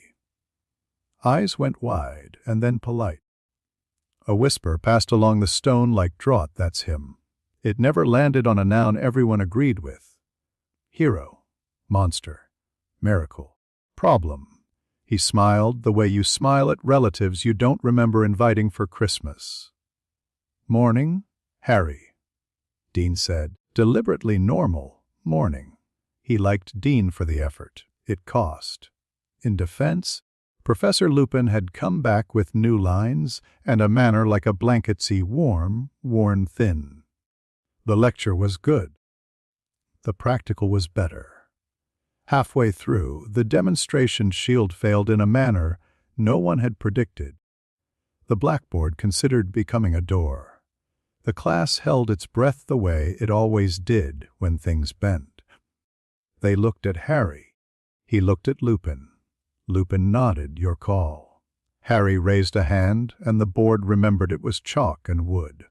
Eyes went wide and then polite. A whisper passed along the stone like draught, "That's him." It never landed on a noun everyone agreed with. Hero, monster, miracle, problem. He smiled the way you smile at relatives you don't remember inviting for Christmas. "Morning, Harry," Dean said, deliberately normal morning. He liked Dean for the effort. It cost. In defense, Professor Lupin had come back with new lines and a manner like a blanketsy warm, worn thin. The lecture was good. The practical was better. Halfway through, the demonstration shield failed in a manner no one had predicted. The blackboard considered becoming a door. The class held its breath the way it always did when things bent. They looked at Harry. He looked at Lupin. Lupin nodded, "Your call." Harry raised a hand, and the board remembered it was chalk and wood.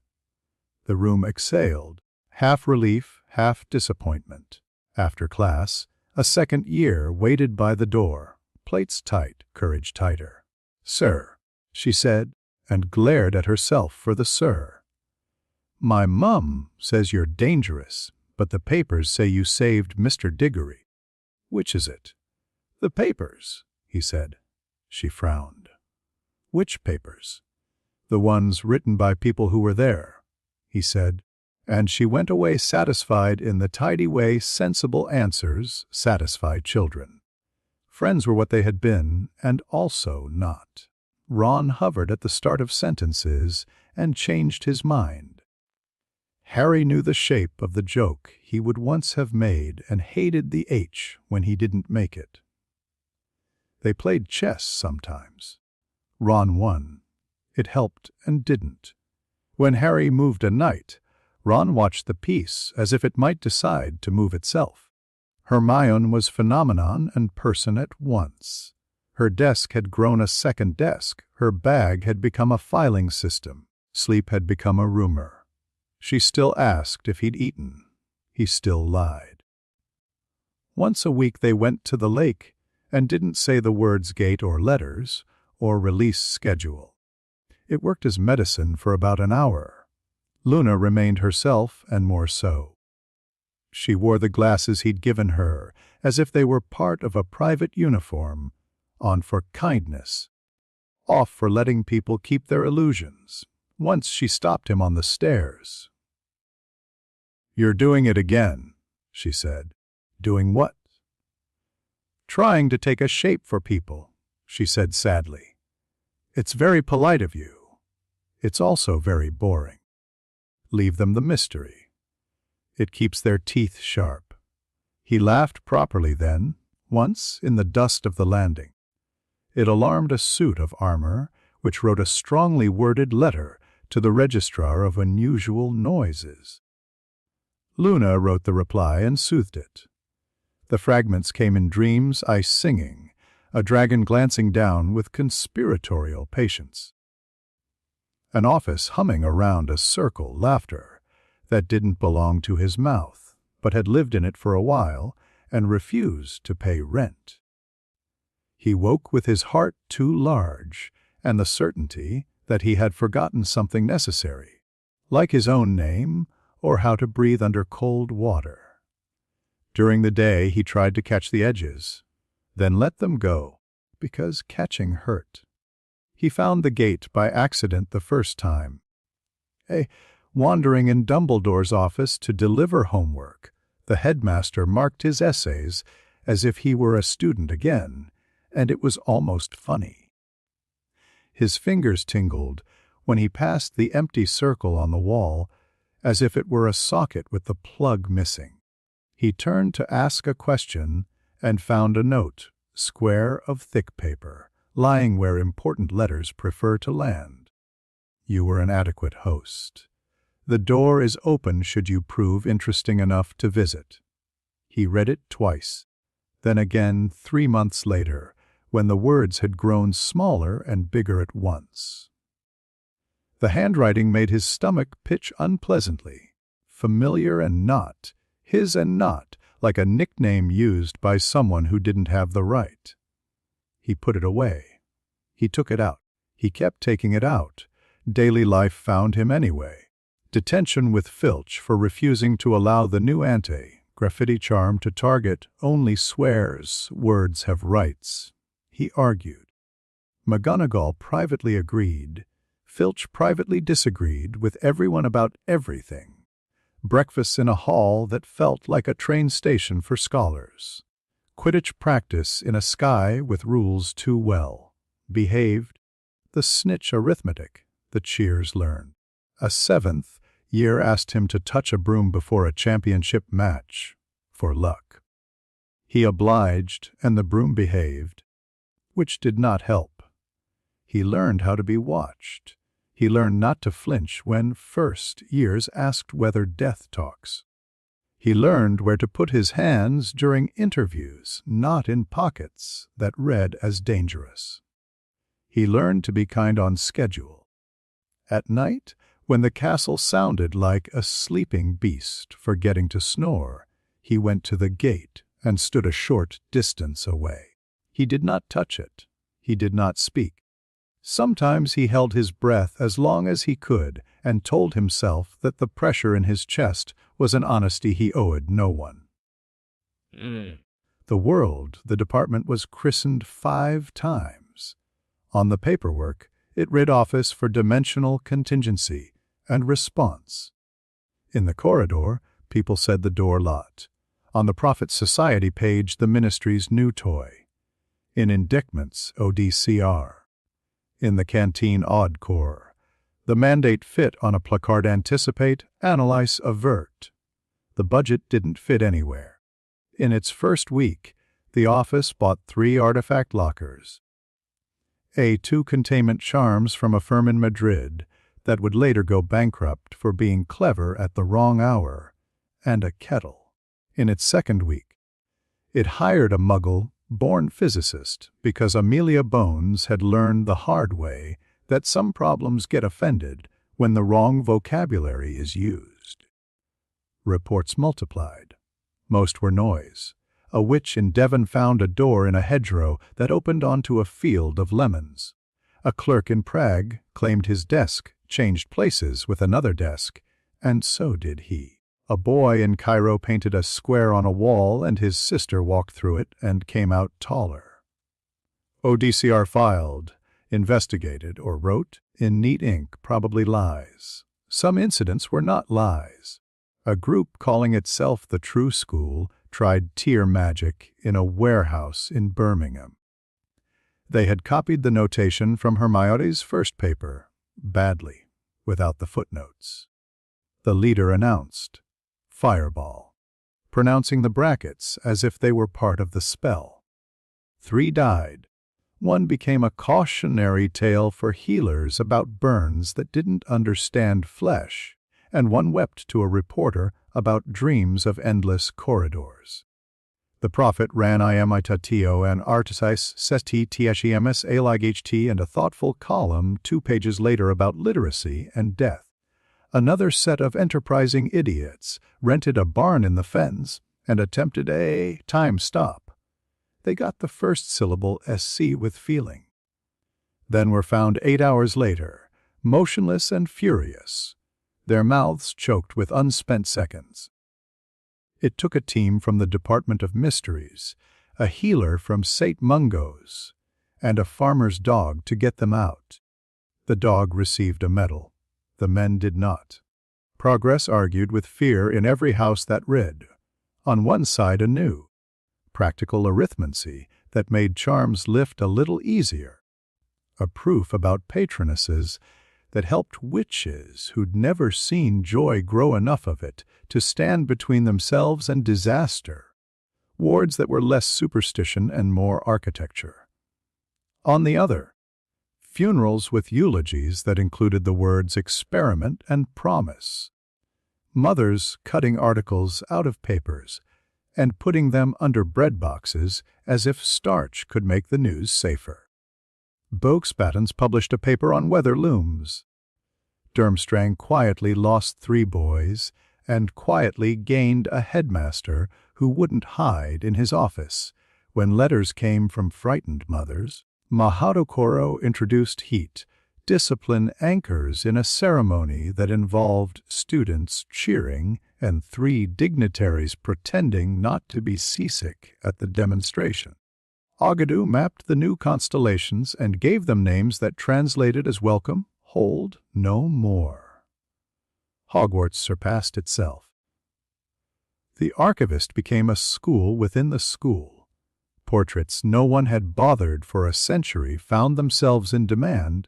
The room exhaled, half relief, half disappointment. After class, a second year waited by the door, plates tight, courage tighter. "Sir," she said, and glared at herself for the sir. "My mum says you're dangerous, but the papers say you saved Mr. Diggory. Which is it?" "The papers," he said. She frowned. "Which papers?" "The ones written by people who were there," he said. And she went away satisfied in the tidy way sensible answers satisfy children. Friends were what they had been, and also not. Ron hovered at the start of sentences and changed his mind. Harry knew the shape of the joke he would once have made and hated the H when he didn't make it. They played chess sometimes. Ron won. It helped and didn't. When Harry moved a knight, Ron watched the piece as if it might decide to move itself. Hermione was phenomenon and person at once. Her desk had grown a second desk. Her bag had become a filing system. Sleep had become a rumor. She still asked if he'd eaten. He still lied. Once a week they went to the lake and didn't say the words gate or letters or release schedule. It worked as medicine for about an hour. Luna remained herself and more so. She wore the glasses he'd given her as if they were part of a private uniform, on for kindness, off for letting people keep their illusions. Once she stopped him on the stairs. "You're doing it again," she said. "Doing what?" trying to take a shape for people," she said sadly. "It's very polite of you. It's also very boring. Leave them the mystery. It keeps their teeth sharp." He laughed properly then, once in the dust of the landing. It alarmed a suit of armor, which wrote a strongly worded letter to the registrar of unusual noises. Luna wrote the reply and soothed it. The fragments came in dreams, ice singing, a dragon glancing down with conspiratorial patience. An office humming around a circle laughter that didn't belong to his mouth, but had lived in it for a while and refused to pay rent. He woke with his heart too large and the certainty that he had forgotten something necessary, like his own name or how to breathe under cold water. During the day he tried to catch the edges, then let them go, because catching hurt. He found the gate by accident the first time. Wandering in Dumbledore's office to deliver homework, the headmaster marked his essays as if he were a student again, and it was almost funny. His fingers tingled when he passed the empty circle on the wall, as if it were a socket with the plug missing. He turned to ask a question and found a note, square of thick paper, lying where important letters prefer to land. "You were an adequate host. The door is open should you prove interesting enough to visit." He read it twice, then again 3 months later, when the words had grown smaller and bigger at once. The handwriting made his stomach pitch unpleasantly, familiar and not, his and not, like a nickname used by someone who didn't have the right. He put it away. He took it out. He kept taking it out. Daily life found him anyway. Detention with Filch for refusing to allow the new anti-graffiti charm to target only swears. Words have rights, he argued. McGonagall privately agreed. Filch privately disagreed with everyone about everything. Breakfasts in a hall that felt like a train station for scholars. Quidditch practice in a sky with rules too well. Behaved. The snitch arithmetic, the cheers learned. A 7th year asked him to touch a broom before a championship match, for luck. He obliged, and the broom behaved, which did not help. He learned how to be watched. He learned not to flinch when first years asked whether death talks. He learned where to put his hands during interviews, not in pockets that read as dangerous. He learned to be kind on schedule. At night, when the castle sounded like a sleeping beast forgetting to snore, he went to the gate and stood a short distance away. He did not touch it. He did not speak. Sometimes he held his breath as long as he could and told himself that the pressure in his chest was an honesty he owed no one. The world, the department was christened 5 times. On the paperwork, it read Office for Dimensional Contingency and Response. In the corridor, people said the door lot. On the Prophet Society page, the ministry's new toy. In indictments, ODCR. In the canteen, Odd Corps. The mandate fit on a placard: anticipate, analyze, avert. The budget didn't fit anywhere. In its first week, the office bought 3 artifact lockers, 2 containment charms from a firm in Madrid that would later go bankrupt for being clever at the wrong hour, and a kettle. In its second week, it hired a Muggle-born physicist because Amelia Bones had learned the hard way that some problems get offended when the wrong vocabulary is used. Reports multiplied. Most were noise. A witch in Devon found a door in a hedgerow that opened onto a field of lemons. A clerk in Prague claimed his desk changed places with another desk, and so did he. A boy in Cairo painted a square on a wall, and his sister walked through it and came out taller. ODCR filed, investigated, or wrote, in neat ink, probably lies. Some incidents were not lies. A group calling itself the True School tried tear magic in a warehouse in Birmingham. They had copied the notation from Hermione's first paper, badly, without the footnotes. The leader announced, "Fireball," pronouncing the brackets as if they were part of the spell. 3 died. 1 became a cautionary tale for healers about burns that didn't understand flesh, and 1 wept to a reporter about dreams of endless corridors. The prophet ran iamitatio and artisis sesti tiems alight and a thoughtful column 2 pages later about literacy and death. Another set of enterprising idiots rented a barn in the fens and attempted a time stop. They got the first syllable SC with feeling. Then were found 8 hours later, motionless and furious, their mouths choked with unspent seconds. It took a team from the Department of Mysteries, a healer from St. Mungo's, and a farmer's dog to get them out. The dog received a medal. The men did not. Progress argued with fear in every house that read. On one side anew, practical arithmancy that made charms lift a little easier. A proof about patronesses that helped witches who'd never seen joy grow enough of it to stand between themselves and disaster. Wards that were less superstition and more architecture. On the other, funerals with eulogies that included the words experiment and promise. Mothers cutting articles out of papers and putting them under bread boxes as if starch could make the news safer. Boakspattens published a paper on weather looms. Durmstrang quietly lost 3 boys and quietly gained a headmaster who wouldn't hide in his office when letters came from frightened mothers. Mahadokoro introduced heat, discipline anchors in a ceremony that involved students cheering and 3 dignitaries pretending not to be seasick at the demonstration. Ogadu mapped the new constellations and gave them names that translated as welcome, hold, no more. Hogwarts surpassed itself. The archivist became a school within the school. Portraits no one had bothered for a century found themselves in demand.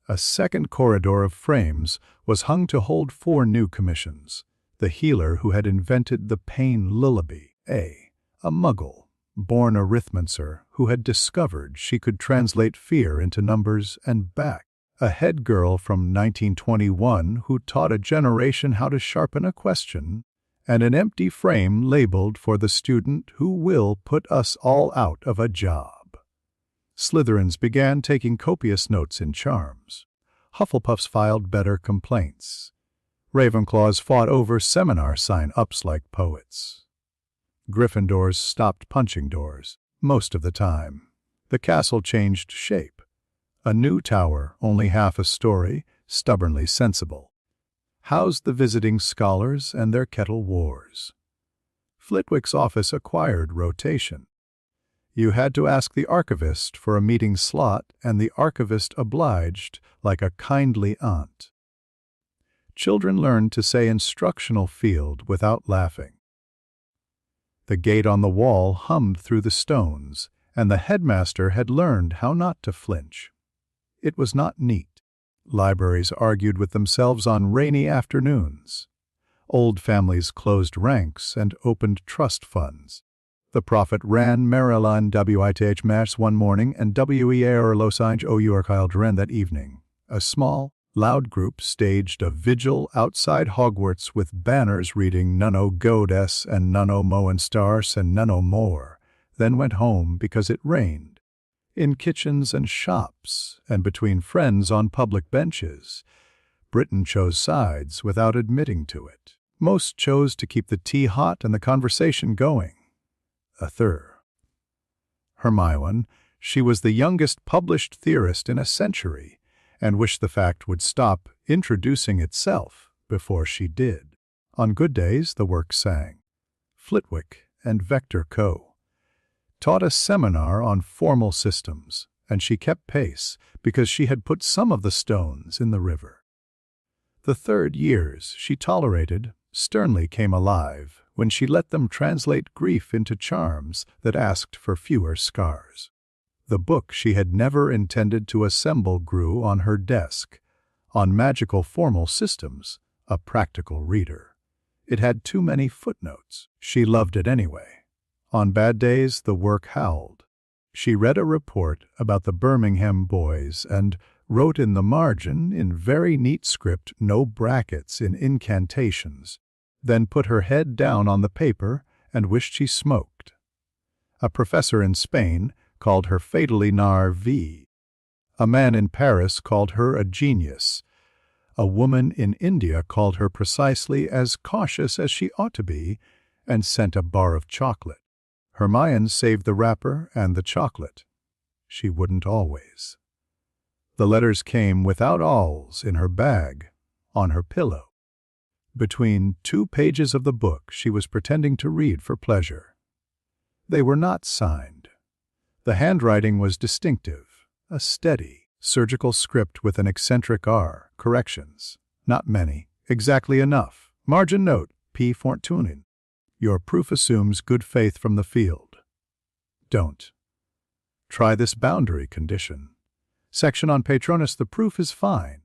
A second corridor of frames was hung to hold 4 new commissions. The healer who had invented the pain lullaby, a muggle, born arithmancer who had discovered she could translate fear into numbers and back. A head girl from 1921 who taught a generation how to sharpen a question, and an empty frame labeled for the student who will put us all out of a job. Slytherins began taking copious notes in charms. Hufflepuffs filed better complaints. Ravenclaws fought over seminar sign-ups like poets. Gryffindors stopped punching doors, most of the time. The castle changed shape. A new tower, only half a story, stubbornly sensible, housed the visiting scholars and their kettle wars. Flitwick's office acquired rotation. You had to ask the archivist for a meeting slot, and the archivist obliged like a kindly aunt. Children learned to say instructional field without laughing. The gate on the wall hummed through the stones, and the headmaster had learned how not to flinch. It was not neat. Libraries argued with themselves on rainy afternoons. Old families closed ranks and opened trust funds. The prophet ran Marilyn WITH Mass one morning and WEAR Losange OUR that evening. A small, loud group staged a vigil outside Hogwarts with banners reading None o' Godes and None o' Moen Stars and None o' More, then went home because it rained. In kitchens and shops, and between friends on public benches, Britain chose sides without admitting to it. Most chose to keep the tea hot and the conversation going. A third. Hermione, she was the youngest published theorist in a century, and wished the fact would stop introducing itself before she did. On good days, the work sang. Flitwick and Vector Co. taught a seminar on formal systems, and she kept pace because she had put some of the stones in the river. The 3rd years she tolerated sternly came alive when she let them translate grief into charms that asked for fewer scars. The book she had never intended to assemble grew on her desk. On magical formal systems, a practical reader. It had too many footnotes. She loved it anyway. On bad days, the work howled. She read a report about the Birmingham boys and wrote in the margin, in very neat script, no brackets in incantations, then put her head down on the paper and wished she smoked. A professor in Spain called her fatally nervée. A man in Paris called her a genius. A woman in India called her precisely as cautious as she ought to be and sent a bar of chocolate. Hermione saved the wrapper and the chocolate. She wouldn't always. The letters came without awls in her bag, on her pillow. Between 2 pages of the book she was pretending to read for pleasure. They were not signed. The handwriting was distinctive, a steady, surgical script with an eccentric R, corrections. Not many, exactly enough. Margin note, P. Fortunin. Your proof assumes good faith from the field. Don't. Try this boundary condition. Section on Patronus, the proof is fine.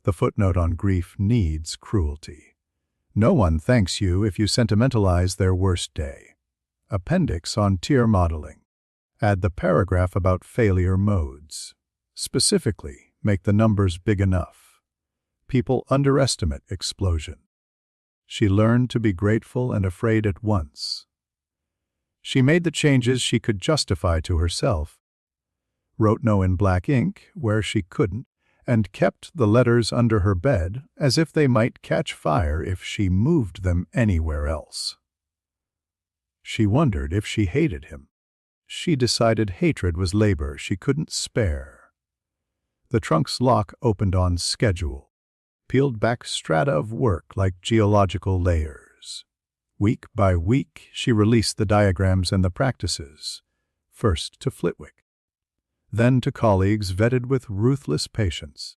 The footnote on grief needs cruelty. No one thanks you if you sentimentalize their worst day. Appendix on tier modeling. Add the paragraph about failure modes. Specifically, make the numbers big enough. People underestimate explosion. She learned to be grateful and afraid at once. She made the changes she could justify to herself, wrote no in black ink where she couldn't, and kept the letters under her bed as if they might catch fire if she moved them anywhere else. She wondered if she hated him. She decided hatred was labor she couldn't spare. The trunk's lock opened on schedule, peeled back strata of work like geological layers. Week by week, she released the diagrams and the practices, first to Flitwick, then to colleagues vetted with ruthless patience,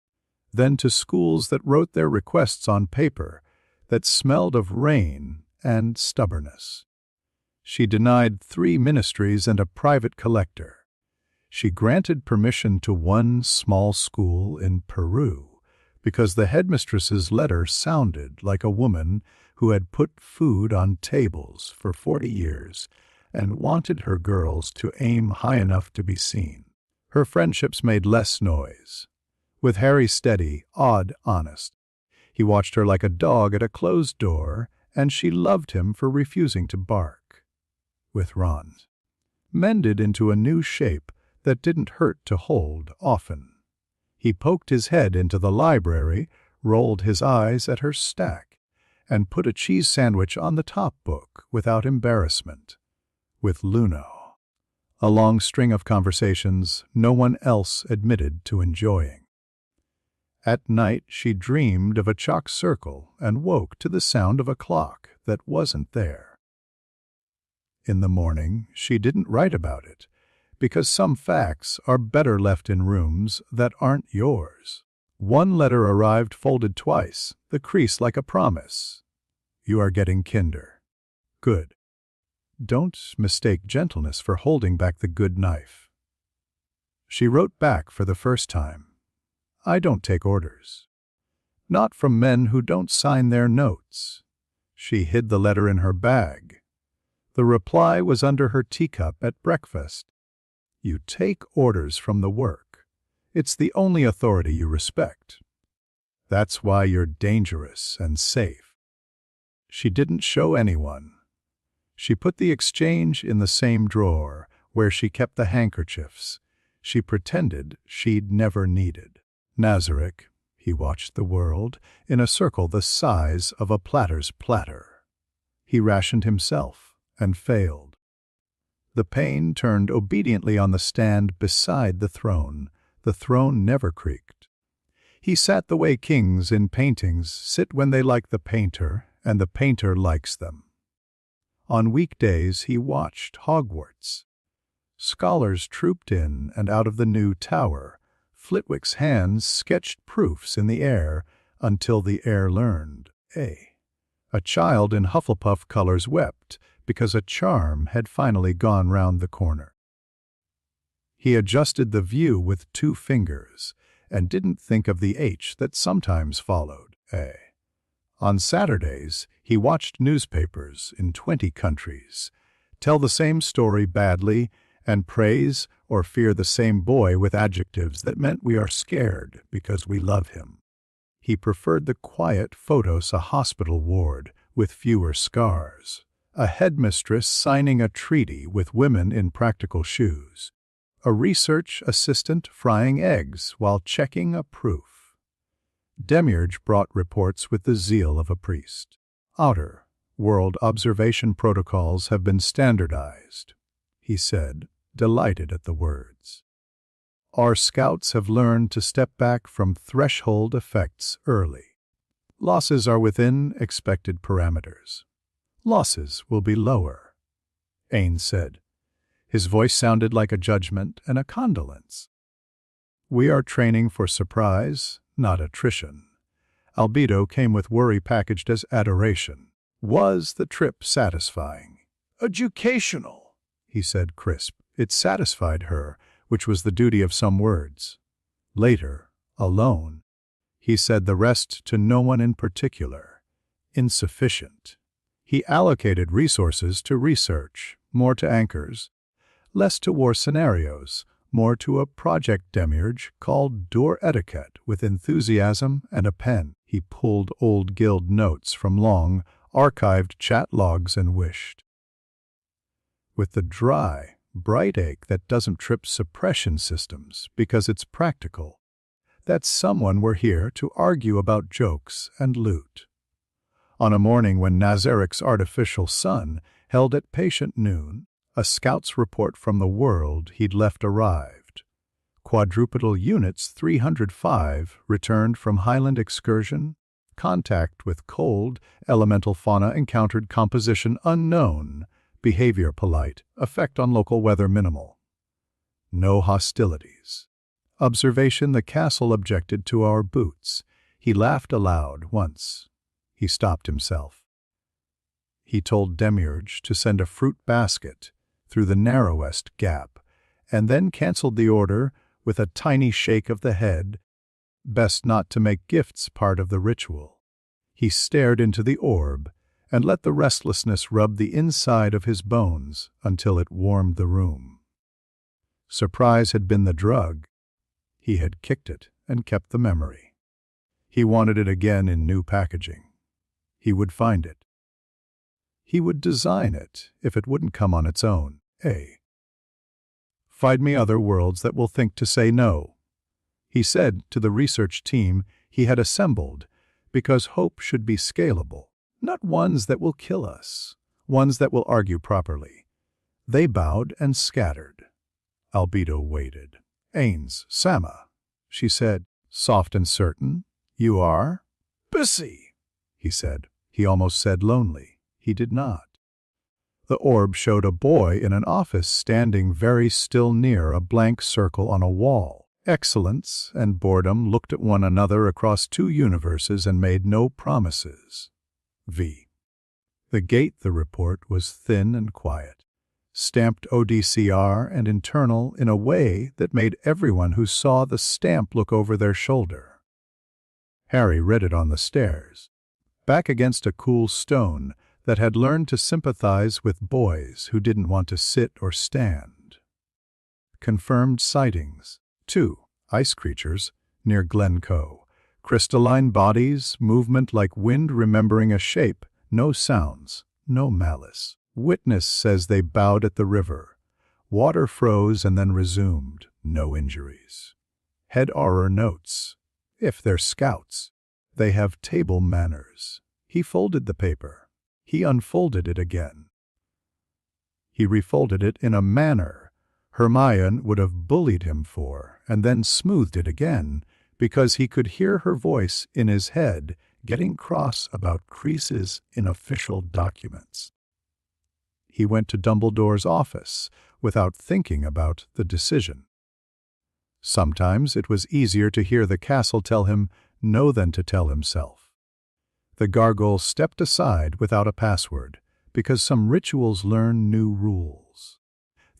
then to schools that wrote their requests on paper that smelled of rain and stubbornness. She denied 3 ministries and a private collector. She granted permission to one small school in Peru because the headmistress's letter sounded like a woman who had put food on tables for 40 years and wanted her girls to aim high enough to be seen. Her friendships made less noise. With Harry steady, odd, honest. He watched her like a dog at a closed door, and she loved him for refusing to bark. With Ron, mended into a new shape that didn't hurt to hold often. He poked his head into the library, rolled his eyes at her stack, and put a cheese sandwich on the top book without embarrassment. With Luno, a long string of conversations no one else admitted to enjoying. At night she dreamed of a chalk circle and woke to the sound of a clock that wasn't there. In the morning she didn't write about it, because some facts are better left in rooms that aren't yours. One letter arrived folded twice, the crease like a promise. You are getting kinder. Good. Don't mistake gentleness for holding back the good knife. She wrote back for the first time. I don't take orders. Not from men who don't sign their notes. She hid the letter in her bag. The reply was under her teacup at breakfast. You take orders from the work. It's the only authority you respect. That's why you're dangerous and safe. She didn't show anyone. She put the exchange in the same drawer where she kept the handkerchiefs she pretended she'd never needed. Nazarick, he watched the world in a circle the size of a platter's platter. He rationed himself and failed. The pane turned obediently on the stand beside the throne. The throne never creaked. He sat the way kings in paintings sit when they like the painter and the painter likes them. On weekdays he watched Hogwarts. Scholars trooped in and out of the new tower. Flitwick's hands sketched proofs in the air until the air learned. A child in Hufflepuff colors wept because a charm had finally gone round the corner. He adjusted the view with 2 fingers and didn't think of the H that sometimes followed A. On Saturdays, he watched newspapers in 20 countries tell the same story badly and praise or fear the same boy with adjectives that meant we are scared because we love him. He preferred the quiet photos, a hospital ward with fewer scars, a headmistress signing a treaty with women in practical shoes, a research assistant frying eggs while checking a proof. Demiurge brought reports with the zeal of a priest. Outer world observation protocols have been standardized, he said, delighted at the words. Our scouts have learned to step back from threshold effects early. Losses are within expected parameters. Losses will be lower, Ainz said. His voice sounded like a judgment and a condolence. We are training for surprise, not attrition. Albedo came with worry packaged as adoration. Was the trip satisfying? Educational, he said crisp. It satisfied her, which was the duty of some words. Later, alone, he said the rest to no one in particular. Insufficient. He allocated resources to research, more to anchors, less to war scenarios, more to a project Demiurge called Door Etiquette with enthusiasm and a pen. He pulled old guild notes from long, archived chat logs and wished. With the dry, bright ache that doesn't trip suppression systems because it's practical, that someone were here to argue about jokes and loot. On a morning when Nazarik's artificial sun held at patient noon, a scout's report from the world he'd left arrived. Quadrupedal Units 305 returned from Highland excursion. Contact with cold, elemental fauna encountered composition unknown, behavior polite, effect on local weather minimal. No hostilities. Observation: the castle objected to our boots. He laughed aloud once. He stopped himself. He told Demiurge to send a fruit basket through the narrowest gap, and then canceled the order with a tiny shake of the head. Best not to make gifts part of the ritual. He stared into the orb and let the restlessness rub the inside of his bones until it warmed the room. Surprise had been the drug. He had kicked it and kept the memory. He wanted it again in new packaging. He would find it. He would design it if it wouldn't come on its own. Find me other worlds that will think to say no, he said to the research team he had assembled, because hope should be scalable, not ones that will kill us, ones that will argue properly. They bowed and scattered. Albedo waited. Ainz, Sama, she said, soft and certain. You are? busy, He said. He almost said lonely. He did not. The orb showed a boy in an office standing very still near a blank circle on a wall. Excellence and boredom looked at one another across 2 universes and made no promises. The gate, the report, was thin and quiet, stamped ODCR and internal in a way that made everyone who saw the stamp look over their shoulder. Harry read it on the stairs, back against a cool stone that had learned to sympathize with boys who didn't want to sit or stand. Confirmed sightings. 2 ice creatures near Glencoe. Crystalline bodies, movement like wind remembering a shape, no sounds, no malice. Witness says they bowed at the river. Water froze and then resumed, no injuries. Head Auror notes. If they're scouts, they have table manners. He folded the paper. He unfolded it again. He refolded it in a manner Hermione would have bullied him for, and then smoothed it again, because he could hear her voice in his head getting cross about creases in official documents. He went to Dumbledore's office without thinking about the decision. Sometimes it was easier to hear the castle tell him no than to tell himself. The gargoyle stepped aside without a password, because some rituals learn new rules.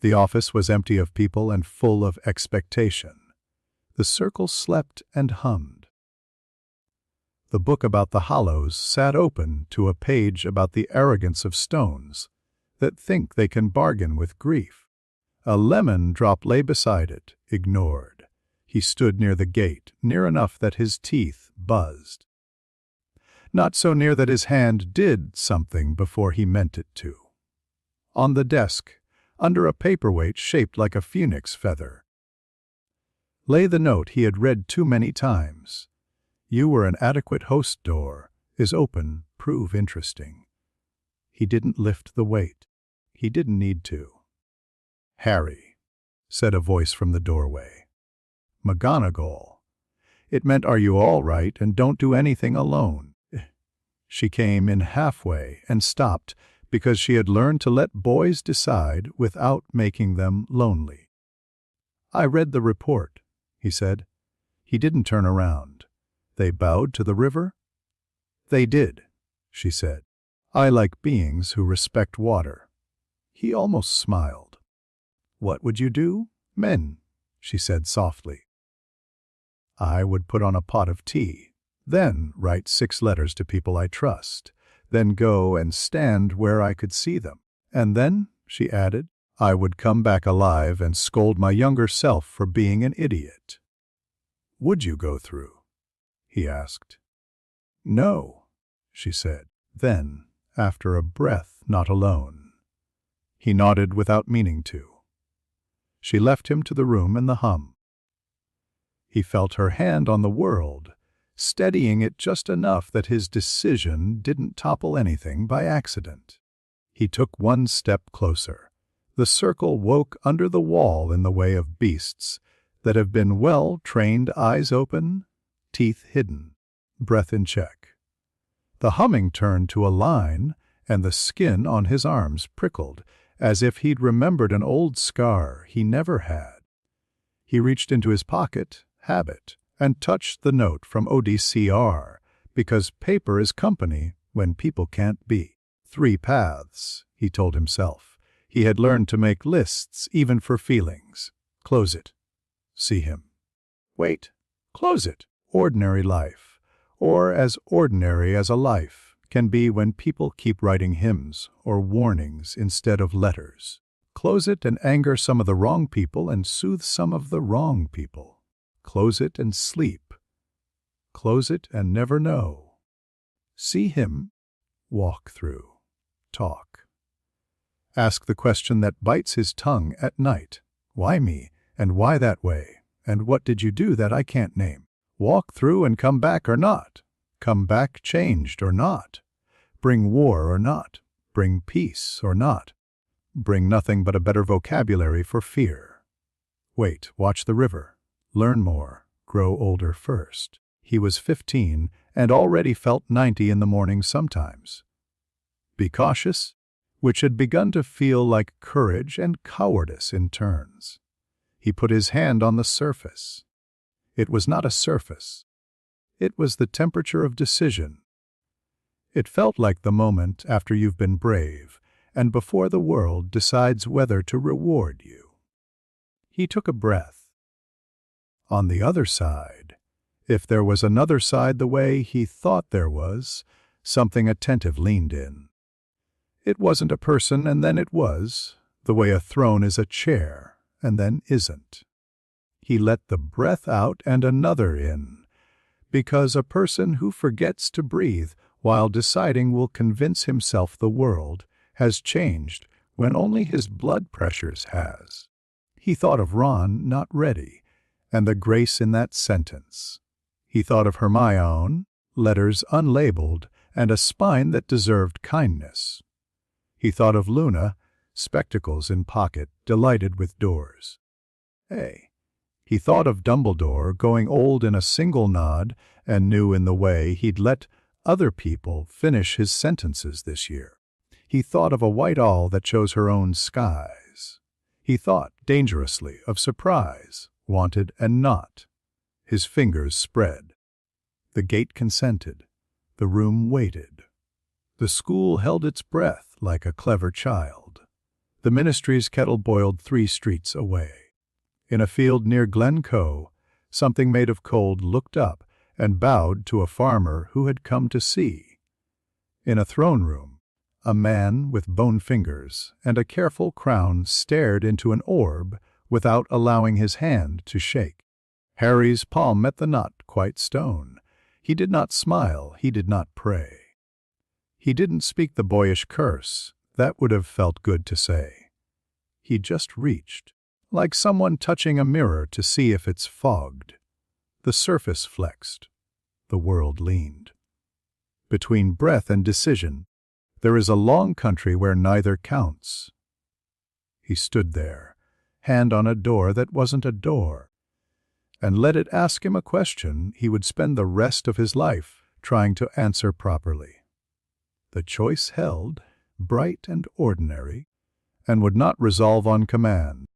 The office was empty of people and full of expectation. The circle slept and hummed. The book about the hollows sat open to a page about the arrogance of stones that think they can bargain with grief. A lemon drop lay beside it, ignored. He stood near the gate, near enough that his teeth buzzed. Not so near that his hand did something before he meant it to. On the desk, under a paperweight shaped like a phoenix feather, lay the note he had read too many times. You were an adequate host. Door is open, prove interesting. He didn't lift the weight. He didn't need to. Harry, said a voice from the doorway. McGonagall. It meant, are you all right, and don't do anything alone. She came in halfway and stopped because she had learned to let boys decide without making them lonely. I read the report, he said. He didn't turn around. They bowed to the river? They did, she said. I like beings who respect water. He almost smiled. What would you do? Men, she said softly. I would put on a pot of tea, then write 6 letters to people I trust, then go and stand where I could see them. And then, she added, I would come back alive and scold my younger self for being an idiot. Would you go through? He asked. No, she said. Then, after a breath, not alone. He nodded without meaning to. She left him to the room and the hum. He felt her hand on the world, steadying it just enough that his decision didn't topple anything by accident. He took one step closer. The circle woke under the wall in the way of beasts that have been well-trained, eyes open, teeth hidden, breath in check. The humming turned to a line, and the skin on his arms prickled, as if he'd remembered an old scar he never had. He reached into his pocket, habit, and touched the note from ODCR, because paper is company when people can't be. 3 paths, he told himself. He had learned to make lists even for feelings. Close it. See him. Wait. Close it. Ordinary life, or as ordinary as a life, can be when people keep writing hymns or warnings instead of letters. Close it and anger some of the wrong people and soothe some of the wrong people. Close it and sleep. Close it and never know. See him. Walk through. Talk. Ask the question that bites his tongue at night. Why me? And why that way? And what did you do that I can't name? Walk through and come back or not? Come back changed or not? Bring war or not? Bring peace or not? Bring nothing but a better vocabulary for fear. Wait, watch the river. Learn more. Grow older first. He was 15 and already felt 90 in the morning sometimes. Be cautious, which had begun to feel like courage and cowardice in turns. He put his hand on the surface. It was not a surface. It was the temperature of decision. It felt like the moment after you've been brave and before the world decides whether to reward you. He took a breath. On the other side, if there was another side the way he thought there was, something attentive leaned in. It wasn't a person and then it was, the way a throne is a chair and then isn't. He let the breath out and another in, because a person who forgets to breathe while deciding will convince himself the world has changed when only his blood pressures has. He thought of Ron not ready, and the grace in that sentence. He thought of Hermione, letters unlabeled, and a spine that deserved kindness. He thought of Luna, spectacles in pocket, delighted with doors. Hey. He thought of Dumbledore going old in a single nod and knew in the way he'd let other people finish his sentences this year. He thought of a white owl that chose her own skies. He thought, dangerously, of surprise, wanted and not. His fingers spread. The gate consented. The room waited. The school held its breath like a clever child. The ministry's kettle boiled 3 streets away. In a field near Glencoe, something made of cold looked up and bowed to a farmer who had come to see. In a throne room, a man with bone fingers and a careful crown stared into an orb without allowing his hand to shake. Harry's palm met the not quite stone. He did not smile, he did not pray. He didn't speak the boyish curse, that would have felt good to say. He just reached, like someone touching a mirror to see if it's fogged. The surface flexed. The world leaned. Between breath and decision, there is a long country where neither counts. He stood there, hand on a door that wasn't a door, and let it ask him a question he would spend the rest of his life trying to answer properly. The choice held, bright and ordinary, and would not resolve on command.